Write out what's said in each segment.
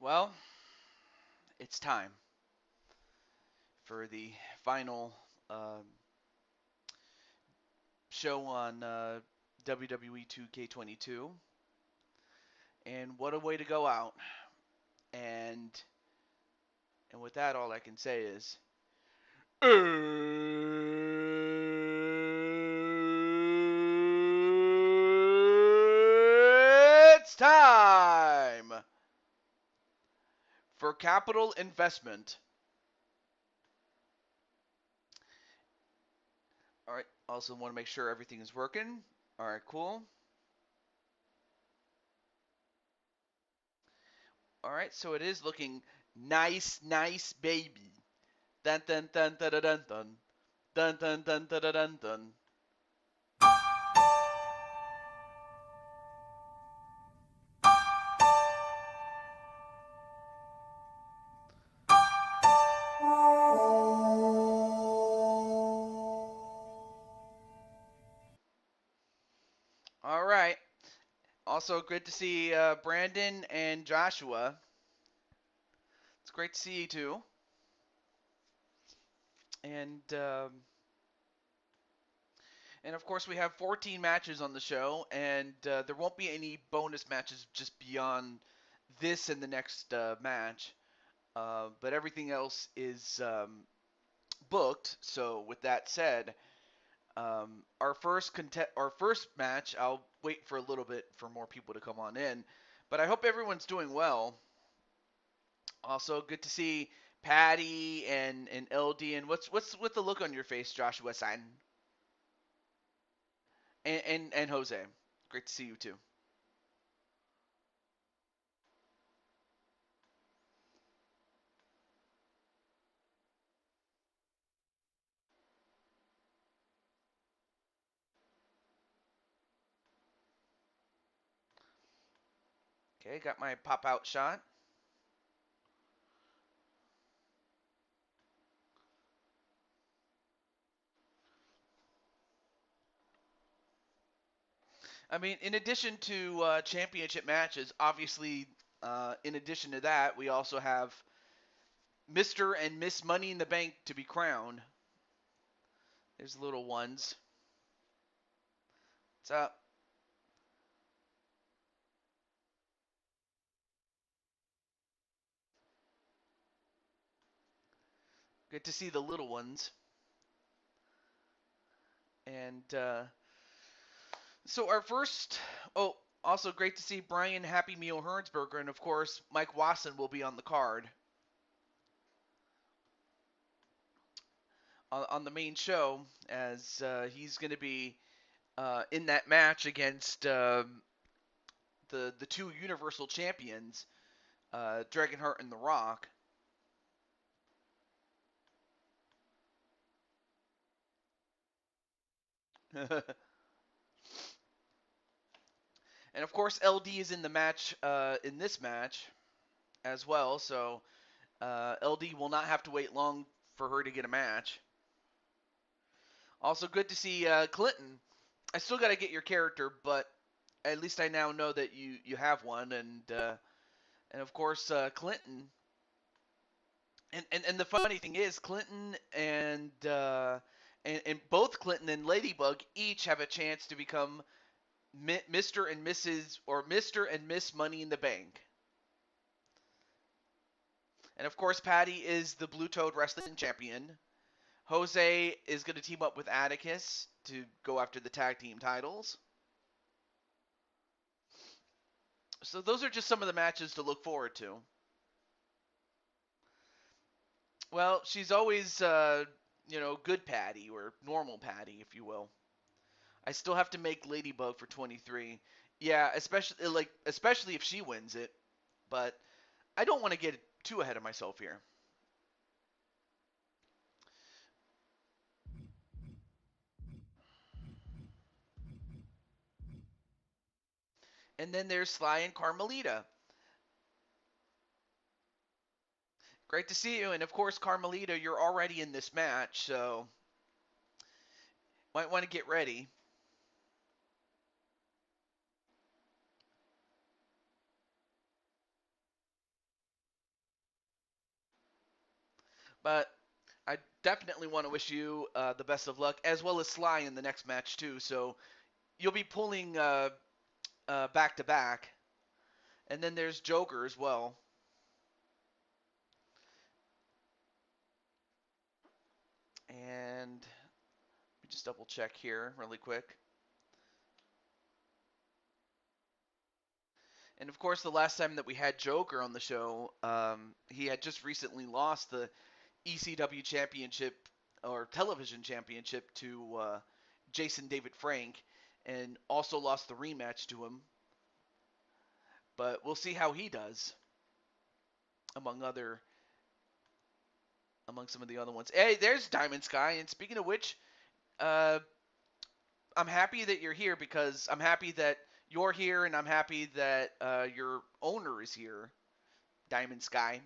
Well, it's time for the final show on WWE 2K22. And what a way to go out. And with that, all I can say is it's time for capital investment. All right. Also want to make sure everything is working. All right, cool. All right, so it is looking nice, baby. Dun dun dun dun dun dun dun dun dun dun dun dun dun. All right. Also, good to see Brandon and Joshua. It's great to see you too. And of course, we have 14 matches on the show, and there won't be any bonus matches just beyond this and the next match. But everything else is booked. So, with that said, our first match, I'll wait for a little bit for more people to come on in, but I hope everyone's doing well. Also, good to see Patty and LD. And what's with the look on your face, Joshua San and Jose? Great to see you too. Okay, got my pop out shot. I mean, in addition to championship matches, obviously, in addition to that, we also have Mr. and Miss Money in the Bank to be crowned. There's little ones. What's up? Good to see the little ones. And so our first, also great to see Brian Happy Meal Hernsberger, and of course Mike Wasson will be on the card on the main show, as he's going to be in that match against the two Universal Champions, Dragonheart and The Rock. And of course LD is in the match in this match as well, so LD will not have to wait long for her to get a match. Also, good to see Clinton. I still got to get your character, but at least I now know that you have one, and of course Clinton. And the funny thing is, Clinton and both Clinton and Ladybug each have a chance to become Mr. and Mrs. or Mr. and Miss Money in the Bank. And of course, Patty is the Blue Toad Wrestling Champion. Jose is going to team up with Atticus to go after the tag team titles. So those are just some of the matches to look forward to. Well, she's always, good Patty, or normal Patty, if you will. I still have to make Ladybug for 23. Yeah, especially if she wins it. But I don't want to get too ahead of myself here. And then there's Sly and Carmelita. Great to see you. And of course, Carmelita, you're already in this match, so might want to get ready. But I definitely want to wish you the best of luck, as well as Sly in the next match too. So you'll be pulling back to back, and then there's Joker as well. And let me just double check here really quick. And of course, the last time that we had Joker on the show, he had just recently lost the ECW championship or television championship to Jason David Frank, and also lost the rematch to him. But we'll see how he does among some of the other ones. Hey, there's Diamond Sky. And speaking of which, uh, I'm happy that you're here because I'm happy that you're here, and I'm happy that your owner is here, Diamond Sky.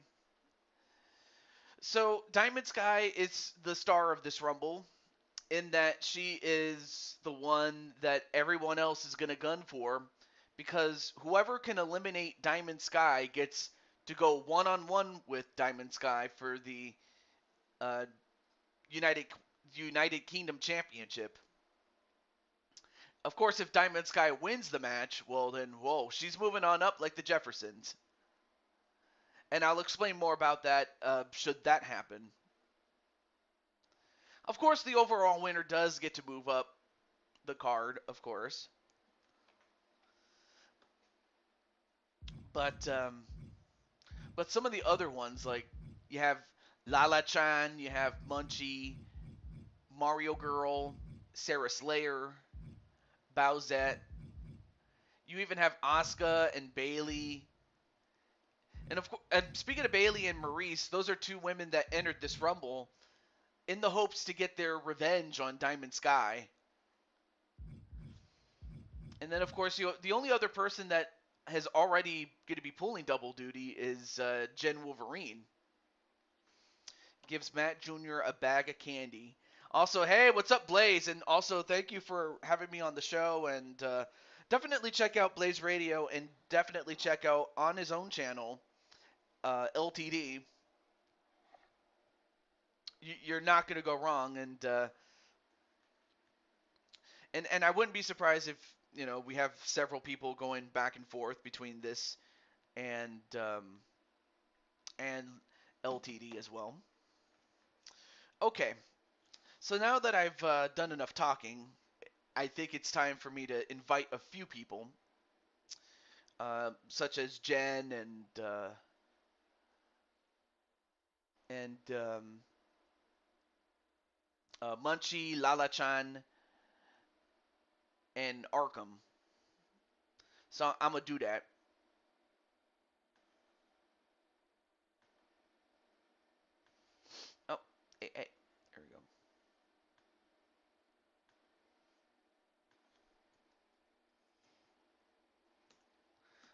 So Diamond Sky is the star of this Rumble in that she is the one that everyone else is going to gun for, because whoever can eliminate Diamond Sky gets to go one-on-one with Diamond Sky for the uh, United United Kingdom Championship. Of course, if Diamond Sky wins the match, well then, whoa, she's moving on up like the Jeffersons. And I'll explain more about that should that happen. Of course, the overall winner does get to move up the card, of course. But some of the other ones, like you have Lala Chan, you have Munchie, Mario Girl, Sarah Slayer, Bowsette. You even have Asuka and Bailey. And of course, and speaking of Bailey and Maurice, those are two women that entered this Rumble in the hopes to get their revenge on Diamond Sky. And then, of course, the only other person that has already going to be pulling double duty is Jen Wolverine. Gives Matt Jr. a bag of candy. Also, hey, what's up, Blaze? And also, thank you for having me on the show. And definitely check out Blaze Radio, and definitely check out on his own channel, LTD. You're not going to go wrong. And I wouldn't be surprised if we have several people going back and forth between this and and LTD as well. Okay, so now that I've done enough talking, I think it's time for me to invite a few people, such as Jen and Munchie, Lala Chan, and Arkham. So I'm gonna do that. Oh, hey, there we go.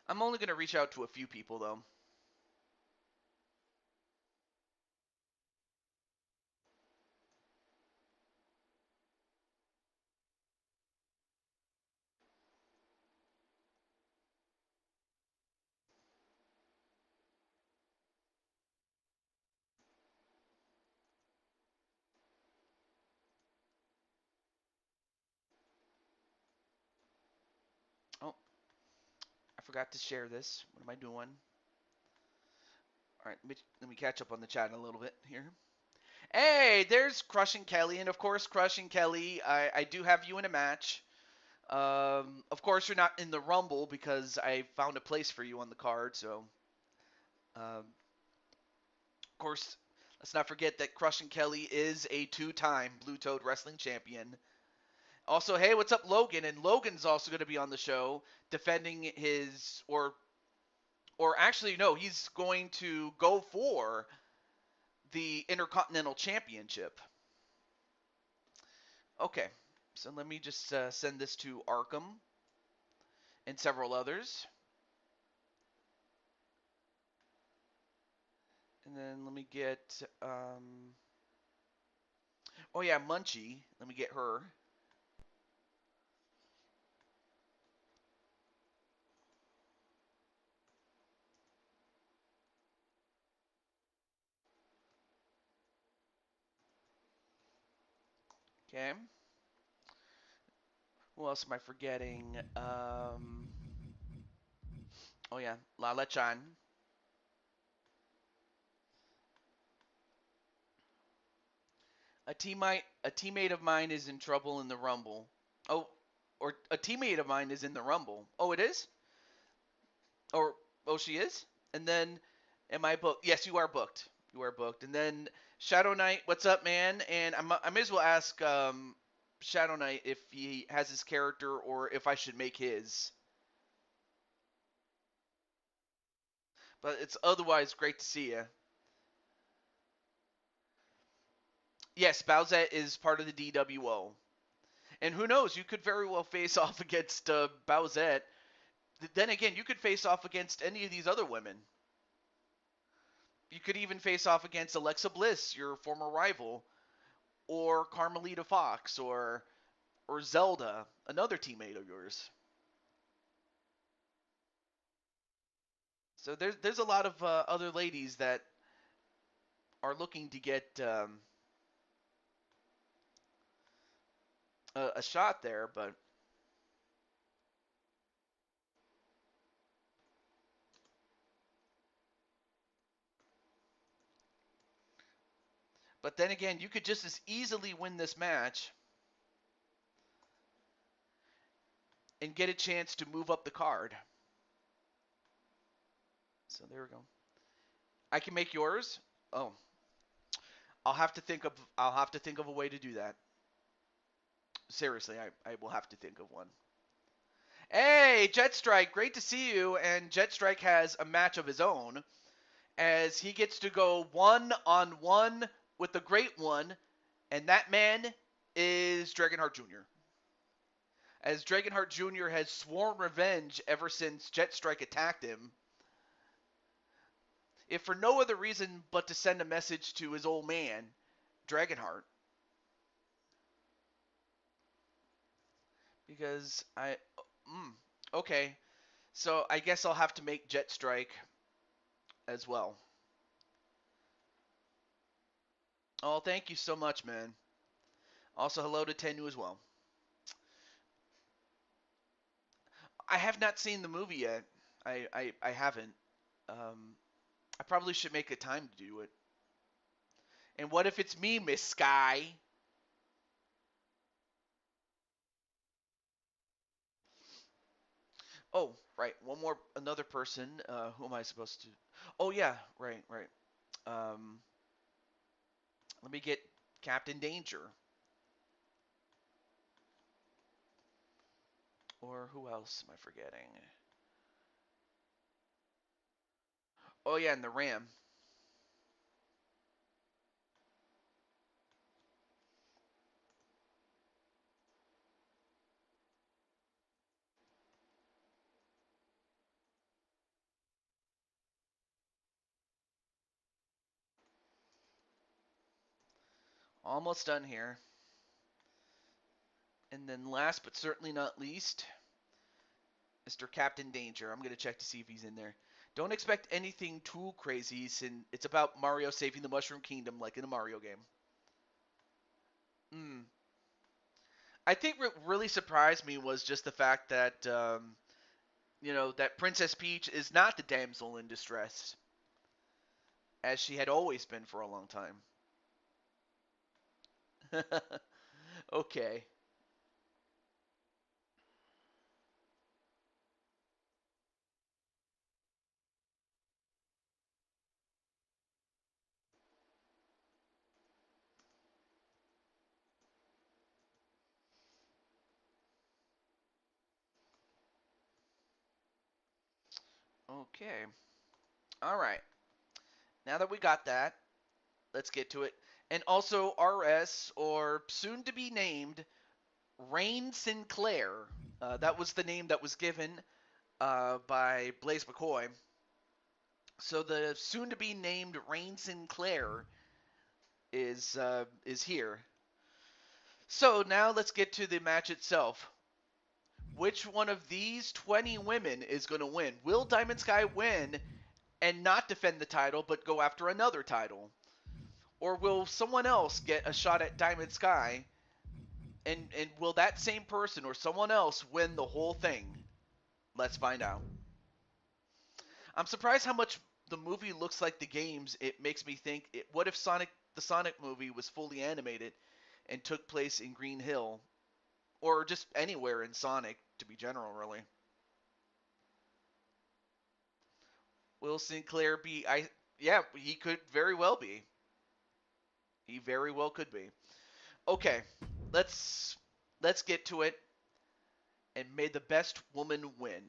I'm only gonna reach out to a few people though. Oh, I forgot to share this. What am I doing? All right, let me catch up on the chat a little bit here. Hey, there's Crushing Kelly, and of course, Crushing Kelly, I do have you in a match. Of course, you're not in the Rumble because I found a place for you on the card. So, of course, let's not forget that Crushing Kelly is a two-time Blue Toad Wrestling Champion. Also, hey, what's up, Logan? And Logan's also going to be on the show defending his, or actually, no, he's going to go for the Intercontinental Championship. Okay, so let me just send this to Arkham and several others. And then let me get, oh yeah, Munchie. Let me get her. Okay. Who else am I forgetting? Oh yeah, Lala Chan. A teammate of mine is in trouble in the Rumble. Oh, or a teammate of mine is in the Rumble. Oh, it is? Or oh, she is? And then am I booked? Yes, you are booked. You are booked. And then Shadow Knight, what's up, man? And I may as well ask Shadow Knight if he has his character or if I should make his. But it's otherwise great to see you. Yes, Bowsette is part of the DWO. And who knows, you could very well face off against Bowsette. Then again, you could face off against any of these other women. You could even face off against Alexa Bliss, your former rival, or Carmelita Fox, or Zelda, another teammate of yours. So there's a lot of other ladies that are looking to get a shot there, but then again, you could just as easily win this match and get a chance to move up the card. So there we go. I can make yours. Oh, I'll have to think of a way to do that. Seriously, I will have to think of one. Hey, Jetstrike, great to see you. And Jetstrike has a match of his own as he gets to go 1-on-1 with the great one, and that man is Dragonheart Jr. As Dragonheart Jr. has sworn revenge ever since Jetstrike attacked him, if for no other reason but to send a message to his old man, Dragonheart. Because okay, so I guess I'll have to make Jetstrike as well. Oh, thank you so much, man. Also, hello to Tenu as well. I have not seen the movie yet. I haven't. I probably should make a time to do it. And what if it's me, Miss Sky? Oh, right. Another person. Who am I supposed to? Oh yeah, right. Um, Let me get Captain Danger. Or who else am I forgetting? Oh yeah, and the Ram. Almost done here. And then last but certainly not least, Mr. Captain Danger. I'm going to check to see if he's in there. Don't expect anything too crazy since it's about Mario saving the Mushroom Kingdom like in a Mario game. I think what really surprised me was just the fact that, that Princess Peach is not the damsel in distress, as she had always been for a long time. Okay. Okay. All right. Now that we got that, let's get to it. And also, RS, or soon to be named, Rain Sinclair. That was the name that was given by Blaze McCoy. So the soon to be named Rain Sinclair is here. So now let's get to the match itself. Which one of these 20 women is going to win? Will Diamond Sky win and not defend the title but go after another title? Or will someone else get a shot at Diamond Sky And will that same person or someone else win the whole thing? Let's find out. I'm surprised how much the movie looks like the games. It makes me think, what if the Sonic movie was fully animated and took place in Green Hill, or just anywhere in Sonic, to be general, really? Will Sinclair be? Yeah, he could very well be. He very well could be. Okay, let's get to it, and may the best woman win.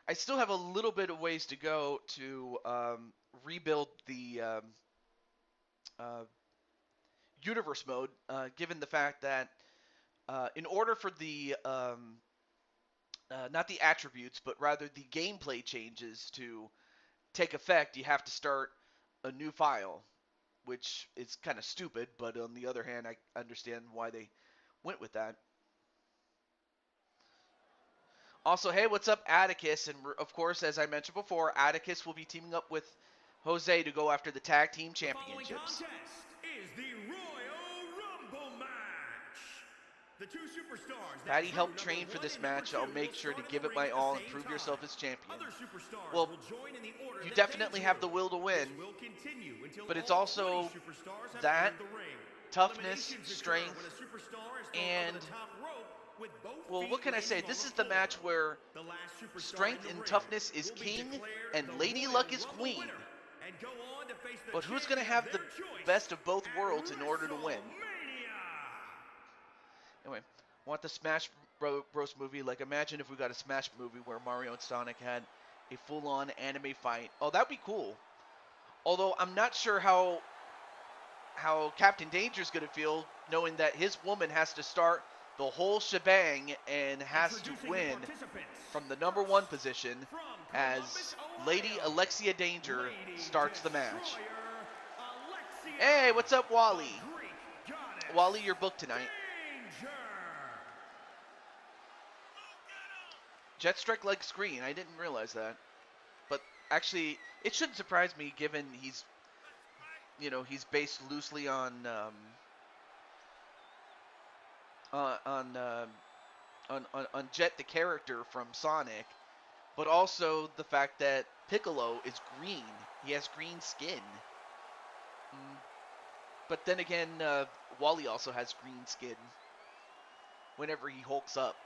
I still have a little bit of ways to go to rebuild the universe mode, given the fact that in order for the not the attributes, but rather the gameplay changes to take effect, you have to start a new file, which is kind of stupid, but on the other hand, I understand why they went with that. Also, hey, what's up, Atticus? And of course, as I mentioned before, Atticus will be teaming up with Jose to go after the tag team championships. The following contest is the Royal Rumble match. The two superstars. Patty helped train for this match. I'll make sure to give it my all and prove yourself as champion. Well, you definitely have the will to win, but it's also that toughness, strength, and, well, what can I say? This is the match where strength and toughness is king and Lady Luck is queen. But who's going to have the best of both worlds in order to win? Anyway, want the Smash Bros movie? Like, imagine if we got a Smash movie where Mario and Sonic had a full-on anime fight. Oh, that'd be cool. Although I'm not sure how Captain Danger's going to feel knowing that his woman has to start the whole shebang and has to win from the #1 position as Lady Alexia Danger starts the match. Hey, what's up, Wally? Wally, you're booked tonight. Jetstrike likes green. I didn't realize that. But actually, it shouldn't surprise me given he's based loosely on Jet the character from Sonic, but also the fact that Piccolo is green. He has green skin. But then again, Wally also has green skin whenever he hulks up.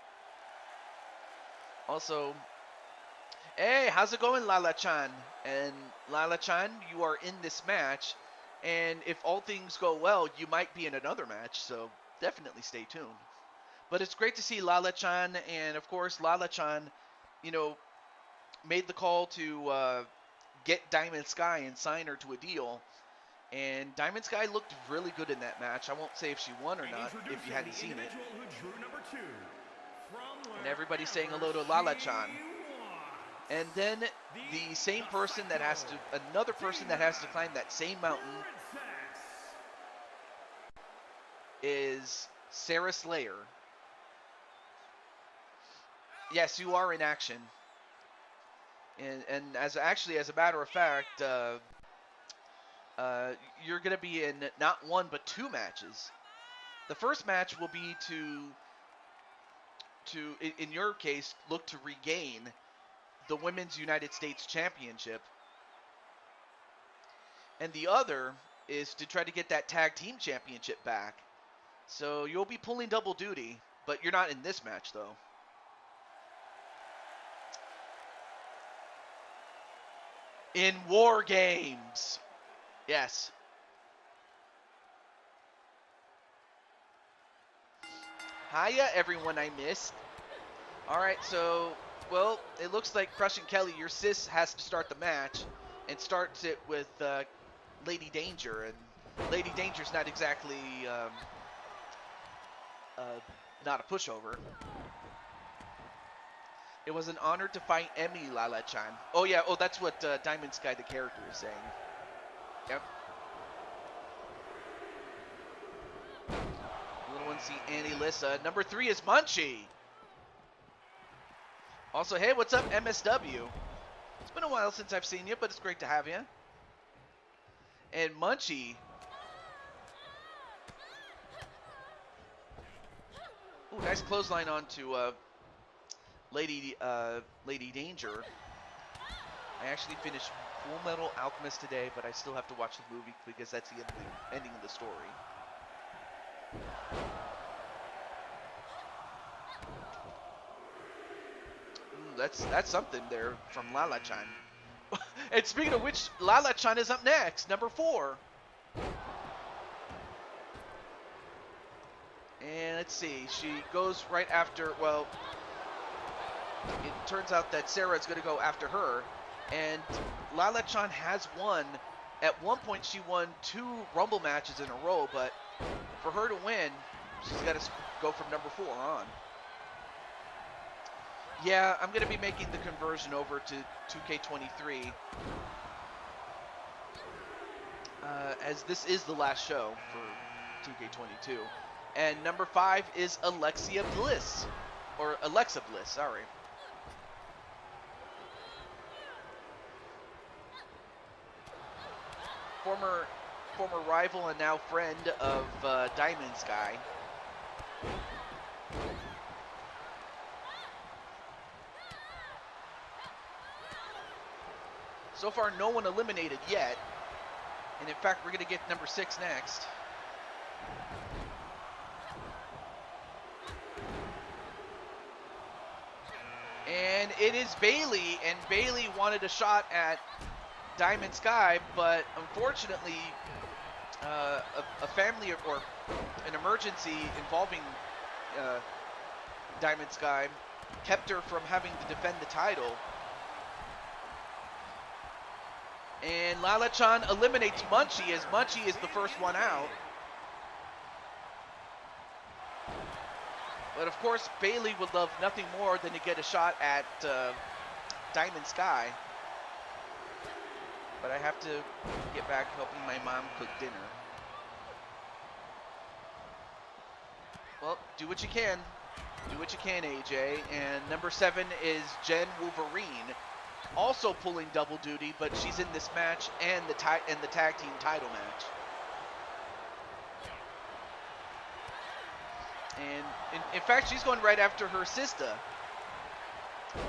Also, hey, how's it going, Lala-chan? And Lala-chan, you are in this match, and if all things go well, you might be in another match, so definitely stay tuned. But it's great to see Lala-chan, and of course, Lala-chan, made the call to get Diamond Sky and sign her to a deal. And Diamond Sky looked really good in that match. I won't say if she won or not, if you hadn't seen it. And everybody's saying hello to Lala-chan. And then the same person that has to, another person that has to climb that same mountain is Sarah Slayer. Yes, you are in action. And as a matter of fact, you're going to be in not one but two matches. The first match will be to in your case, look to regain the Women's United States Championship. And the other is to try to get that Tag Team Championship back. So you'll be pulling double duty, but you're not in this match, though. In War Games. Yes. Hiya, everyone I missed. Alright, so, well, it looks like Crushing Kelly, your sis, has to start the match, and starts it with Lady Danger, and Lady Danger's not exactly, not a pushover. It was an honor to fight Emmy, Lala-chan. Oh, yeah, that's what Diamond Sky, the character, is saying. Yep. Little one see Annie Lissa. Number 3 is Munchie. Also, hey, what's up, MSW? It's been a while since I've seen you, but it's great to have you. And Munchie. Ooh, nice clothesline onto Lady Danger. I actually finished Full Metal Alchemist today, but I still have to watch the movie because that's the ending of the story. Ooh, that's something there from Lala-chan. And speaking of which, Lala-chan is up next, number 4. And let's see, she goes right after, well, it turns out that Sarah's going to go after her. And Lala-chan has won. At one point, she won 2 Rumble matches in a row, but for her to win, she's got to go from number 4 on. Yeah, I'm going to be making the conversion over to 2K23. As this is the last show for 2K22. And number 5 is Alexa Bliss. Or Alexa Bliss, sorry. Former rival and now friend of Diamond Sky. So far, no one eliminated yet. And in fact, we're going to get number 6 next. And it is Bailey, and Bailey wanted a shot at Diamond Sky, but unfortunately, a family or an emergency involving Diamond Sky kept her from having to defend the title. And Lala-chan eliminates Munchie as Munchie is the first one out. But of course, Bailey would love nothing more than to get a shot at Diamond Sky. But I have to get back helping my mom cook dinner. Well, do what you can. Do what you can, AJ. And number 7 is Jen Wolverine. Also pulling double duty, but she's in this match and the tag team title match. And in fact, she's going right after her sister,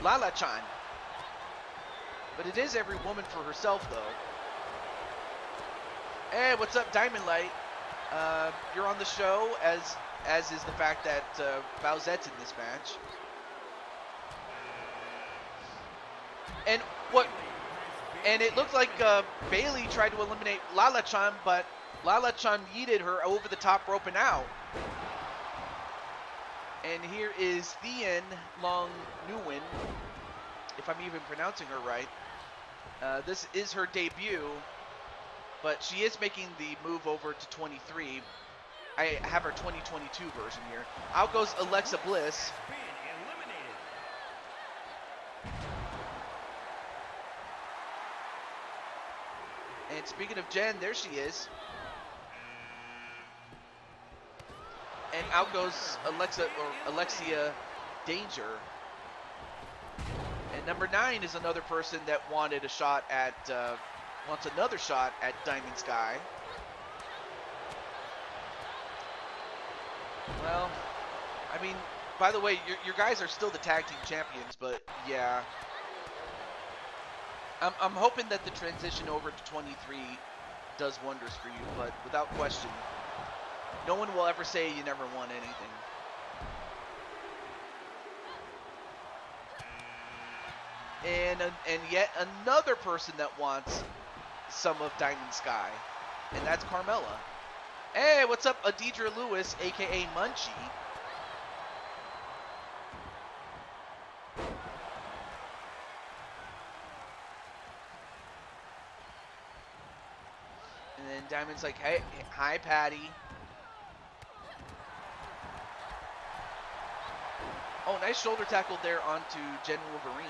Lala-chan. But it is every woman for herself, though. Hey, what's up, Diamond Light? You're on the show, as is the fact that Bowsette's in this match. And it looked like Bailey tried to eliminate Lala-chan, but Lala-chan yeeted her over the top rope and out. And here is Thien Long Nguyen, if I'm even pronouncing her right. This is her debut, but she is making the move over to 23. I have her 2022 version here. Out goes Alexa Bliss. And speaking of Jen, there she is. And out goes Alexia Danger. And number 9 is another person that wanted a shot at, wants another shot at Diamond Sky. Well, I mean, by the way, your guys are still the tag team champions, but yeah. I'm hoping that the transition over to 23 does wonders for you, but without question, no one will ever say you never won anything. And yet another person that wants some of Diamond Sky, and that's Carmella. Hey, what's up, Adidra Lewis, aka Munchie? And then Diamond's like, hey, hi, Patty. Oh, nice shoulder tackle there onto Jen Wolverine.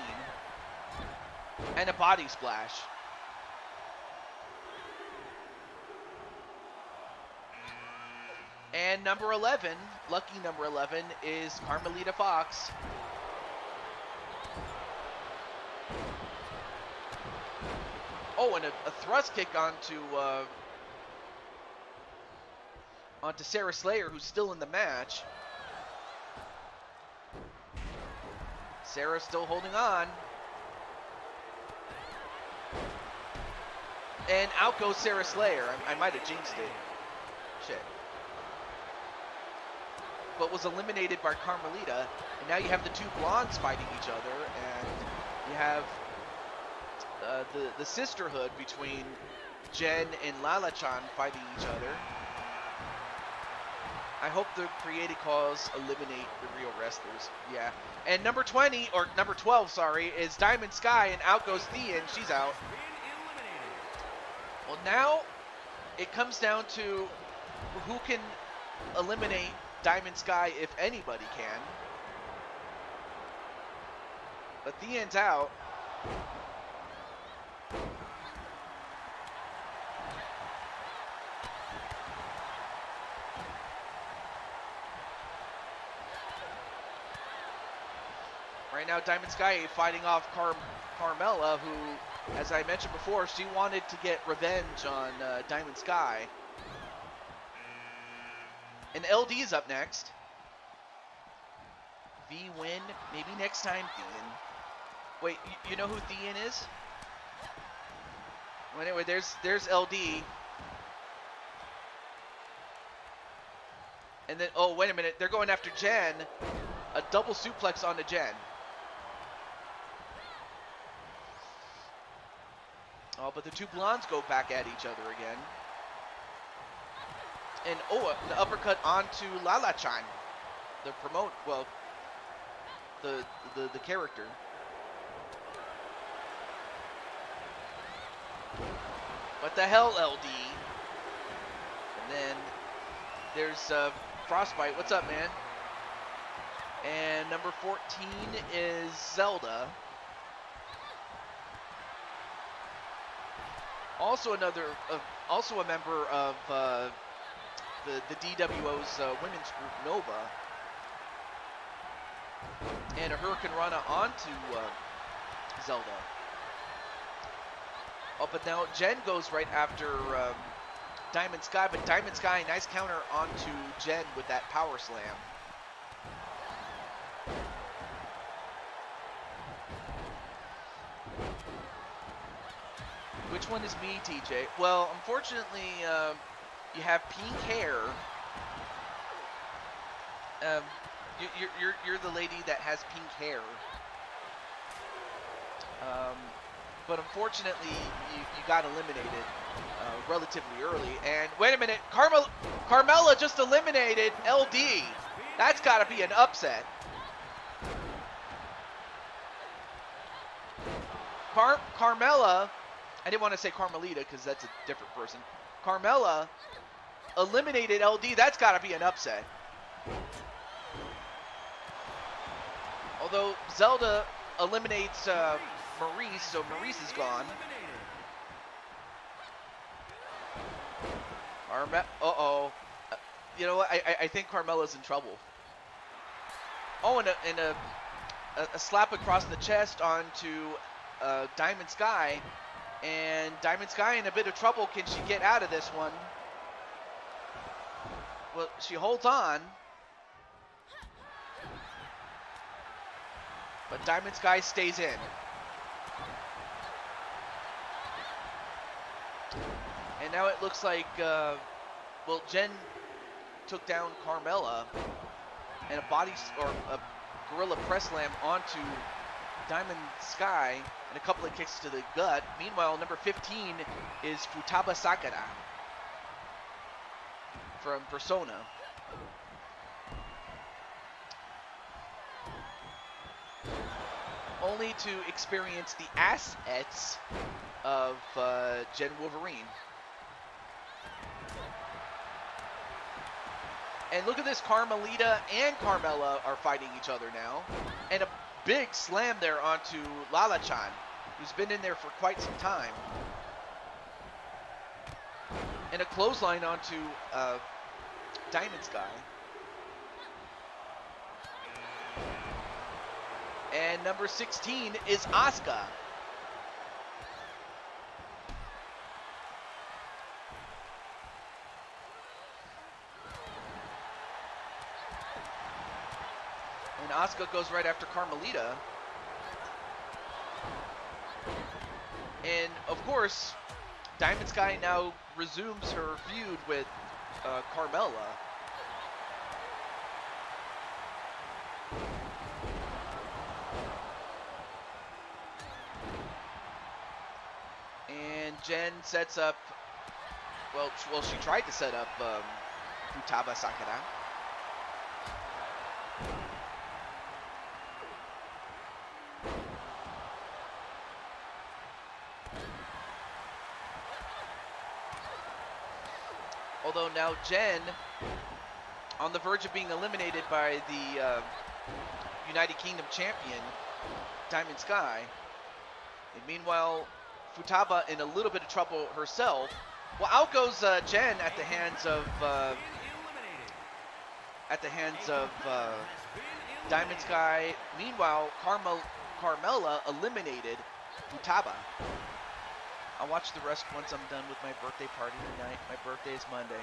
And a body splash. And number 11, lucky number 11, is Carmelita Fox. Oh, and a thrust kick onto onto Sarah Slayer, who's still in the match. Sarah still holding on. And out goes Sarah Slayer. I might have jinxed it. Shit. But was eliminated by Carmelita. And now you have the two blondes fighting each other. And you have the sisterhood between Jen and Lala Chan fighting each other. I hope the creative cause eliminate the real wrestlers. Yeah. And number 20, or number 12, sorry, is Diamond Sky, and out goes Thea, and she's out. Well, now it comes down to who can eliminate Diamond Sky, if anybody can. But Thean's out. Right now, Diamond Sky fighting off Carmella, who, as I mentioned before, she wanted to get revenge on Diamond Sky. And LD is up next. V win, maybe next time, Thean. Wait, you know who Thean is? Well, anyway, there's LD. And then, oh, wait a minute, they're going after Jen. A double suplex onto Jen. Oh, but the two blondes go back at each other again. And, oh, the uppercut onto Lala Chan. The the character. What the hell, LD? And then there's Frostbite. What's up, man? And number 14 is Zelda. Also a member of the DWO's women's group Nova. And a Hurricane Rana onto Zelda. Oh, but now Jen goes right after Diamond Sky, but Diamond Sky, nice counter onto Jen with that power slam. Which one is me, TJ? Well, unfortunately, you have pink hair. You're the lady that has pink hair. But unfortunately, you got eliminated relatively early. And wait a minute, Carmella just eliminated LD. That's got to be an upset. Carmella, I didn't want to say Carmelita because that's a different person. Carmella eliminated LD. That's got to be an upset. Although Zelda eliminates Maurice, so Maurice is gone. Uh-oh. You know what? I think Carmella's in trouble. Oh, and a slap across the chest onto Diamond Sky. And Diamond Sky in a bit of trouble. Can she get out of this one? Well, she holds on. But Diamond Sky stays in. And now it looks like, well, Jen took down Carmella. And a gorilla press slam onto Diamond Sky. And a couple of kicks to the gut. Meanwhile, number 15 is Futaba Sakura from Persona. Only to experience the assets of Jen Wolverine. And look at this, Carmelita and Carmella are fighting each other now. And a big slam there onto Lala Chan, who's been in there for quite some time. And a clothesline onto Diamond Sky. And number 16 is Asuka. And Asuka goes right after Carmelita. And, of course, Diamond Sky now resumes her feud with Carmella. And Jen sets up, well, she tried to set up Futaba Sakura. Although now Jen, on the verge of being eliminated by the United Kingdom champion, Diamond Sky. And meanwhile, Futaba in a little bit of trouble herself. Well, out goes Jen at the hands of Diamond Sky. Meanwhile, Carmella eliminated Futaba. I'll watch the rest once I'm done with my birthday party tonight. My birthday is Monday.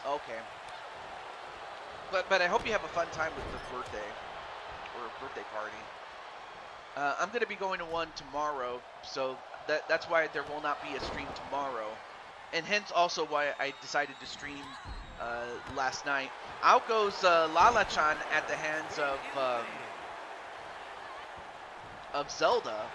Okay. But I hope you have a fun time with the birthday or birthday party. I'm going to be going to one tomorrow, so that's why there will not be a stream tomorrow. And hence also why I decided to stream last night. Out goes Lala-chan at the hands of Zelda.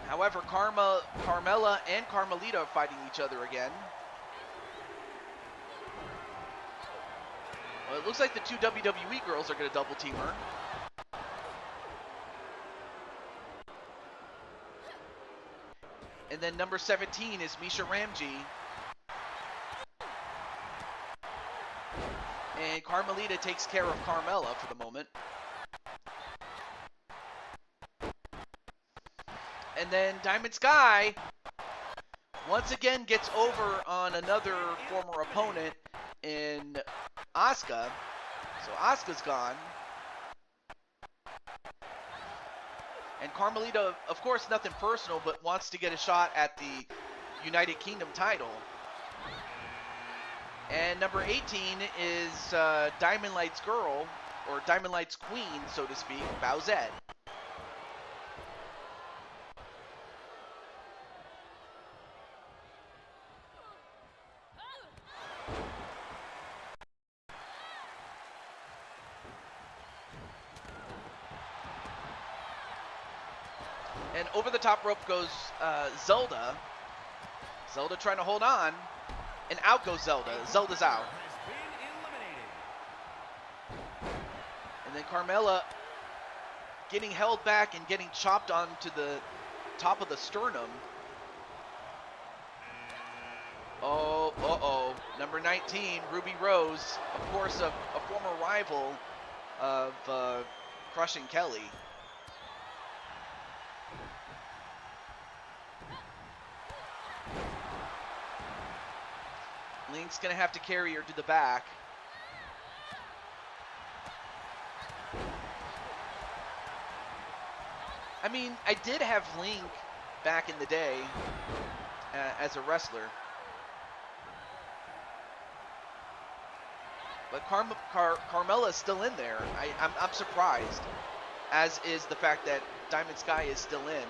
However, Carmella and Carmelita are fighting each other again. Well, it looks like the two WWE girls are going to double team her. And then number 17 is Misha Ramji. And Carmelita takes care of Carmella for the moment. And then Diamond Sky once again gets over on another former opponent in Asuka. So Asuka's gone. And Carmelita, of course, nothing personal, but wants to get a shot at the United Kingdom title. And number 18 is Diamond Light's girl, or Diamond Light's queen, so to speak, Bowsette. And over the top rope goes Zelda. Zelda trying to hold on. And out goes Zelda. Zelda's out. And then Carmella getting held back and getting chopped onto the top of the sternum. Oh, uh-oh. Number 19, Ruby Rose. Of course, a former rival of Crushing Kelly. Link's going to have to carry her to the back. I mean, I did have Link back in the day as a wrestler. But Carmella's still in there. I'm surprised, as is the fact that Diamond Sky is still in.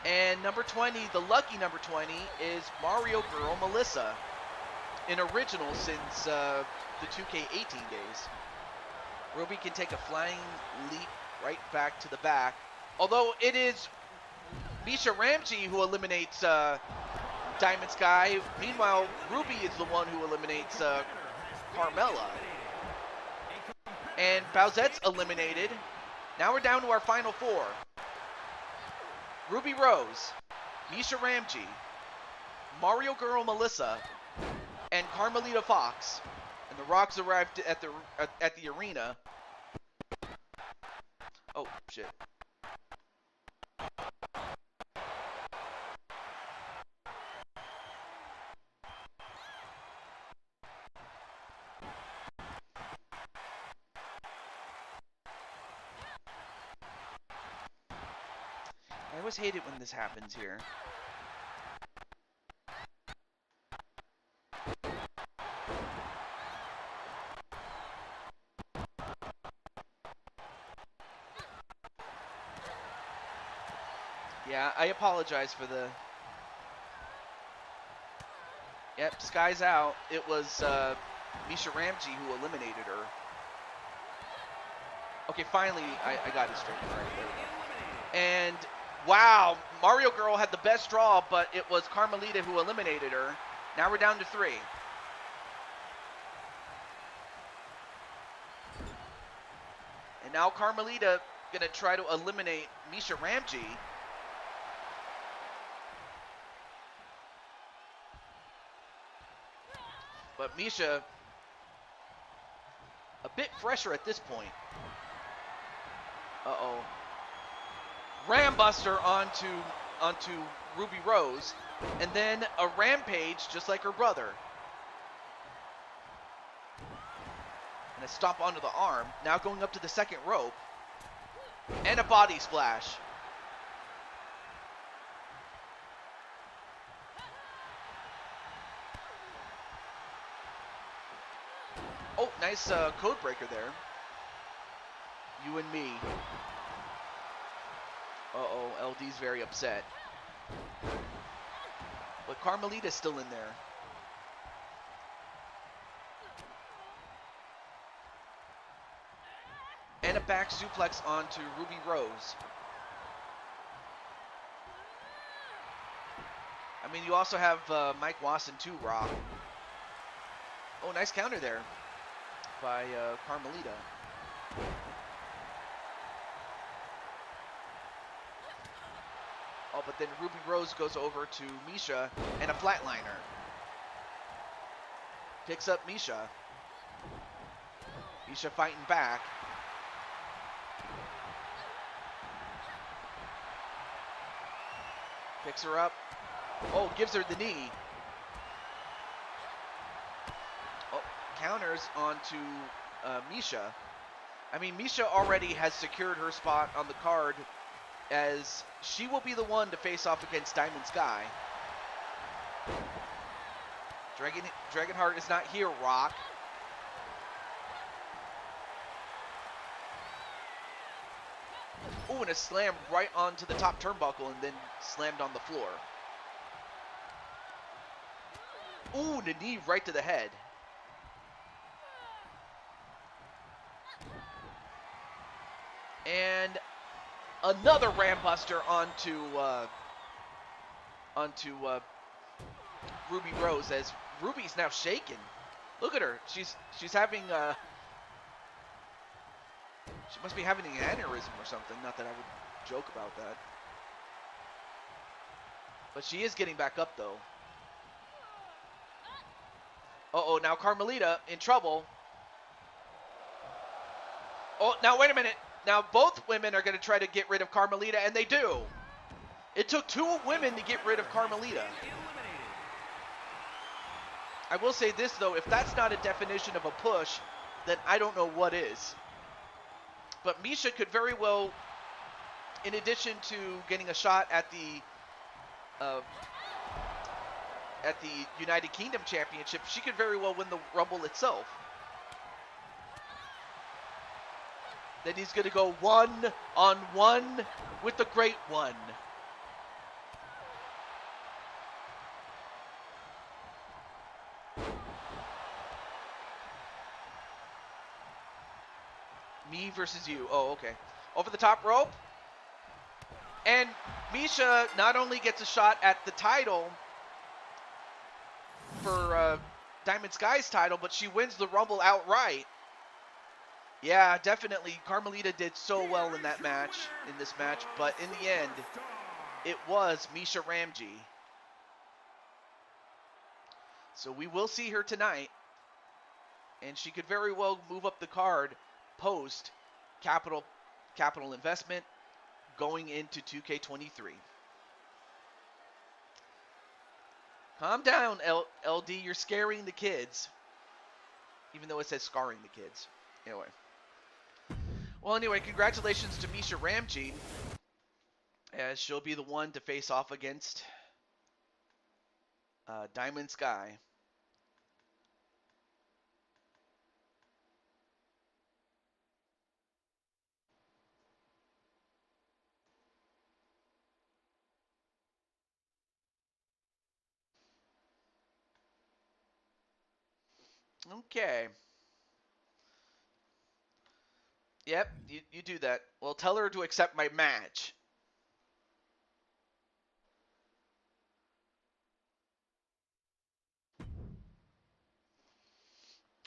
And number 20, the lucky number 20, is Mario Girl Melissa, an original since the 2K18 days. Ruby can take a flying leap right back to the back. Although it is Misha Ramji who eliminates Diamond Sky. Meanwhile, Ruby is the one who eliminates Carmella. And Bowsette's eliminated. Now we're down to our final four. Ruby Rose, Misha Ramji, Mario Girl Melissa, and Carmelita Fox. And the Rocks arrived at the arena. Oh, shit. always hate it when this happens here. Yeah, I apologize for the... Yep, Sky's out. It was Misha Ramji who eliminated her. Okay, finally, I got it straight. Right, there we go. And, wow, Mario Girl had the best draw, but it was Carmelita who eliminated her. Now we're down to 3. And now Carmelita gonna try to eliminate Misha Ramji. But Misha, a bit fresher at this point. Uh-oh. Rambuster onto Ruby Rose. And then a Rampage, just like her brother. And a stomp onto the arm. Now going up to the second rope. And a body splash. Oh, nice code breaker there. You and me. Uh-oh, LD's very upset. But Carmelita's still in there. And a back suplex onto Ruby Rose. I mean, you also have Mike Wasson too, Rock. Oh, nice counter there by Carmelita. Oh, but then Ruby Rose goes over to Misha and a flatliner. Picks up Misha. Misha fighting back. Picks her up. Oh, gives her the knee. Oh, counters onto Misha. I mean, Misha already has secured her spot on the card, as she will be the one to face off against Diamond Sky. Dragonheart is not here, Rock. Ooh, and a slam right onto the top turnbuckle and then slammed on the floor. Ooh, and a knee right to the head. And another Rambuster onto Ruby Rose, as Ruby's now shaken. Look at her. She's having she must be having an aneurysm or something. Not that I would joke about that. But she is getting back up though. Uh-oh, now Carmelita in trouble. Oh, now wait a minute. Now both women are going to try to get rid of Carmelita, and they do. It took 2 women to get rid of Carmelita. I will say this, though. If that's not a definition of a push, then I don't know what is. But Misha could very well, in addition to getting a shot at the United Kingdom Championship, she could very well win the Rumble itself. Then he's going to go 1-on-1 with the Great One. Me versus you. Oh, okay. Over the top rope. And Misha not only gets a shot at the title for Diamond Sky's title, but she wins the Rumble outright. Yeah, definitely. Carmelita did so well in that match, in this match, but in the end, it was Misha Ramji. So we will see her tonight, and she could very well move up the card post capital investment going into 2K23. Calm down, LD. You're scaring the kids, even though it says scarring the kids. Anyway. Well, anyway, congratulations to Misha Ramji. as she'll be the one to face off against Diamond Sky. Okay. Yep, you do that. Well, tell her to accept my match.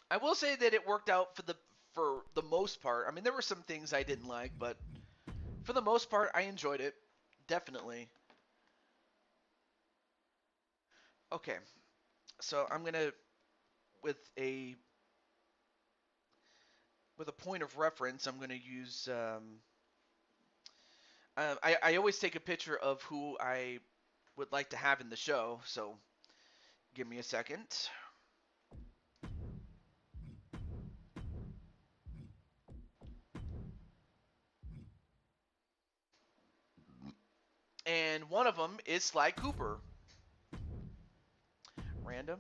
I will say that it worked out for the most part. I mean, there were some things I didn't like, but for the most part, I enjoyed it. Definitely. Okay, so I'm gonna with a with a point of reference, I'm gonna use. I always take a picture of who I would like to have in the show. So give me a second. And one of them is Sly Cooper. Random.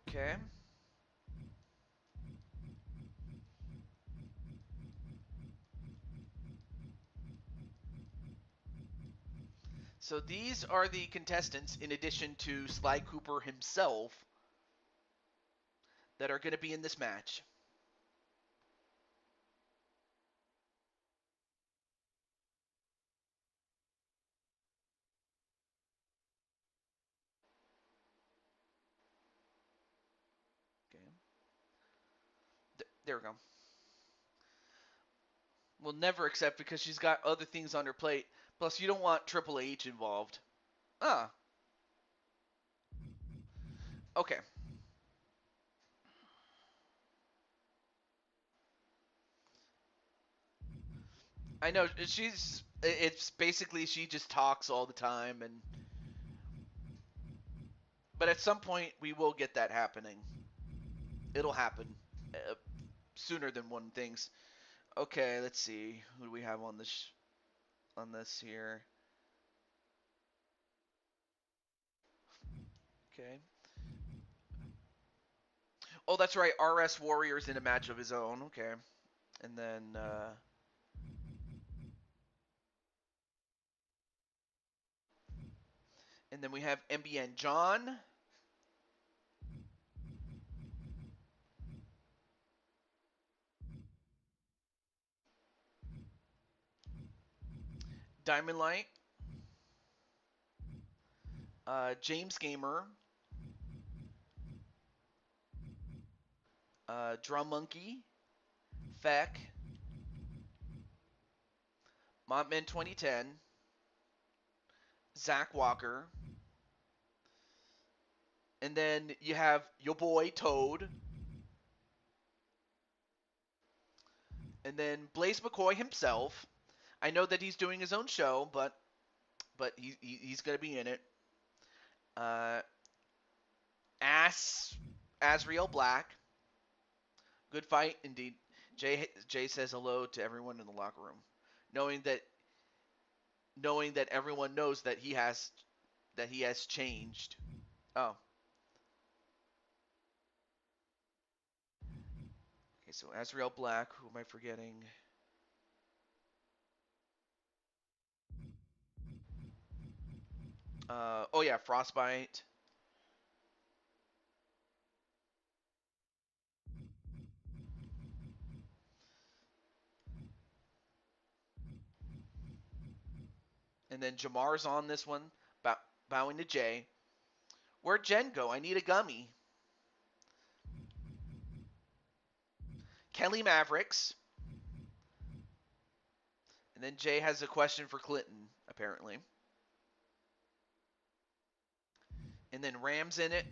Okay. So these are the contestants, in addition to Sly Cooper himself, that are going to be in this match. Okay. There we go. Will never accept because she's got other things on her plate. Plus, you don't want Triple H involved. Ah, okay. I know she's. It's basically she just talks all the time, and but at some point we will get that happening. It'll happen sooner than one thinks. Okay, let's see. Who do we have on this here? Okay. Oh, that's right. RS Warrior's in a match of his own. Okay. And then we have MBN John, Diamond Light, James Gamer, Drum Monkey, Feck, Montman 2010, Zach Walker, and then you have your boy Toad, and then Blaze McCoy himself. I know that he's doing his own show, but he's gonna be in it. Uh, Ass Asriel Black, good fight indeed. Jay says hello to everyone in the locker room, knowing that everyone knows that he has changed. Oh, okay. So Asriel Black. Who am I forgetting? Oh yeah, Frostbite. And then Jamar's on this one, bowing to Jay. Where'd Jen go? I need a gummy. Kelly Mavericks. And then Jay has a question for Clinton, apparently. And then Ram's in it.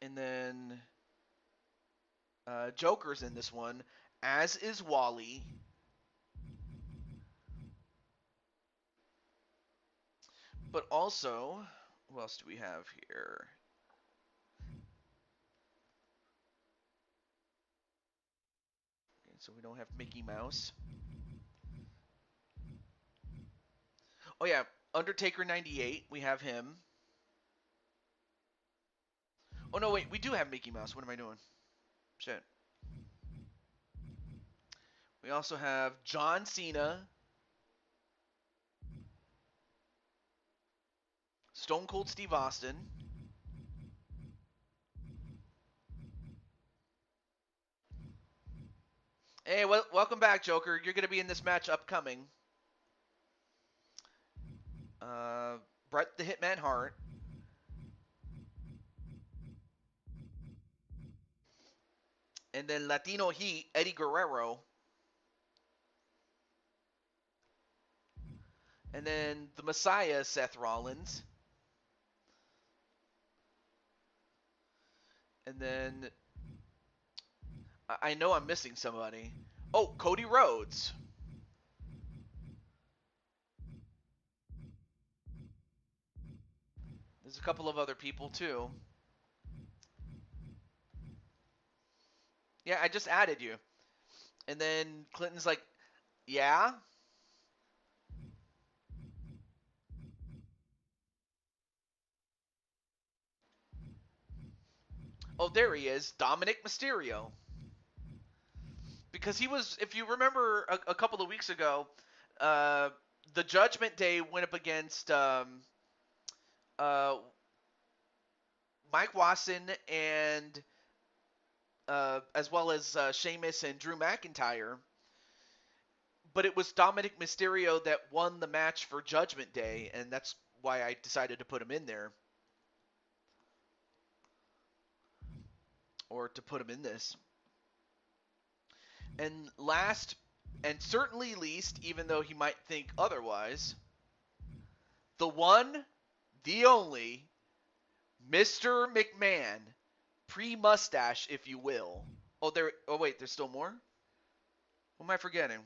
And then Joker's in this one, as is Wally. But also, who else do we have here? Okay, so we don't have Mickey Mouse. Oh yeah, Undertaker 98. We have him. Oh no, wait, we do have Mickey Mouse. What am I doing? Shit. We also have John Cena, Stone Cold Steve Austin. Hey, welcome back, Joker. You're going to be in this match upcoming. Uh, Bret the Hitman Hart. And then Latino Heat, Eddie Guerrero. And then the Messiah, Seth Rollins. And then I know I'm missing somebody. Oh, Cody Rhodes. There's a couple of other people too. Yeah, I just added you. And then Clinton's like, yeah? Oh, there he is, Dominic Mysterio. Because he was, if you remember a couple of weeks ago, uh, the Judgment Day went up against uh, Mike Watson and as well as Sheamus and Drew McIntyre. But it was Dominic Mysterio that won the match for Judgment Day, and that's why I decided to put him in there. Or to put him in this. And last, and certainly least, even though he might think otherwise, the one, the only, Mr. McMahon, pre-mustache, if you will. Oh, there. Oh, wait. There's still more. Who am I forgetting?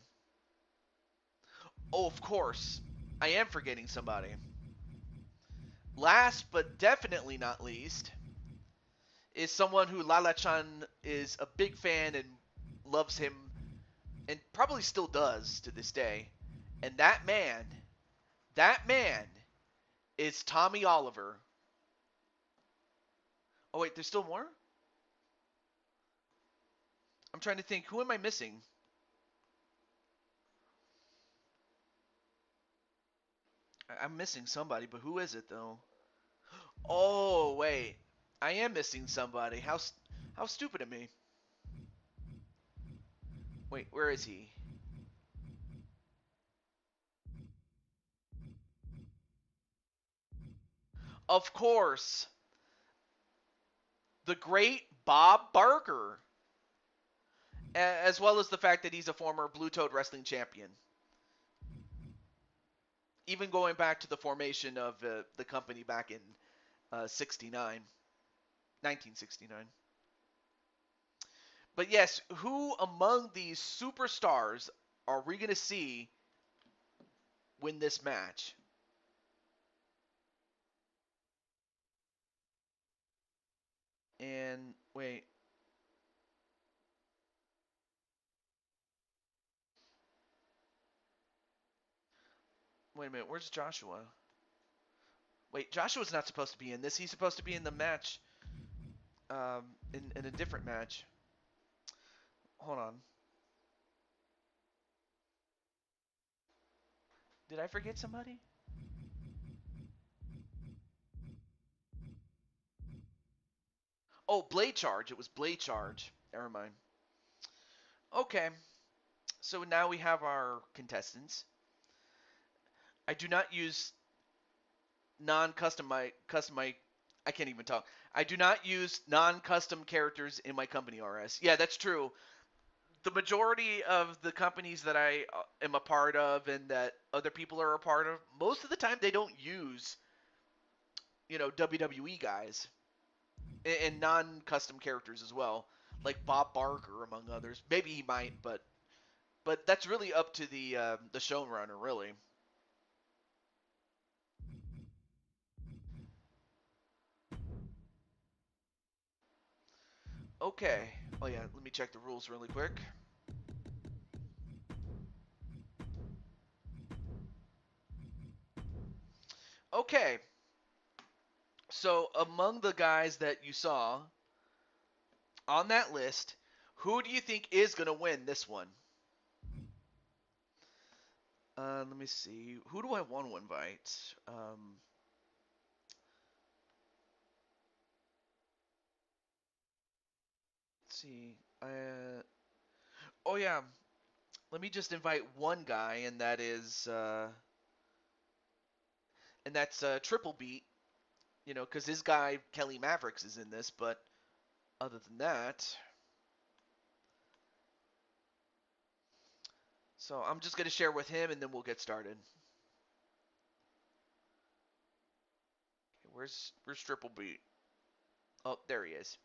Oh, of course. I am forgetting somebody. Last but definitely not least is someone who Lala Chan is a big fan and loves him and probably still does to this day. And that man is Tommy Oliver. Oh wait, there's still more? I'm trying to think, who am I missing? I'm missing somebody, but who is it though? Oh, wait. I am missing somebody. How stupid of me. Wait, where is he? Of course, the great Bob Barker, as well as the fact that he's a former Blue Toad Wrestling champion. Even going back to the formation of the company back in 69, 1969. But yes, who among these superstars are we going to see win this match? And wait a minute, where's Joshua? Wait, Joshua's not supposed to be in this. He's supposed to be in the match, in a different match. Hold on. Did I forget somebody? Oh, Blade Charge. It was Blade Charge. Never mind. Okay, so now we have our contestants. I do not use non-custom I can't even talk. I do not use non-custom characters in my company RS. Yeah, that's true. The majority of the companies that I am a part of and that other people are a part of, most of the time they don't use, WWE guys and non-custom characters as well, like Bob Barker among others. Maybe he might, but that's really up to the showrunner, really. Okay. Oh yeah, let me check the rules really quick. Okay. So among the guys that you saw on that list, who do you think is going to win this one? Let me see. Who do I want to invite? Let's see. Oh yeah. Let me just invite one guy, and that's Triple Beat. You know, because his guy Kelly Mavericks is in this, but other than that, so I'm just gonna share with him, and then we'll get started. Okay, where's Triple Beat? Oh, there he is.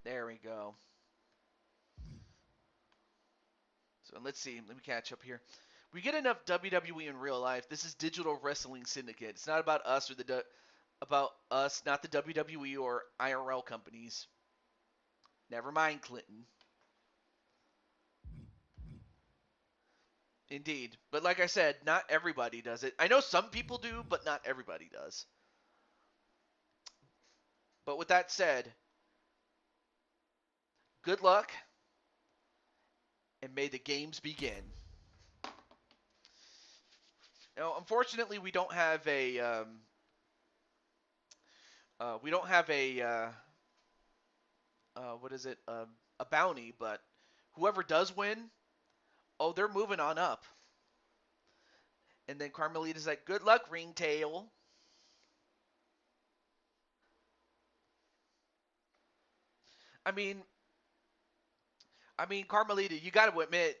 There we go. So let's see. Let me catch up here. We get enough WWE in real life. This is Digital Wrestling Syndicate. It's not about us about us, not the WWE or IRL companies. Never mind, Clinton. Indeed. But like I said, not everybody does it. I know some people do, but not everybody does. But with that said, good luck, and may the games begin. Now, unfortunately, we don't have what is it? A bounty, but whoever does win, oh, they're moving on up. And then Carmelita's like, good luck, Ringtail. I mean, Carmelita, you got to admit,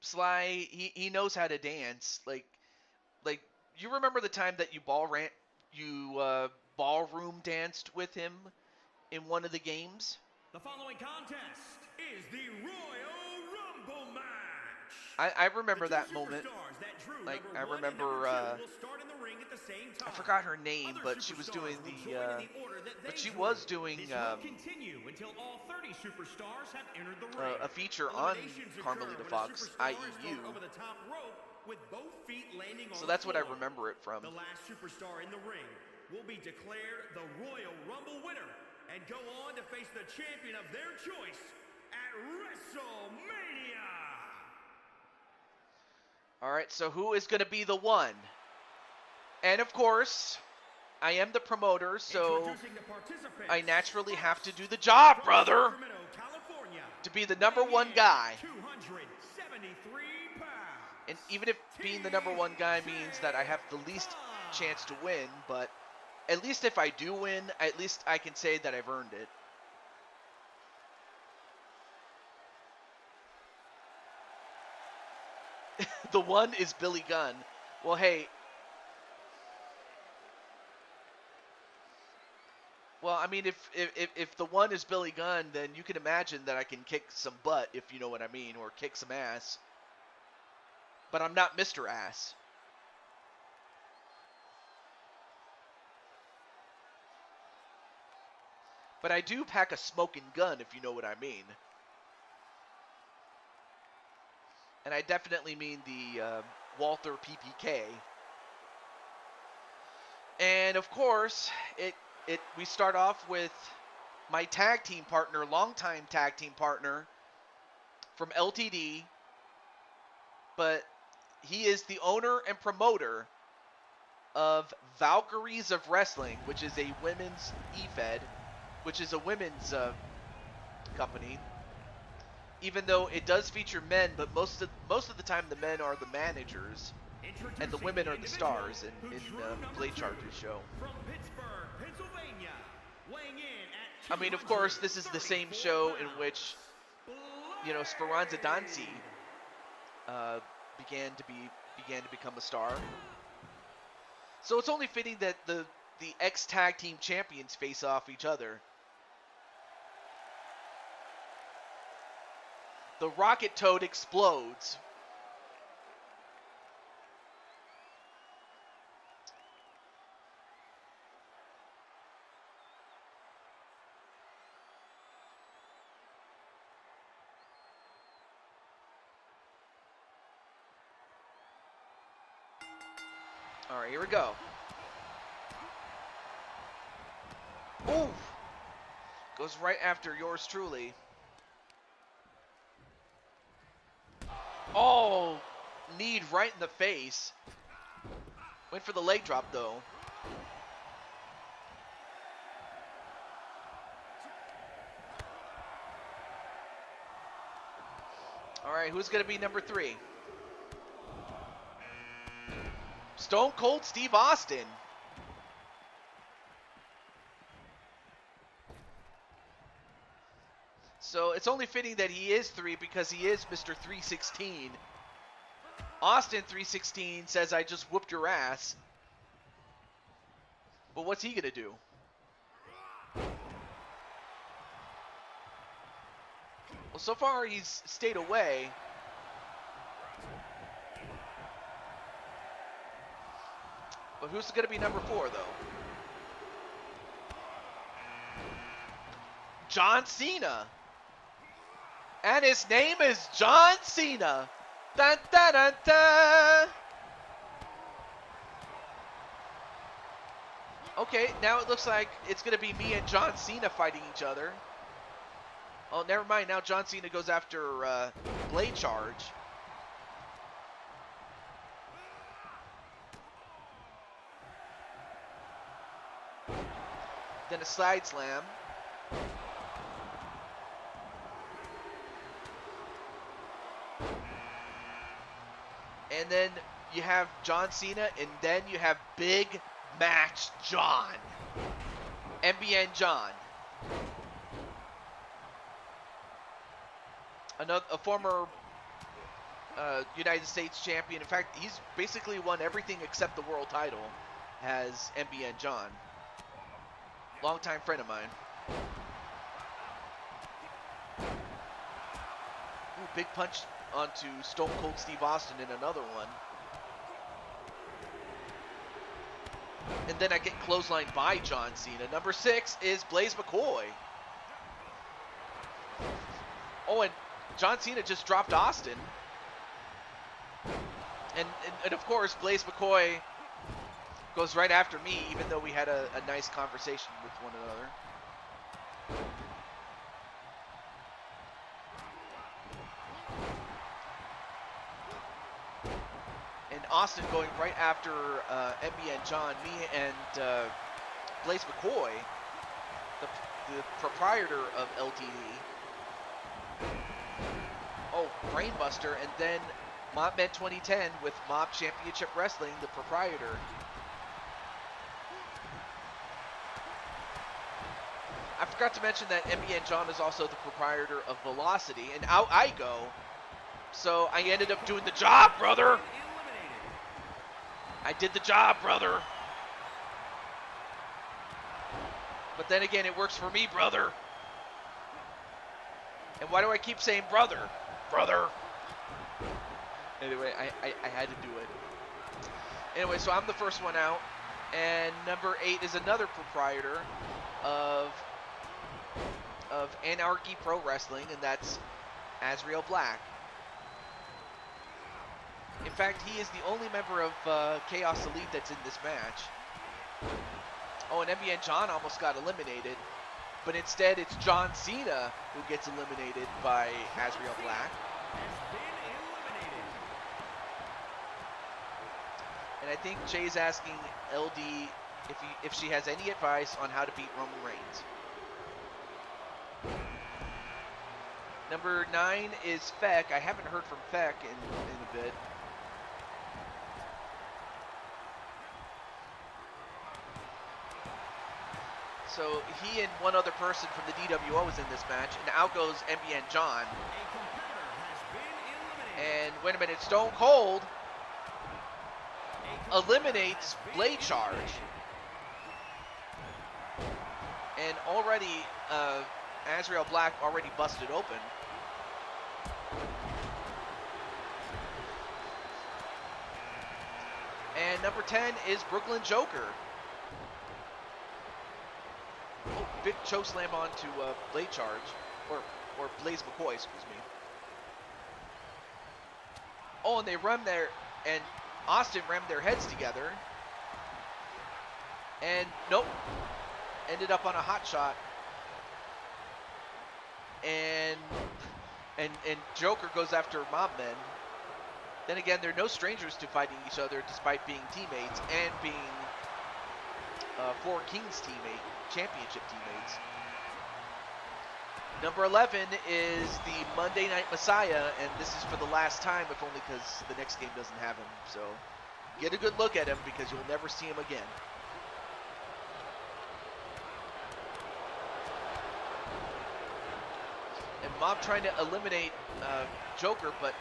Sly, he knows how to dance. Like you remember the time that you ballroom danced with him in one of the games? The following contest is the Royal Rumble match. I The remember two that moment. superstars that drew Like number I 1 and number remember 2 will start in the ring at the same time. I forgot her name, Other but she was doing superstars will join in the order that they she drew. was doing This will continue until all 30 superstars have entered the ring. a feature on Eliminations occur Carmelita when a Fox, superstar is IEU. thrown over the top rope with both feet landing on So the that's what I floor. remember it from. The last superstar in the ring will be declared the Royal Rumble winner and go on to face the champion of their choice at WrestleMania. All right, so who is going to be the one? And of course, I am the promoter, so I naturally have to do the job, brother, to be the number one guy. And even if being the number one guy means that I have the least chance to win, but at least if I do win, at least I can say that I've earned it. The one is Billy Gunn. Well, hey. Well, I mean, if the one is Billy Gunn, then you can imagine that I can kick some butt, if you know what I mean, or kick some ass. But I'm not Mr. Ass. But I do pack a smoking gun, if you know what I mean. And I definitely mean the Walther PPK. And of course, we start off with my tag team partner, longtime tag team partner from LTD, but he is the owner and promoter of Valkyries of Wrestling, which is a women's EFED, which is a women's company. Even though it does feature men, but most of the time the men are the managers. and the women are the stars in Blade Charger's show. From Pittsburgh, Pennsylvania, weighing in I at mean, of course, this is the same show in which, you know, Speranza Danzi began to become a star. So it's only fitting that the ex-tag team champions face off each other. The Rocket Toad explodes. All right, here we go. Ooh! Goes right after yours truly. Oh! Knee right in the face. Went for the leg drop, though. All right, who's going to be number 3? Stone Cold Steve Austin. So it's only fitting that he is 3 because he is Mr. 316. Austin 316 says, I just whooped your ass. But what's he going to do? Well, so far he's stayed away. But who's going to be number 4, though? John Cena. And his name is John Cena. Dun, dun, dun, dun. Okay, now it looks like it's going to be me and John Cena fighting each other. Oh, never mind. Now John Cena goes after Blade Charge. Then a slide slam. And then you have John Cena, and then you have Big Match John. MBN John. A former United States champion. In fact, he's basically won everything except the world title, has MBN John. Longtime friend of mine. Ooh, big punch onto Stone Cold Steve Austin in another one. And then I get clotheslined by John Cena. Number 6 is Blaze McCoy. Oh, and John Cena just dropped Austin. And of course, Blaze McCoy goes right after me, even though we had a nice conversation with one another. And Austin going right after MBN John, me and Blaze McCoy, the proprietor of LTD. Oh, Brainbuster, and then Mob Men 2010 with Mob Championship Wrestling, the proprietor. I forgot to mention that MBN John is also the proprietor of Velocity, and out I go. So I ended up doing the job, brother. I did the job, brother. But then again, it works for me, brother. And why do I keep saying brother? Brother. Anyway, I had to do it. Anyway, so I'm the first one out. And number 8 is another proprietor of Anarchy Pro Wrestling, and that's Azrael Black. In fact, he is the only member of Chaos Elite that's in this match. Oh, and MBN John almost got eliminated, but instead it's John Cena who gets eliminated by Azrael Black. And I think Jay's asking LD if she has any advice on how to beat Roman Reigns. Number 9 is Feck. I haven't heard from Feck in a bit. So he and one other person from the DWO is in this match, and out goes MBN John. And wait a minute, Stone Cold eliminates Blade Charge. And already, Azrael Black already busted open. And number 10 is Brooklyn Joker. Oh, big choke slam onto Blade Charge, or Blaze McCoy, excuse me. Oh, and they rammed their, and Austin rammed their heads together. And nope, ended up on a hot shot. And Joker goes after Mobman. Then again, they're no strangers to fighting each other, despite being teammates and being Four Kings championship teammates. Number 11 is the Monday Night Messiah, and this is for the last time, if only because the next game doesn't have him. So get a good look at him, because you'll never see him again. And Mob trying to eliminate Joker, but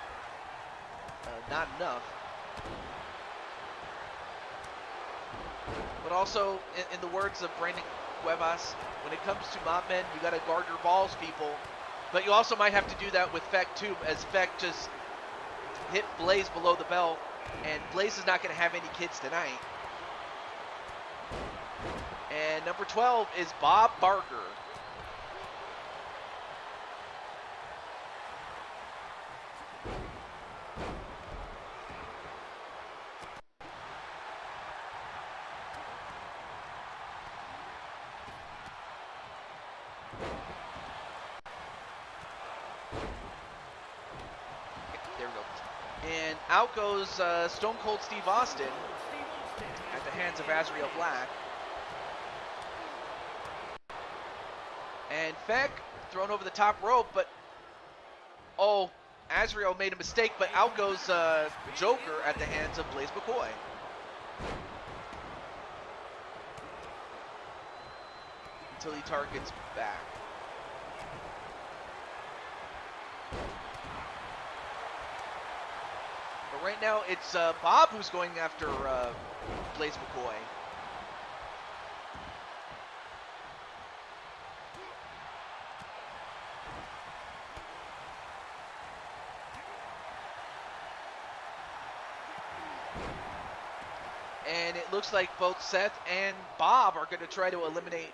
not enough. But also, in the words of Brandon Cuevas, when it comes to mob men, you got to guard your balls, people. But you also might have to do that with Feck too, as Feck just hit Blaze below the belt, and Blaze is not going to have any kids tonight. And number 12 is Bob Barker. And out goes Stone Cold Steve Austin at the hands of Azrael Black. And Feck thrown over the top rope, but oh, Azrael made a mistake, but out goes Joker at the hands of Blaze McCoy. Until he targets back. But right now, it's Bob who's going after Blaze McCoy. And it looks like both Seth and Bob are going to try to eliminate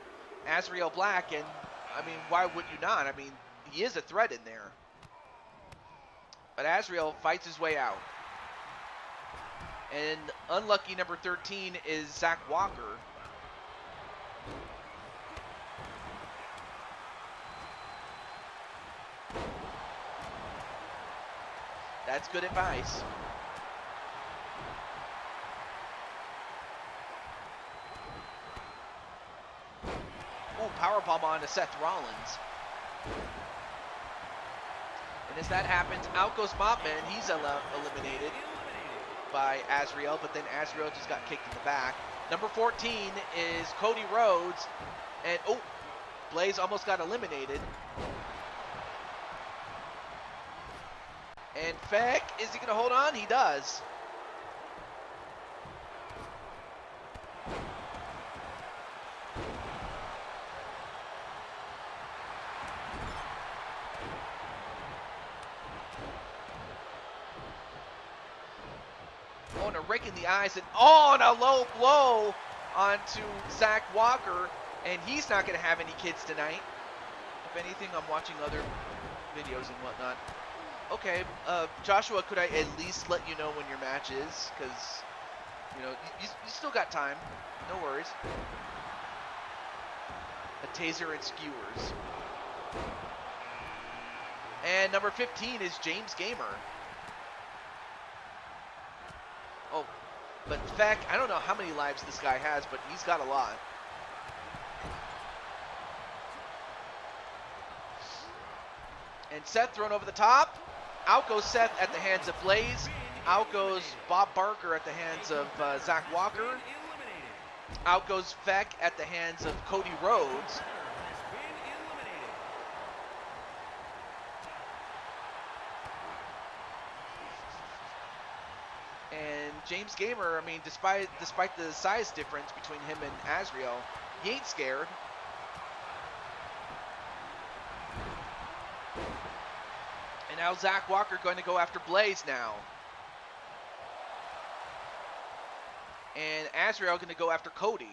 Azrael Black. And, I mean, why would you not? I mean, he is a threat in there. But Azrael fights his way out. And unlucky number 13 is Zach Walker. That's good advice. Oh, powerbomb on to Seth Rollins. And as that happens, out goes Mobman. He's eliminated by Azrael, but then Azrael just got kicked in the back. Number 14 is Cody Rhodes, and oh, Blaze almost got eliminated. And Feck, is he going to hold on? He does. Oh, and a rake in the eyes, and oh, and a low blow onto Zach Walker, and he's not going to have any kids tonight. If anything, I'm watching other videos and whatnot. Okay, Joshua, could I at least let you know when your match is? Because, you know, you still got time. No worries. A taser and skewers. And number 15 is James Gamer. Oh, but Feck, I don't know how many lives this guy has, but he's got a lot. And Seth thrown over the top. Out goes Seth at the hands of Blaze. Out goes Bob Barker at the hands of Zach Walker. Out goes Feck at the hands of Cody Rhodes. And James Gamer, I mean, despite the size difference between him and Azrael, he ain't scared. And now Zach Walker going to go after Blaze now. And Azrael going to go after Cody.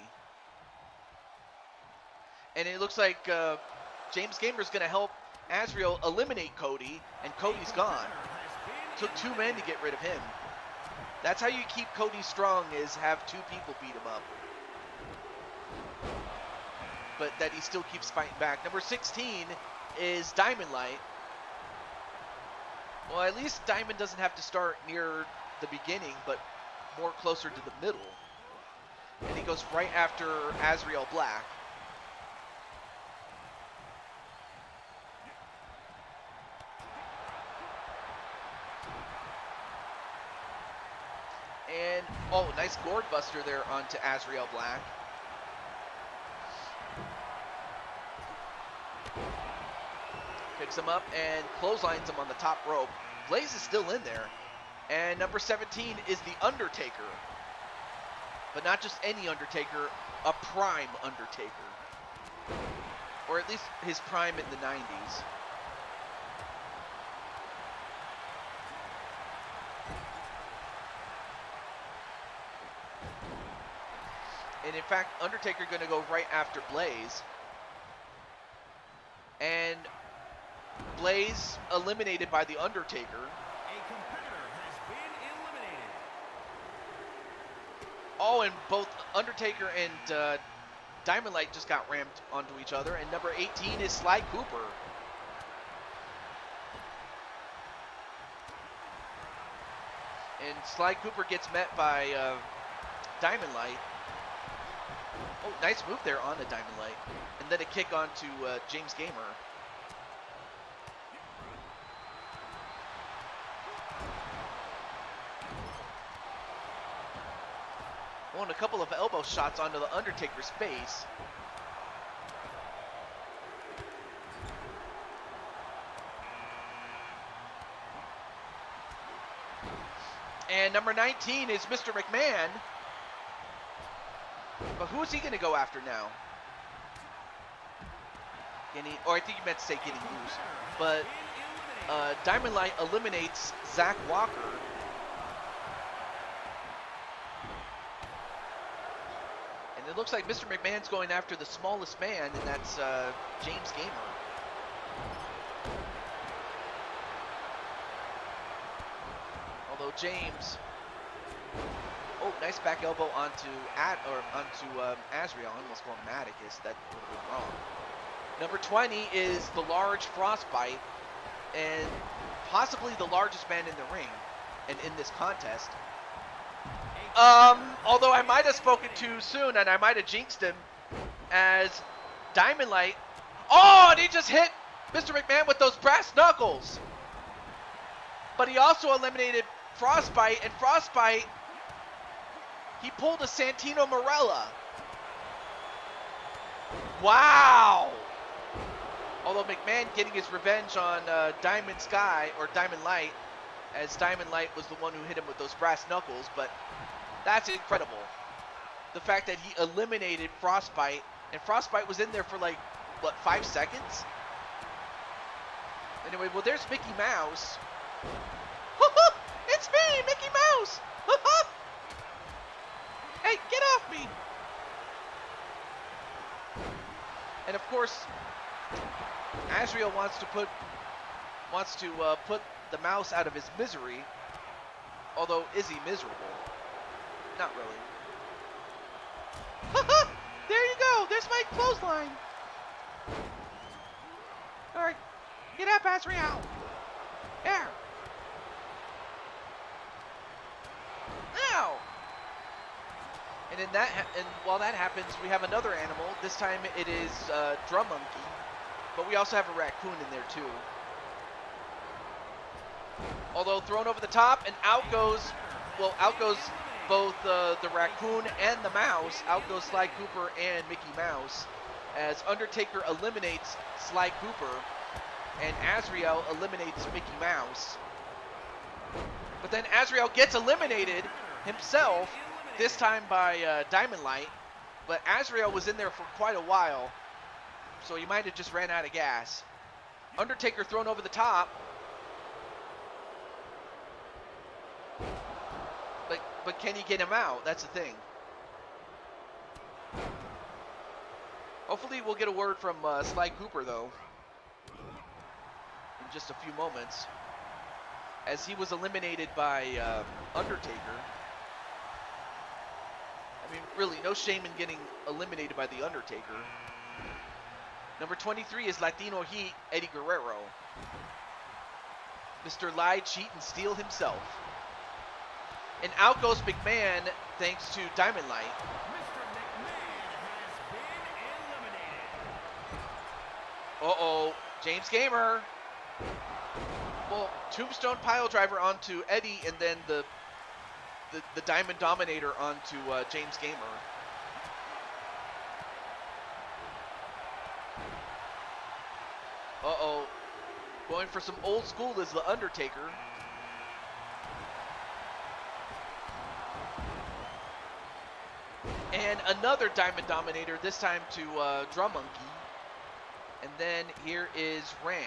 And it looks like James Gamer is going to help Azrael eliminate Cody, and Cody's gone. Took 2 men to get rid of him. That's how you keep Cody strong, is have 2 people beat him up. But that he still keeps fighting back. Number 16 is Diamond Light. Well, at least Diamond doesn't have to start near the beginning, but more closer to the middle. And he goes right after Azrael Black. And, oh, nice gourd buster there onto Azrael Black. Picks him up and clotheslines him on the top rope. Blaze is still in there. And number 17 is the Undertaker. But not just any Undertaker, a prime Undertaker. Or at least his prime in the 90s. And in fact, Undertaker going to go right after Blaze. And Blaze eliminated by the Undertaker. A competitor has been eliminated. Oh, and both Undertaker and Diamond Light just got rammed onto each other. And number 18 is Sly Cooper. And Sly Cooper gets met by Diamond Light. Oh, nice move there on the Diamond Light. And then a kick onto James Gamer. Oh, and a couple of elbow shots onto the Undertaker's face. And number 19 is Mr. McMahon. But who is he going to go after now? I think you meant to say getting loose. But Diamond Light eliminates Zach Walker. And it looks like Mr. McMahon's going after the smallest man, and that's James Gamer. Although James... Oh, nice back elbow onto Azrael. I almost called him Atticus. That would have been wrong. Number 20 is the large Frostbite, and possibly the largest man in the ring, and in this contest. Although I might have spoken too soon, and I might have jinxed him, as Diamond Light. Oh, and he just hit Mr. McMahon with those brass knuckles. But he also eliminated Frostbite, and Frostbite, he pulled a Santino Marella. Wow. Although McMahon getting his revenge on Diamond Sky, or Diamond Light, as Diamond Light was the one who hit him with those brass knuckles, but that's incredible. The fact that he eliminated Frostbite, and Frostbite was in there for like, what, 5 seconds? Anyway, well, there's Mickey Mouse. It's me, Mickey Mouse! Hey, get off me! And of course, Azrael wants to put the mouse out of his misery. Although, is he miserable? Not really. There you go! There's my clothesline! Alright, get up, Azrael! There! Now! And while that happens, we have another animal. This time it is Drum Monkey, but we also have a raccoon in there too. Although thrown over the top, and out goes both the Raccoon and the Mouse. Out goes Sly Cooper and Mickey Mouse, as Undertaker eliminates Sly Cooper and Azrael eliminates Mickey Mouse. But then Azrael gets eliminated himself, this time by Diamond Light. But Azrael was in there for quite a while, so he might have just ran out of gas. Undertaker thrown over the top. But can he get him out? That's the thing. Hopefully we'll get a word from Sly Cooper, though, in just a few moments, as he was eliminated by Undertaker. I mean, really, no shame in getting eliminated by The Undertaker. Number 23 is Latino Heat, Eddie Guerrero. Mr. Lie, Cheat, and Steal himself. And out goes McMahon, thanks to Diamond Light. Mr. McMahon has been eliminated. Uh-oh, James Gamer. Well, Tombstone Piledriver onto Eddie, and then the Diamond Dominator onto James Gamer. Uh-oh. Going for some old school is The Undertaker. And another Diamond Dominator, this time to Drum Monkey. And then here is Ram.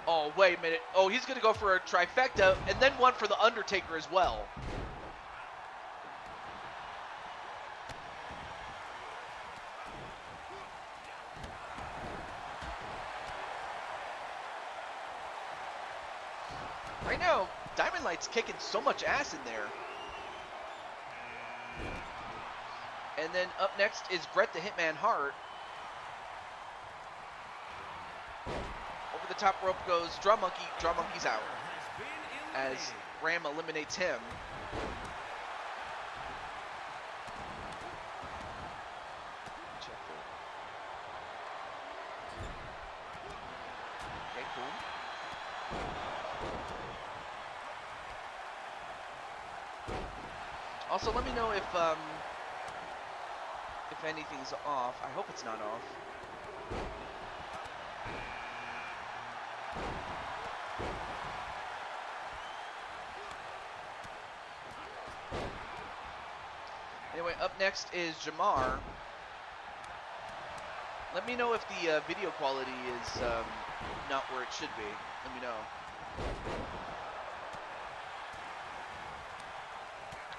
Oh, wait a minute. Oh, he's going to go for a trifecta, and then one for The Undertaker as well. Right now, Diamond Light's kicking so much ass in there. And then up next is Bret the Hitman Hart. Over the top rope goes Drum Monkey. Drum Monkey's out, as Ram eliminates him. Okay, cool. Also, let me know if anything's off. I hope it's not off. Anyway, up next is Jamar. Let me know if the video quality is not where it should be. Let me know.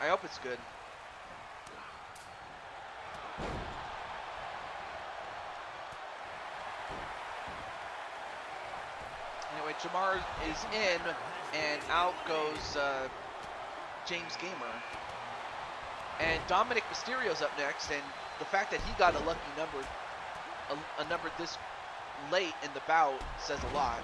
I hope it's good. Anyway, Jamar is in, and out goes James Gamer. And Dominic Mysterio's up next, and the fact that he got a lucky number, a number this late in the bout, says a lot.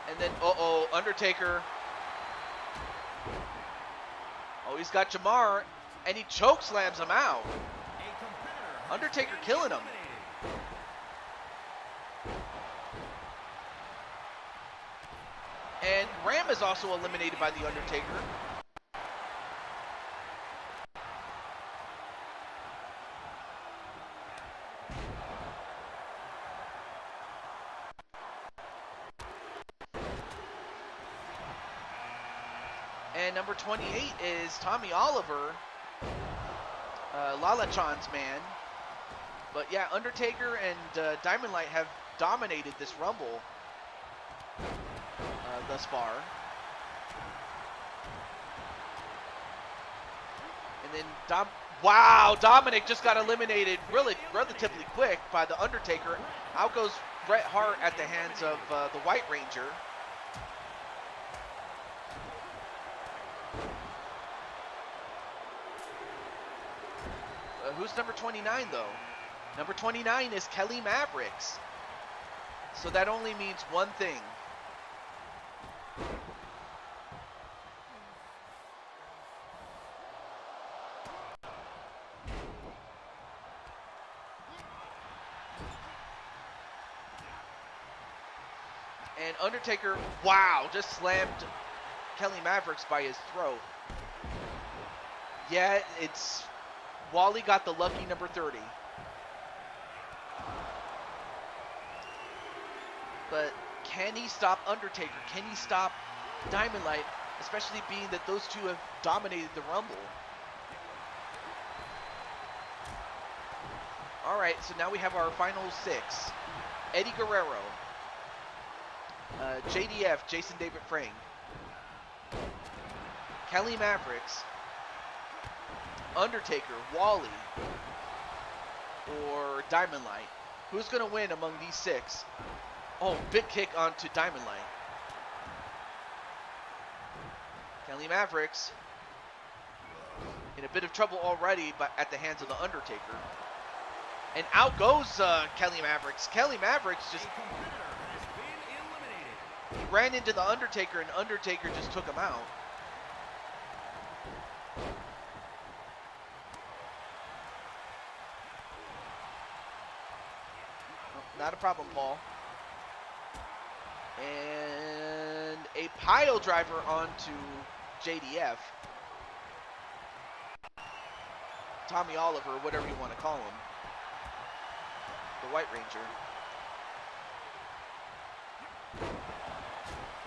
And then, uh-oh, Undertaker. Oh, he's got Jamar, and he choke slams him out. Undertaker killing him. And Ram is also eliminated by The Undertaker. And number 28 is Tommy Oliver, Lala Chan's man. But yeah, Undertaker and Diamond Light have dominated this Rumble thus far. And then wow, Dominic just got eliminated relatively quick by The Undertaker. Out goes Bret Hart at the hands of the White Ranger. Who's number 29 though? Number 29 is Kelly Mavericks. So that only means one thing. And Undertaker, wow, just slammed Kelly Mavericks by his throat. Yeah, it's Wally got the lucky number 30. But can he stop Undertaker? Can he stop Diamond Light? Especially being that those two have dominated the Rumble. All right, so now we have our final 6. Eddie Guerrero, JDF, Jason David Frank, Kelly Mavericks, Undertaker, Wally, or Diamond Light. Who's going to win among these 6? Oh, big kick onto Diamond Light. Kelly Mavericks in a bit of trouble already but at the hands of the Undertaker. And out goes Kelly Mavericks. Kelly Mavericks just ran into the Undertaker, and Undertaker just took him out. Not a problem, Paul. And a pile driver onto JDF. Tommy Oliver, whatever you want to call him. The White Ranger.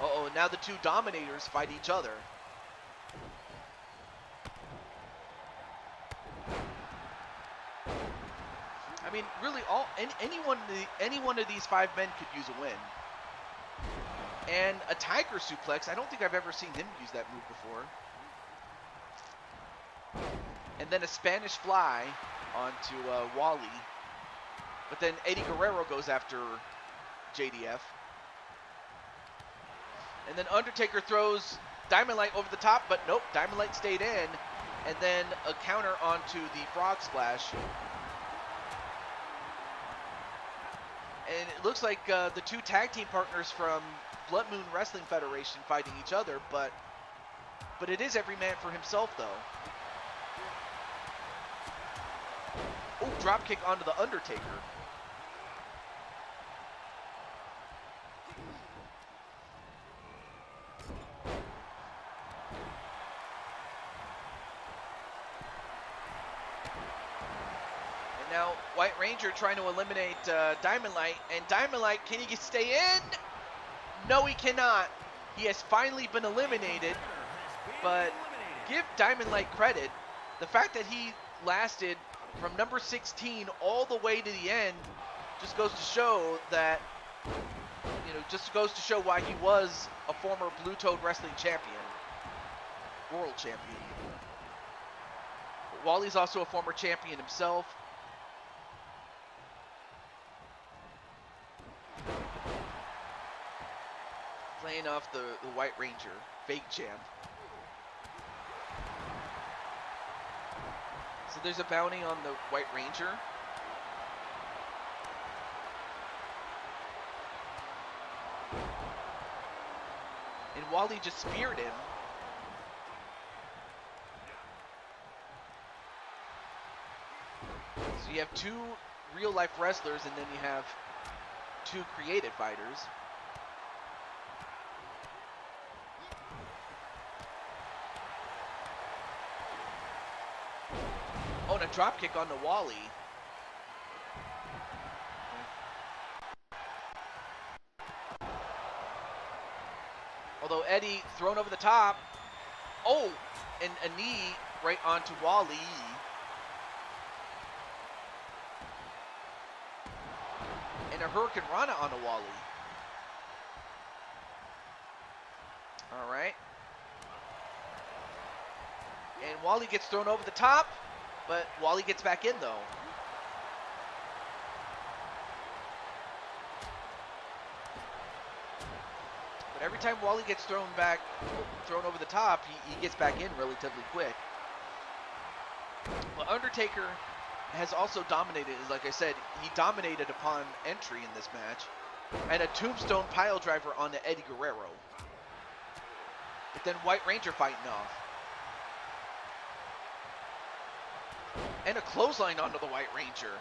Uh-oh, now the two Dominators fight each other. I mean, really, any one of these 5 men could use a win. And a Tiger Suplex, I don't think I've ever seen him use that move before. And then a Spanish Fly onto Wally. But then Eddie Guerrero goes after JDF. And then Undertaker throws Diamond Light over the top, but nope, Diamond Light stayed in. And then a counter onto the Frog Splash. And it looks like the two tag team partners from Blood Moon Wrestling Federation fighting each other, but it is every man for himself, though. Oh, drop kick onto the Undertaker. And now White Ranger trying to eliminate Diamond Light, and Diamond Light, can he stay in? No, he cannot. He has finally been eliminated, but give Diamond Light credit. The fact that he lasted from number 16 all the way to the end just goes to show that, just goes to show why he was a former Blue Toad Wrestling champion, world champion. But Wally's also a former champion himself. Playing off the White Ranger, fake champ. So there's a bounty on the White Ranger. And Wally just speared him. So you have 2 real-life wrestlers, and then you have 2 created fighters. Oh, and a dropkick onto Wally. Although Eddie thrown over the top. Oh, and a knee right onto Wally. And a Hurricane Rana onto Wally. All right. And Wally gets thrown over the top. But Wally gets back in, though. But every time Wally gets thrown over the top, he gets back in relatively quick. Well, Undertaker has also dominated, like I said, he dominated upon entry in this match. And a tombstone pile driver onto Eddie Guerrero. But then White Ranger fighting off. And a clothesline onto the White Ranger.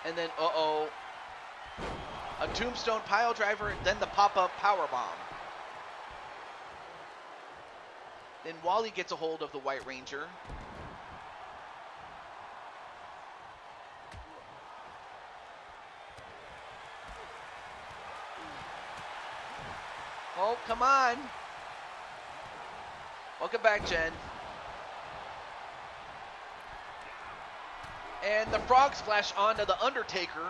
And then, uh-oh, a tombstone pile driver, then the pop-up power bomb. Then Wally gets a hold of the White Ranger. Oh, come on. Welcome back, Jen. And the frog splash onto the Undertaker.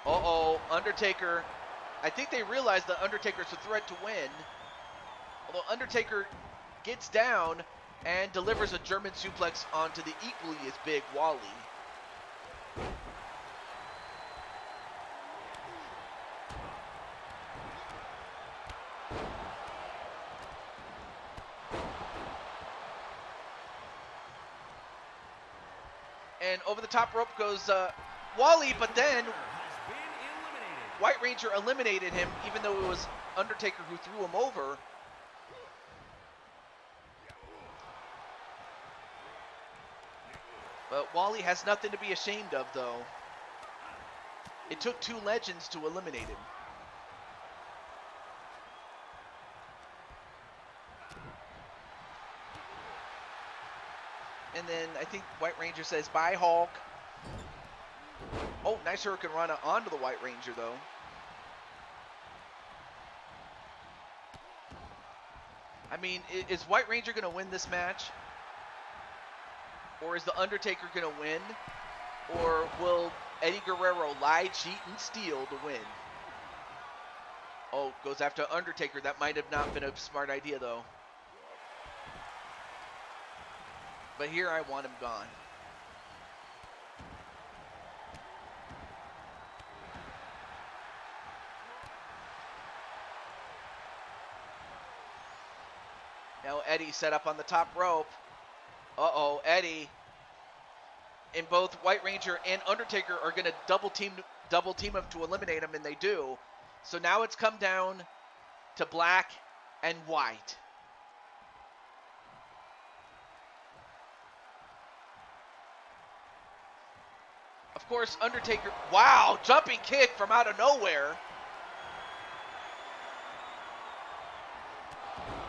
Uh-oh, Undertaker. I think they realize the Undertaker's a threat to win. Although Undertaker gets down and delivers a German suplex onto the equally as big Wally. And over the top rope goes Wally, but then White Ranger eliminated him, even though it was Undertaker who threw him over. But Wally has nothing to be ashamed of, though. It took two legends to eliminate him. And then I think White Ranger says, "Bye, Hulk." Oh, nice Hurricane Rana onto the White Ranger, though. I mean, is White Ranger going to win this match? Or is the Undertaker going to win? Or will Eddie Guerrero lie, cheat, and steal to win? Oh, goes after Undertaker. That might have not been a smart idea, though. But here I want him gone. Now Eddie set up on the top rope. Uh-oh, Eddie. And both White Ranger and Undertaker are going to double team him to eliminate him, and they do. So now it's come down to black and white. Of course, Undertaker, wow, jumping kick from out of nowhere.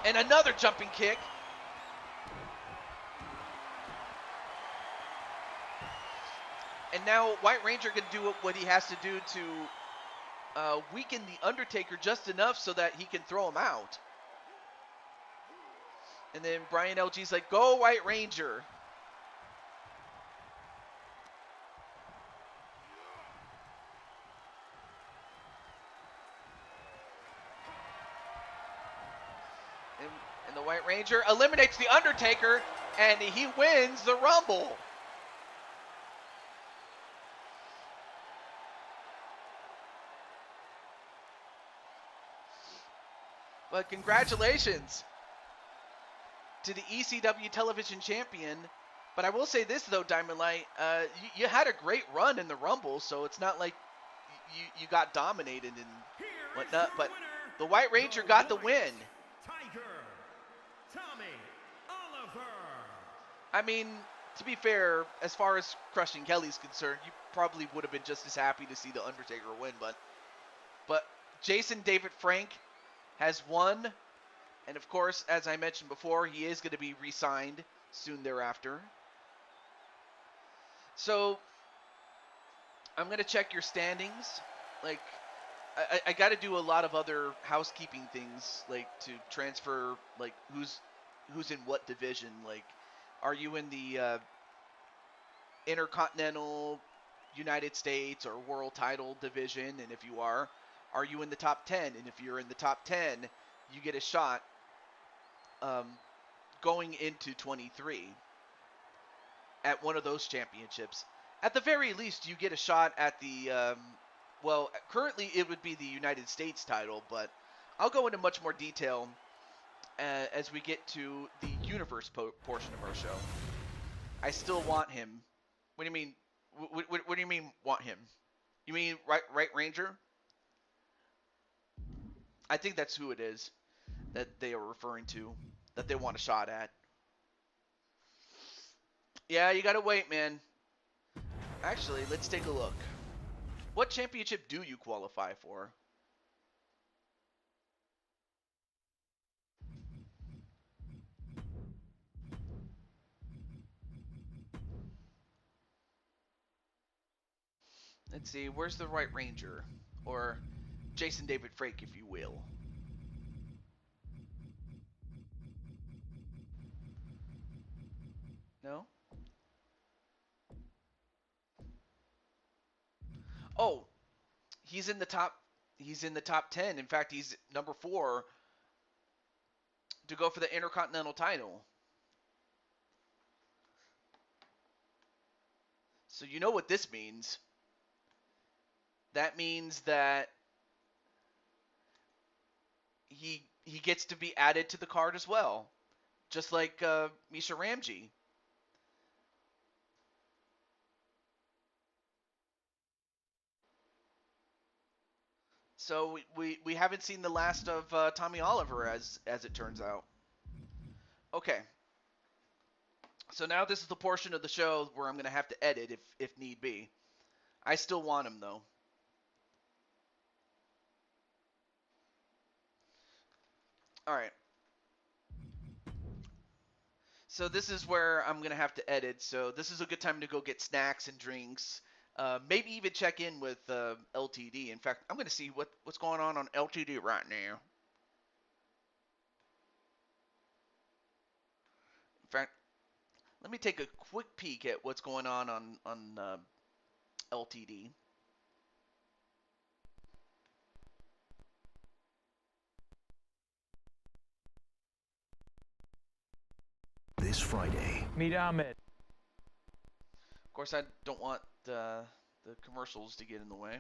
And another jumping kick. And now White Ranger can do what he has to do to weaken the Undertaker just enough so that he can throw him out. And then Brian LG's like, "Go, White Ranger." And the White Ranger eliminates the Undertaker, and he wins the Rumble. But congratulations to the ECW television champion. But I will say this, though, Diamond Light, you had a great run in the Rumble, so it's not like you got dominated and whatnot. But the White Ranger got the win. I mean, to be fair, as far as Crushing Kelly's concerned, you probably would have been just as happy to see the Undertaker win. But Jason David Frank has won. And of course, as I mentioned before, he is going to be re-signed soon thereafter. So I'm going to check your standings. Like, I got to do a lot of other housekeeping things, like to transfer, like who's in what division. Like, are you in the Intercontinental United States or World Title division? And if you are you in the top 10? And if you're in the top 10, you get a shot going into 23 at one of those championships. At the very least, you get a shot at the, well, currently it would be the United States title, but I'll go into much more detail as we get to the universe portion of our show. I still want him. What do you mean? What do you mean want him? You mean right Ranger? I think that's who it is that they are referring to, that they want a shot at. Yeah, you gotta wait, man. Actually, let's take a look. What championship do you qualify for? Let's see, where's the White Ranger? Or Jason David Frake, if you will. No? Oh, he's in the top. He's in the top 10. In fact, he's number 4 to go for the Intercontinental title. So you know what this means. That means that he gets to be added to the card as well, just like Misha Ramji. So we haven't seen the last of Tommy Oliver as it turns out. Okay, so now this is the portion of the show where I'm gonna have to edit if need be. I still want him though. All right. So this is where I'm gonna have to edit. So this is a good time to go get snacks and drinks. Maybe even check in with LTD. In fact, I'm gonna see what's going on LTD right now. In fact, let me take a quick peek at what's going on LTD. This Friday. Meet Ahmed. Of course, I don't want the commercials to get in the way.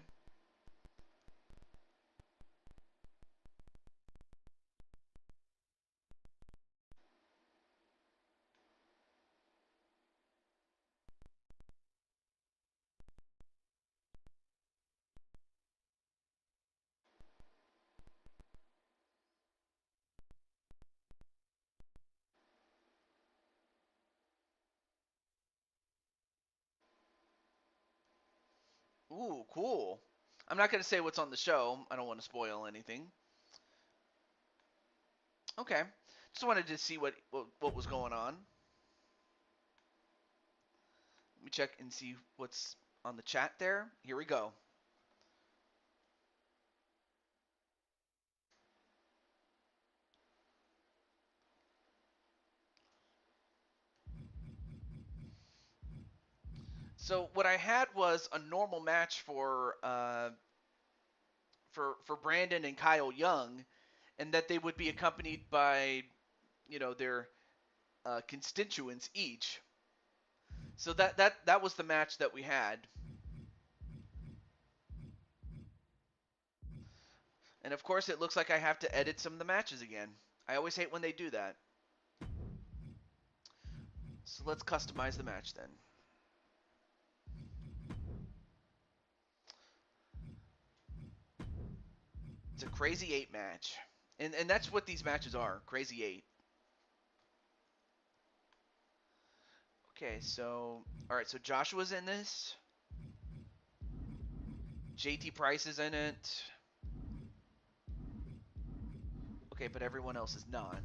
Ooh, cool. I'm not gonna say what's on the show. I don't want to spoil anything. Okay. Just wanted to see what was going on. Let me check and see what's on the chat there. Here we go. So what I had was a normal match for Brandon and Kyle Young, and that they would be accompanied by, their constituents each. So that was the match that we had. And of course, it looks like I have to edit some of the matches again. I always hate when they do that. So let's customize the match then. It's a Crazy 8 match. And that's what these matches are, Crazy 8. Okay, so, alright, so Joshua's in this. JT Price is in it. Okay, but everyone else is not.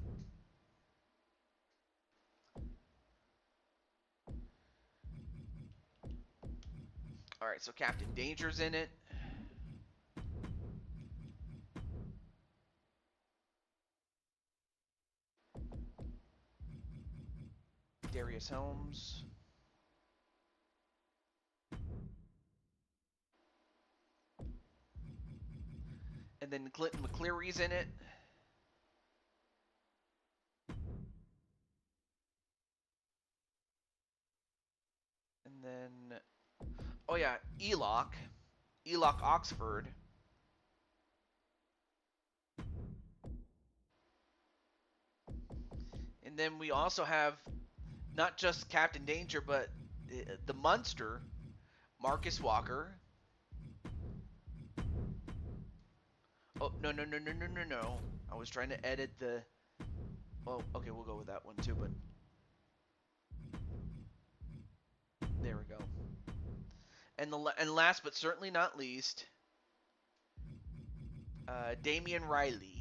Alright, so Captain Danger's in it. Darius Holmes. And then Clinton McCleary's in it. And then, oh yeah, Elock Oxford. And then we also have not just Captain Danger, but the Munster, Marcus Walker. Oh, no. I was trying to edit the... Oh, okay, we'll go with that one too, but... There we go. And last but certainly not least, Damian Riley.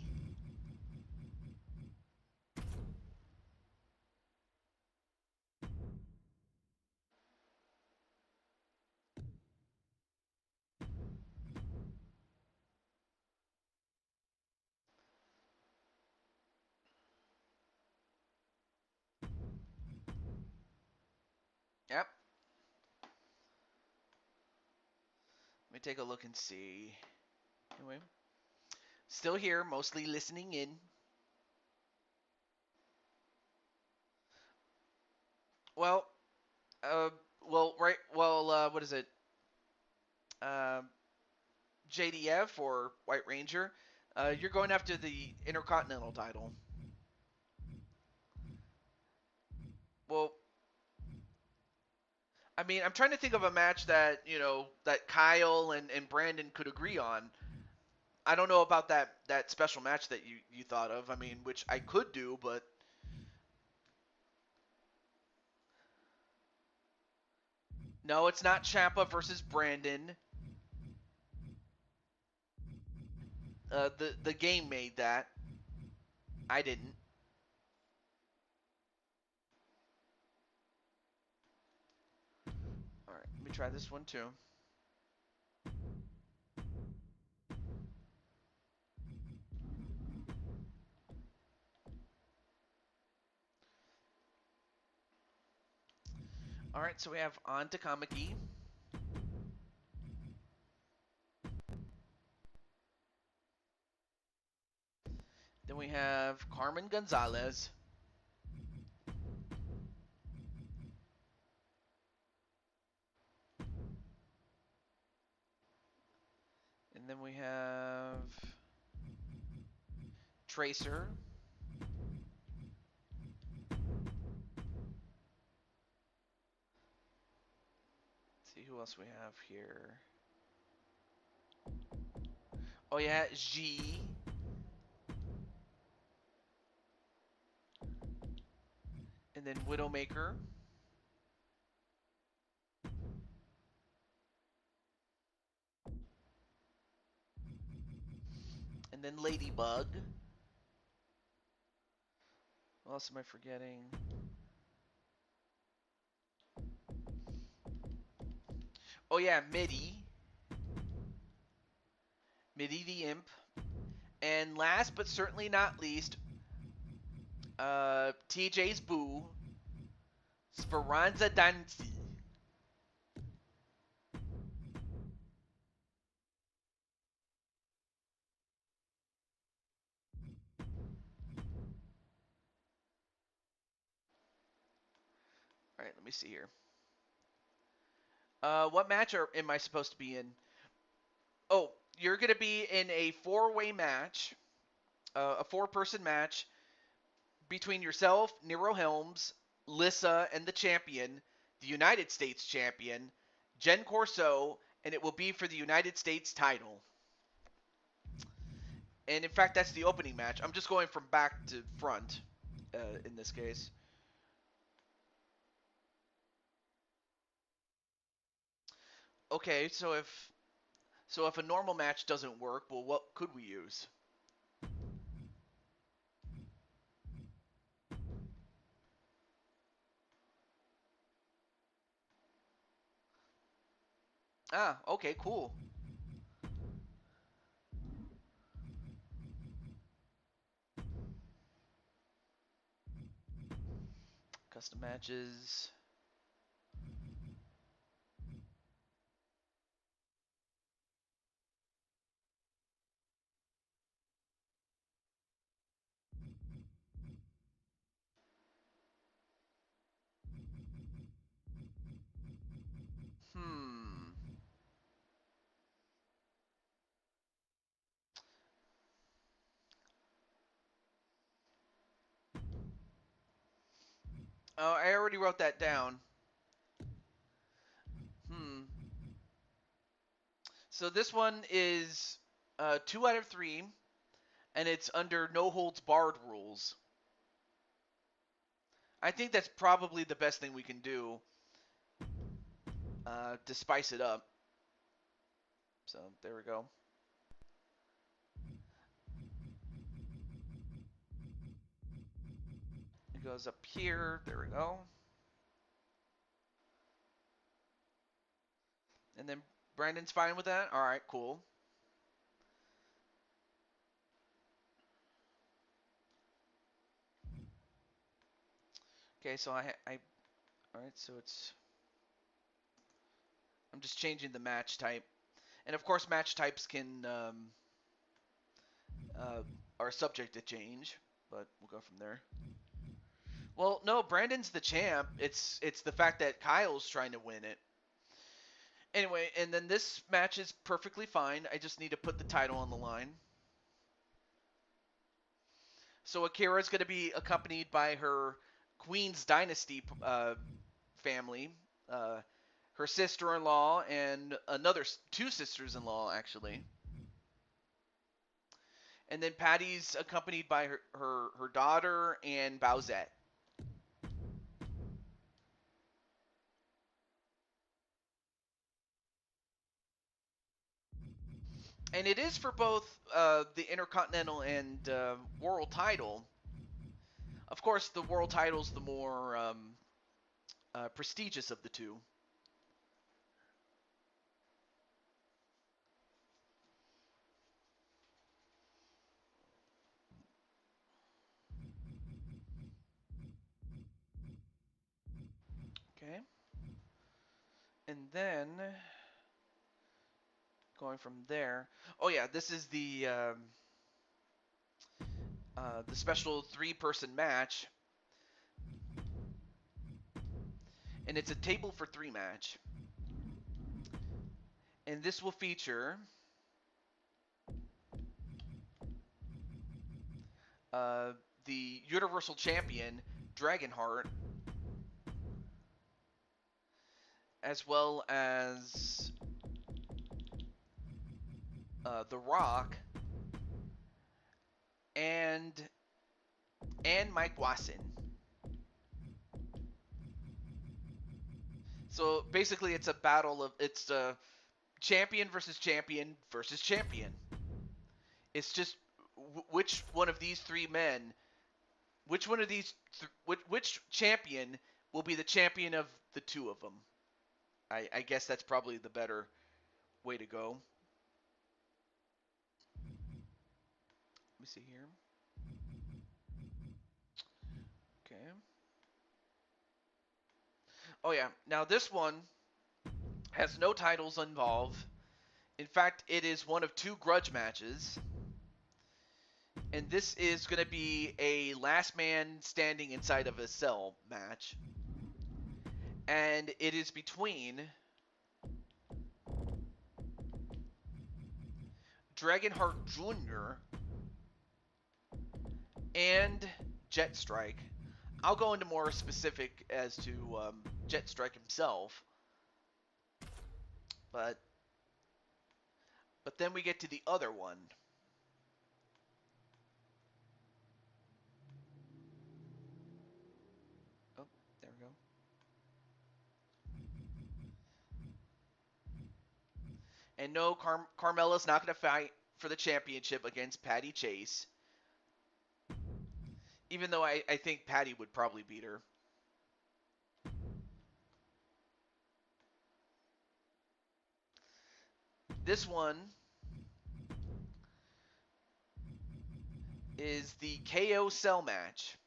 Yep. Let me take a look and see. Anyway, still here, mostly listening in. Well, what is it? Uh, JDF or White Ranger? You're going after the Intercontinental title. Well, I mean, I'm trying to think of a match that that Kyle and Brandon could agree on. I don't know about that special match that you thought of. I mean, which I could do, but no, it's not Ciampa versus Brandon. The game made that. I didn't. All right, let me try this one too. All right, so we have On Takamaki. Then we have Carmen Gonzalez. And then we have Tracer. Let's see who else we have here. Oh yeah, G. And then Widowmaker. And then Ladybug. What else am I forgetting? Oh yeah, Midi. Midi the Imp. And last but certainly not least, TJ's Boo. Speranza Danzi. All right, let me see here. What match am I supposed to be in? Oh, you're going to be in a four-way match, a four-person match between yourself, Nero Helms, Lissa, and the champion, the United States champion, Jen Corso, and it will be for the United States title. And in fact, that's the opening match. I'm just going from back to front in this case. Okay, so if a normal match doesn't work, well, what could we use? Ah, okay, cool. Custom matches. Hmm. Oh, I already wrote that down. Hmm. So this one is 2 out of 3, and it's under no holds barred rules. I think that's probably the best thing we can do. to spice it up. So there we go. It goes up here. There we go. And then Brandon's fine with that. All right, cool. Okay, so all right, so I'm just changing the match type. And of course, match types are subject to change, but we'll go from there. Well, no, Brandon's the champ. It's the fact that Kyle's trying to win it. Anyway, and then this match is perfectly fine. I just need to put the title on the line. So Akira's going to be accompanied by her Queen's Dynasty family, her sister-in-law, and another two sisters-in-law, actually. And then Patty's accompanied by her daughter and Bowsette. And it is for both the Intercontinental and World title. Of course, the World title's the more prestigious of the two. Okay. And then going from there. Oh yeah, this is the special 3-person match, and it's a table for 3 match. And this will feature the Universal Champion Dragonheart, as well as The Rock and Mike Wasson. So basically, it's a battle of champion versus champion versus champion. It's just which one of these 3 men, which one of these, which champion will be the champion of the 2 of them. I guess that's probably the better way to go. Let me see here. Okay. Oh yeah. Now this one has no titles involved. In fact, it is one of 2 grudge matches. And this is going to be a last man standing inside of a cell match. And it is between Dragonheart Jr. and Jetstrike. I'll go into more specific as to Jetstrike himself. But then we get to the other one. Oh, there we go. And no, Carmella's not going to fight for the championship against Patty Chase. Even though I think Patty would probably beat her. This one is the KO cell match.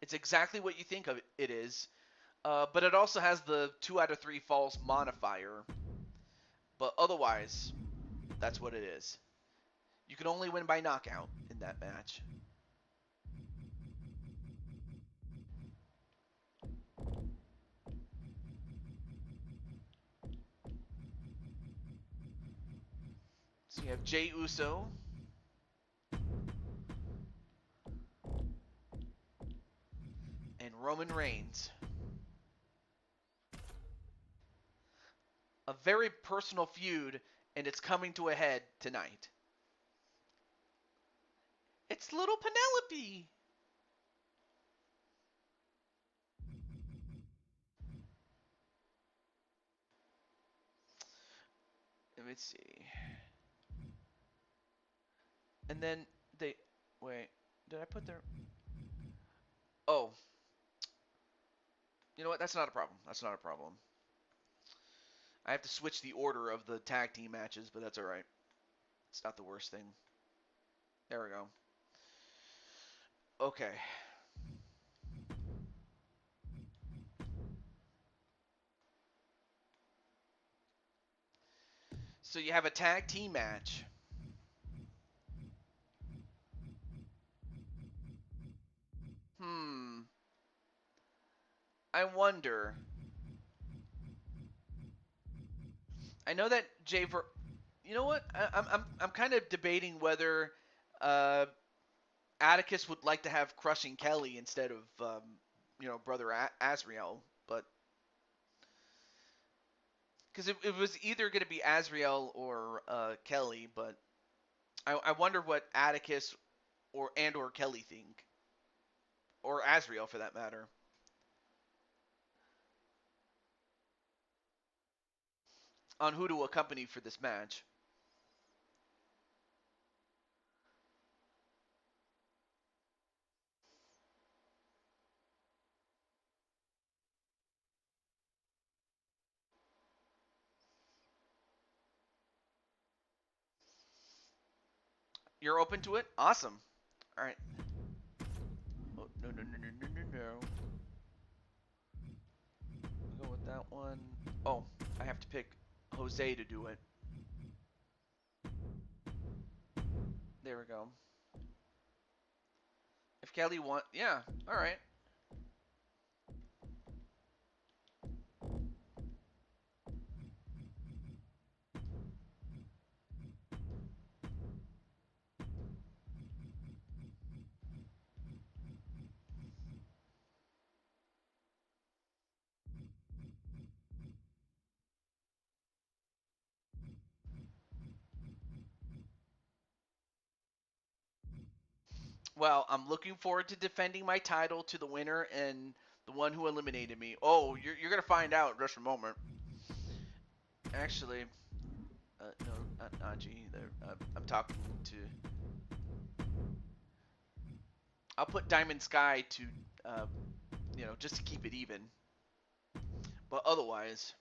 It's exactly what you think of it is, but it also has the 2 out of 3 falls modifier. But otherwise, that's what it is. You can only win by knockout in that match. So you have Jey Uso, and Roman Reigns. A very personal feud, and it's coming to a head tonight. It's little Penelope. me see. And then they wait. Did I put their? Oh, you know what? That's not a problem. That's not a problem. I have to switch the order of the tag team matches, but that's all right. It's not the worst thing. There we go. Okay. So you have a tag team match. Hmm. I wonder. I know that You know what? I'm kind of debating whether uh, Atticus would like to have Crushing Kelly instead of brother Azrael, but because it was either going to be Azrael or Kelly, but I wonder what Atticus or Kelly think, or Azrael for that matter, on who to accompany for this match. You're open to it? Awesome. All right. Oh, no. We'll go with that one. Oh, I have to pick Jose to do it. There we go. If Kelly yeah, all right. Well, I'm looking forward to defending my title to the winner and the one who eliminated me. Oh, you're gonna find out in just a moment. Actually, no, not Najee. I'm talking to. I'll put Diamond Sky to, just to keep it even. But otherwise,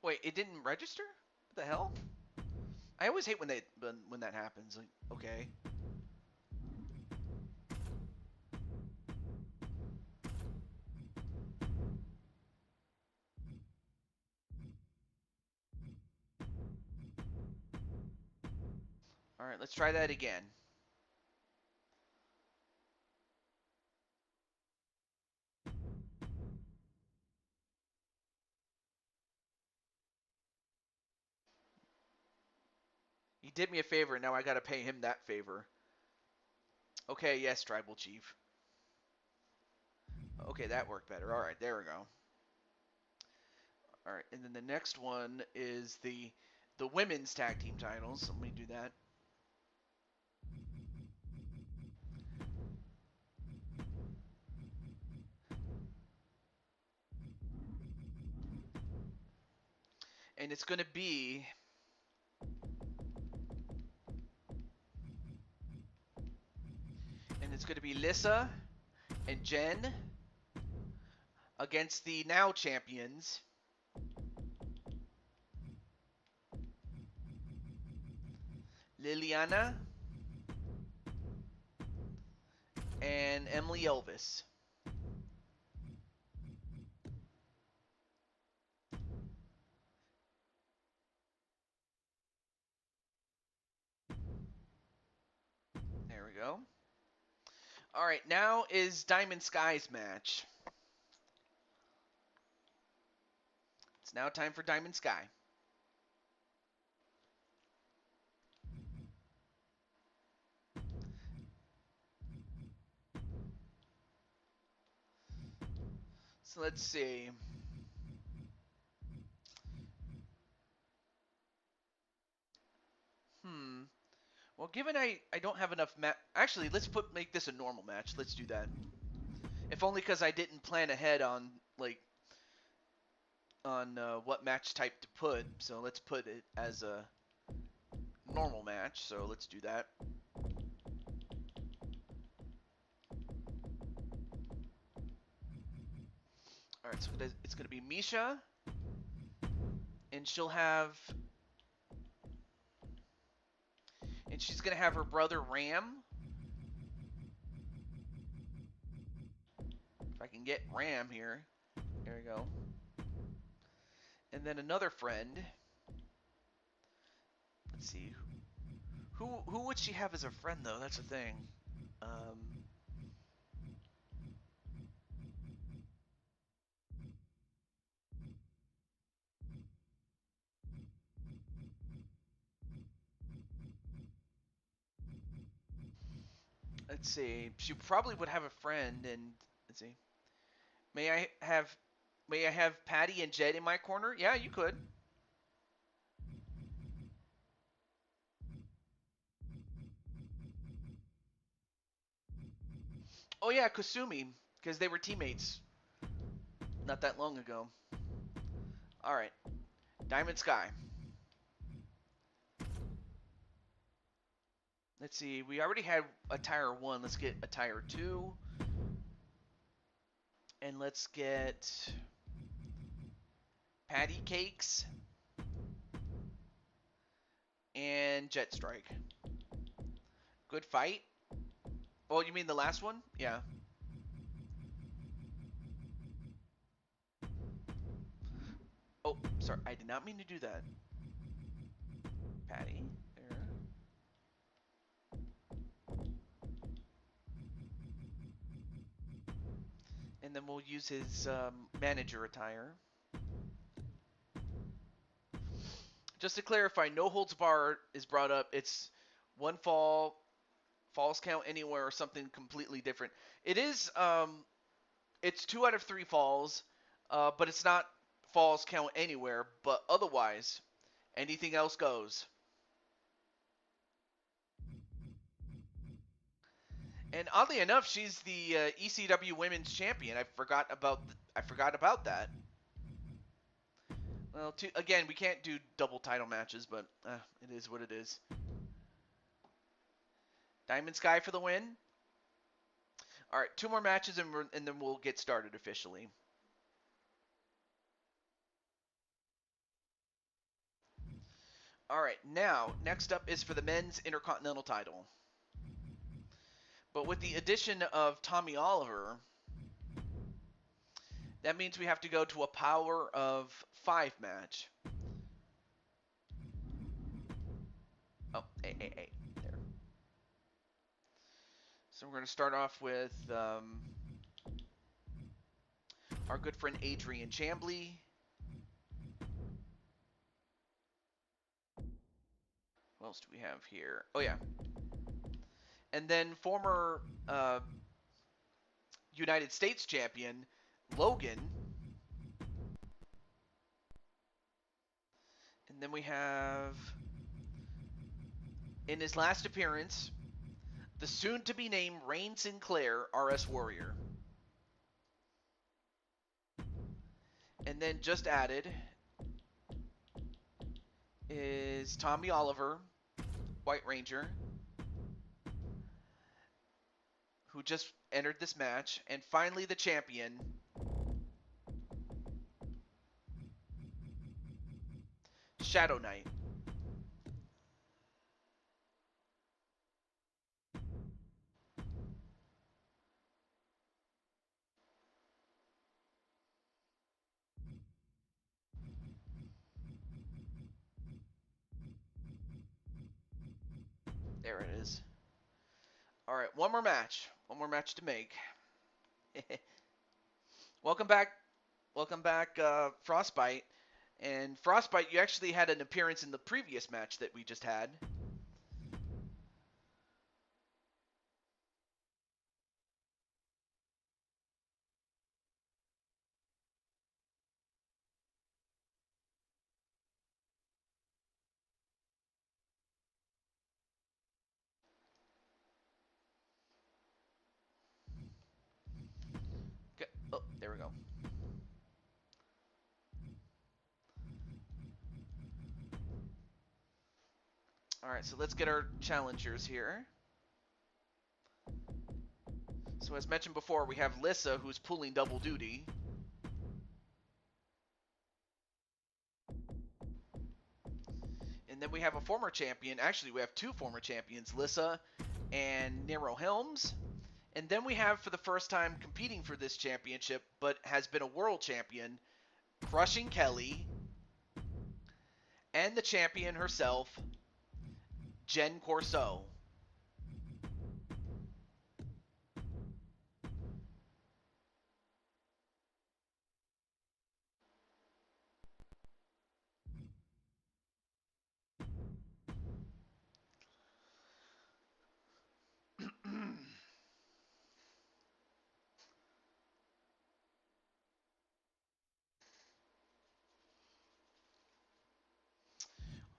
wait, it didn't register? What the hell? I always hate when that happens. Like, okay. All right, let's try that again. He did me a favor, now I gotta pay him that favor. Okay, yes, Tribal Chief. Okay, that worked better. All right, there we go. All right, and then the next one is the women's tag team titles. Let me do that. And it's going to be Lissa and Jen against the now champions Liliana and Emily Elvis. There we go. All right, now is Diamond Sky's match. It's now time for Diamond Sky. So let's see. Well, given I don't have enough actually, let's make this a normal match. Let's do that. If only because I didn't plan ahead on what match type to put. So let's put it as a normal match. So let's do that. All right, so it's gonna be Misha, and she's gonna have her brother Ram. If I can get Ram here, there we go. And then another friend. Let's see, who would she have as a friend though? That's the thing. Let's see. She probably would have a friend, and let's see. May I have Patty and Jed in my corner? Yeah, you could. Oh yeah, Kasumi, because they were teammates not that long ago. All right, Diamond Sky. Let's see. We already had attire 1. Let's get attire 2, and let's get Patty Cakes and Jet Strike. Good fight. Oh, you mean the last one? Yeah. Oh, sorry. I did not mean to do that. Patty. There. And then we'll use his manager attire. Just to clarify, no holds bar is brought up. It's one fall, falls count anywhere, or something completely different. It is, it's 2 out of 3 falls, but it's not falls count anywhere. But otherwise, anything else goes. And oddly enough, she's the ECW Women's Champion. I forgot about that. Well, again, we can't do double title matches, but it is what it is. Diamond Sky for the win. All right, 2 more matches, and then we'll get started officially. All right, now, next up is for the men's Intercontinental title. But with the addition of Tommy Oliver, that means we have to go to a power of 5 match. Oh, hey. There. So we're going to start off with our good friend Adrian Chambly. What else do we have here? Oh, yeah. And then former United States champion Logan. And then we have, in his last appearance, the soon-to-be named Rain Sinclair, RS Warrior. And then just added is Tommy Oliver, White Ranger, who just entered this match. And finally, the champion, Shadow Knight. There it is. All right, one more match. One more match to make. Welcome back. Welcome back, Frostbite. And Frostbite, you actually had an appearance in the previous match that we just had. There we go. All right, so let's get our challengers here. So as mentioned before, we have Lissa, who's pulling double duty. And then we have a former champion. Actually, we have two former champions, Lissa and Nero Helms. And then we have, for the first time, competing for this championship, but has been a world champion, Crushing Kelly, and the champion herself, Jen Corso.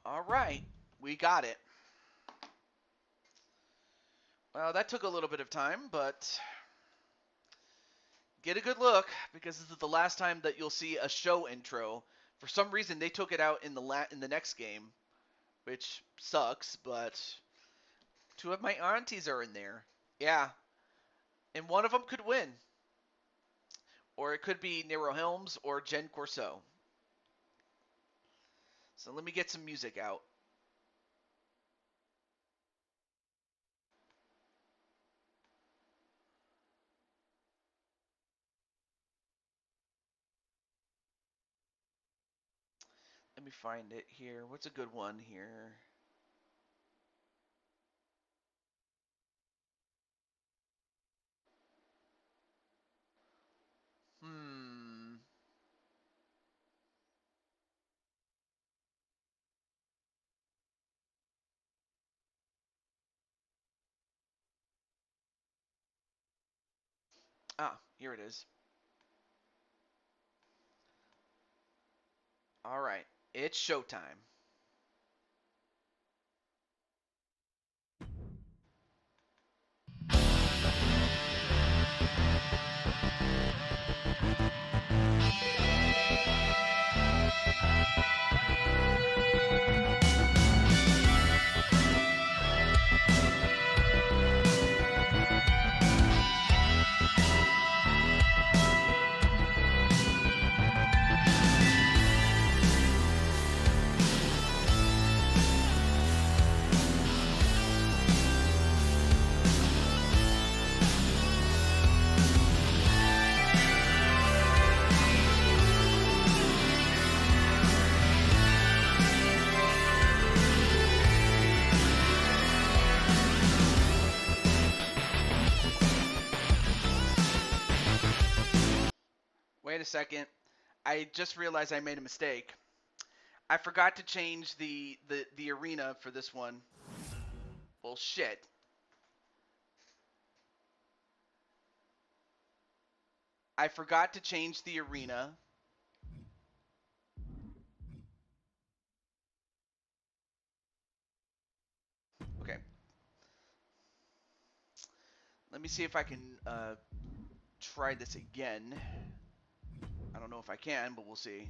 All right, we got it. Well, that took a little bit of time, but get a good look, because this is the last time that you'll see a show intro. For some reason, they took it out in the next game, which sucks, but two of my aunties are in there. Yeah, and one of them could win. Or it could be Nero Helms or Jen Corso. So let me get some music out. Let me find it here. What's a good one here? Hmm. Ah, here it is. All right. It's showtime. Wait a second. I just realized I made a mistake. I forgot to change the arena for this one. Well, shit. I forgot to change the arena. Okay. Let me see if I can try this again. I don't know if I can, but we'll see.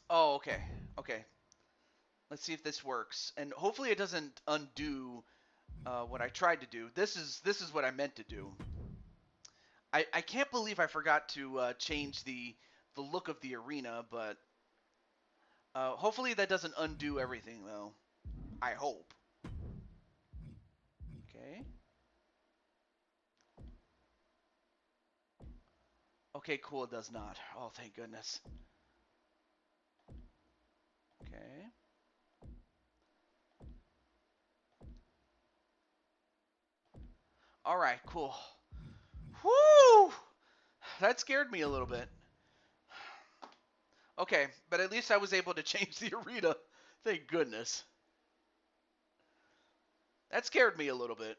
Oh, okay. Okay. Let's see if this works. And hopefully it doesn't undo what I tried to do. This is what I meant to do. I can't believe I forgot to change the look of the arena, but hopefully that doesn't undo everything, though. I hope. Okay. Okay, cool, it does not. Oh, thank goodness. Okay. All right, cool. Whoo! That scared me a little bit. Okay, but at least I was able to change the arena. Thank goodness. That scared me a little bit.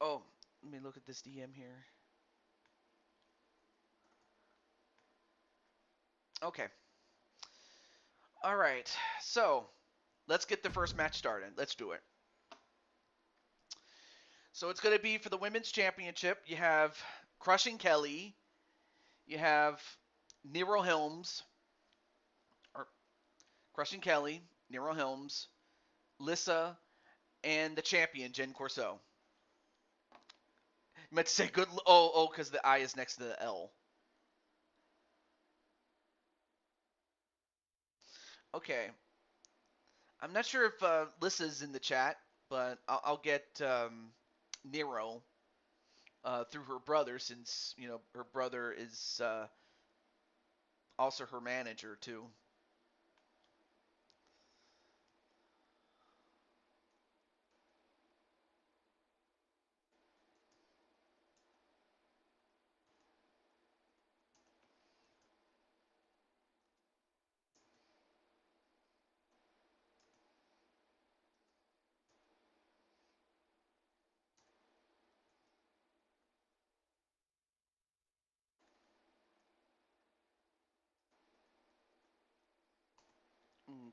Oh, let me look at this DM here. Okay. All right. So, let's get the first match started. Let's do it. So, it's going to be for the Women's Championship. You have Crushing Kelly. You have Nero Helms. Or Crushing Kelly, Nero Helms, Lissa, and the champion, Jen Corso. You meant to say good. Oh, because the I is next to the L. Okay. I'm not sure if Lissa's in the chat, but I'll get Nero through her brother, since her brother is also her manager too.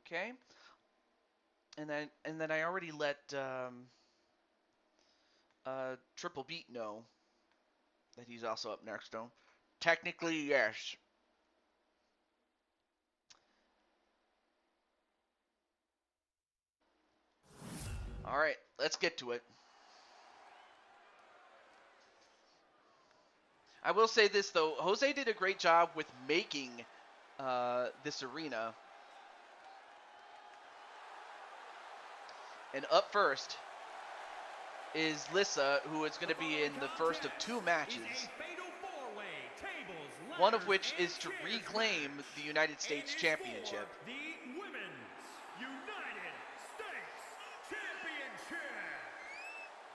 Okay. And then I already let Triple Beat know that he's also up next, though. Technically, yes. All right, let's get to it. I will say this, though. Jose did a great job with making this arena. And up first is Lissa, who is going to be in the first of two matches, one of which is to reclaim the United States Championship. The Women's United States Championship.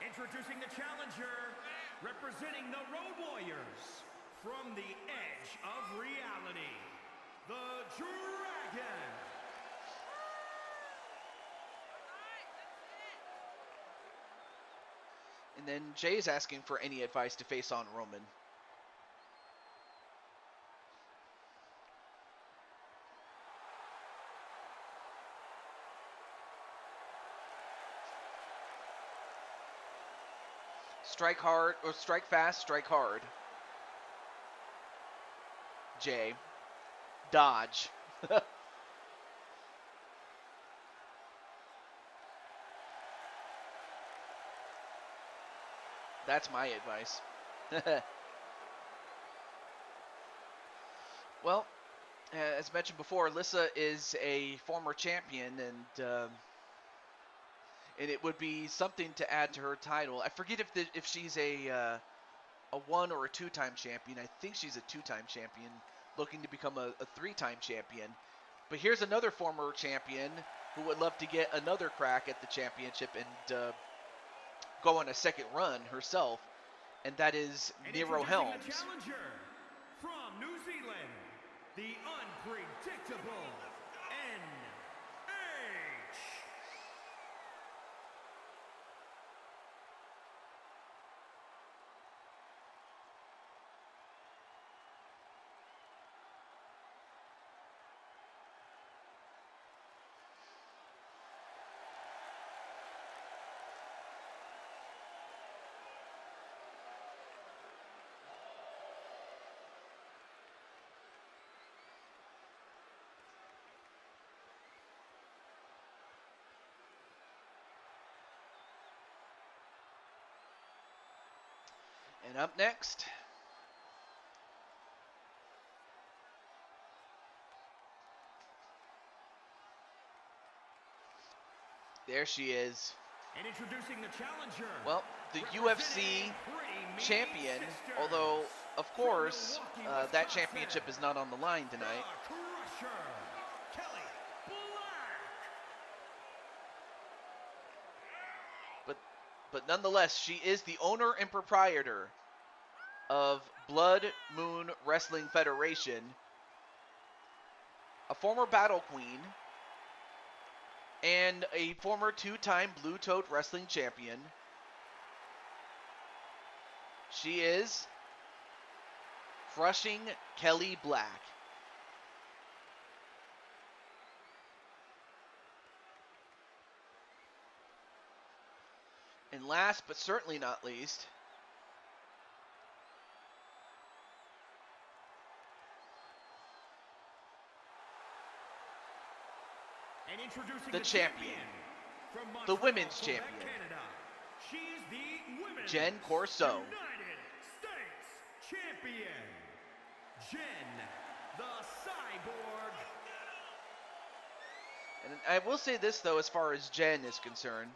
Introducing the challenger, representing the Road Warriors from the edge of reality, the Dragon. And then Jay's asking for any advice to face on Roman. Strike hard, or strike fast, strike hard. Jay. Dodge. That's my advice. Well, as mentioned before, Lissa is a former champion, and it would be something to add to her title. I forget if she's a one or a two-time champion. I think she's a two-time champion, looking to become a three-time champion. But here's another former champion who would love to get another crack at the championship and go on a second run herself, and that is Nero Helms. The challenger from New Zealand, the unpredictable NH. And up next, there she is. And introducing the challenger. Well, the UFC champion, although, of course, that championship is not on the line tonight. Crusher, Kelly Black. But nonetheless, she is the owner and proprietor of Blood Moon Wrestling Federation, a former Battle Queen, and a former two-time Blue Toad Wrestling Champion. She is crushing Kelly Black. And last but certainly not least, And introducing the champion, from the Montreal, women's Quebec, champion, Canada. She's the Women's Jen Corso. United States Champion, Jen the Cyborg. And I will say this, though, as far as Jen is concerned,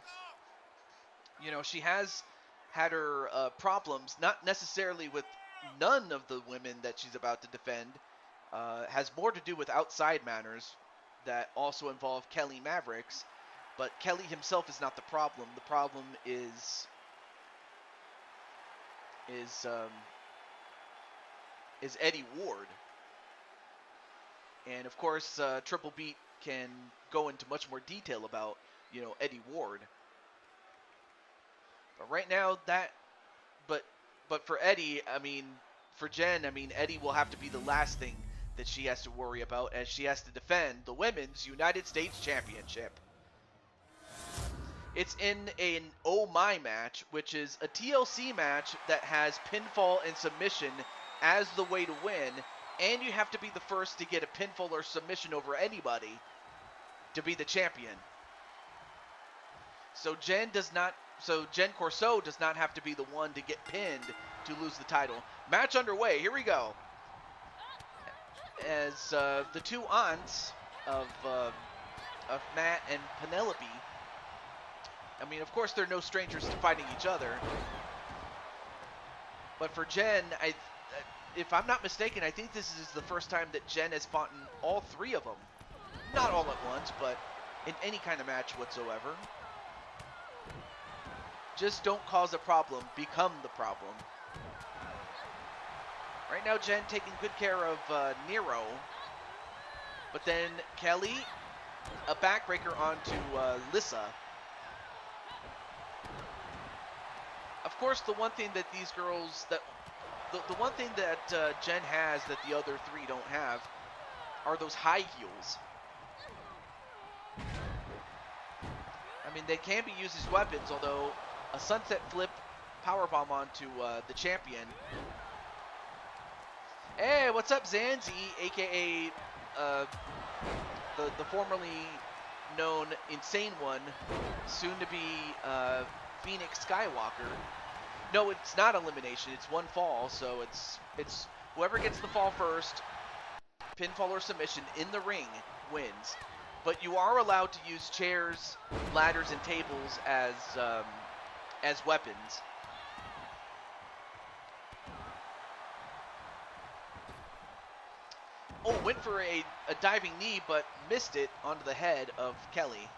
you know, she has had her problems, not necessarily with none of the women that she's about to defend, has more to do with outside matters that also involve Kelly Mavericks, but Kelly himself is not the problem. The problem is Eddie Ward. And of course, Triple Beat can go into much more detail about, you know, Eddie Ward. But right now, but for Eddie, I mean, for Jen, I mean, Eddie will have to be the last thing that she has to worry about, as she has to defend the Women's United States Championship. It's in an Oh My match, which is a TLC match that has pinfall and submission as the way to win, and you have to be the first to get a pinfall or submission over anybody to be the champion. So Jen Corso does not have to be the one to get pinned to lose the title. Match underway. Here we go. As the two aunts of Matt and Penelope, I mean, of course, they're no strangers to fighting each other. But for Jen, if I'm not mistaken, I think this is the first time that Jen has fought all three of them. Not all at once, but in any kind of match whatsoever. Just don't cause a problem, become the problem. Right now, Jen taking good care of Nero. But then Kelly, a backbreaker onto Lissa. Of course, the one thing that these girls, the one thing that Jen has that the other three don't have are those high heels. I mean, they can be used as weapons, although a sunset flip powerbomb onto the champion. Hey, what's up, Zanzi, aka the formerly known Insane One, soon to be Phoenix Skywalker. No, it's not elimination. It's one fall, so it's whoever gets the fall first, pinfall or submission in the ring wins. But you are allowed to use chairs, ladders, and tables as weapons. Oh, went for a diving knee, but missed it onto the head of Kelly.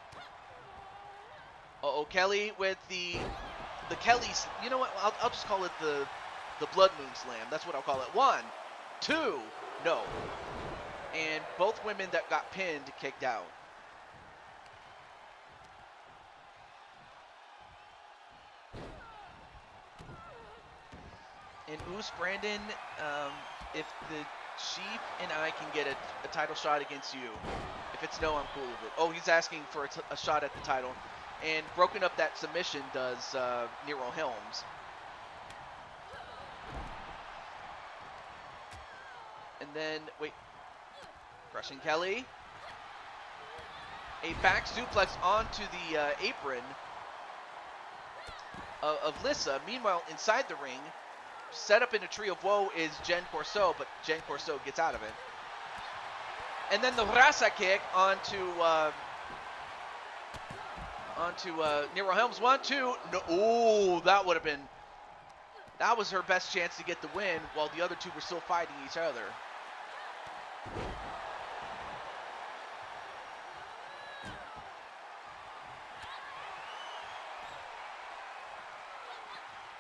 Uh-oh, Kelly with the Kelly's. You know what? I'll just call it the Blood Moon Slam. That's what I'll call it. 1, 2, no. And both women that got pinned kicked out. And Oos Brandon, if the Chief and I can get a title shot against you. If it's no, I'm cool with it. Oh, he's asking for a shot at the title. And broken up that submission does Nero Helms. And then, wait. Crushing Kelly. A back suplex onto the apron of Lissa. Meanwhile, inside the ring, set up in a tree of woe is Jen Corso, but Jen Corso gets out of it. And then the Rasa kick onto Nero Helms. 1, 2. No, oh, that was her best chance to get the win, while the other two were still fighting each other.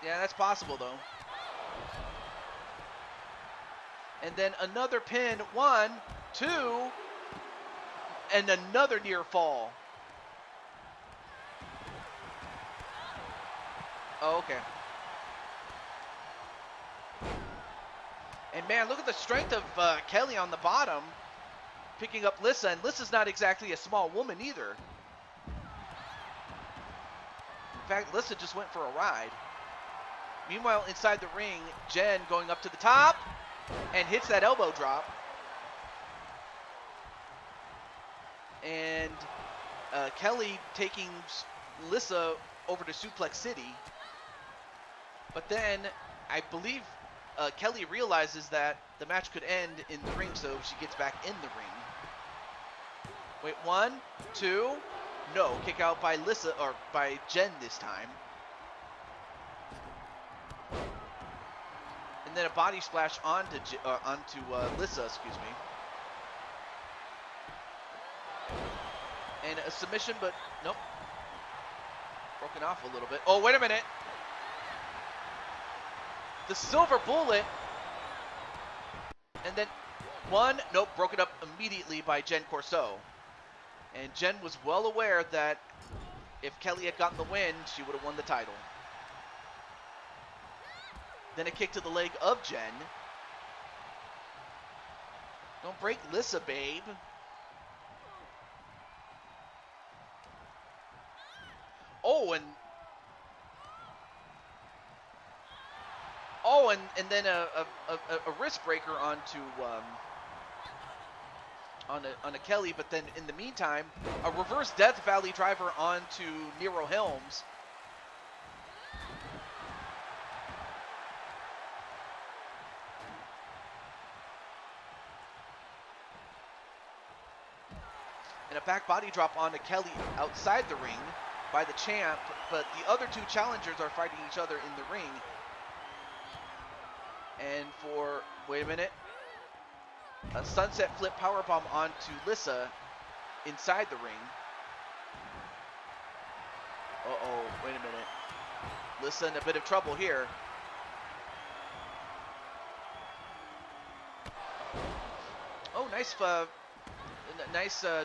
Yeah, that's possible though. And then another pin, 1, 2, and another near fall. Oh, okay. And man, look at the strength of Kelly on the bottom, picking up Lissa, and Lissa's not exactly a small woman either. In fact, Lissa just went for a ride. Meanwhile, inside the ring, Jen going up to the top and hits that elbow drop. And Kelly taking Lissa over to Suplex City. But then I believe Kelly realizes that the match could end in the ring, so she gets back in the ring. Wait, 1, 2, no, kick out by Lissa, or by Jen this time. And then a body splash onto Lissa, excuse me. And a submission, but nope. Broken off a little bit. Oh, wait a minute. The silver bullet. And then 1, nope, broken up immediately by Jen Corso. And Jen was well aware that if Kelly had gotten the win, she would have won the title. Then a kick to the leg of Jen. Don't break Lissa, babe. Oh, and then a wrist breaker onto on a Kelly, but then in the meantime, a reverse Death Valley driver onto Nero Helms. And a back body drop onto Kelly outside the ring by the champ, but the other two challengers are fighting each other in the ring. And for, wait a minute, a sunset flip powerbomb onto Lissa inside the ring. Uh-oh, wait a minute. Lissa in a bit of trouble here. Oh, nice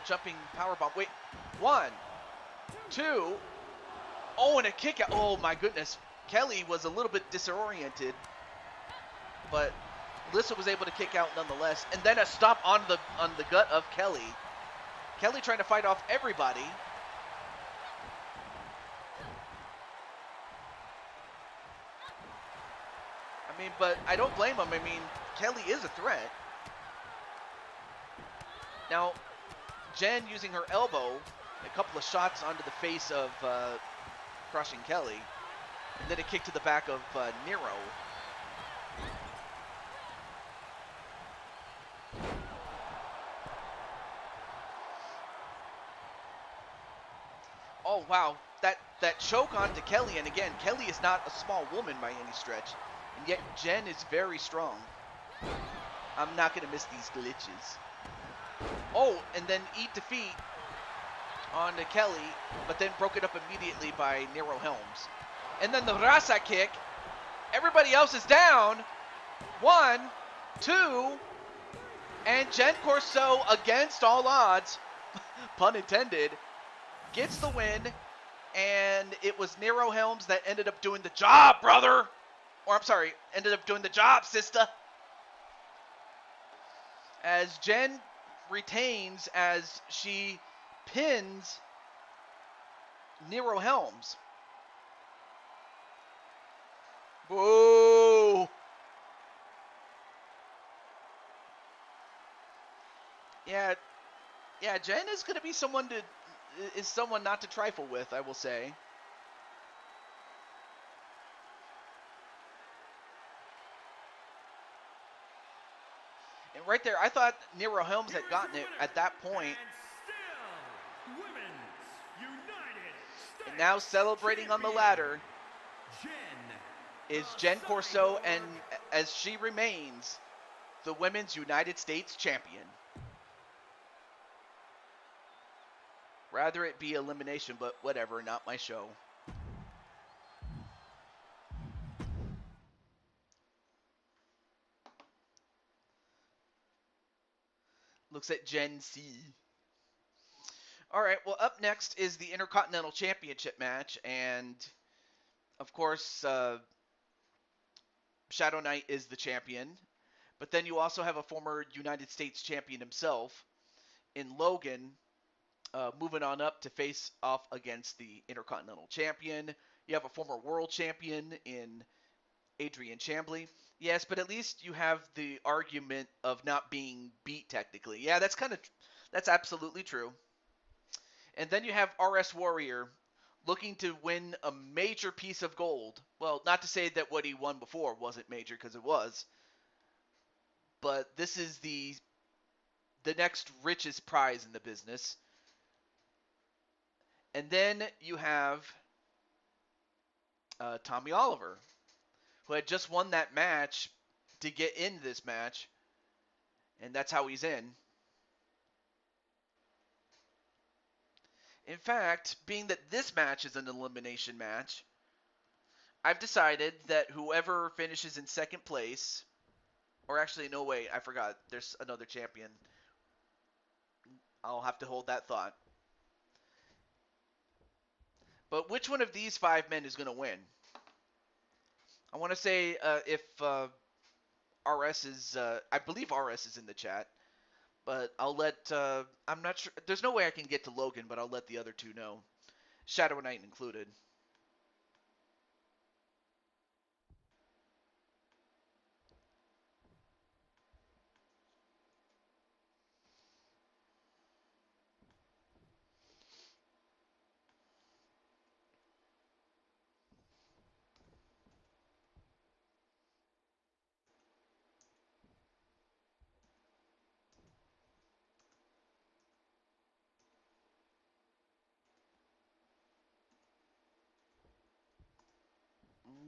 jumping powerbomb. Wait, 1, 2. Oh, and a kick out. Oh my goodness. Kelly was a little bit disoriented, but Lissa was able to kick out nonetheless. And then a stop on the gut of Kelly. Kelly trying to fight off everybody. I mean, but I don't blame him. I mean, Kelly is a threat. Now, Jen using her elbow, a couple of shots onto the face of crushing Kelly, and then a kick to the back of Nero. Oh wow, that choke onto Kelly, and again, Kelly is not a small woman by any stretch, and yet Jen is very strong. I'm not gonna miss these glitches. Oh, and then eat defeat onto Kelly, but then broke it up immediately by Nero Helms. And then the Rasa kick. Everybody else is down. 1, 2, and Jen Corso, against all odds, pun intended, gets the win. And it was Nero Helms that ended up doing the job, brother. Or I'm sorry, ended up doing the job, sister. As Jen retains as she pins Nero Helms. Whoa! Yeah, Jen is going to be someone not to trifle with, I will say. And right there, I thought Nero Helms had gotten it at that point. And now celebrating on the ladder is Jen Corso, and as she remains the Women's United States Champion. Rather it be elimination, but whatever, not my show. Looks at Gen C. All right, well, up next is the Intercontinental Championship match, and of course, Shadow Knight is the champion. But then you also have a former United States champion himself in Logan, moving on up to face off against the Intercontinental Champion. You have a former world champion in Adrian Chambly. Yes, but at least you have the argument of not being beat technically. Yeah, that's absolutely true. And then you have RS Warrior looking to win a major piece of gold. Well, not to say that what he won before wasn't major, because it was, but this is the next richest prize in the business. And then you have Tommy Oliver, who had just won that match to get in this match, and that's how he's in. In fact, being that this match is an elimination match, I've decided that whoever finishes in second place, or actually, no, wait, I forgot. There's another champion. I'll have to hold that thought. But which one of these 5 men is going to win? I want to say if RS is, I believe RS is in the chat, but I'll let, I'm not sure. There's no way I can get to Logan, but I'll let the other two know. Shadow Knight included.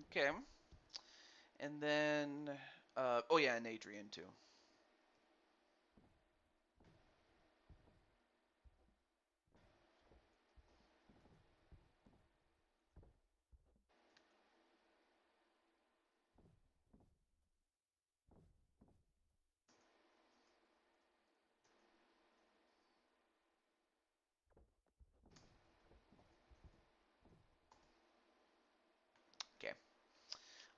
Okay. And then, oh yeah, and Adrian too. Okay.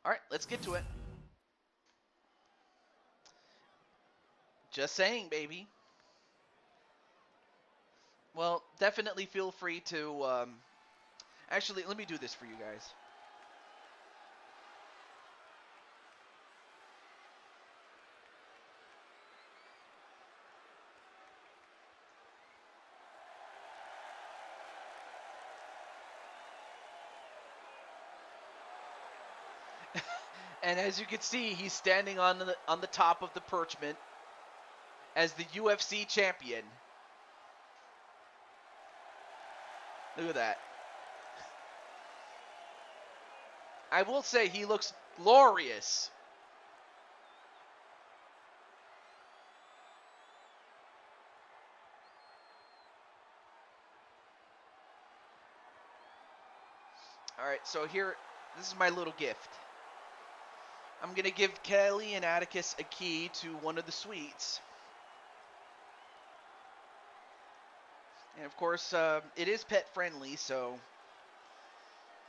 All right, let's get to it. Just saying, baby. Well, definitely feel free to. Actually, let me do this for you guys. And as you can see, he's standing on the top of the perchment as the UFC champion. Look at that. I will say he looks glorious. All right, so here, this is my little gift. I'm going to give Kelly and Atticus a key to one of the suites. And of course, it is pet friendly, so,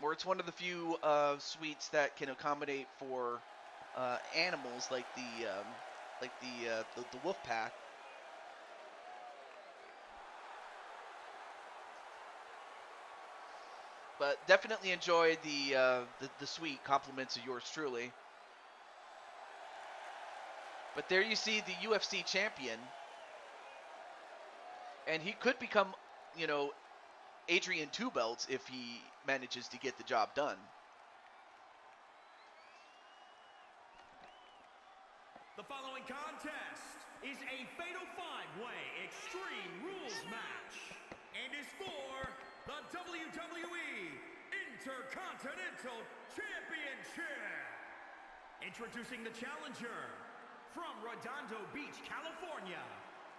or it's one of the few suites that can accommodate for animals like the wolf pack. But definitely enjoy the suite. Compliments of yours truly. But there you see the UFC champion, and he could become, you know, Adrian Two Belts if he manages to get the job done. The following contest is a fatal 5-way Extreme Rules match and is for the WWE Intercontinental Championship. Introducing the challenger from Redondo Beach, California,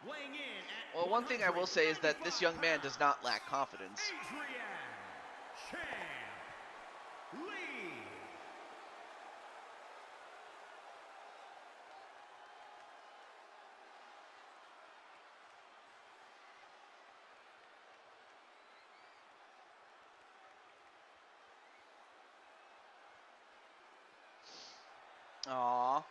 weighing in at Well, one thing I will say is that this young man does not lack confidence. Adrian Champ Lee. Aww.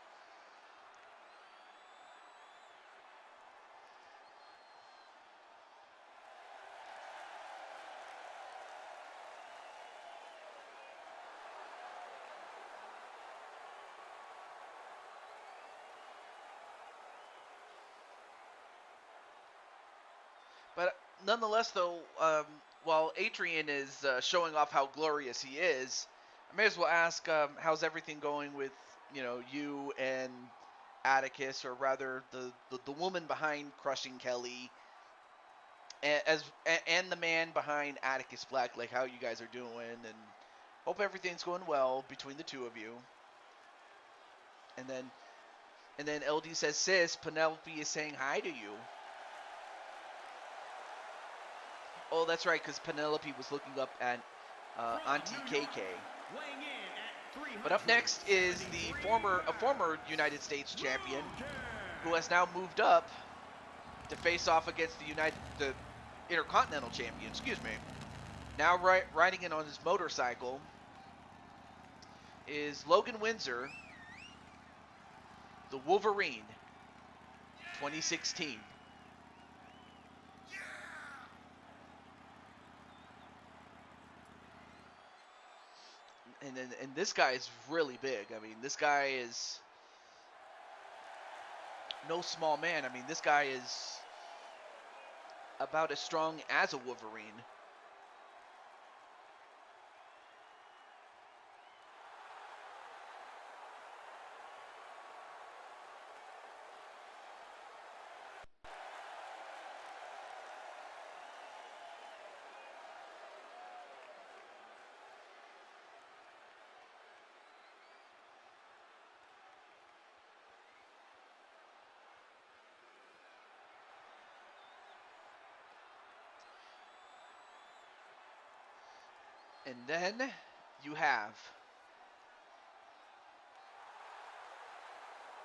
But nonetheless, though, while Adrian is showing off how glorious he is, I may as well ask, how's everything going with, you and Atticus, or rather the woman behind Crushing Kelly, and the man behind Atticus Black, like how you guys are doing, and hope everything's going well between the two of you. And then LD says, sis, Penelope is saying hi to you. Oh, that's right, because Penelope was looking up at Auntie KK. But up next is a former United States champion who has now moved up to face off against the Intercontinental champion. Excuse me. Now riding in on his motorcycle is Logan Windsor, the Wolverine, 2016. And this guy is really big. I mean, this guy is no small man. I mean, this guy is about as strong as a Wolverine. And then you have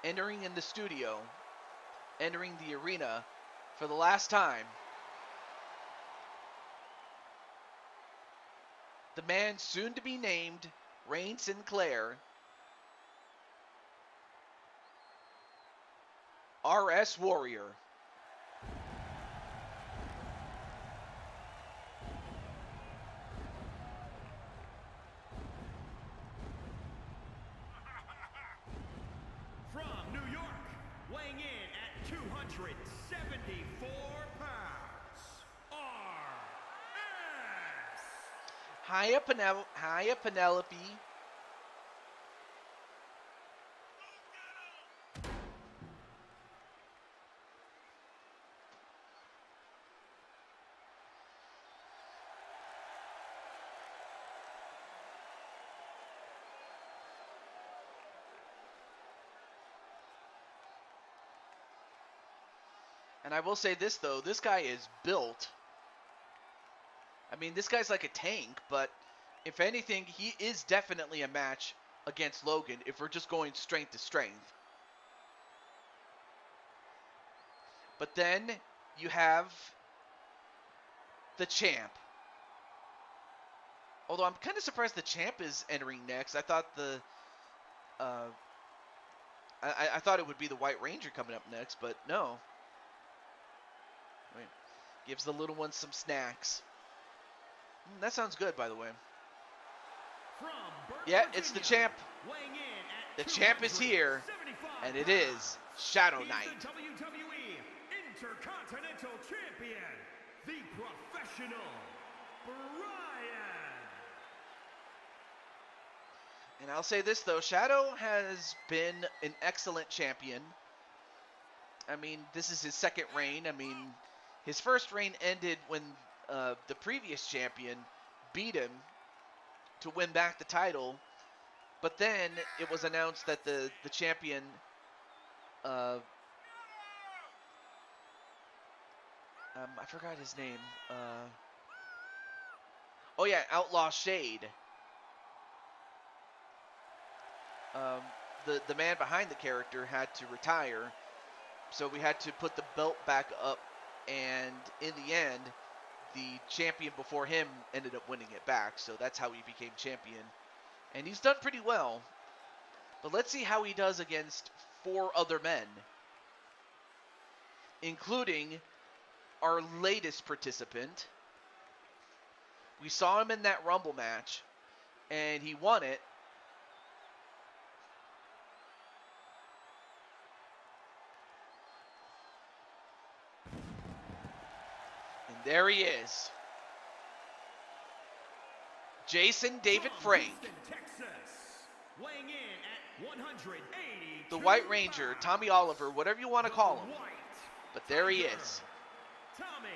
entering in the studio, entering the arena for the last time, the man soon to be named Rain Sinclair, RS Warrior. From New York, weighing in at 274 pounds, RS. Hiya, Penelope. And I will say this, though. This guy is built. I mean, this guy's like a tank, but if anything, he is definitely a match against Logan if we're just going strength to strength. But then you have the champ. Although I'm kind of surprised the champ is entering next. I thought I thought it would be the White Ranger coming up next, but no. Wait. Gives the little one some snacks. That sounds good, by the way. Yeah, it's the champ. The champ is here, and it is Shadow Knight. The WWE Intercontinental Champion, the Professional Brian. And I'll say this, though. Shadow has been an excellent champion. I mean, this is his second reign. I mean, his first reign ended when the previous champion beat him to win back the title. But then it was announced that the champion, I forgot his name. Oh yeah, Outlaw Shade. The man behind the character had to retire, so we had to put the belt back up, and in the end, the champion before him ended up winning it back, so that's how he became champion. And he's done pretty well. But let's see how he does against 4 other men, including our latest participant. We saw him in that Rumble match, and he won it. There he is. Jason David From Frank. Houston, Texas, weighing in at 182 The White Ranger, Tommy Oliver, whatever you want to call him. But there he is. Tommy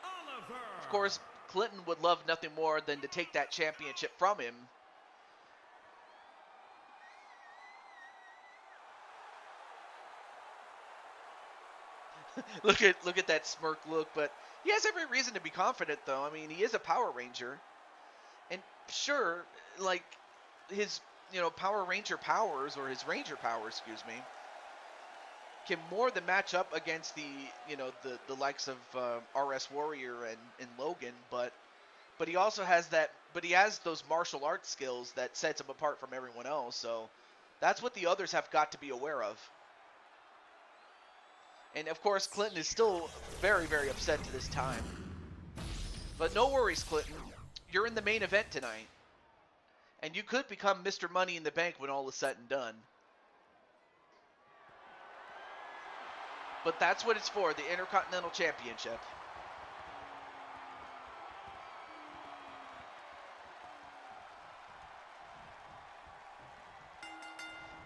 Oliver. Of course, Clinton would love nothing more than to take that championship from him. Look at that smirk look, but he has every reason to be confident, though. I mean, he is a Power Ranger, and sure, like his Power Ranger powers, or his Ranger powers, excuse me, can more than match up against the the likes of RS Warrior and Logan, but he also has that, but he has those martial arts skills that sets him apart from everyone else. So that's what the others have got to be aware of. And of course, Clinton is still very, very upset to this time. But no worries, Clinton. You're in the main event tonight. And you could become Mr. Money in the Bank when all is said and done. But that's what it's for, the Intercontinental Championship.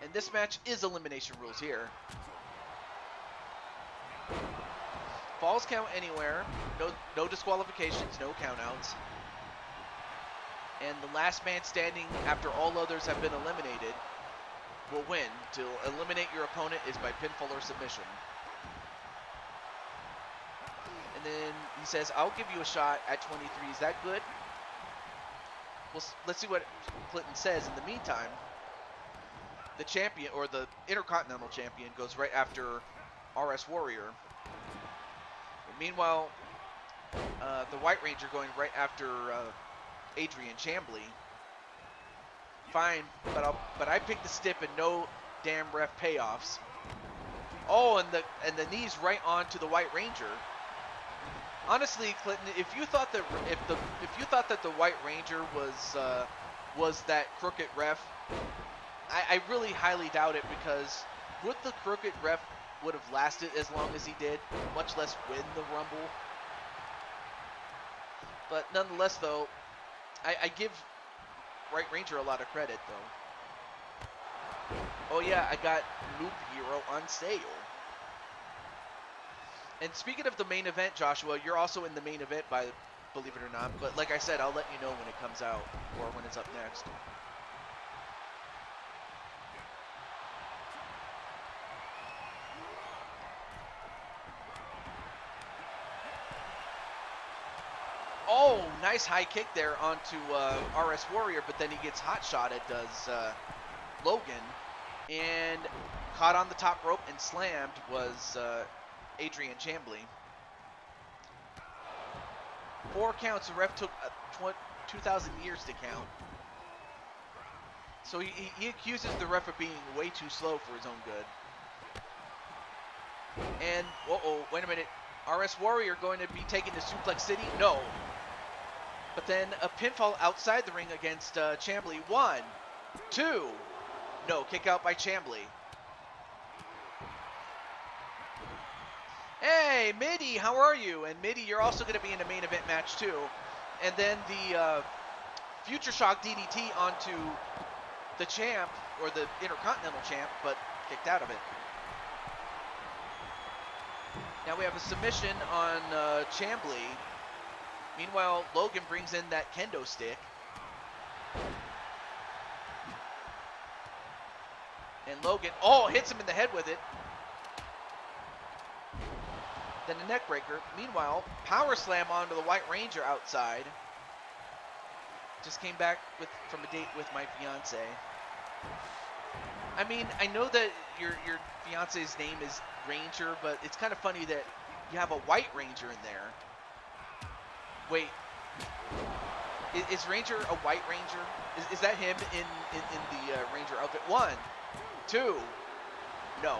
And this match is elimination rules here. Falls count anywhere, no disqualifications, no countouts. And the last man standing after all others have been eliminated will win. To eliminate your opponent is by pinfall or submission. And then he says, I'll give you a shot at 23. Is that good? Well, let's see what Clinton says. In the meantime, the champion, or the Intercontinental Champion, goes right after RS Warrior. Meanwhile, the White Ranger going right after Adrian Chambly. Fine, but I picked the stiff and no damn ref payoffs. Oh, and the knees right onto the White Ranger. Honestly, Clinton, if you thought that the White Ranger was that crooked ref, I really highly doubt it, because would the crooked ref would have lasted as long as he did, much less win the Rumble. But nonetheless, though, I give White Ranger a lot of credit, though. Oh yeah, I got Loop Hero on sale. And speaking of the main event, Joshua, you're also in the main event, believe it or not. But like I said, I'll let you know when it comes out, or when it's up next. Oh, nice high kick there onto RS Warrior, but then he gets hot-shotted, does Logan, and caught on the top rope and slammed was Adrian Chambly. 4 counts. The ref took 2,000 years to count. So he accuses the ref of being way too slow for his own good. And, uh-oh, wait a minute. RS Warrior going to be taken to Suplex City? No. But then a pinfall outside the ring against Chambly. 1, 2. No, kick out by Chambly. Hey, Mitty, how are you? And Mitty, you're also going to be in a main event match too. And then the Future Shock DDT onto the champ, or the Intercontinental champ, but kicked out of it. Now we have a submission on Chambly. Meanwhile, Logan brings in that kendo stick. And Logan, hits him in the head with it. Then a neck breaker. Meanwhile, power slam onto the White Ranger outside. Just came back from a date with my fiance. I mean, I know that your fiance's name is Ranger, but it's kind of funny that you have a White Ranger in there. Wait, is Ranger a White Ranger? Is that him in the Ranger outfit? 1, 2, no.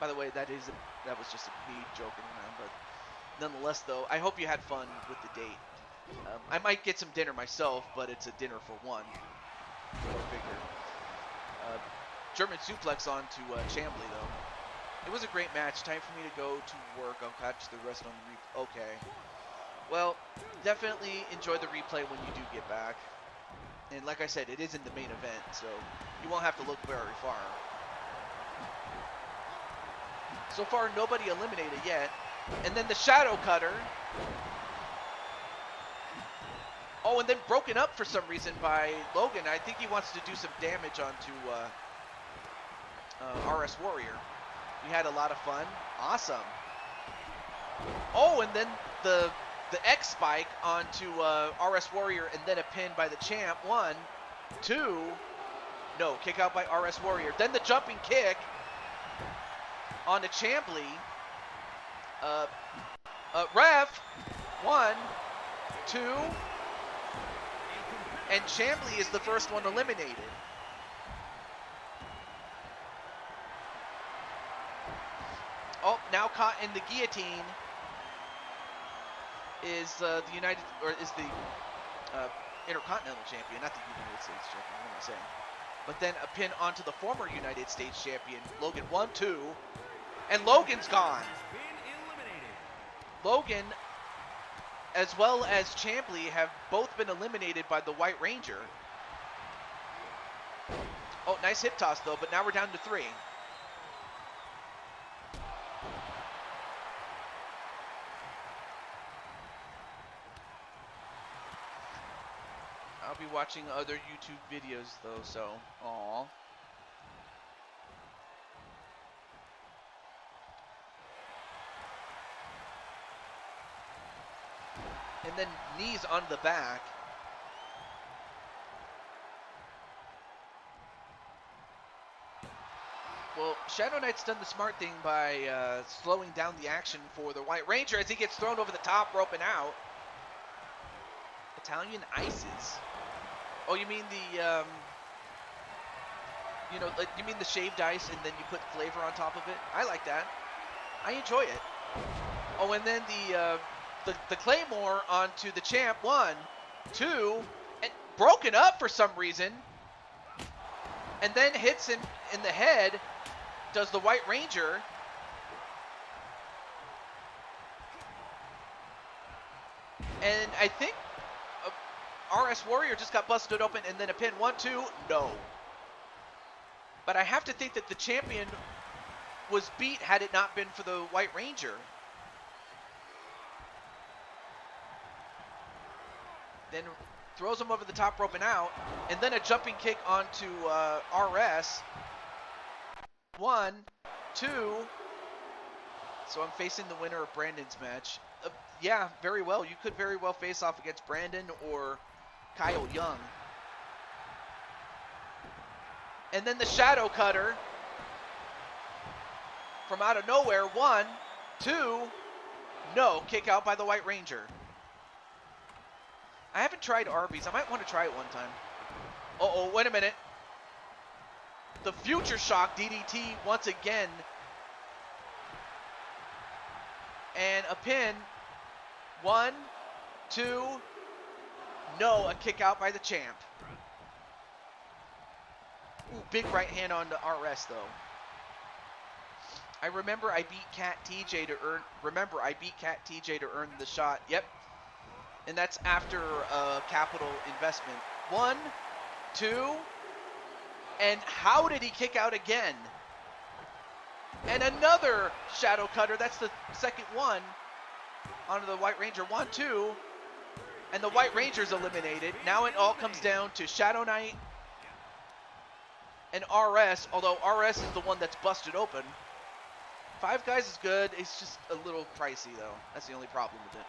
By the way, that was just me joking around, but nonetheless, though, I hope you had fun with the date. I might get some dinner myself, but it's a dinner for one. Go figure. German suplex onto Chambly, though. It was a great match. Time for me to go to work. I'll catch the rest on the replay. Okay. Well, definitely enjoy the replay when you do get back. And like I said, it is in the main event, so you won't have to look very far. So far, nobody eliminated yet. And then the Shadow Cutter. Oh, and then broken up for some reason by Logan. I think he wants to do some damage onto RS Warrior. We had a lot of fun. Awesome. Oh, and then the X spike onto RS Warrior, and then a pin by the champ. 1, 2. No, kick out by RS Warrior. Then the jumping kick onto Chambly. Ref. 1, 2. And Chambly is the first one eliminated. Oh, now caught in the guillotine is the Intercontinental Champion, not the United States Champion. What am I saying? But then a pin onto the former United States Champion, Logan. 1, 2, and Logan's gone. Logan, as well as Chambly, have both been eliminated by the White Ranger. Oh, nice hip toss though, but now we're down to 3. I'll be watching other YouTube videos though, so aw. And then knees on the back. Well, Shadow Knight's done the smart thing by slowing down the action for the White Ranger as he gets thrown over the top rope and out. Italian Ices. Oh, you mean the, you mean the shaved ice and then you put flavor on top of it? I like that. I enjoy it. Oh, and then the Claymore onto the champ. 1, 2, and broken up for some reason. And then hits him in the head. Does the White Ranger. And I think RS Warrior just got busted open and then a pin. 1, 2, no. But I have to think that the champion was beat had it not been for the White Ranger. Then throws him over the top rope and out. And then a jumping kick onto RS. 1, 2. So I'm facing the winner of Brandon's match. Yeah, very well. You could very well face off against Brandon or Kyle Young. And then the Shadow Cutter from out of nowhere. 1, 2. No, kick out by the White Ranger. I haven't tried Arby's. I might want to try it one time. Uh-oh, wait a minute. The Future Shock DDT once again. And a pin. 1, 2. No, a kick out by the champ. Ooh, big right hand on the RS though. I remember I beat Cat TJ to earn the shot. Yep. And that's after capital investment. 1, 2. And how did he kick out again? And another Shadow Cutter. That's the second one onto the White Ranger. 1, 2. And the White Ranger's eliminated. Now it all comes down to Shadow Knight and RS, although RS is the one that's busted open. 5 Guys is good. It's just a little pricey, though. That's the only problem with it.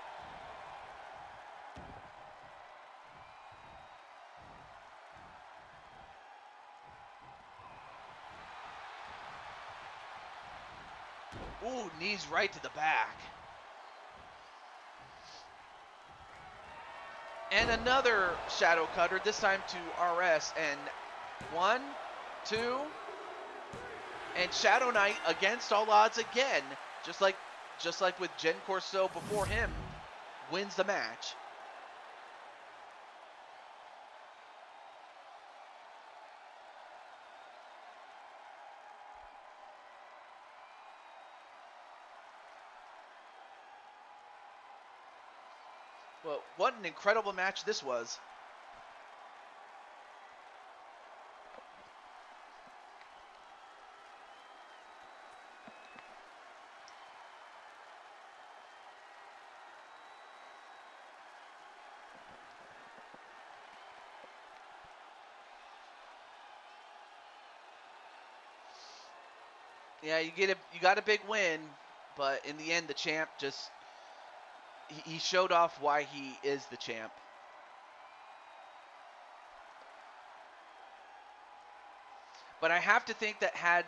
Ooh, knees right to the back. And another Shadow Cutter, this time to RS. And 1, 2. And Shadow Knight against all odds again. Just like with Jen Corso before him, wins the match. Well, what an incredible match this was. Yeah, you got a big win, but in the end, the champ just he showed off why he is the champ. But I have to think that had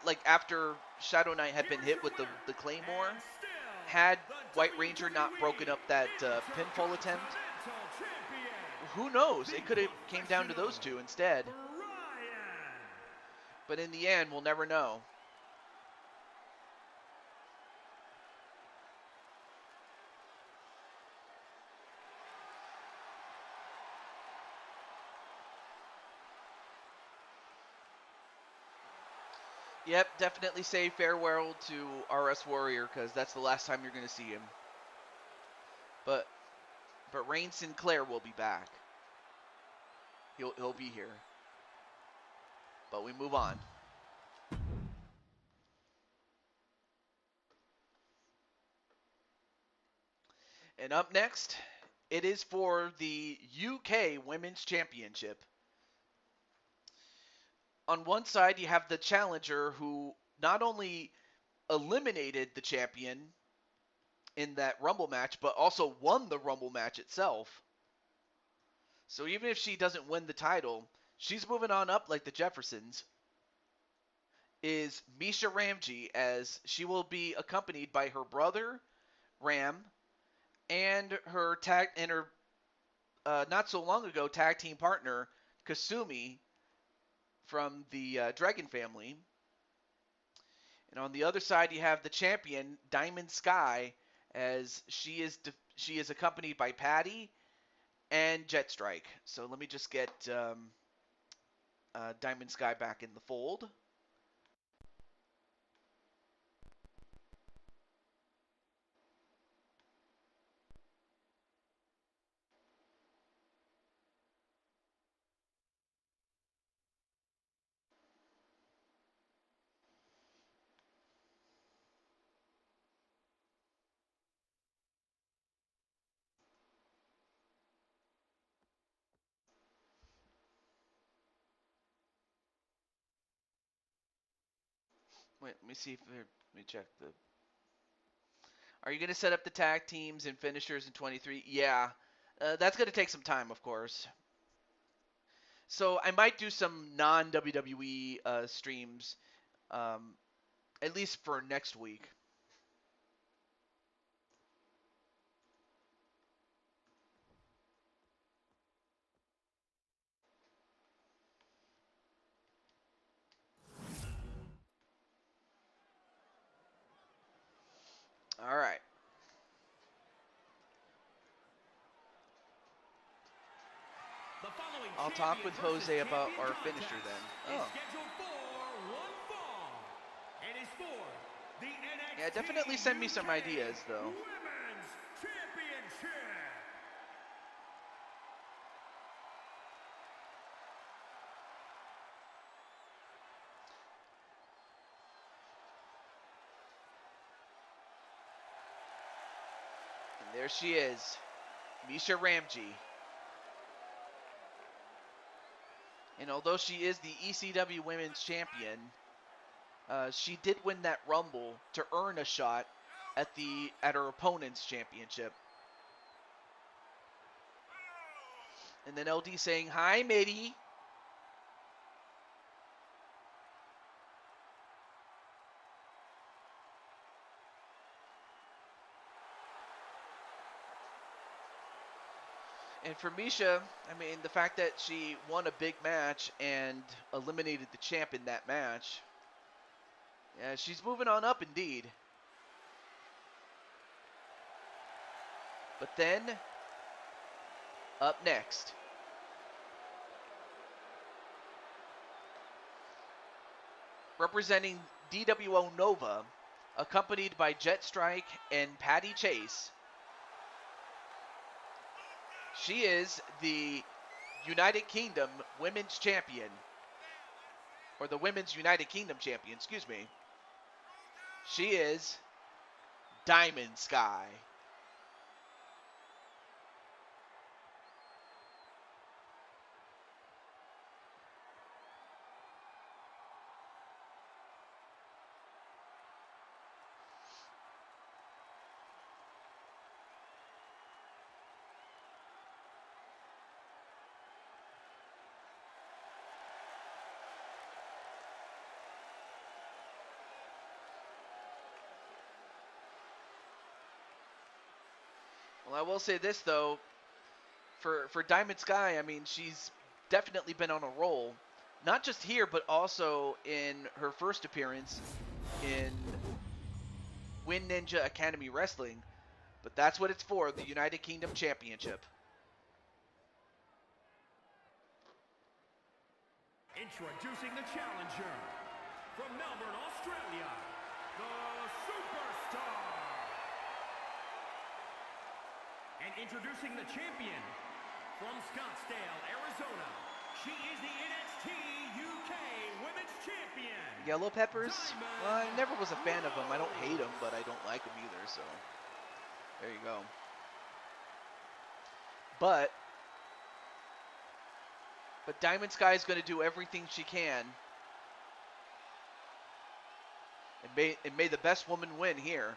like after Shadow Knight had been hit with the Claymore, had White Ranger not broken up that pinfall attempt, who knows? It could have came down to those two instead. But in the end, we'll never know. Yep, definitely say farewell to RS Warrior because that's the last time you're going to see him. But Rain Sinclair will be back. He'll be here. But we move on. And up next, it is for the UK Women's Championship. On one side, you have the challenger who not only eliminated the champion in that Rumble match, but also won the Rumble match itself. So even if she doesn't win the title, she's moving on up like the Jeffersons. Is Misha Ramji, as she will be accompanied by her brother Ram and her not so long ago tag team partner Kasumi from the Dragon family. And on the other side, you have the champion Diamond Sky, as she is accompanied by Patty and Jet Strike. So let me just get Diamond Sky back in the fold. Wait, let me see if let me check the. Are you going to set up the tag teams and finishers in 23? Yeah, that's going to take some time, of course. So I might do some non-WWE streams, at least for next week. All right. I'll talk with Jose about our finisher then. Oh. Yeah, definitely send me some ideas, though. And there she is, Misha Ramji. And although she is the ECW Women's Champion, she did win that Rumble to earn a shot at her opponent's championship. And then LD saying, "Hi, Mitty." And for Misha, I mean, the fact that she won a big match and eliminated the champ in that match, yeah, she's moving on up indeed. But then, up next, representing DWO Nova, accompanied by Jet Strike and Patty Chase, She is the United Kingdom Women's Champion. Or the Women's United Kingdom Champion, excuse me. She is Diamond Sky. Well, I will say this, though. For Diamond Sky, I mean, she's definitely been on a roll. Not just here, but also in her first appearance in Win Ninja Academy Wrestling. But that's what it's for, the United Kingdom Championship. Introducing the challenger from Melbourne, Australia, the Superstar. And introducing the champion from Scottsdale, Arizona, she is the NXT UK Women's Champion. Yellow Peppers? Well, I never was a fan of them. I don't hate them, but I don't like them either, so there you go. But Diamond Sky is going to do everything she can. And may the best woman win here.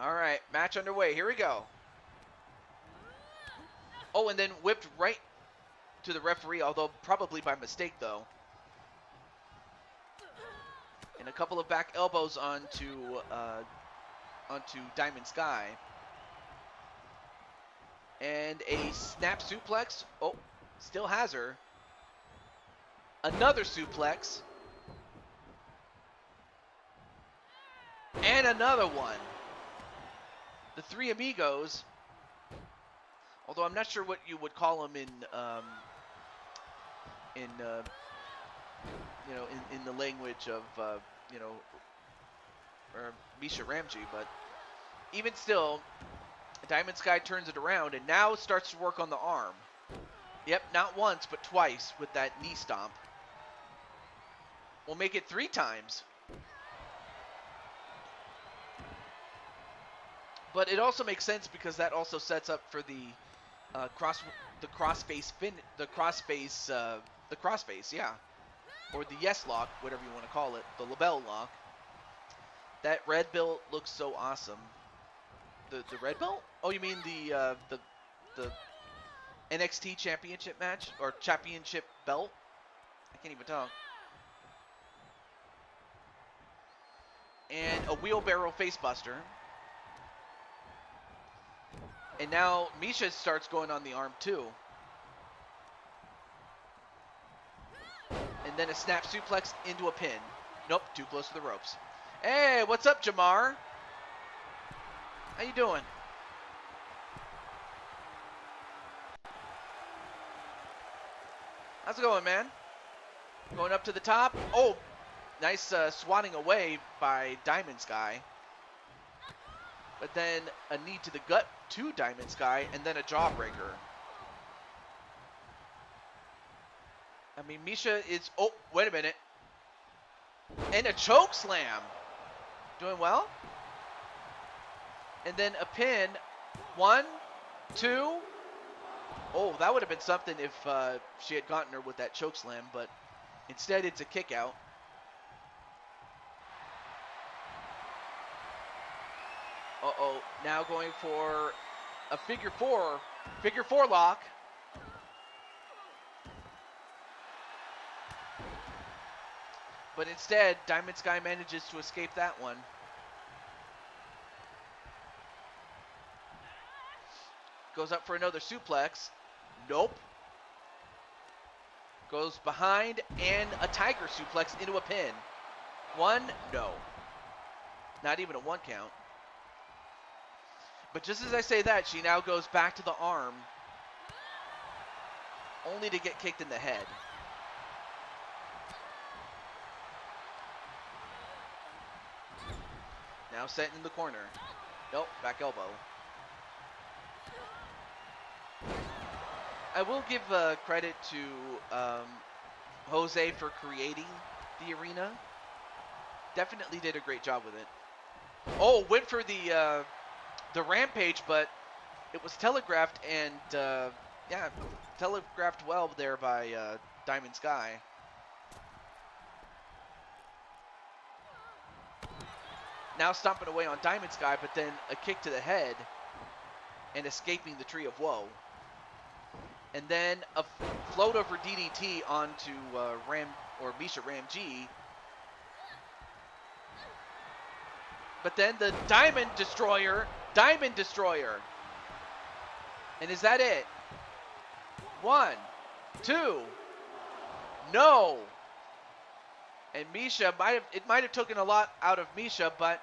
All right, match underway. Here we go. Oh, and then whipped right to the referee, although probably by mistake, though. And a couple of back elbows onto Diamond Sky. And a snap suplex. Oh, still has her. Another suplex. And another one. The Three Amigos. Although I'm not sure what you would call them in the language of or Misha Ramji, but even still, Diamond Sky turns it around and now starts to work on the arm. Yep, not once but twice with that knee stomp. We'll make it 3 times. But it also makes sense because that also sets up for the crossface, yeah, or the yes lock, whatever you want to call it, the label lock. That red belt looks so awesome. The red belt? Oh, you mean the NXT Championship match or Championship belt? I can't even talk. And a wheelbarrow facebuster. And now Misha starts going on the arm too. And then a snap suplex into a pin. Nope, too close to the ropes. Hey, what's up, Jamar? How you doing? How's it going, man? Going up to the top. Oh, nice swatting away by Diamond Sky. But then a knee to the gut to Diamond Sky, and then a jawbreaker. I mean, Misha is... Oh, wait a minute. And a choke slam. Doing well. And then a pin. 1, 2. Oh, that would have been something if she had gotten her with that choke slam, but instead it's a kick out. Uh-oh, now going for a figure four lock. But instead, Diamond Sky manages to escape that one. Goes up for another suplex. Nope. Goes behind and a tiger suplex into a pin. 1, no. Not even a 1 count. But just as I say that, she now goes back to the arm only to get kicked in the head. Now set in the corner. Nope, back elbow. I will give credit to Jose for creating the arena. Definitely did a great job with it. Oh, went for the rampage, but it was telegraphed and yeah, telegraphed well there by Diamond Sky. Now stomping away on Diamond Sky, but then a kick to the head and escaping the Tree of Woe. And then a float over DDT onto Misha Ramji. But then the Diamond Destroyer. And is that it? 1, 2. No. And Misha might have taken a lot out of Misha, but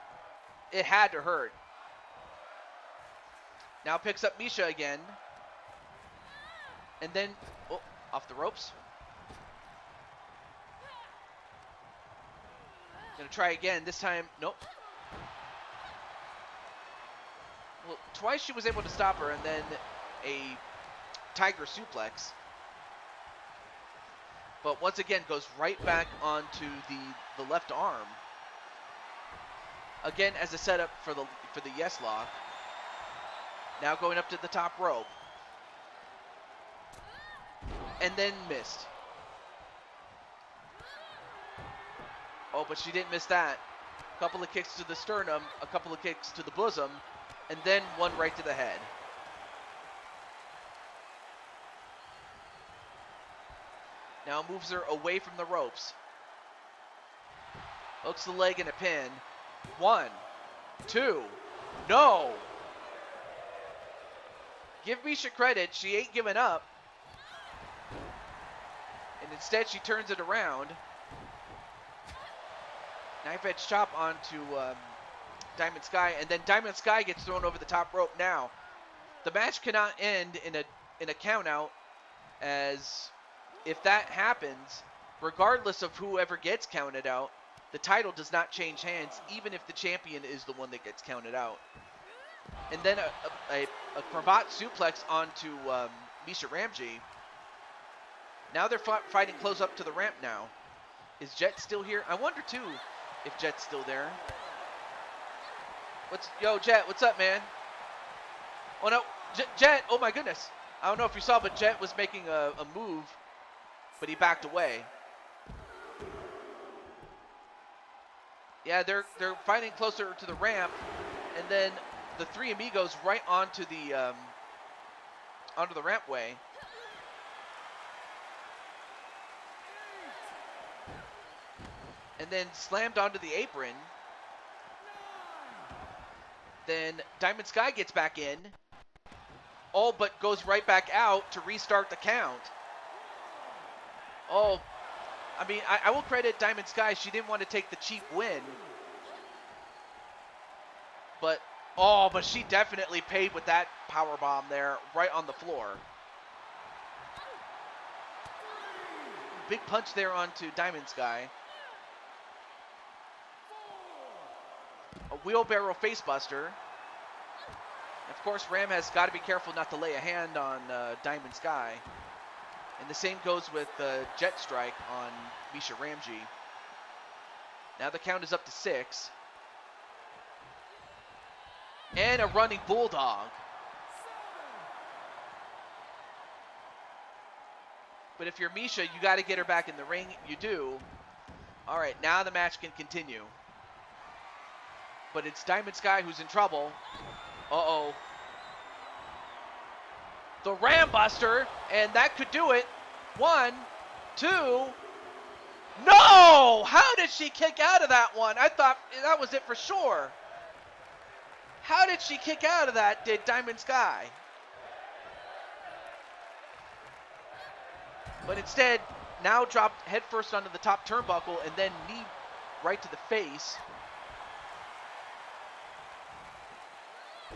it had to hurt. Now picks up Misha again. And then, off the ropes. Gonna try again. This time, nope. Well, twice she was able to stop her, and then a tiger suplex. But once again, goes right back onto the left arm. Again, as a setup for the yes lock. Now going up to the top rope. And then missed. Oh, but she didn't miss that. A couple of kicks to the sternum, a couple of kicks to the bosom, and then one right to the head. Now moves her away from the ropes. Hooks the leg in a pin. 1, 2. No! Give Misha credit. She ain't giving up. And instead she turns it around. Knife edge chop onto Diamond Sky. And then Diamond Sky gets thrown over the top rope now. The match cannot end in a count out, as if that happens, regardless of whoever gets counted out, the title does not change hands, even if the champion is the one that gets counted out. And then a cravat suplex onto Misha Ramji. Now they're fighting close up to the ramp now. Is Jet still here? I wonder, too, if Jet's still there. Yo, Jet, what's up, man? Oh, no. Jet, oh, my goodness. I don't know if you saw, but Jet was making a move, but he backed away. Yeah, they're fighting closer to the ramp, and then the three amigos right onto the rampway. And then slammed onto the apron. Then Diamond Sky gets back in. Oh, but goes right back out to restart the count. Oh, I mean, I will credit Diamond Sky. She didn't want to take the cheap win. But she definitely paid with that powerbomb there right on the floor. Big punch there onto Diamond Sky. A wheelbarrow facebuster. Of course, Ram has got to be careful not to lay a hand on Diamond Sky. And the same goes with Jet Strike on Misha Ramji. Now the count is up to 6. And a running bulldog. But if you're Misha, you got to get her back in the ring. You do. All right, now the match can continue. But it's Diamond Sky who's in trouble. Uh-oh. The Ram Buster, and that could do it. 1, 2. No! How did she kick out of that one? I thought that was it for sure. How did she kick out of that, did Diamond Sky? But instead, now dropped headfirst onto the top turnbuckle and then knee right to the face.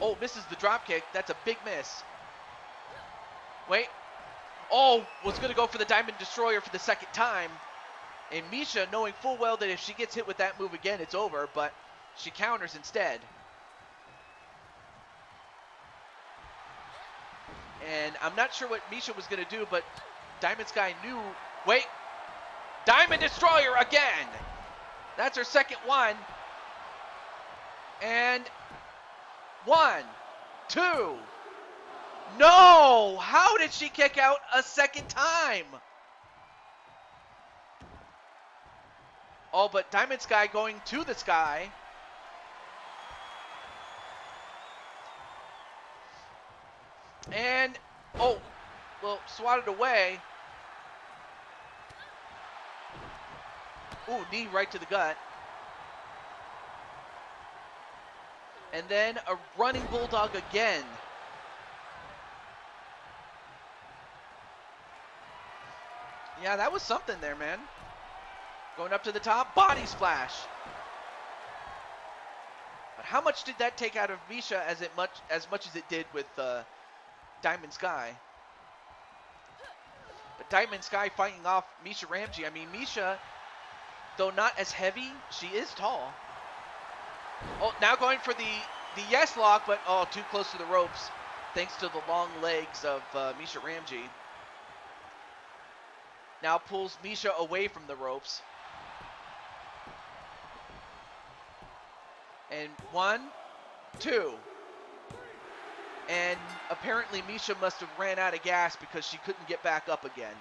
Oh, misses the drop kick. That's a big miss. Wait. Oh, was going to go for the Diamond Destroyer for the second time. And Misha, knowing full well that if she gets hit with that move again, it's over, but she counters instead. And I'm not sure what Misha was going to do, but Diamond Sky knew. Wait. Diamond Destroyer again. That's her second one. And 1, 2. No! How did she kick out a second time? Oh, but Diamond Sky going to the sky. And, oh, well, swatted away. Ooh, knee right to the gut. And then a running bulldog again. Yeah, that was something there, man. Going up to the top, body splash. But how much did that take out of Misha as much as it did with Diamond Sky? But Diamond Sky fighting off Misha Ramji. I mean, Misha, though not as heavy, she is tall. Oh, now going for the yes lock, but oh, too close to the ropes, thanks to the long legs of Misha Ramji. Now pulls Misha away from the ropes. And 1, 2. And apparently Misha must have ran out of gas because she couldn't get back up again.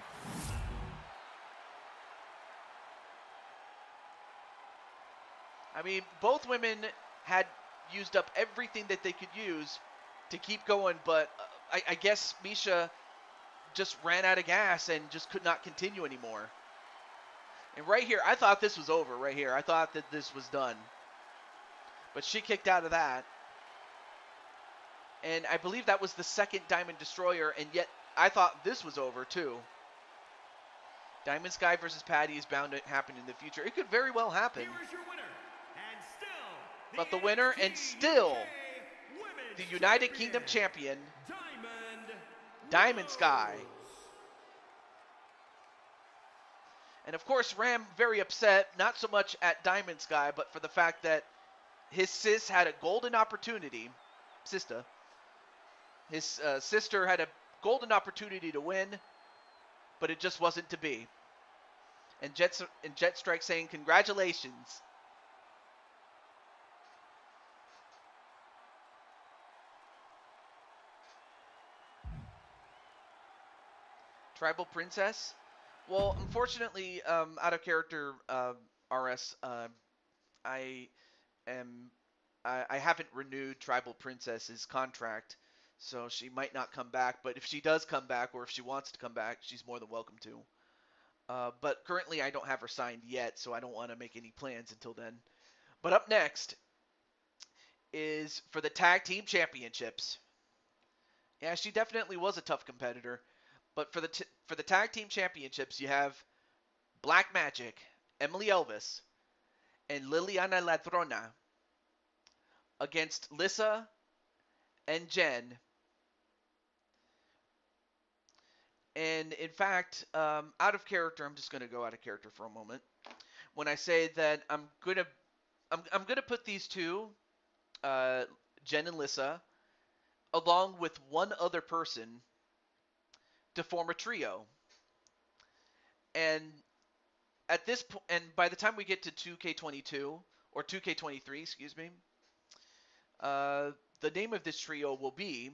I mean, both women had used up everything that they could use to keep going, but I guess Misha just ran out of gas and just could not continue anymore. And right here, I thought this was over right here. I thought that this was done. But she kicked out of that. And I believe that was the second Diamond Destroyer, and yet I thought this was over too. Diamond Sky versus Patty is bound to happen in the future. It could very well happen. Here is your winner, and still But the winner and still the United Kingdom champion, Diamond Sky. And of course, Ram very upset, not so much at Diamond Sky, but for the fact that his sis had a golden opportunity. His sister had a golden opportunity to win, but it just wasn't to be. And Jet Strike saying, congratulations. Tribal Princess? Well, unfortunately, out of character, RS, I haven't renewed Tribal Princess's contract, so she might not come back. But if she does come back, or if she wants to come back, she's more than welcome to. But currently, I don't have her signed yet, so I don't want to make any plans until then. But up next is for the Tag Team Championships. Yeah, she definitely was a tough competitor. But for the Tag Team Championships, you have Black Magic, Emily Elvis, and Liliana Ladrona against Lissa and Jen. And in fact, out of character, I'm just going to go out of character for a moment. When I say that I'm gonna put these two, Jen and Lissa, along with one other person, to form a trio. And at this point, and by the time we get to 2K22 or 2K23, excuse me, the name of this trio will be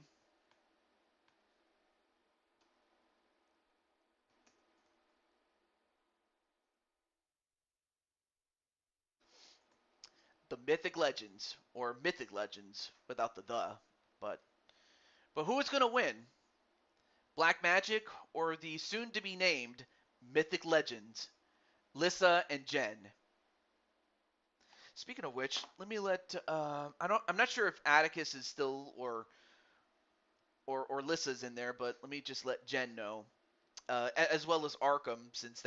the Mythic Legends, or Mythic Legends without the. But who is going to win? Black Magic or the soon-to-be named Mythic Legends, Lissa and Jen? Speaking of which, let me let I'm not sure if Atticus is still or Lissa's in there, but let me just let Jen know, as well as Arkham, since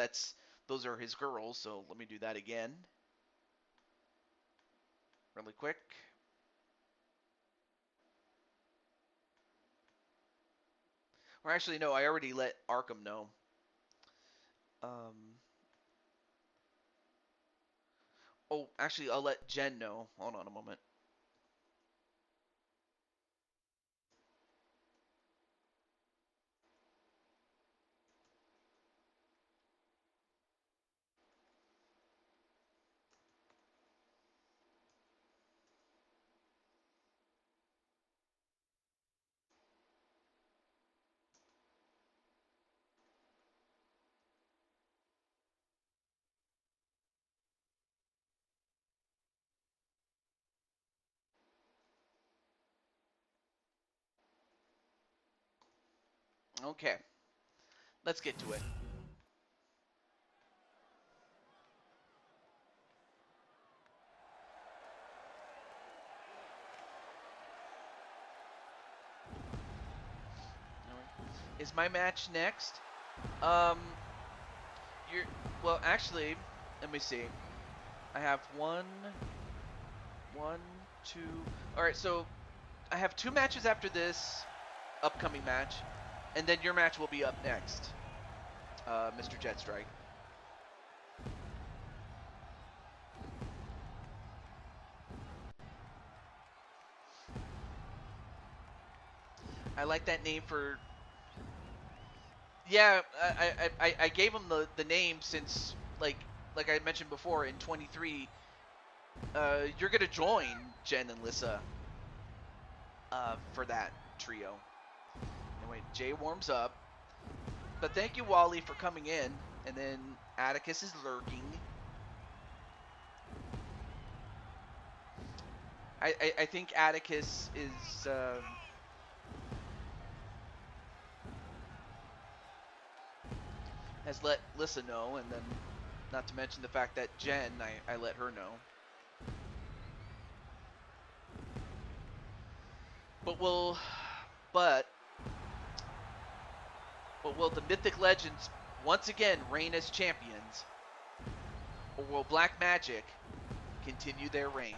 those are his girls. So let me do that again, really quick. Or actually, no, I already let Arkham know. Oh, actually, I'll let Jen know. Hold on a moment. Okay, let's get to it. Is my match next? Um, you're well. Actually, let me see. I have one, two. All right, so I have 2 matches after this upcoming match, and then your match will be up next, Mr. Jetstrike. I like that name for. Yeah, I gave him the name since like I mentioned before in 23. You're gonna join Jen and Lissa for that trio. Anyway, Jay warms up. But thank you, Wally, for coming in. And then Atticus is lurking. I think Atticus is has let Lissa know, and then not to mention the fact that Jen, I let her know. But but will the Mythic Legends once again reign as champions, or will Black Magic continue their reign?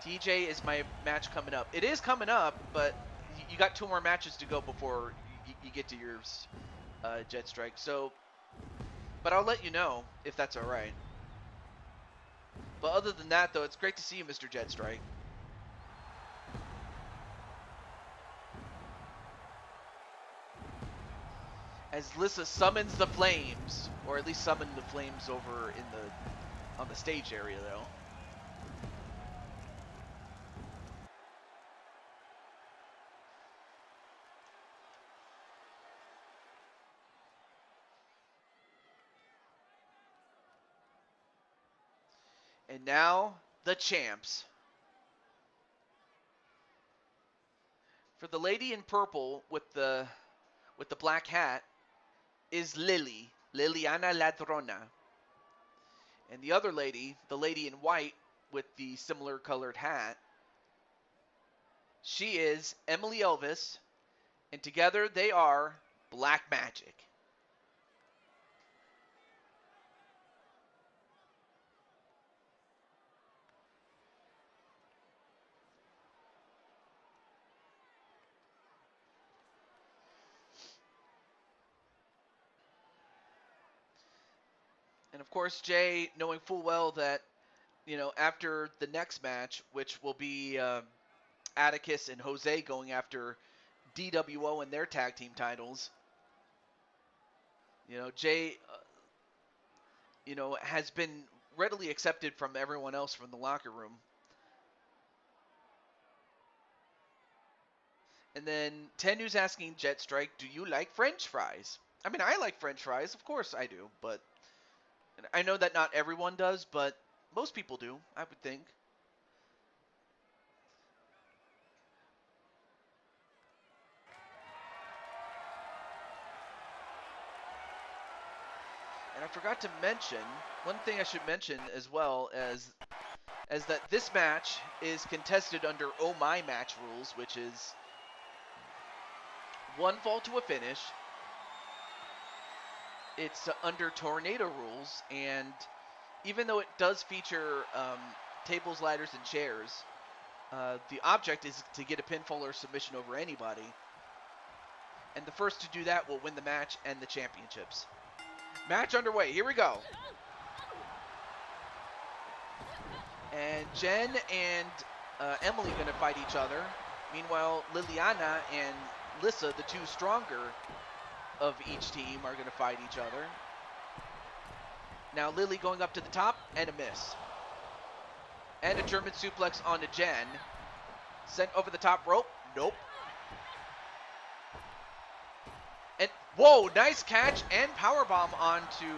TJ is my match coming up. It is coming up, but you got 2 more matches to go before you get to yours, Jet Strike. So, but I'll let you know if that's all right. But other than that, though, it's great to see you, Mr. Jet Strike. As Lissa summons the flames, or at least summon the flames over in on the stage area, though. And now the champs. For the lady in purple with the black hat is Liliana Ladrona. And the other lady, the lady in white with the similar colored hat, she is Emily Elvis, and together they are Black Magic. And of course, Jay, knowing full well that, after the next match, which will be Atticus and Jose going after DWO and their tag team titles, Jay, has been readily accepted from everyone else from the locker room. And then Tenu's asking Jet Strike, do you like French fries? I mean, I like French fries. Of course I do. But I know that not everyone does, but most people do, I would think. And I forgot to mention, one thing I should mention as well as that this match is contested under Oh My Match rules, which is 1 fall to a finish. It's under Tornado rules, and even though it does feature tables, ladders, and chairs, the object is to get a pinfall or submission over anybody. And the first to do that will win the match and the championships. Match underway. Here we go. And Jen and Emily going to fight each other. Meanwhile, Liliana and Lissa, the two stronger of each team, are going to fight each other. Now Lily going up to the top, and a miss. And a German suplex onto Jen. Sent over the top rope. Nope. And, whoa, nice catch and powerbomb onto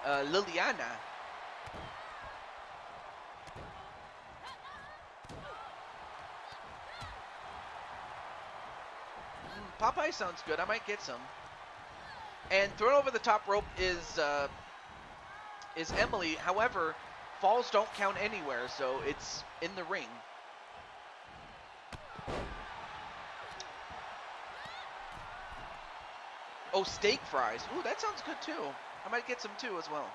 Liliana. Popeye sounds good. I might get some. And thrown over the top rope is Emily. However, falls don't count anywhere, so it's in the ring. Oh, steak fries. Ooh, that sounds good too. I might get some too as well.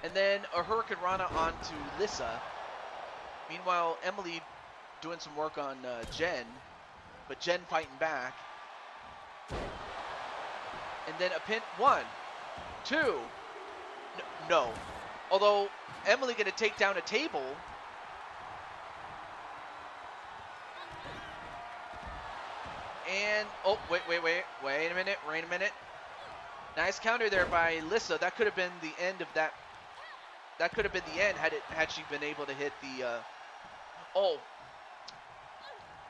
And then a Hurricane Rana onto Lissa. Meanwhile, Emily doing some work on Jen. But Jen fighting back. And then a pin. 1, 2. No. Although Emily going to take down a table. And, oh, wait a minute. Nice counter there by Lissa. That could have been the end of that. That could have been the end had she been able to hit the, oh.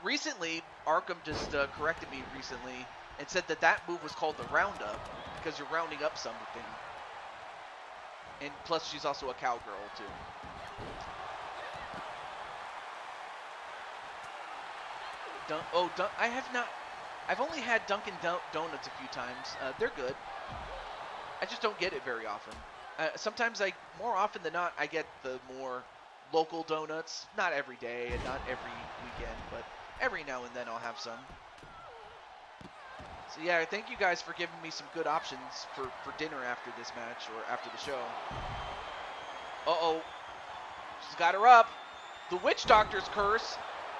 Recently, Arkham just corrected me recently and said that move was called the roundup because you're rounding up something. And plus, she's also a cowgirl, too. I have not. I've only had Dunkin' Donuts a few times. They're good. I just don't get it very often. Sometimes, more often than not, I get the more local donuts. Not every day and not every weekend, but every now and then I'll have some. So yeah, thank you guys for giving me some good options for dinner after this match or after the show. Uh-oh. She's got her up. The Witch Doctor's curse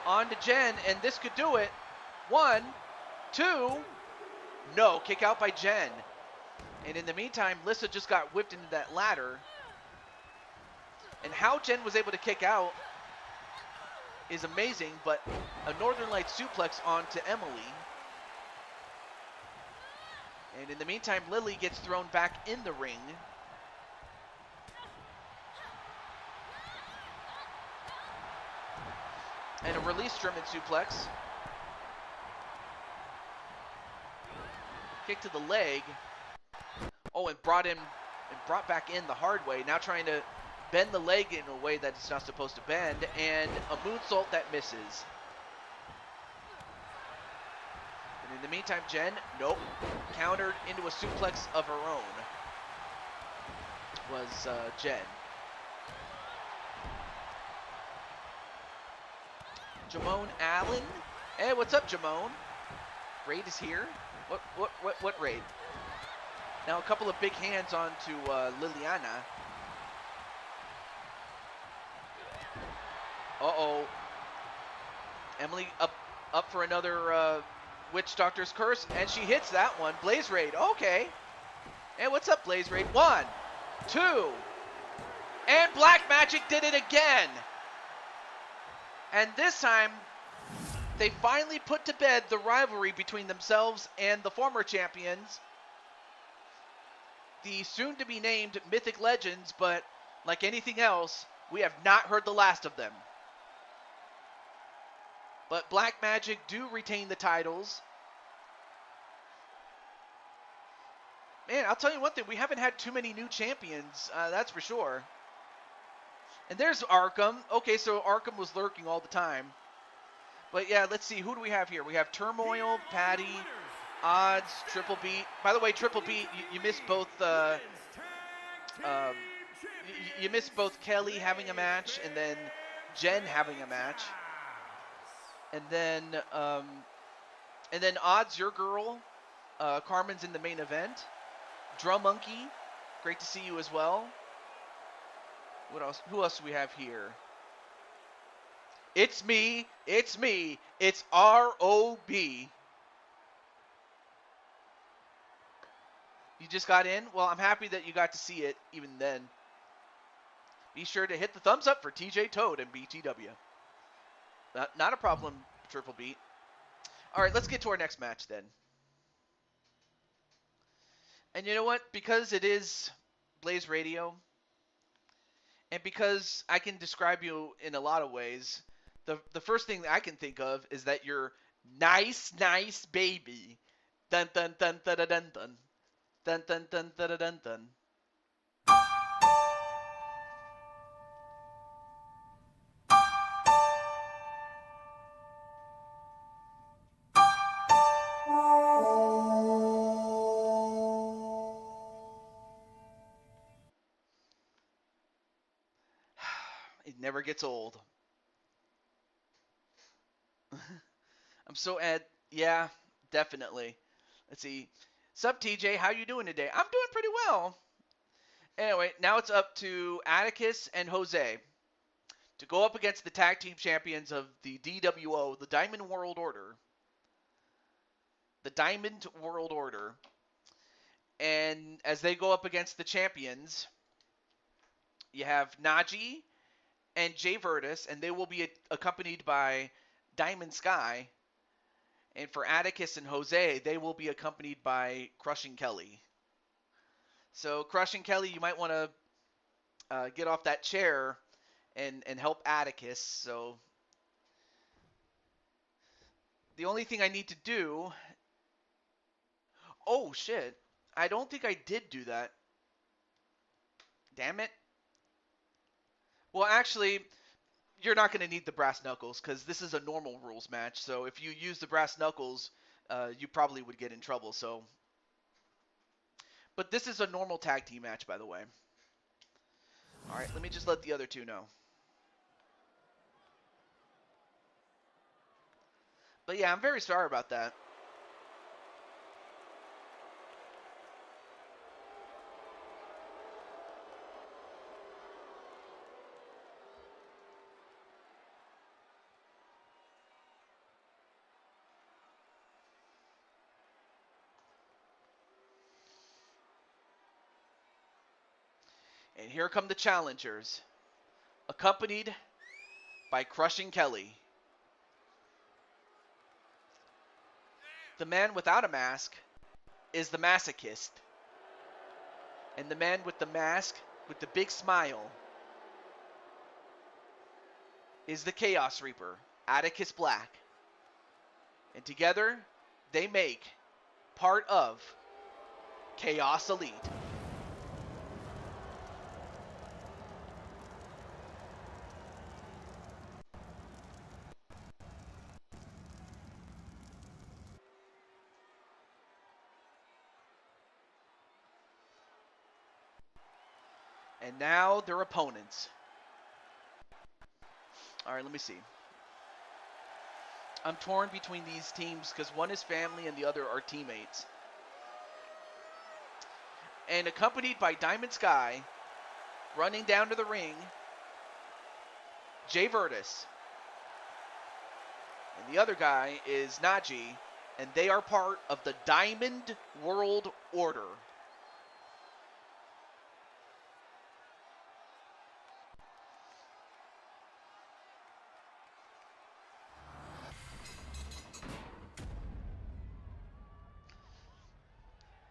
onto Jen, and this could do it. 1, 2. No, kick out by Jen. And in the meantime, Lissa just got whipped into that ladder. And how Jen was able to kick out is amazing, but a Northern Lights suplex onto Emily. And in the meantime, Lily gets thrown back in the ring. And a release German suplex. Kick to the leg. Oh, and brought back in the hard way. Now trying to bend the leg in a way that it's not supposed to bend, and a moonsault that misses. And in the meantime, Jen, nope, countered into a suplex of her own. Was Jen. Jamone Allen. Hey, what's up, Jamone? Raid is here. What raid? Now a couple of big hands onto Liliana. Uh-oh. Emily up for another Witch Doctor's curse, and she hits that one. Blaze Raid, okay. And what's up, Blaze Raid? 1, 2. And Black Magic did it again. And this time, they finally put to bed the rivalry between themselves and the former champions, the soon-to-be-named Mythic Legends, but like anything else, we have not heard the last of them. But Black Magic do retain the titles. Man, I'll tell you one thing, we haven't had too many new champions, that's for sure. And there's Arkham. Okay, so Arkham was lurking all the time. But yeah, let's see, who do we have here? We have Turmoil, Patty, Odds, Triple Beat. By the way, Triple Beat, you missed both. You missed both Kelly having a match and then Jen having a match, and then Odds, your girl, Carmen's in the main event. Drum Monkey, great to see you as well. What else? Who else do we have here? It's me. It's R.O.B. You just got in? Well, I'm happy that you got to see it even then. Be sure to hit the thumbs up for TJ Toad and BTW. Not a problem, Triple Beat. All right, let's get to our next match then. And you know what? Because it is Blaze Radio, and because I can describe you in a lot of ways, the first thing that I can think of is that you're nice baby. Dun dun dun dun dun dun dun dun dun dun dun dun dun. It never gets old. I'm so yeah, definitely. Let's see. Sup, TJ? How you doing today? I'm doing pretty well. Anyway, now it's up to Atticus and Jose to go up against the tag team champions of the DWO, the Diamond World Order. The Diamond World Order. And as they go up against the champions, you have Najee and Jay Virtus, and they will be accompanied by Diamond Sky. And for Atticus and Jose, they will be accompanied by Crushing Kelly. So Crushing Kelly, you might want to get off that chair and help Atticus. So the only thing I need to do... Oh, shit. I don't think I did do that. Damn it. Well, actually, you're not going to need the brass knuckles because this is a normal rules match. So if you use the brass knuckles, you probably would get in trouble. So, but this is a normal tag team match, by the way. All right, let me just let the other two know. But yeah, I'm very sorry about that. And here come the challengers, accompanied by Crushing Kelly. The man without a mask is the masochist. And the man with the mask, with the big smile, is the Chaos Reaper, Atticus Black. And together, they make part of Chaos Elite. And now their opponents. All right, let me see. I'm torn between these teams because one is family and the other are teammates. And accompanied by Diamond Sky, running down to the ring, Jay Virtus. And the other guy is Najee, and they are part of the Diamond World Order.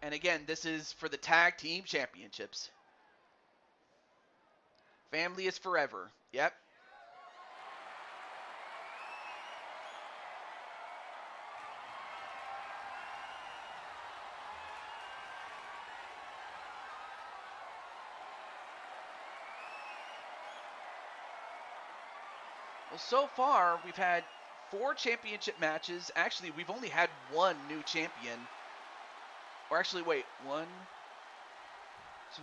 And again, this is for the Tag Team Championships. Family is forever. Yep. Well, so far, we've had 4 championship matches. Actually, we've only had 1 new champion. Or actually, wait, 1, 2, 3.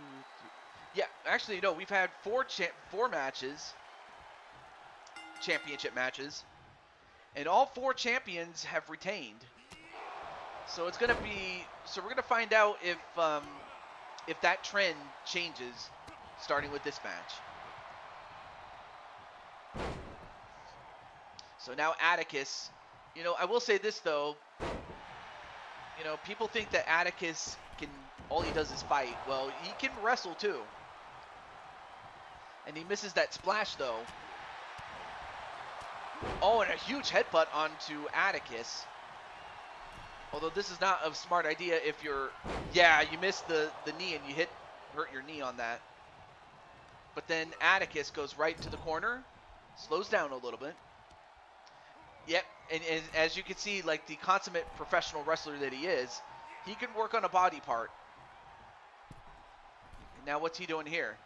Yeah, actually, no, we've had 4 matches, championship matches, and all 4 champions have retained. So it's gonna be, so we're gonna find out if that trend changes, starting with this match. So now Atticus, you know, I will say this though. You know, people think that Atticus can all he does is fight. Well, he can wrestle too. And he misses that splash though. Oh, and a huge headbutt onto Atticus. Although this is not a smart idea if you're, yeah, you missed the knee and you hurt your knee on that. But then Atticus goes right to the corner, slows down a little bit. Yep, and as you can see, like the consummate professional wrestler that he is, he can work on a body part. And now what's he doing here?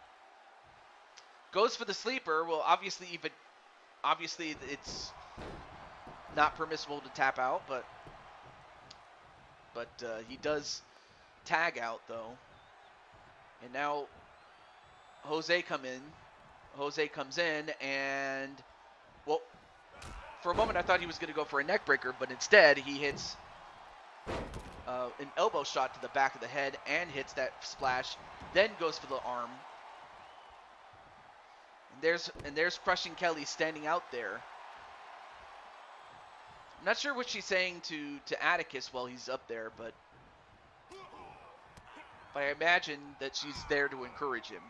Goes for the sleeper. Well, obviously it's not permissible to tap out, but he does tag out though. And now Jose comes in, and well, for a moment I thought he was going to go for a neck breaker, but instead he hits an elbow shot to the back of the head and hits that splash, then goes for the arm. And there's Crushing Kelly standing out there. I'm not sure what she's saying to Atticus while he's up there, but I imagine that she's there to encourage him.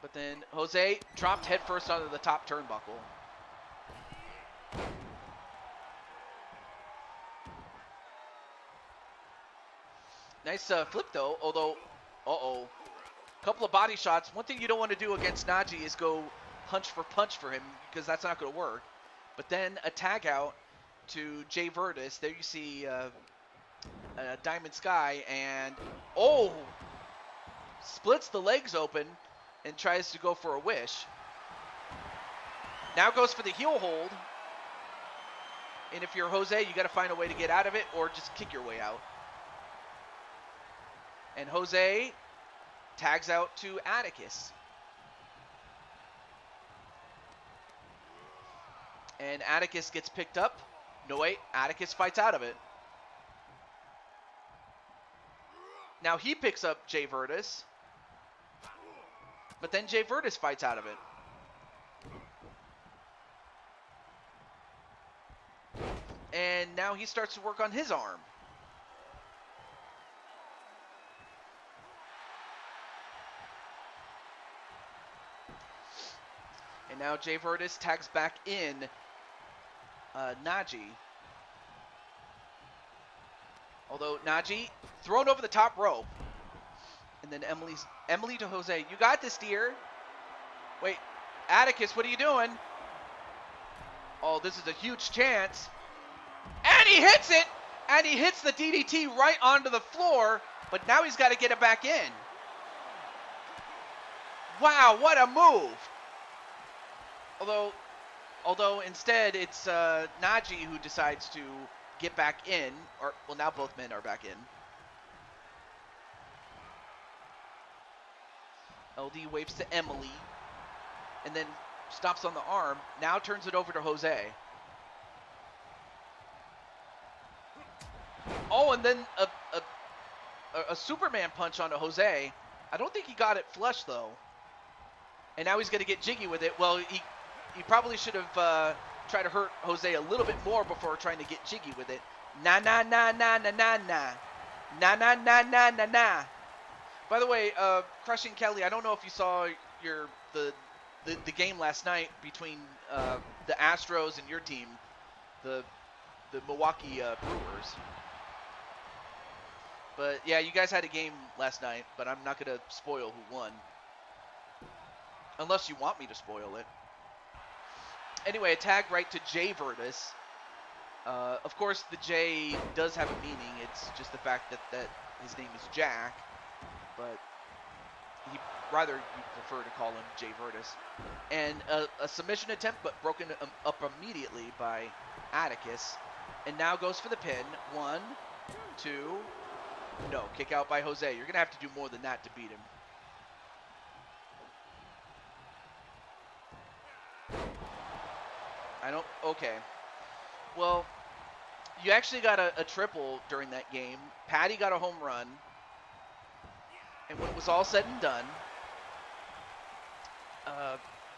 But then Jose dropped headfirst onto the top turnbuckle. Nice flip though, although, couple of body shots. One thing you don't want to do against Najee is go punch for him, because that's not going to work. But then a tag out to Jay Virtus. There you see Diamond Sky, and splits the legs open and tries to go for a wish. Now goes for the heel hold. And if you're Jose, you got to find a way to get out of it or just kick your way out. And Jose tags out to Atticus. And Atticus gets picked up. No, wait, Atticus fights out of it. Now he picks up Jay Virtus. But then Jay Virtus fights out of it. And now he starts to work on his arm. And now Jay Virtus tags back in Najee. Although Najee thrown over the top rope. And then Emily to Jose. You got this, dear. Wait, Atticus, what are you doing? Oh, this is a huge chance. And he hits it! And he hits the DDT right onto the floor. But now he's got to get it back in. Wow, what a move. Although instead it's Najee who decides to get back in. Or, well, now both men are back in. LD waves to Emily. And then stops on the arm. Now turns it over to Jose. Oh, and then a Superman punch onto Jose. I don't think he got it flush, though. And now he's going to get jiggy with it. Well, he probably should have tried to hurt Jose a little bit more before trying to get jiggy with it. Na na na na na na na. Na na na na na na. By the way, Crushing Kelly, I don't know if you saw the game last night between the Astros and your team, the Milwaukee Brewers. But yeah, you guys had a game last night, but I'm not going to spoil who won. Unless you want me to spoil it. Anyway, a tag right to Jay Virtus. Of course, the J does have a meaning. It's just the fact that his name is Jack. But you prefer to call him Jay Virtus. And a submission attempt, but broken up immediately by Atticus. And now goes for the pin. 1, 2... No, kick out by Jose. You're going to have to do more than that to beat him. Okay. Well, you actually got a triple during that game. Patty got a home run. And when it was all said and done,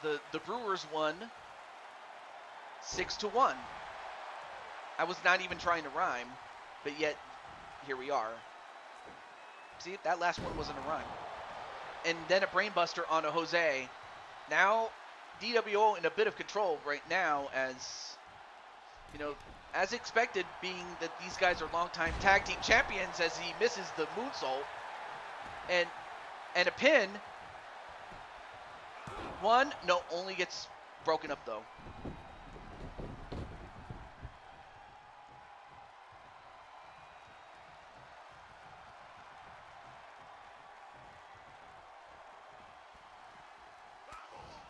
the Brewers won 6-1. I was not even trying to rhyme, but yet here we are. See, that last one wasn't a rhyme. And then a brainbuster on a Jose. Now, DWO in a bit of control right now, as you know, as expected, being that these guys are longtime tag team champions, as he misses the moonsault and a pin. One, no, only gets broken up though.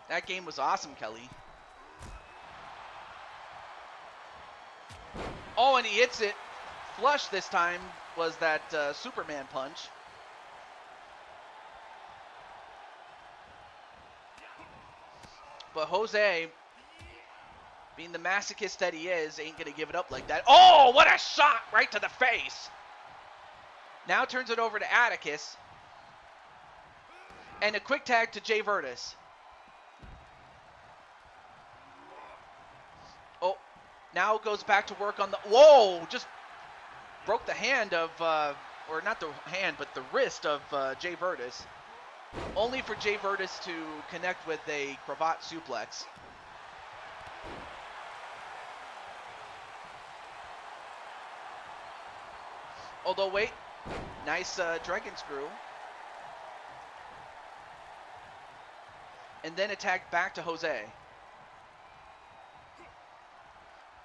That game was awesome, Kelly. Oh, and he hits it flush this time, was that Superman punch. But Jose, being the masochist that he is, ain't going to give it up like that. Oh, what a shot right to the face. Now turns it over to Atticus. And a quick tag to Jay Virtus. Oh, now goes back to work on the... Whoa, just broke the hand of... or not the hand, but the wrist of Jay Virtus. Only for Jay Virtus to connect with a cravat suplex. Although, wait. Nice dragon screw. And then attack back to Jose.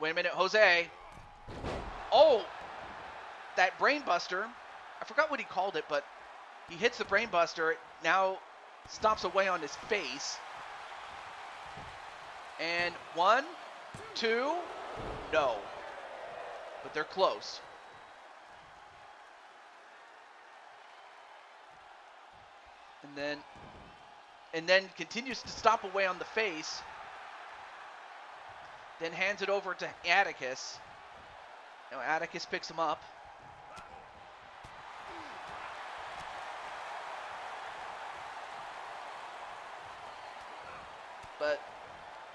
Wait a minute, Jose. Oh! That brainbuster. I forgot what he called it, but he hits the brainbuster. Now stomps away on his face. And 1, 2, no. But they're close. And then continues to stomp away on the face. Then hands it over to Atticus. Now Atticus picks him up. But,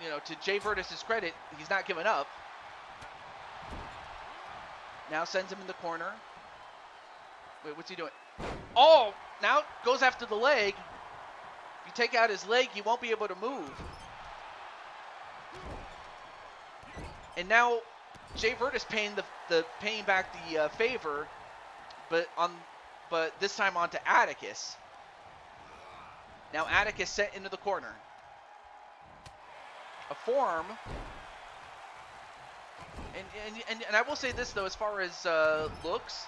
you know, to Jay Virtus' credit, he's not giving up. Now sends him in the corner. Wait, what's he doing? Oh, now goes after the leg. If you take out his leg, he won't be able to move. And now Jay Virtus paying back the favor, but this time onto Atticus. Now Atticus sent into the corner. A forearm. And I will say this though, as far as looks,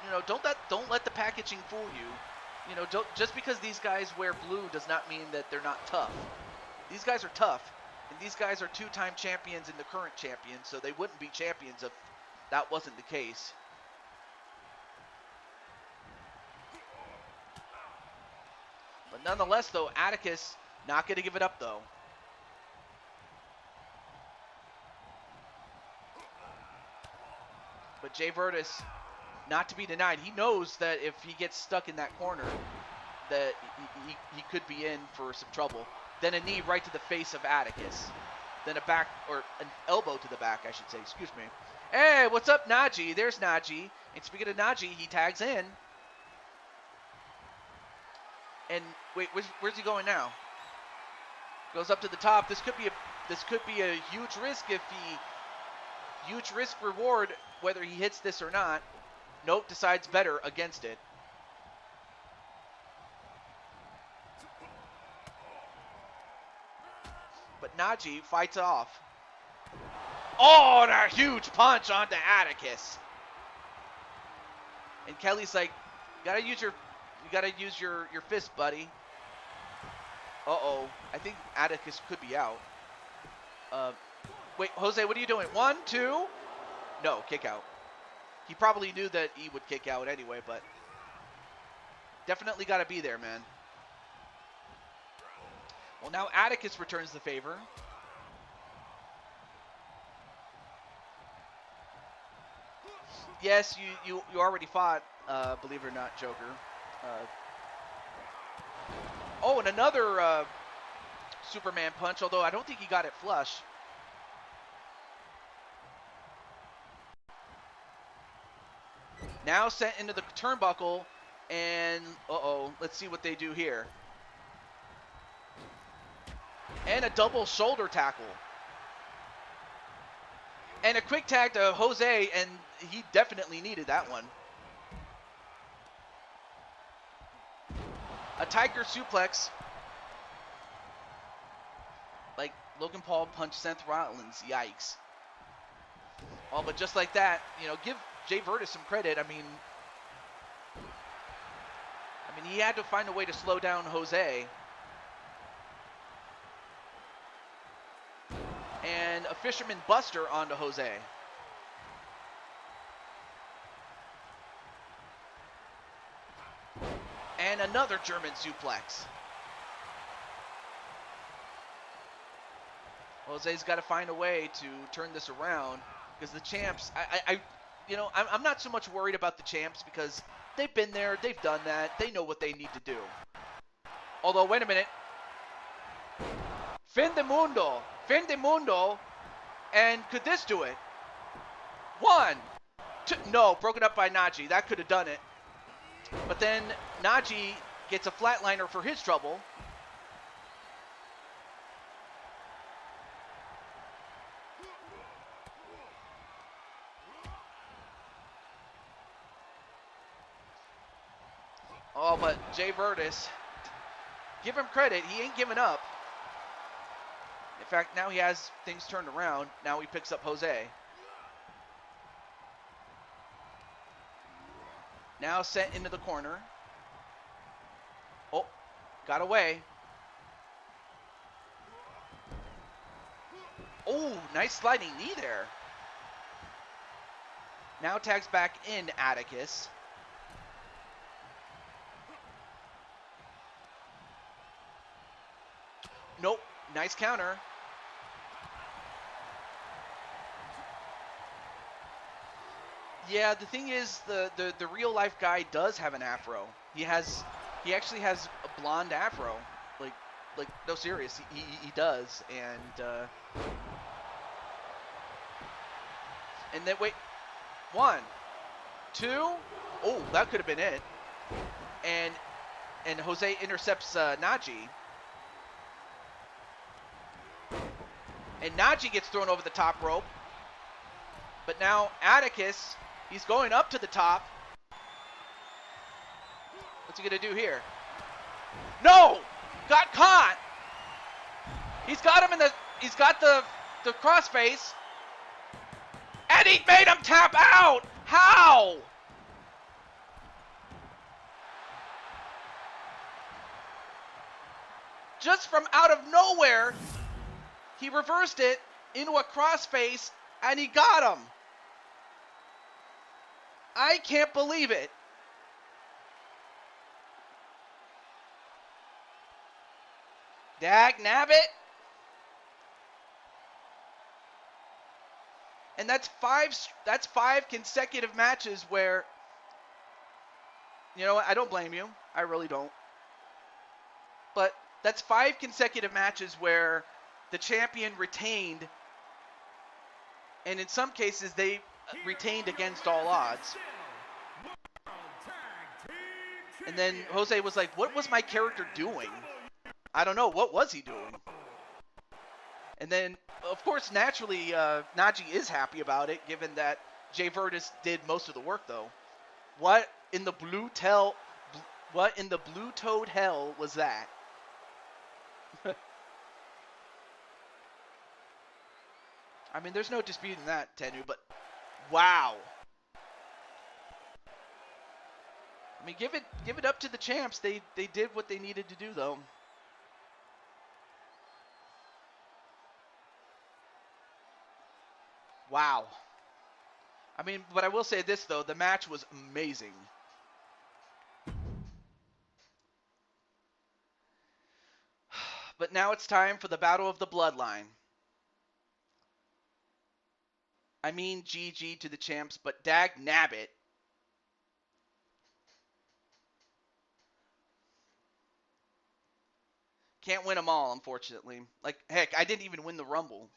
you know, don't let the packaging fool you. You know, just because these guys wear blue does not mean that they're not tough. These guys are tough, and these guys are two-time champions and the current champions, so they wouldn't be champions if that wasn't the case. But nonetheless, though, Atticus not going to give it up, though. But Jay Virtus, not to be denied, he knows that if he gets stuck in that corner, that he could be in for some trouble. Then a knee right to the face of Atticus. Then a back, or an elbow to the back, I should say, excuse me. Hey, what's up, Najee? There's Najee. And speaking of Najee, he tags in. And wait, where's he going now? Goes up to the top. This could be a huge risk huge risk reward whether he hits this or not. Nope, decides better against it. But Najee fights off. Oh, and a huge punch onto Atticus. And Kelly's like, you gotta use your fist, buddy. Uh-oh. I think Atticus could be out. Wait, Jose, what are you doing? 1, 2? No, kick out. He probably knew that he would kick out anyway, but definitely got to be there, man. Well, now Atticus returns the favor. Yes, you already fought, believe it or not, Joker. Oh, and another Superman punch, although I don't think he got it flush. Now sent into the turnbuckle, and let's see what they do here. And a double shoulder tackle. And a quick tag to Jose, and he definitely needed that one. A tiger suplex. Like Logan Paul punched Seth Rollins. Yikes. Oh, but just like that, give Jay Virtus some credit. I mean, he had to find a way to slow down Jose. And a Fisherman Buster onto Jose. And another German suplex. Jose's got to find a way to turn this around because the champs, I'm not so much worried about the champs because they've been there, they've done that, they know what they need to do. Although, wait a minute. Fin de Mundo, and could this do it? 1, 2, no, broken up by Najee. That could have done it. But then Najee gets a flatliner for his trouble. Oh, but Jay Virtus, give him credit. He ain't giving up. In fact, now he has things turned around. Now he picks up Jose. Now sent into the corner. Oh, got away. Oh, nice sliding knee there. Now tags back in Atticus. Nope, nice counter. Yeah, the thing is, the real life guy does have an afro. He actually has a blonde afro. Like no, serious, he does. And then wait, 1, 2, oh, that could have been it. And Jose intercepts Najee. And Najee gets thrown over the top rope. But now Atticus, he's going up to the top. What's he going to do here? No! Got caught! He's got him he's got the crossface. And he made him tap out! How? Just from out of nowhere, he reversed it into a crossface, and he got him. I can't believe it. Dag nabbit. And that's five consecutive matches where, you know what, I don't blame you. I really don't. But that's 5 consecutive matches where the champion retained, and in some cases they retained against all odds. And then Jose was like, what was my character doing? I don't know. What was he doing? And then, of course, naturally, Najee is happy about it, given that Jay Virtus did most of the work, though. What in the blue-toed hell was that? I mean, there's no disputing that, Tenu, but wow. I mean, give it up to the champs. They did what they needed to do, though. Wow. I mean, but I will say this, though. The match was amazing. But now it's time for the Battle of the Bloodline. I mean GG to the champs, but dag nabbit. Can't win them all, unfortunately. Like, heck, I didn't even win the Rumble.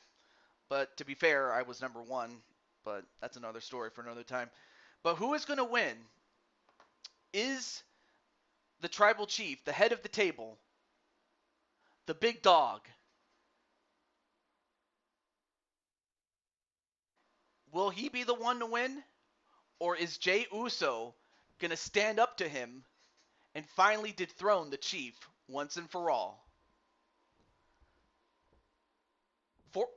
But to be fair, I was number 1. But that's another story for another time. But who is going to win? Is the tribal chief, the head of the table, the big dog? Will he be the one to win? Or is Jey Uso going to stand up to him and finally dethrone the chief once and for all?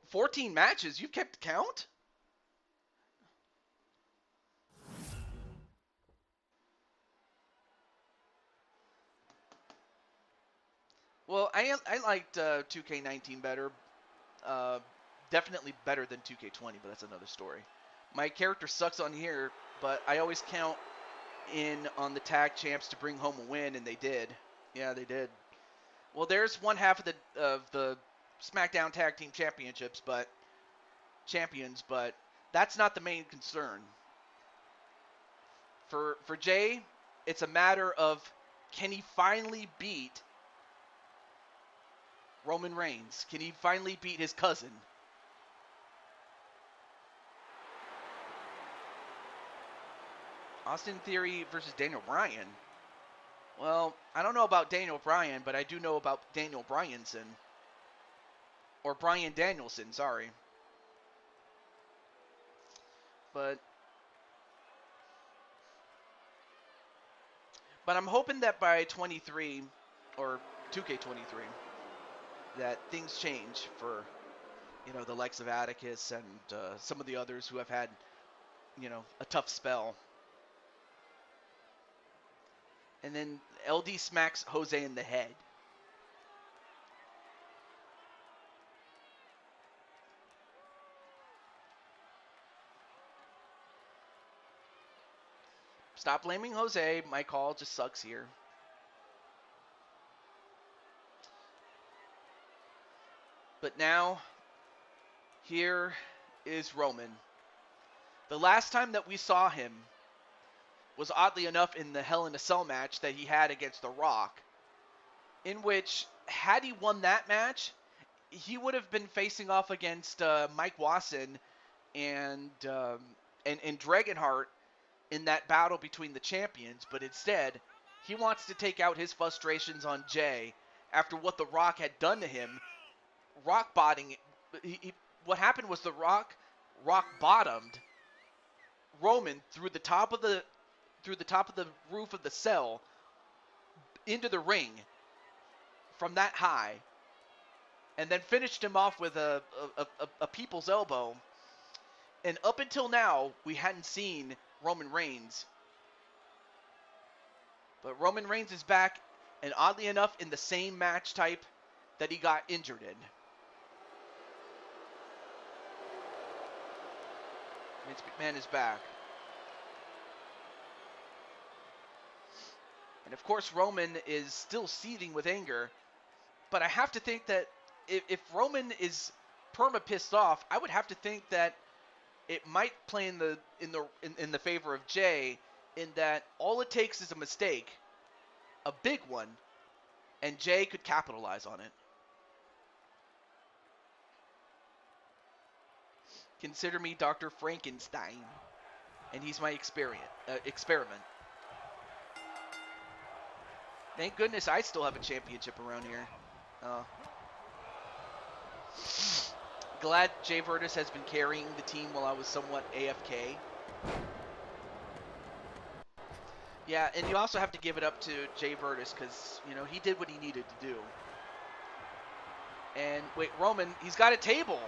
14 matches? You've kept count? Well, I liked 2K19 better. Definitely better than 2K20, but that's another story. My character sucks on here, but I always count in on the tag champs to bring home a win, and they did. Yeah, they did. Well, there's one half of the SmackDown Tag Team Championships, but that's not the main concern. For Jay, it's a matter of, can he finally beat Roman Reigns? Can he finally beat his cousin? Austin Theory versus Daniel Bryan. Well, I don't know about Daniel Bryan, but I do know about Daniel Bryanson. Or Bryan Danielson, sorry. But I'm hoping that by 23, or 2K23, that things change for, the likes of Atticus and some of the others who have had, a tough spell. And then LD smacks Jose in the head. Stop blaming Jose. My call just sucks here. But now, here is Roman. The last time that we saw him was, oddly enough, in the Hell in a Cell match that he had against The Rock, in which, had he won that match, he would have been facing off against Mike Wasson and Dragonheart in that battle between the champions, but instead, he wants to take out his frustrations on Jay after what The Rock had done to him. Rock bottoming. What happened was The Rock bottomed Roman through the top of the roof of the cell into the ring from that high, and then finished him off with a people's elbow. And up until now, we hadn't seen Roman Reigns. But Roman Reigns is back, and oddly enough, in the same match type that he got injured in. Vince McMahon is back. And of course, Roman is still seething with anger. But I have to think that if Roman is perma pissed off, I would have to think that it might play in the favor of Jay, in that all it takes is a mistake, a big one, and Jay could capitalize on it. Consider me Dr. Frankenstein, and he's my experiment. Thank goodness I still have a championship around here. Glad Jay Virtus has been carrying the team while I was somewhat AFK. Yeah, and you also have to give it up to Jay Virtus because, he did what he needed to do. And wait, Roman, he's got a table.